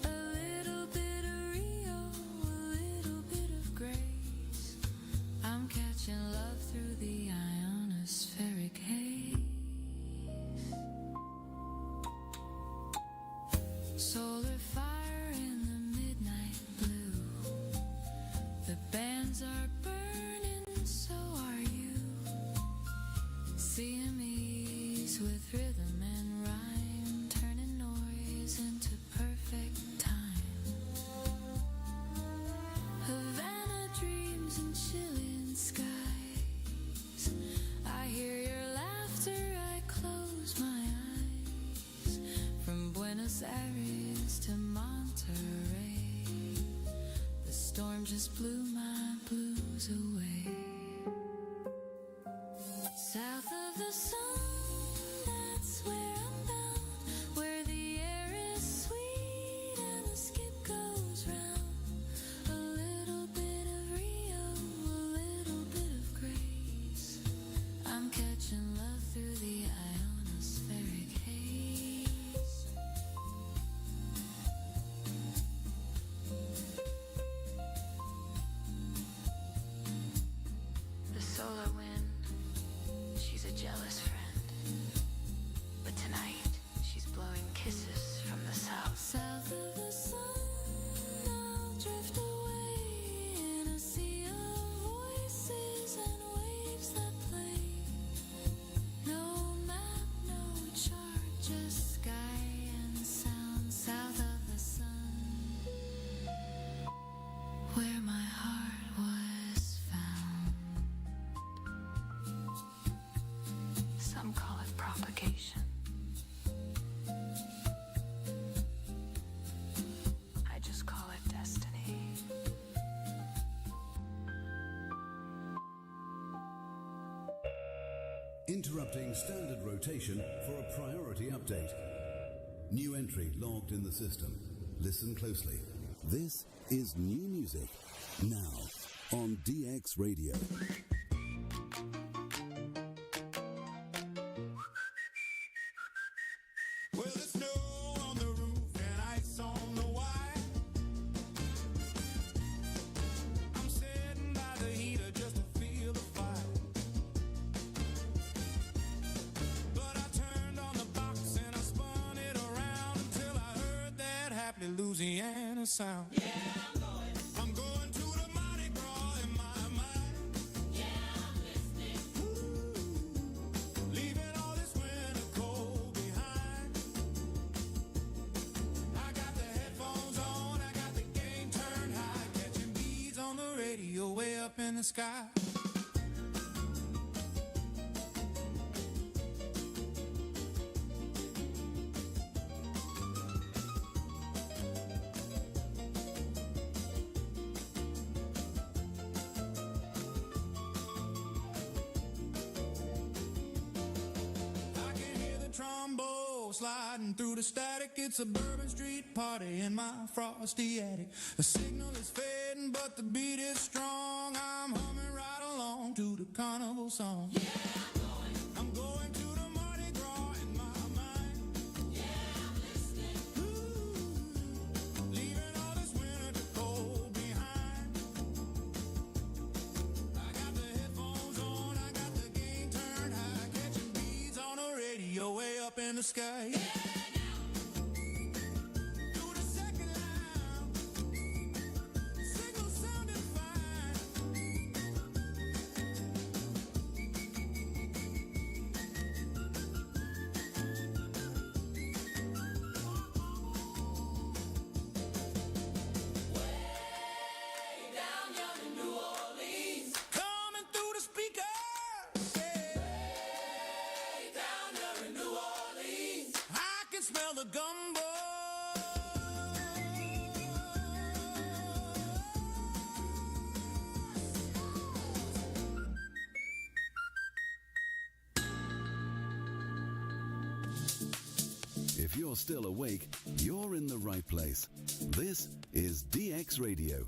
A little bit of Rio, a little bit of grace. I'm catching love through the ionospheric haze. Solar fire in the midnight blue. The bands are burning, so are you. just blew my blues away. South of the sun, that's where I'm bound, where the air is sweet and the skip goes round. A little bit of Rio, a little bit of grace. I'm catching love through the ionospheric haze. The solar wind, she's a jealous friend. But tonight, she's blowing kisses from the south. South of the sun, I'll drift away in a sea of voices and waves that play. No map, no chart, just sky and sound. South of the sun, where my heart was found. Some call it propagation. I just call it destiny. Interrupting standard rotation for a priority update. New entry logged in the system. Listen closely. This is new music now on DX Radio. Well, there's snow on the roof and ice on the wire. I'm sitting by the heater just to feel the fire. But I turned on the box and I spun it around until I heard that happy Louisiana sound. Yeah, I'm going to the Mardi Gras in my mind. Yeah, I'm listening. Ooh, leaving all this winter cold behind. I got the headphones on, I got the game turned high, catching beats on the radio way up in the sky. I can hear the trombone sliding through the static. It's a Bourbon Street party in my frosty attic. The signal is fading, but the beat is strong. I'm humming right along to the carnival song. Yeah, I'm going to the Mardi Gras in my mind. Yeah, I'm listening. Ooh, leaving all this winter cold behind. I got the headphones on, I got the game turned high, catching beats on the radio way up in the sky. Do the second line, signal sounding fine. Coming through the speakers, way down there in New Orleans, I can smell the gumbo. If you're still awake, you're in the right place. This is DX Radio.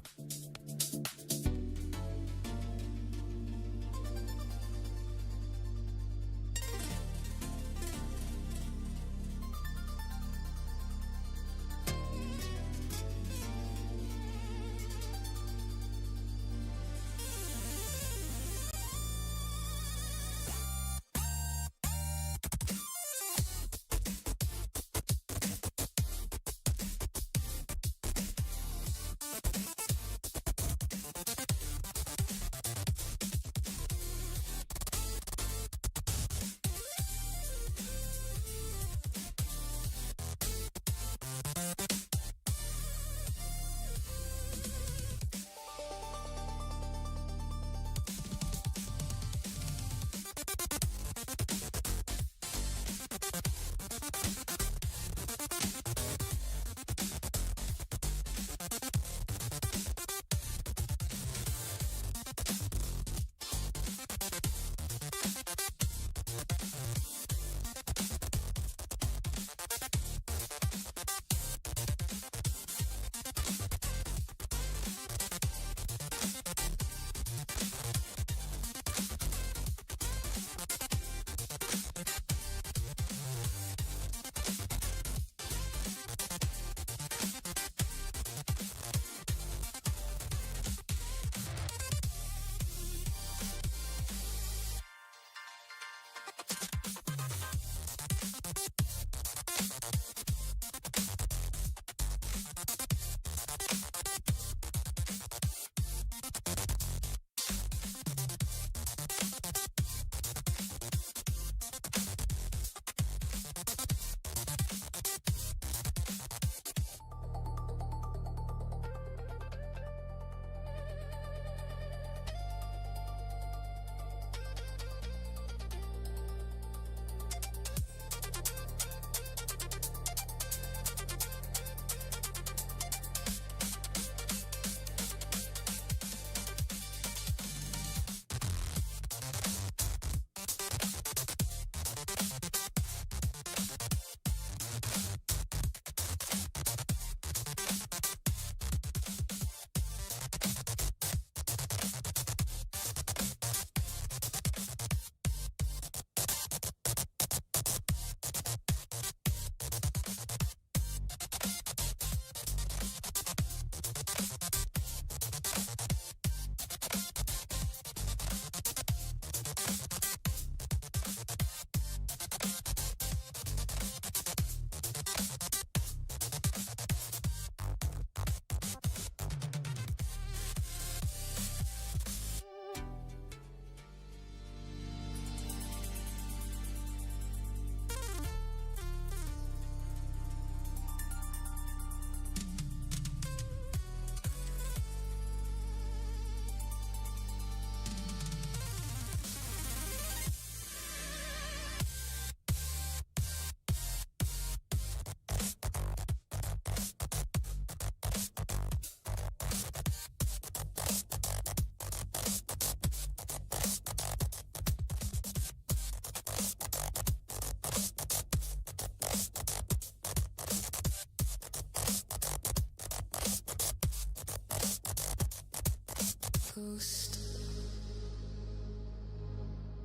Ghost.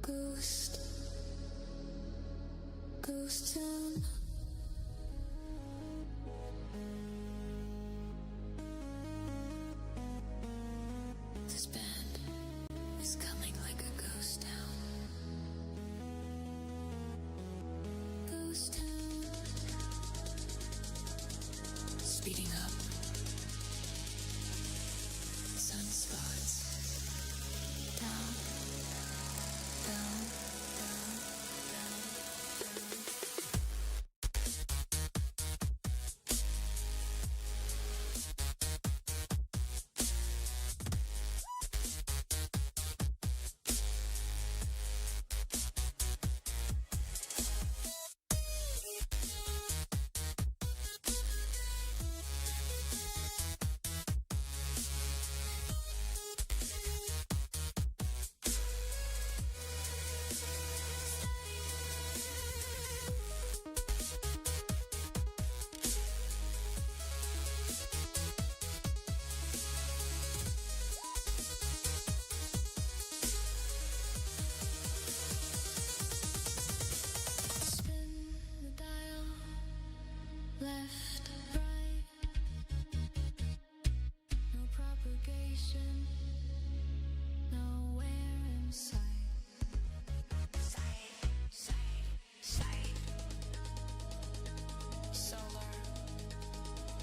Ghost. Ghost town. This band is coming like a ghost town. Ghost town. Speeding up. Sunspots. Down. Down. Down. Down. Spin the dial, left, right. No propagation, nowhere in sight. Sight. Solar,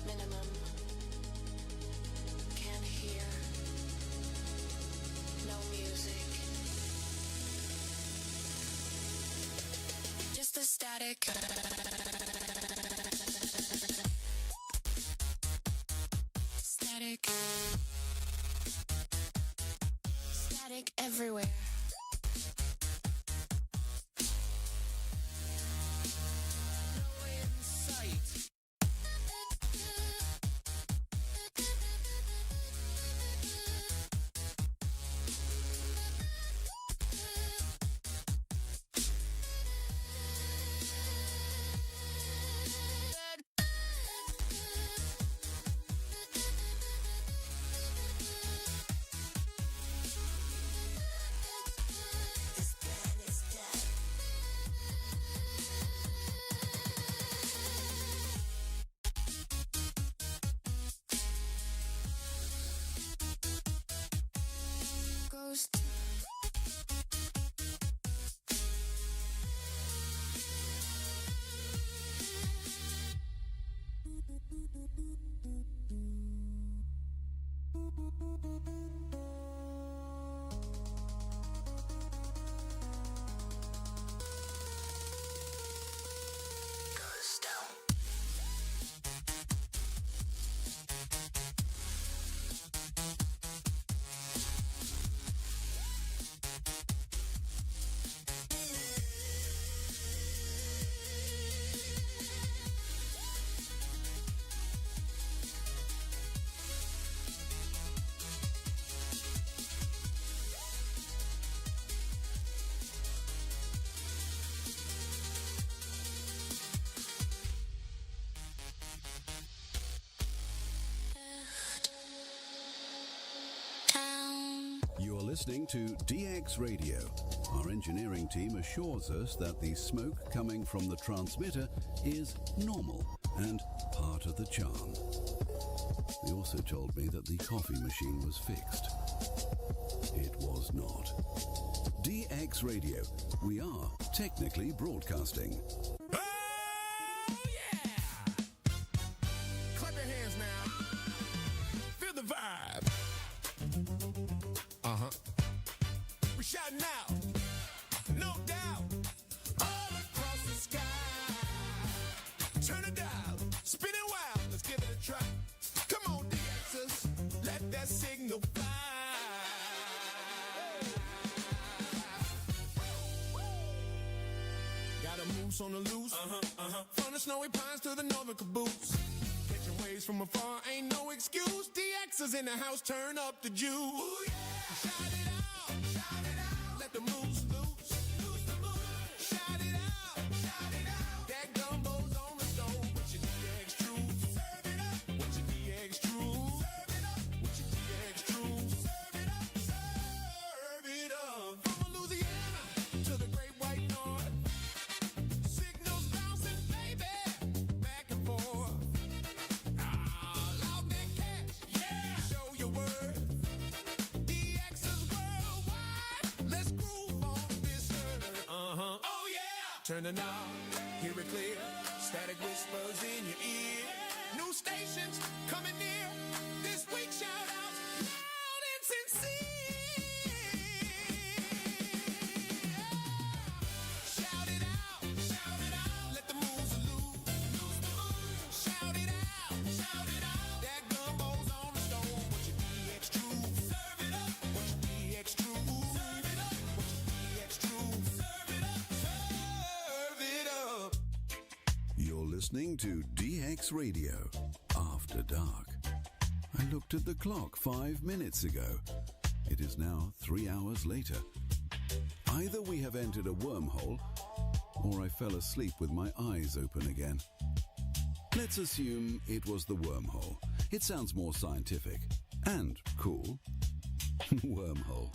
minimum. Can't hear. No music. Just the static. Static. Static everywhere. No insight. Ghost. Ghost town. Town. You're listening to DX Radio. Our engineering team assures us that the smoke coming from the transmitter is normal and part of the charm. They also told me that the coffee machine was fixed. It was not. DX Radio. We are technically broadcasting. Oh, yeah! Clap your hands now. Feel the vibe. Uh-huh. We're shouting out. No doubt. All across the sky. Turn it down. Spin it wild. Let's give it a try. Come on, DXers. Let that signal fly. Got a moose on the loose. From the snowy pines to the northern caboose. Catching waves from afar ain't no excuse. DXers in the house, turn up the juice. Ooh, yeah. Shout it out, shout it out. Let the moose loose, loose the moose. Shout it out, shout it out. That gumbo's on the stove. With your DX troops, serve it up. With your DX troops, serve it up. With your DX troops, serve it up. Turn the knob, hear it clear. Static whispers in your ear. New stations coming near. This week shout outs loud and sincere. Shout it out, let the moves loose. Shout it out, that gumbo's on the stove. What your DX true, serve it up. What your DX true, serve it up. What your DX true, serve it up. Serve it up. You're listening to DX Radio After Dark. I looked at the clock 5 minutes ago. It is now 3 hours later. Either we have entered a wormhole, or I fell asleep with my eyes open again. Let's assume it was the wormhole. It sounds more scientific and cool. Wormhole.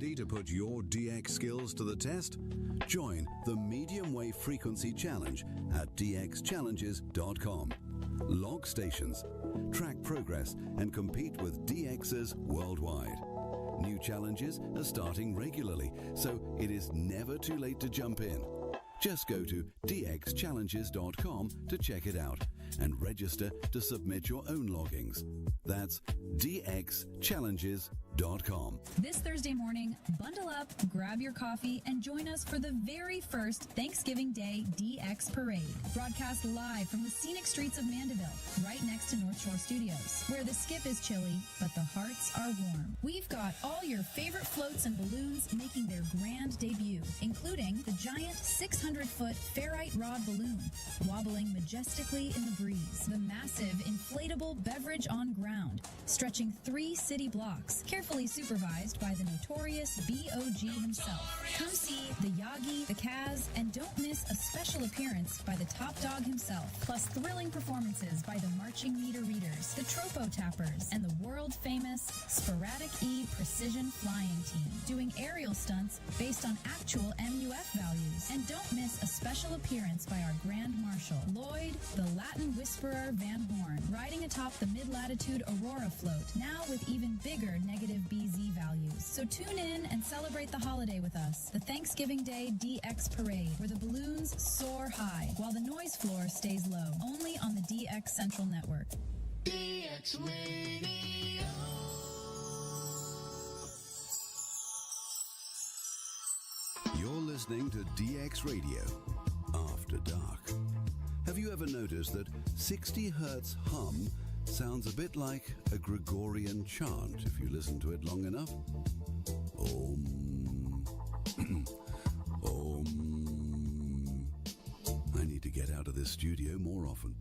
Ready to put your DX skills to the test? Join the Medium Wave Frequency Challenge at dxchallenges.com. Log stations, track progress, and compete with DXers worldwide. New challenges are starting regularly, so it is never too late to jump in. Just go to dxchallenges.com to check it out and register to submit your own loggings. That's dxchallenges.com. This Thursday morning, bundle up, grab your coffee, and join us for the very first Thanksgiving Day DX Parade. Broadcast live from the scenic streets of Mandeville, right next to North Shore Studios, where the skip is chilly, but the hearts are warm. We've got all your favorite floats and balloons making their grand debut, including the giant 600-foot ferrite rod balloon, wobbling majestically in the breeze, the massive inflatable beverage on ground, stretching 3 city blocks, carefully supervised by the notorious B.O.G. himself. Come see the Yagi, the Kaz, and don't miss a special appearance by the top dog himself, plus thrilling performances by the marching meter readers, the Tropo Tappers, and the world-famous Sporadic E Precision Flying Team, doing aerial stunts based on actual MUF values. And don't miss a special appearance by our Grand Marshal, Lloyd, the Latin Whisperer Van Horn, riding atop the mid-latitude Aurora float, now with even bigger negative BZ values. So tune in and celebrate the holiday with us, the Thanksgiving Day DX Parade, where the balloons soar high while the noise floor stays low, only on the DX Central Network. DX Radio. You're listening to DX Radio After Dark. Have you ever noticed that 60 hertz hum sounds a bit like a Gregorian chant if you listen to it long enough? Om. Om. I need to get out of this studio more often.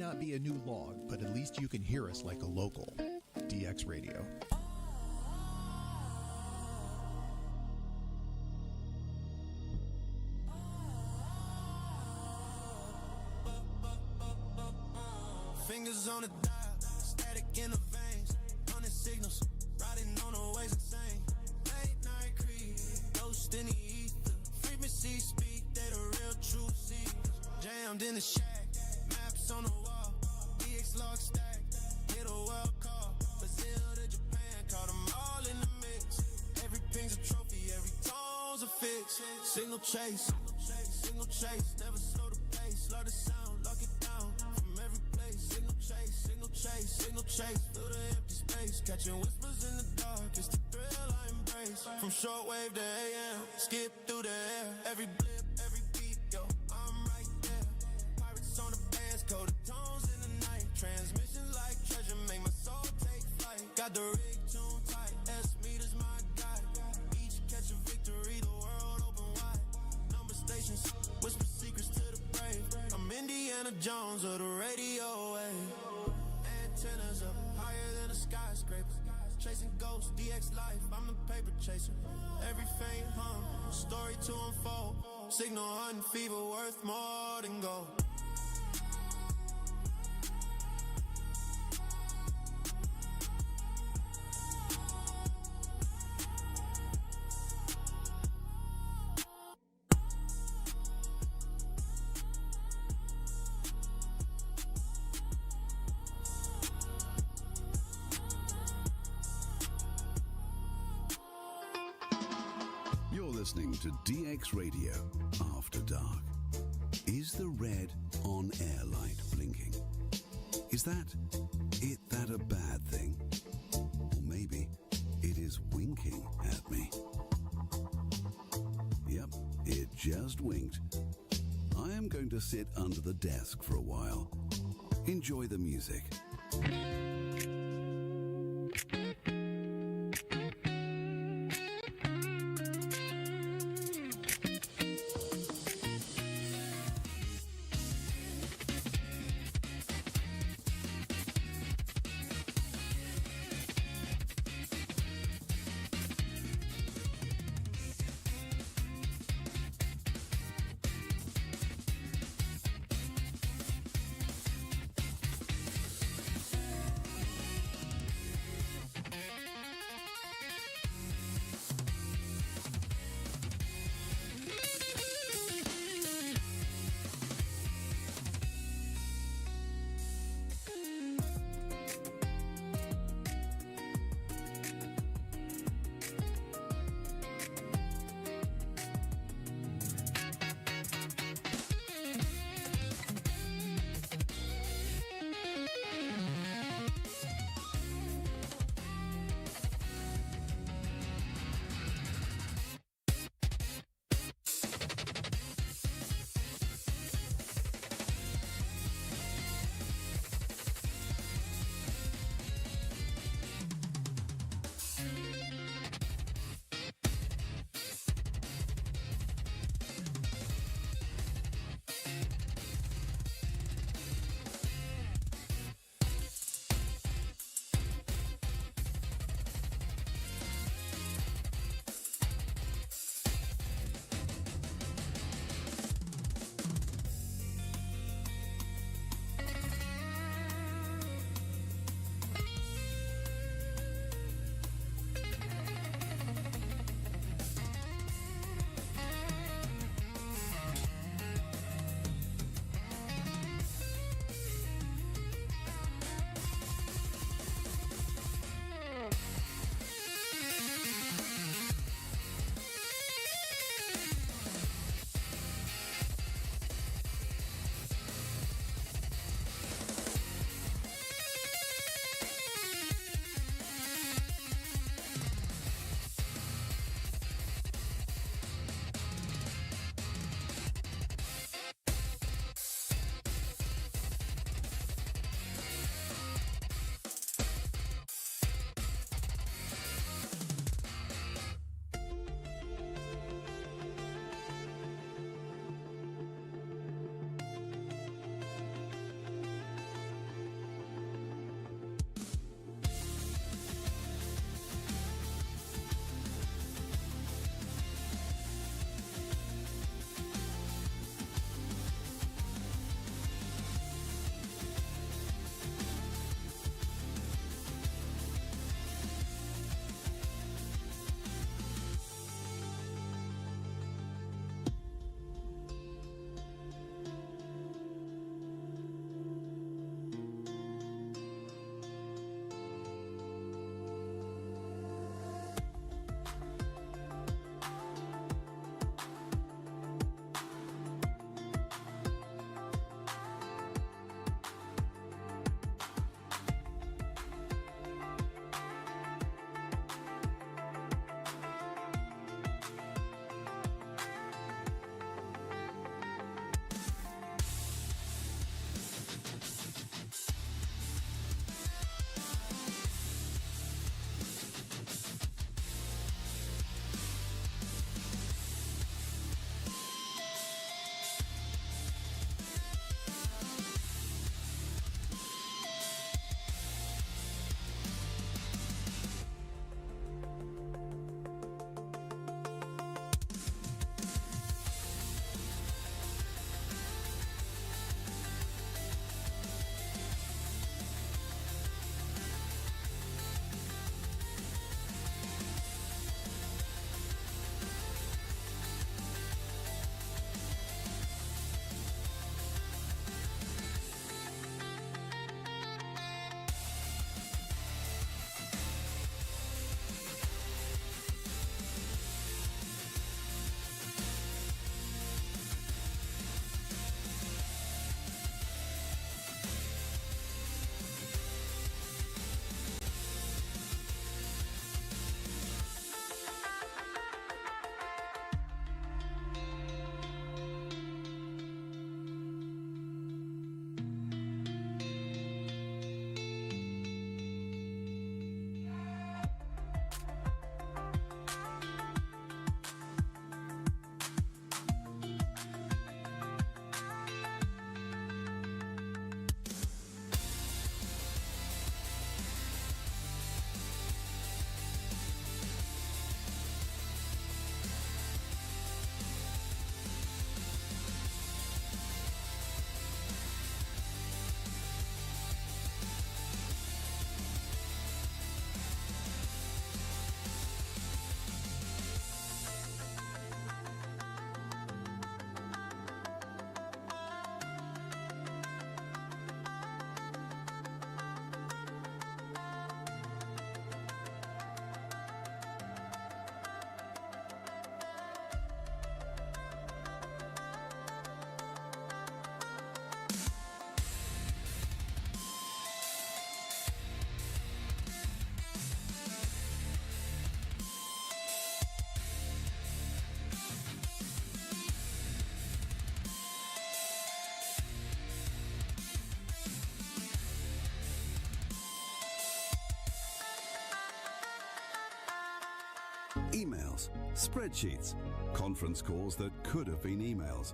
not be a new log, but at least you can hear us like a local. DX Radio. Fingers on the dial, static in the veins, 100 signals, riding on the waves insane. Late night creep, ghost in the ether, frequency speak, they the real true seekers. Jammed in the shack, maps on the wall, DX log stack, hit a world call, Brazil to Japan, caught them all in the mix. Every ping's a trophy, every tone's a fix. Signal chase, never slow the pace, slow the sound, lock it down from every place. Signal chase, through the empty space, catching whispers in the dark, it's the thrill I embrace. From shortwave to AM, skip through the air, every blip, every beat, yo, I'm right there. Pirates on the bands, coded tones in the night, transmission like treasure, make my soul take flight. Got the rig tuned tight, S-meters my guide, each catch a victory, the world open wide. Number stations, whisper secrets to the brave. I'm Indiana Jones of the radio wave. Antennas up higher than a skyscraper, chasing ghosts, DX life, I'm the paper chaser. Every faint hum, story to unfold, signal hunting fever worth more than gold. Listening to DX Radio After Dark. Is the red on-air light blinking? Is that a bad thing? Or maybe it is winking at me. Yep, it just winked. I am going to sit under the desk for a while. Enjoy the music. emails, spreadsheets, conference calls that could have been emails.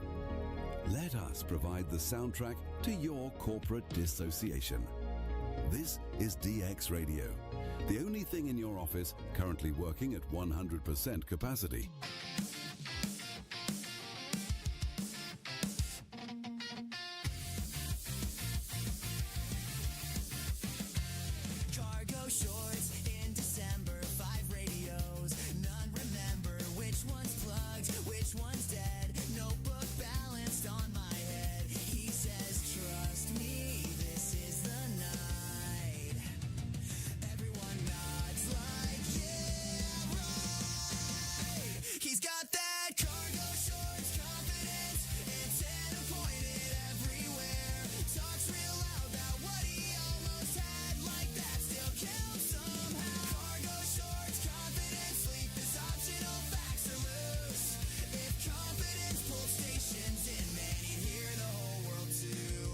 Let us provide the soundtrack to your corporate dissociation. This is DX Radio, the only thing in your office currently working at 100% capacity. Cargo shorts in December, 5 radios, none remember which one's plugged, which one's dead, notebook balanced on my head. He says, trust me, this is the night. Everyone nods like, yeah, right. He's got that cargo shorts confidence, intent pointed everywhere. Talks real loud about what he almost had, like that still counts somehow. Cargo shorts confidence, sleep is optional, facts are loose. If confidence pulled stations in, man, he'd hear the whole world too.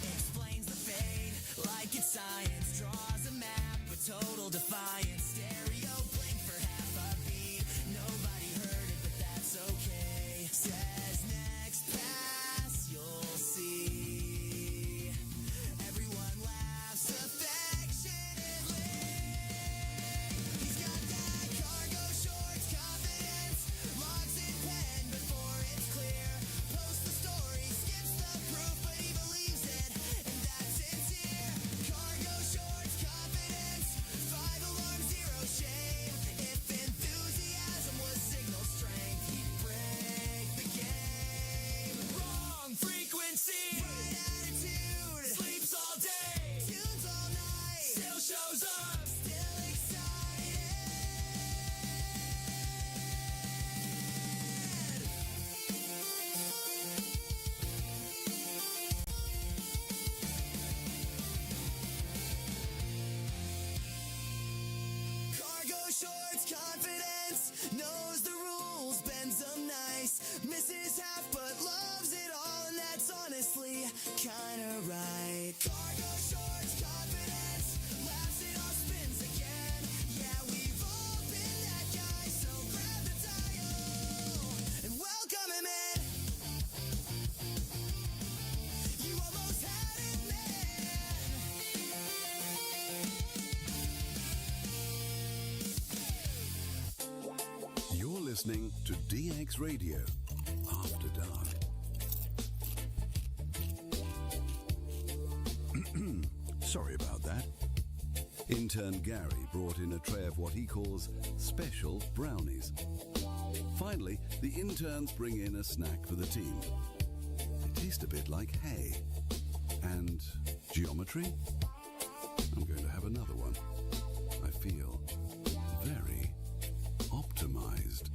Explains the fate like it's science, draws a map with total defiance. Stereo blink for half a beat, nobody heard it, but that's okay. Says next pass, you'll see. Everyone laughs affectionately. He's got that cargo shorts confidence, logs in pen before it's clear. Posts the story, skips the proof, but he believes it, and that's sincere. Cargo shorts confidence, 5 alarm, 0 shame. If enthusiasm was signal strength, he'd break the game. Wrong frequency, right attitude, sleeps all day, tunes all night, still shows up, still excited. Cargo shorts confidence, knows the rules, bends them nice, misses half but loves it all, and that's honestly kinda right. Cargo shorts confidence, laughs it all, spins again. Yeah, we've all been that guy, so grab the dial and welcome him in. You almost had it, man. You're listening to DX Radio After Dark. Sorry about that. Intern Gary brought in a tray of what he calls special brownies. Finally, the interns bring in a snack for the team. They taste a bit like hay. And geometry? I'm going to have another one. I feel very optimized.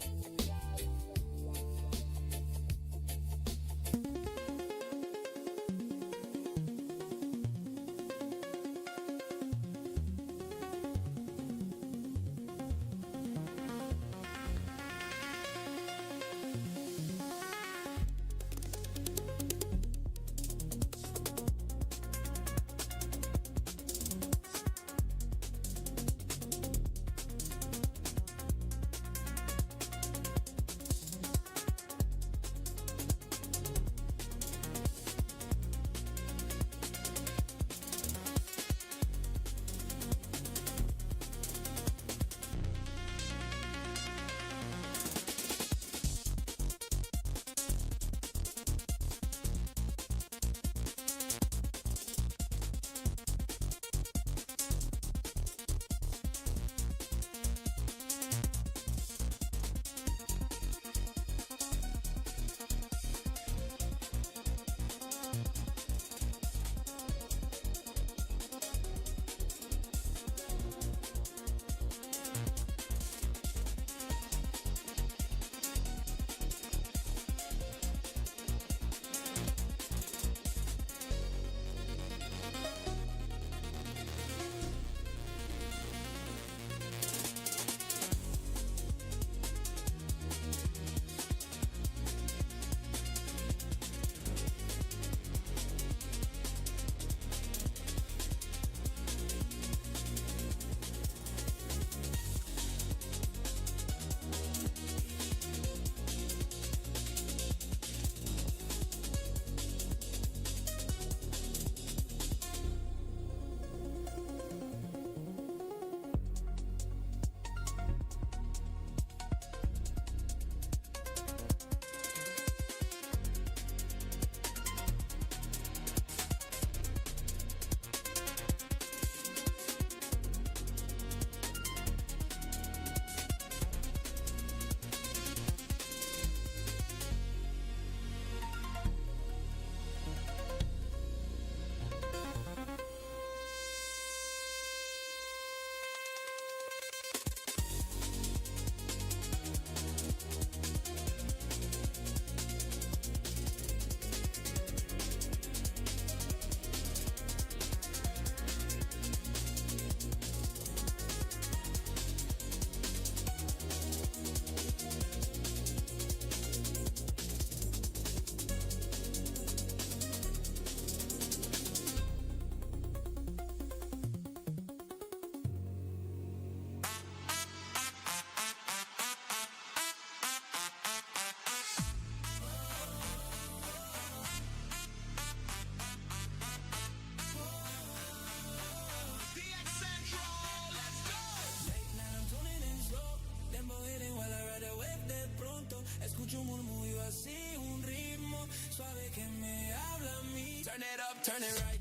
turn it right.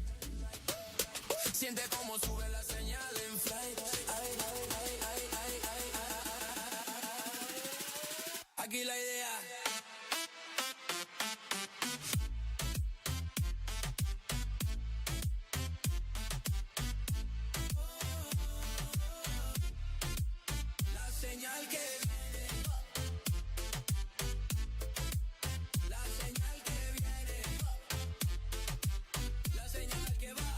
Siente como sube la señal en flight. Ay, ay, ay, ay, ay, ay, ay. Aquí la idea. La señal que viene. La señal que viene. La señal que va.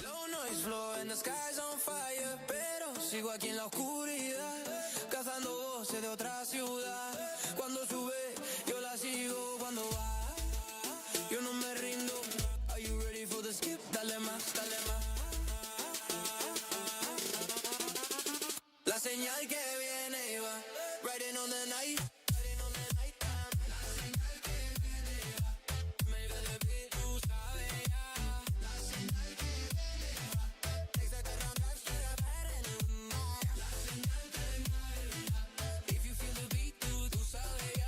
Low noise flow and the sky's on fire, pero sigo aquí en la oscuridad, cazando voces de otra ciudad. Cuando sube, yo la sigo. Cuando va, yo no me rindo. Are you ready for the skip? Dale más, dale más. La señal que viene y va, riding on the night. Riding on the night time. La señal que viene y va, make the beat, tú sabes ya. La señal que viene y va, takes like a round back, straight up heading in the night. La señal que viene y va, if you feel the beat, tú sabes ya.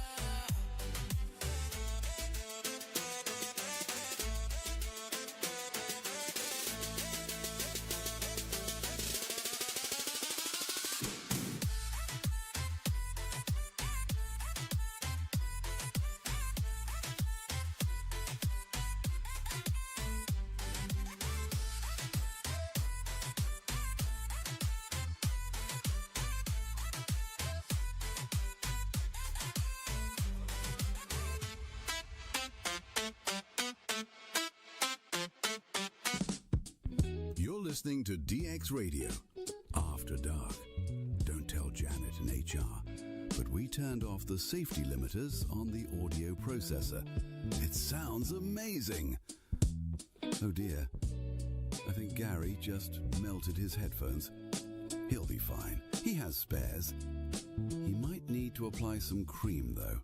You're listening to DX Radio After Dark. Don't tell Janet in HR, but we turned off the safety limiters on the audio processor. It sounds amazing. Oh dear, I think Gary just melted his headphones. He'll be fine. He has spares. He might need to apply some cream though.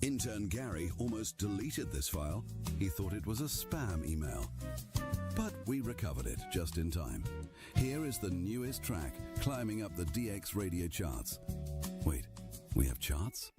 Intern Gary almost deleted this file. He thought it was a spam email. But we recovered it just in time. Here is the newest track climbing up the DX radio charts. Wait, we have charts?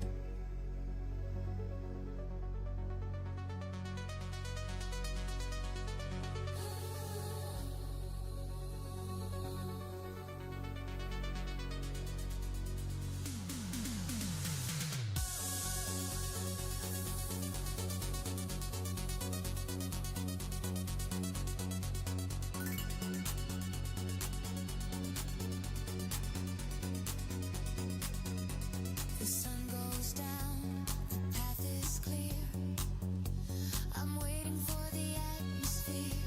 The sun goes down, the path is clear. I'm waiting for the atmosphere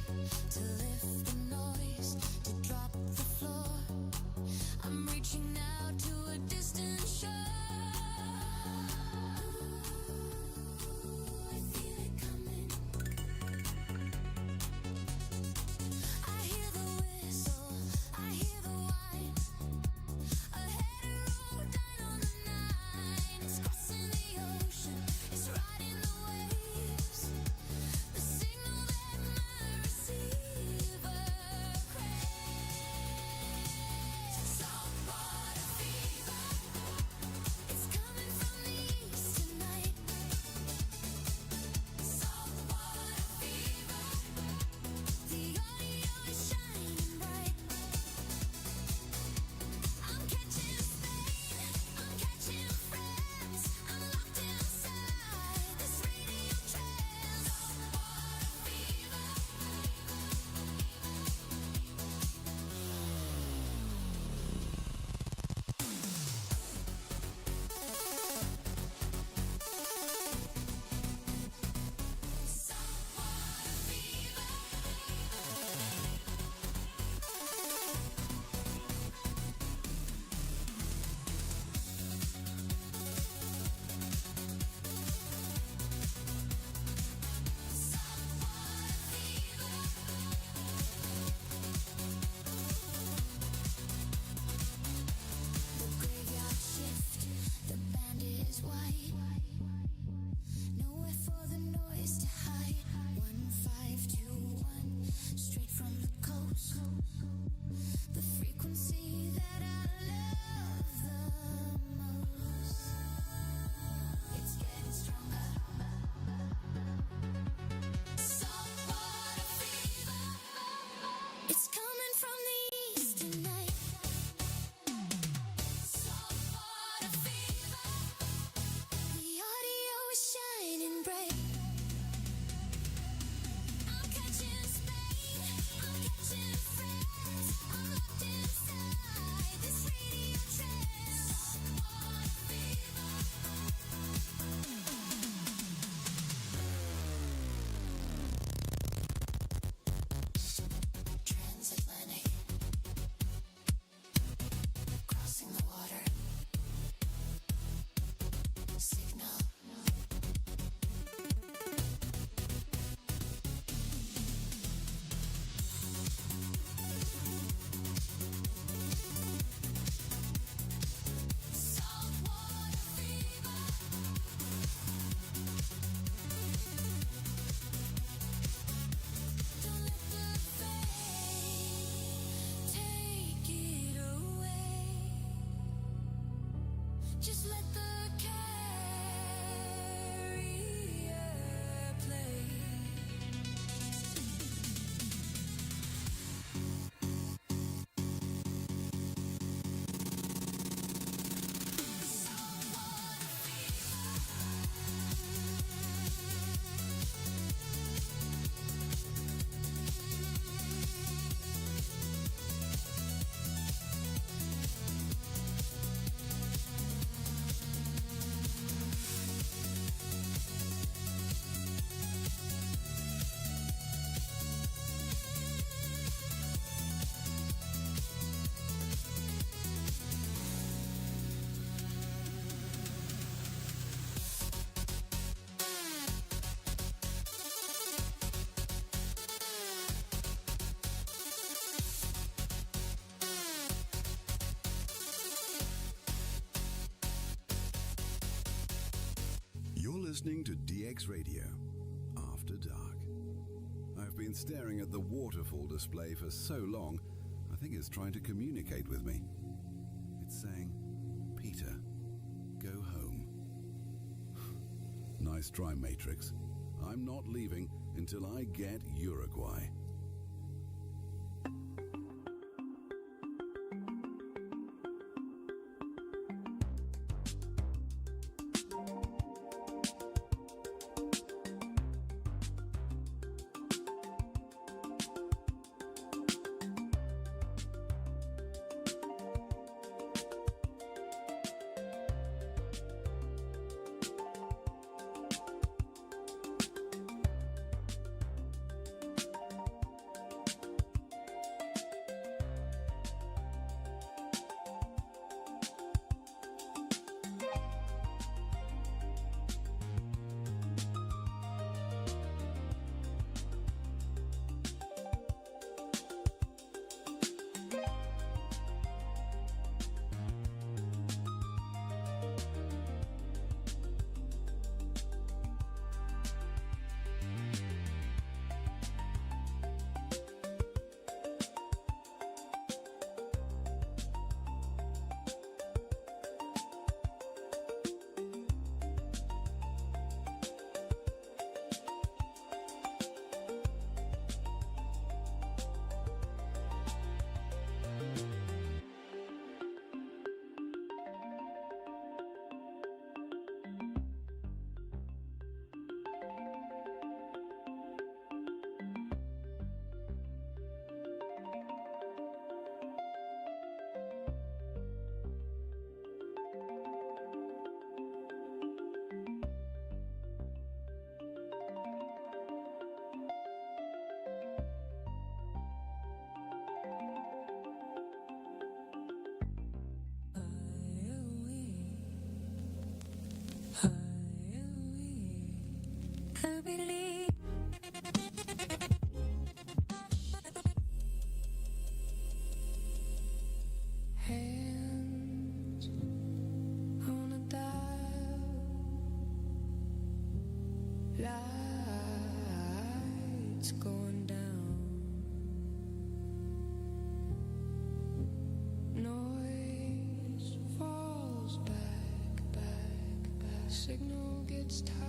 to lift the noise, to drop the floor. I'm reaching out to a distant shore. I feel it coming. I hear the whistle, I hear the whine. Ahead a road died on the night. It's crossing the ocean, it's riding the waves. The signal that my receiver craves. Saltwater fever, it's coming from the east tonight. Saltwater fever, the audio is shining bright. I'm catching Spain, I'm catching France. I'm locked inside this radio trance. Saltwater fever. Saltwater fever. Saltwater fever. The graveyard shift, the band is white. Nowhere for the noise to hide. 1521, straight from the coast. The frequency that I love the most. It's getting stronger. Saltwater fever. It's coming from the east tonight. Saltwater fever. The audio is shining bright. I'm catching Spain, I'm catching France. I'm locked inside this radio trance. Saltwater fever. Transatlantic, crossing the water. Signal. Saltwater fever. Don't let the fate take it away. Just let the carrier play. Saltwater fever. listening to DX Radio, After Dark. I've been staring at the waterfall display for so long, I think it's trying to communicate with me. It's saying, Peter, go home. Nice try, Matrix. I'm not leaving until I get Uruguay. Hands on a dial, lights going down, noise falls back, signal gets tired.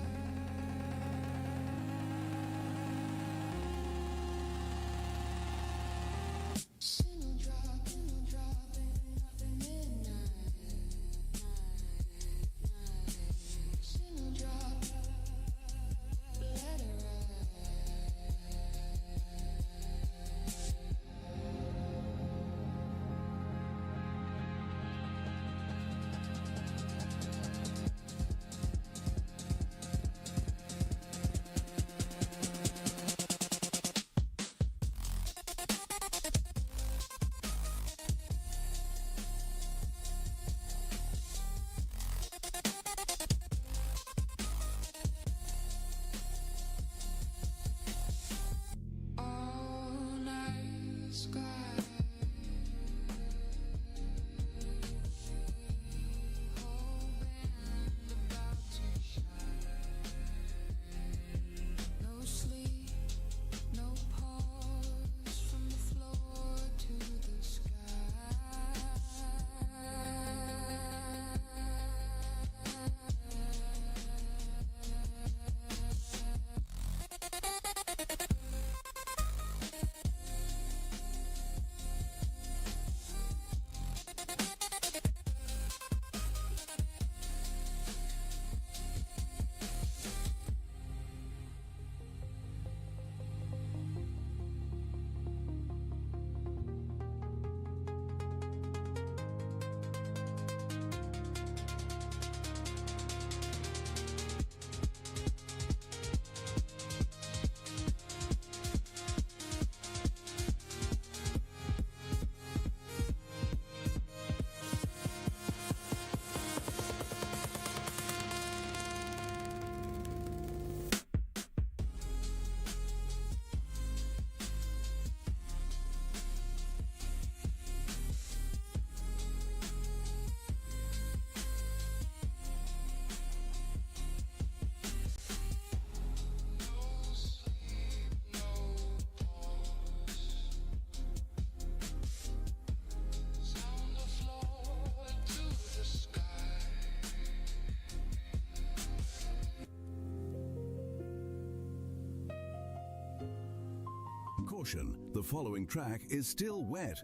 Caution, the following track is still wet.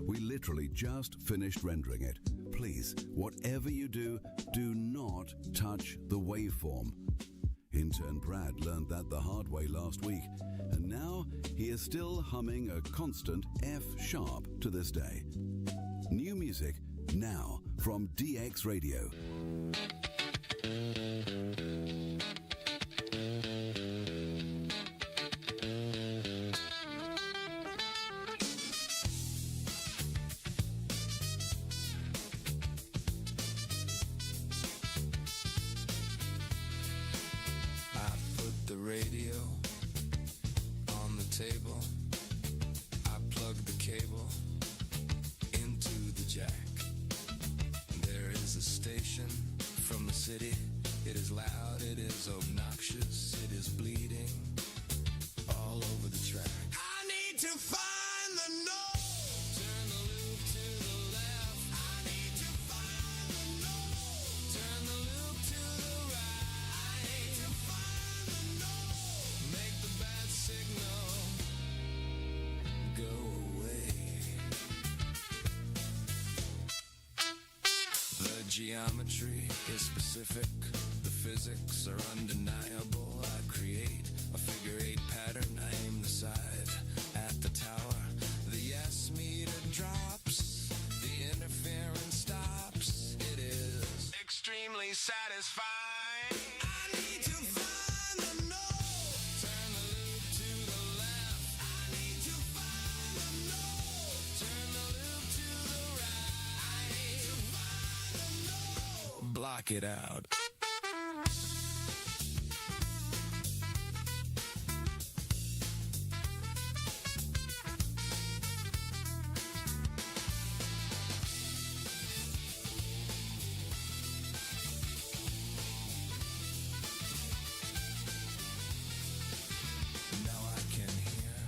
We literally just finished rendering it. Please, whatever you do, do not touch the waveform. Intern Brad learned that the hard way last week, and now he is still humming a constant F sharp to this day. New music now from DX Radio. Radio on the table. I plug the cable into the jack. There is a station from the city. It is loud, it is obnoxious, it is bleeding all over the track. I need to find the note. Turn the loop to the left. I need to find the note. Turn the loop to the right. I need to find the note. Make the bad signal go away. The geometry is specific. The physics are undeniable. I create a figure eight pattern. I aim the side at the tower. The yes meter drops. The interference stops. It is extremely satisfying. I need to find the note. Turn the loop to the left. I need to find the note. Turn the loop to the right. I need to find the note. Block it out. Now I can hear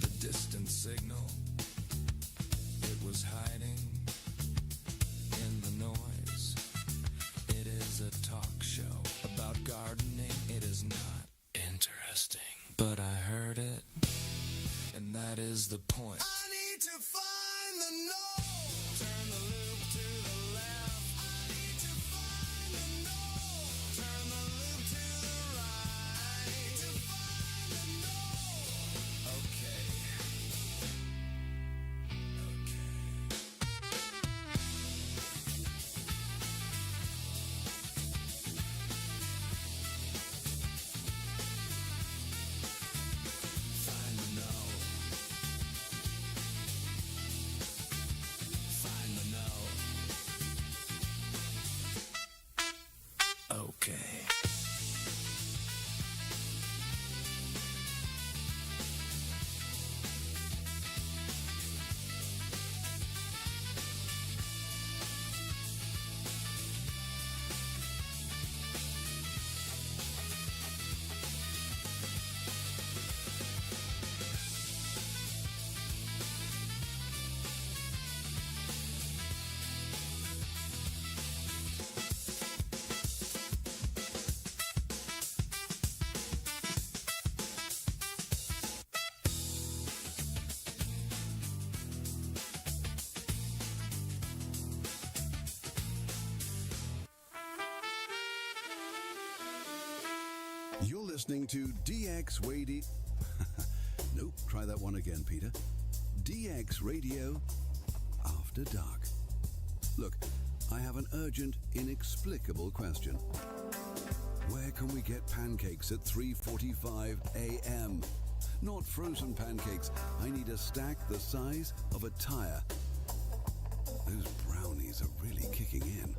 the distant signal. It was hiding in the noise. It is a talk show about gardening. It is not interesting, but I heard it, and that is the point. I need to find the note. Turn the loop to the left. I need to find the note. Turn the loop to the right. I need to find the note. Okay. Find the note. Find the note. Okay. You're listening to DX Radio. Nope, try that one again, Peter. DX Radio After Dark. Look, I have an urgent, inexplicable question. Where can we get pancakes at 3:45 a.m.? Not frozen pancakes. I need a stack the size of a tire. Those brownies are really kicking in.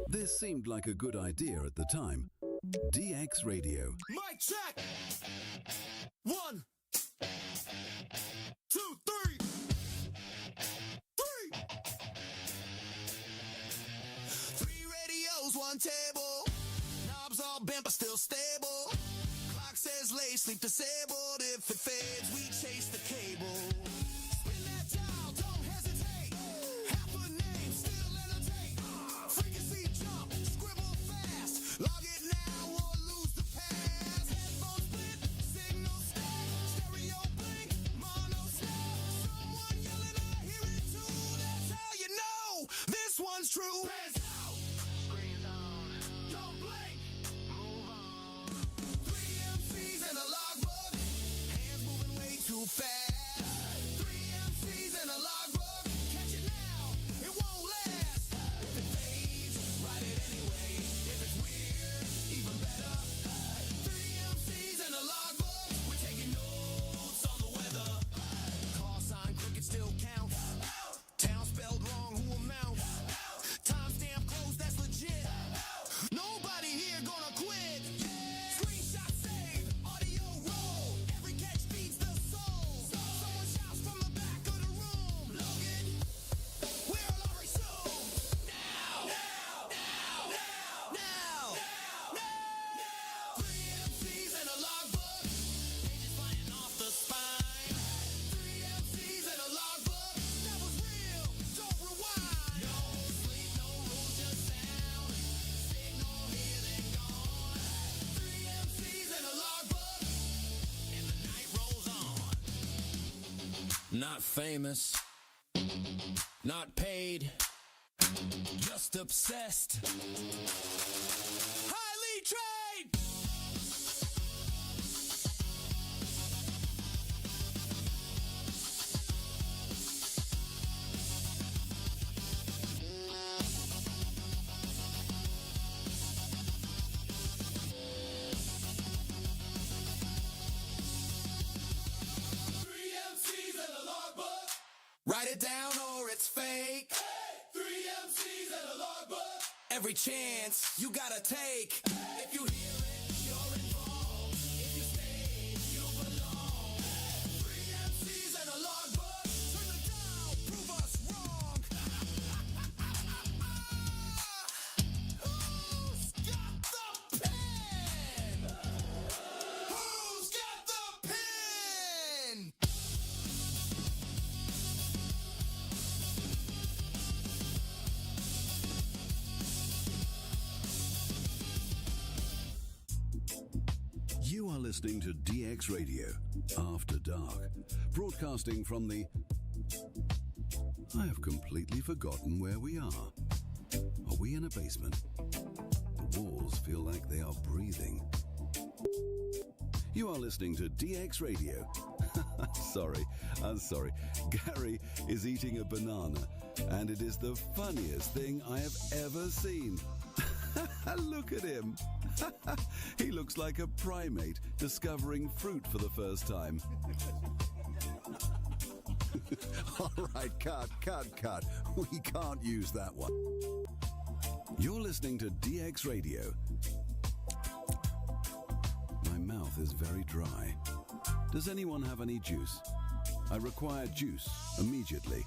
This seemed like a good idea at the time. DX Radio. Mic check. 1, 2, 3. 3 radios, 1 table. Knobs all bent but still stable. Clock says late, sleep disabled. If it fades, we chase the cable. Spin that dial, don't hesitate. Half a name, still entertain. Frequency jump, scribble fast. Log it now or lose the past. Headphones split, signal stack. Stereo blink, mono snap. Someone yelling, I hear it too. That's how you know this one's true. Hands out, screens on. Don't blink, move on. 3 MCs and a logbook. Hands moving way too fast. 3 MCs and a logbook. Catch it now, it won't last. If it fades, write it anyway. If it's weird, even better. 3 MCs and a logbook. We're taking notes on the weather. Call sign, cricket still counts. Town spelled wrong, who amount? Timestamp closed, that's legit. Nobody here gonna quit. Screenshot saved, audio roll. Every catch feeds the soul. Someone shouts from the back of the room. Logan, we're already sold. Now. 3 MCs and a logbook. Pages flying off the spine. 3 MCs and a logbook. That was real, don't rewind. No sleep, no rules, just sound. Signal here, then gone. 3 MCs and a logbook. And the night rolls on. Not famous, not paid, just obsessed. Highly trained. Write it down or it's fake. Hey, 3 MCs and a logbook. Every chance you gotta take. If you hear it, you're involved. If you stay, you belong. 3 MCs and a logbook. Turn the dial, prove us wrong. Who's got the pen? Who's got the pen? You are listening to DX Radio, After Dark, broadcasting from the... I have completely forgotten where we are. Are we in a basement? The walls feel like they are breathing. You are listening to DX Radio. I'm sorry. Gary is eating a banana, and it is the funniest thing I have ever seen. Look at him. He looks like a primate discovering fruit for the first time. All right, cut. We can't use that one. You're listening to DX Radio. My mouth is very dry. Does anyone have any juice? I require juice immediately.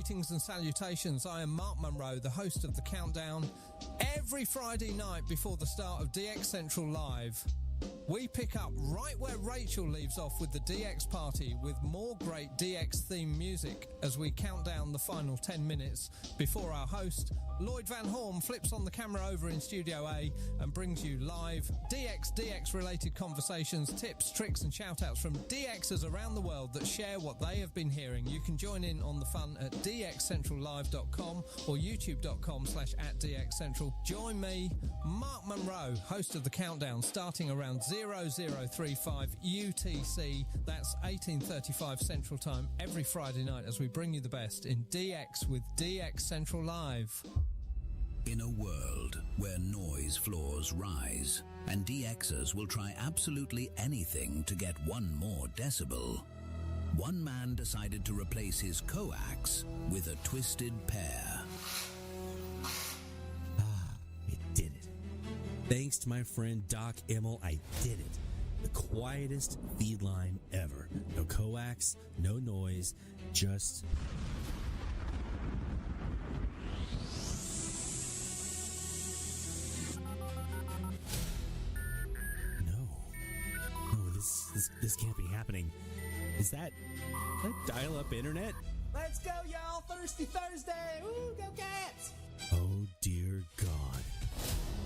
Greetings and salutations. I am Mark Munro, the host of The Countdown. Every Friday night before the start of DX Central Live, we pick up right where Rachel leaves off with the DX party with more great DX theme music as we count down the final 10 minutes before our host, Lloyd Van Horn, flips on the camera over in Studio A and brings you live DX related conversations, tips, tricks and shout-outs from DXers around the world that share what they have been hearing. You can join in on the fun at dxcentrallive.com or youtube.com/@DXCentral. Join me, Mark Munro, host of The Countdown, starting around 0035 UTC, that's 1835 Central Time, every Friday night as we bring you the best in DX with DX Central Live. In a world where noise floors rise and DXers will try absolutely anything to get one more decibel, one man decided to replace his coax with a twisted pair. I did it. Thanks to my friend Doc Immel, I did it. The quietest feed line ever. No coax, no noise, just... This can't be happening. Is that dial-up internet? Let's go, y'all! Thirsty Thursday! Woo, go Cats! Oh, dear God.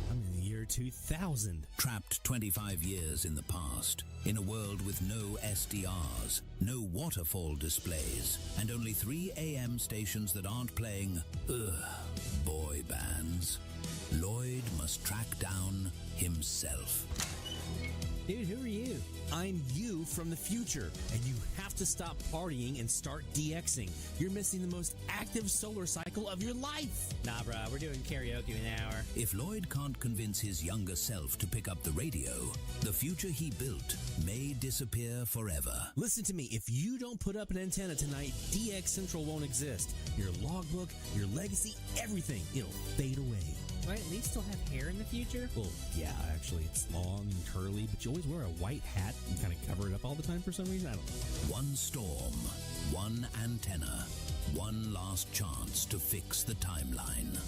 I'm in the year 2000. Trapped 25 years in the past, in a world with no SDRs, no waterfall displays, and only 3 AM stations that aren't playing, boy bands, Lloyd must track down himself. Dude, who are you? I'm you from the future, and you have to stop partying and start DXing. You're missing the most active solar cycle of your life. Nah, bruh, we're doing karaoke in an hour. If Lloyd can't convince his younger self to pick up the radio, the future he built may disappear forever. Listen to me, if you don't put up an antenna tonight, DX Central won't exist. Your logbook, your legacy, everything, it'll fade away. Do I at least still have hair in the future? Well, yeah, actually, it's long and curly, but you always wear a white hat and kind of cover it up all the time for some reason. I don't know. One storm, one antenna, one last chance to fix the timeline.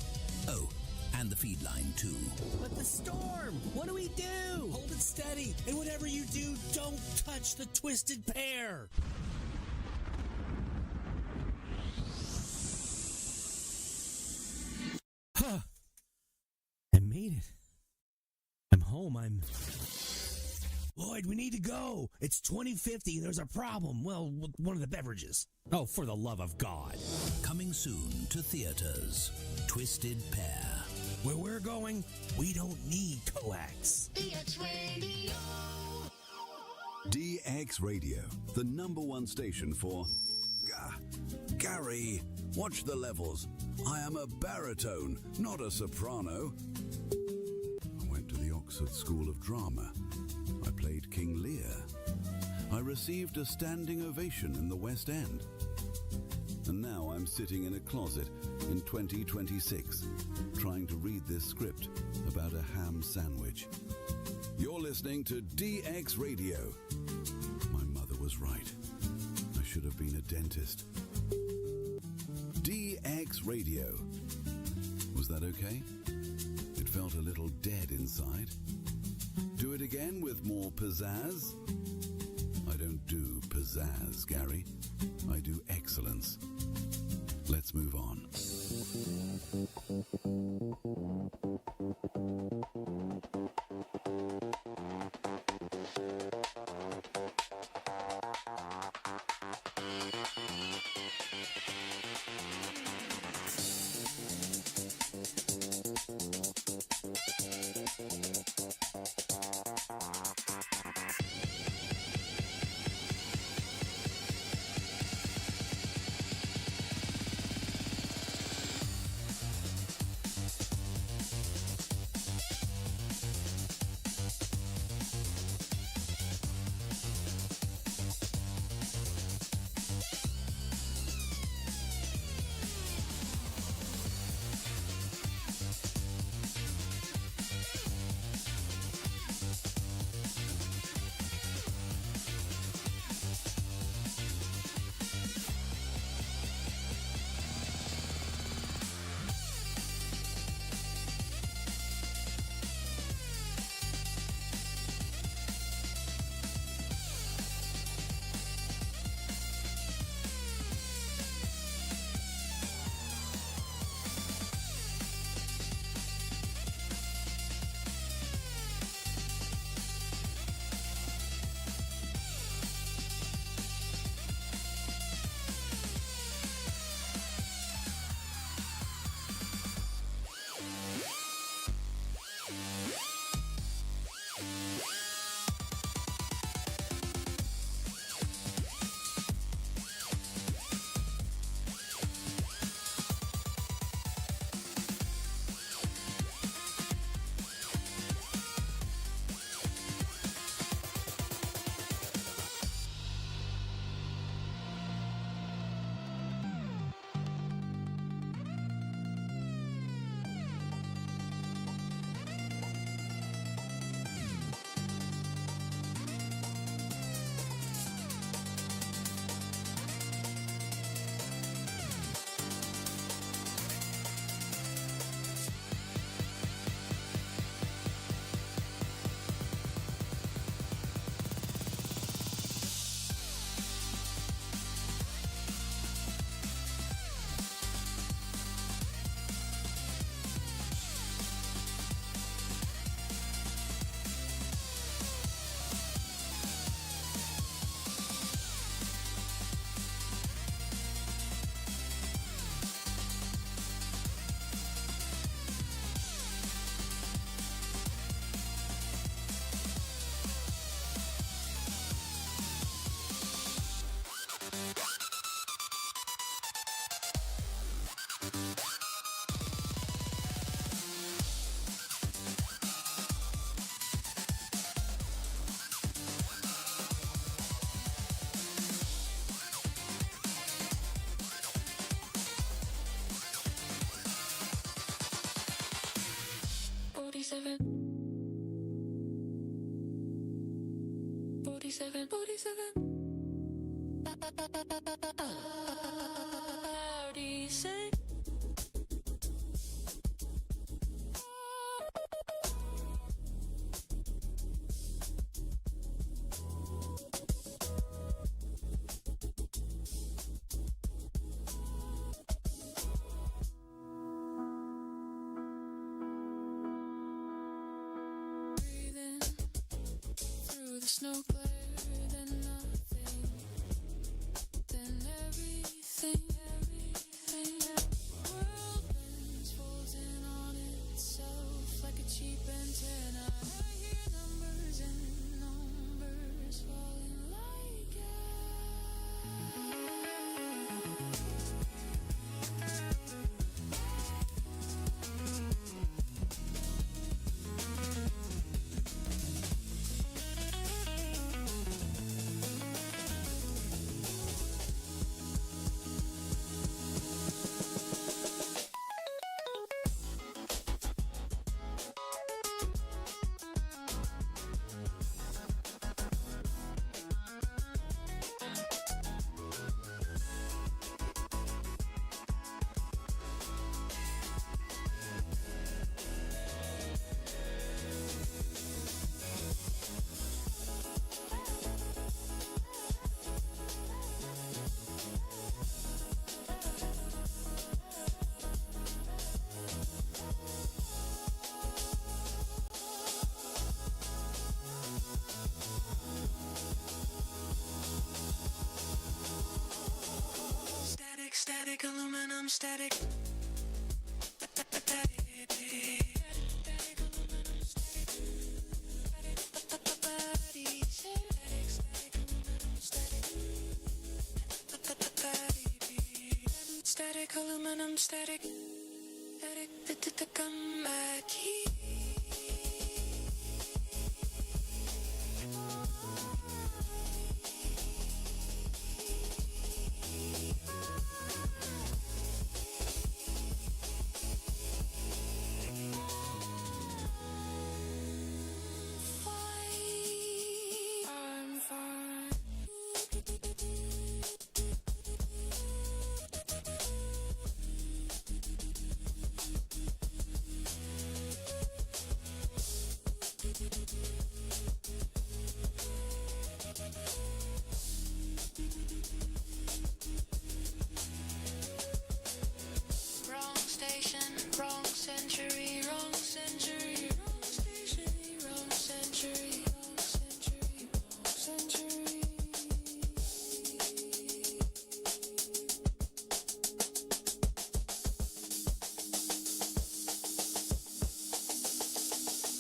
Oh, and the feed line, too. But the storm! What do we do? Hold it steady, and whatever you do, don't touch the twisted pair! Huh. I made it. I'm home. Lloyd, we need to go. It's 2050 and there's a problem. Well, with one of the beverages. Oh, for the love of God. Coming soon to theaters. Twisted Pair. Where we're going, we don't need coax. DX Radio. DX Radio, the #1 station for... Gary, watch the levels. I am a baritone, not a soprano. I went to the Oxford School of Drama. I played King Lear. I received a standing ovation in the West End. And now I'm sitting in a closet in 2026, trying to read this script about a ham sandwich. You're listening to DX Radio. My mother was right. I should have been a dentist. DX Radio. Was that okay? It felt a little dead inside. Do it again with more pizzazz? I don't do pizzazz, Gary. I do excellence. Let's move on. 47 47 47 46 no clearer than nothing, then everything. World bends, folds in on itself like a cheap antenna. I hear numbers and numbers falling like static, aluminum static. Static, aluminum static. Static, come back here. Wrong century, wrong century, wrong station, wrong century, wrong century, wrong century.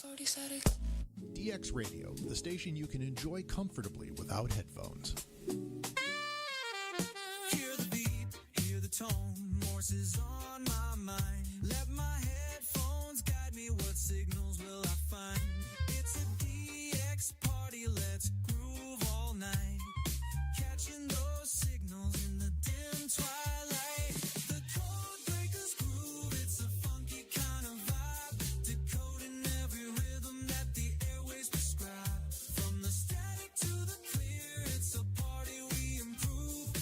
40 static. DX Radio, the station you can enjoy comfortably without headphones. Hear the beat, hear the tone, Morse is on my mind. Let my headphones guide me, what signals will I find? It's a DX party, let's groove all night. Catching those signals in the dim twilight. The code breakers groove, it's a funky kind of vibe. Decoding every rhythm that the airways prescribe. From the static to the clear, it's a party we improve.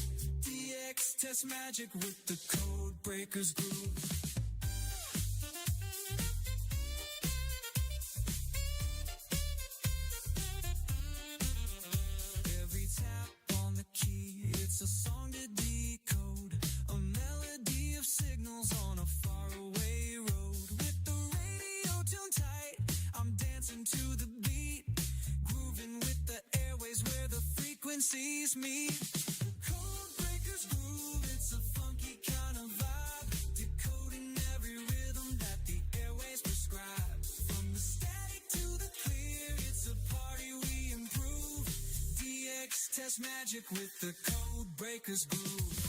DX test magic with the code breakers groove. It's a song to decode, a melody of signals on a faraway road. With the radio tuned tight, I'm dancing to the beat, grooving with the airways where the frequencies meet. Code breakers groove, it's a funky kind of vibe, decoding every rhythm that the airways prescribe. From the static to the clear, it's a party we improve. DX test magic with the code breakers groove.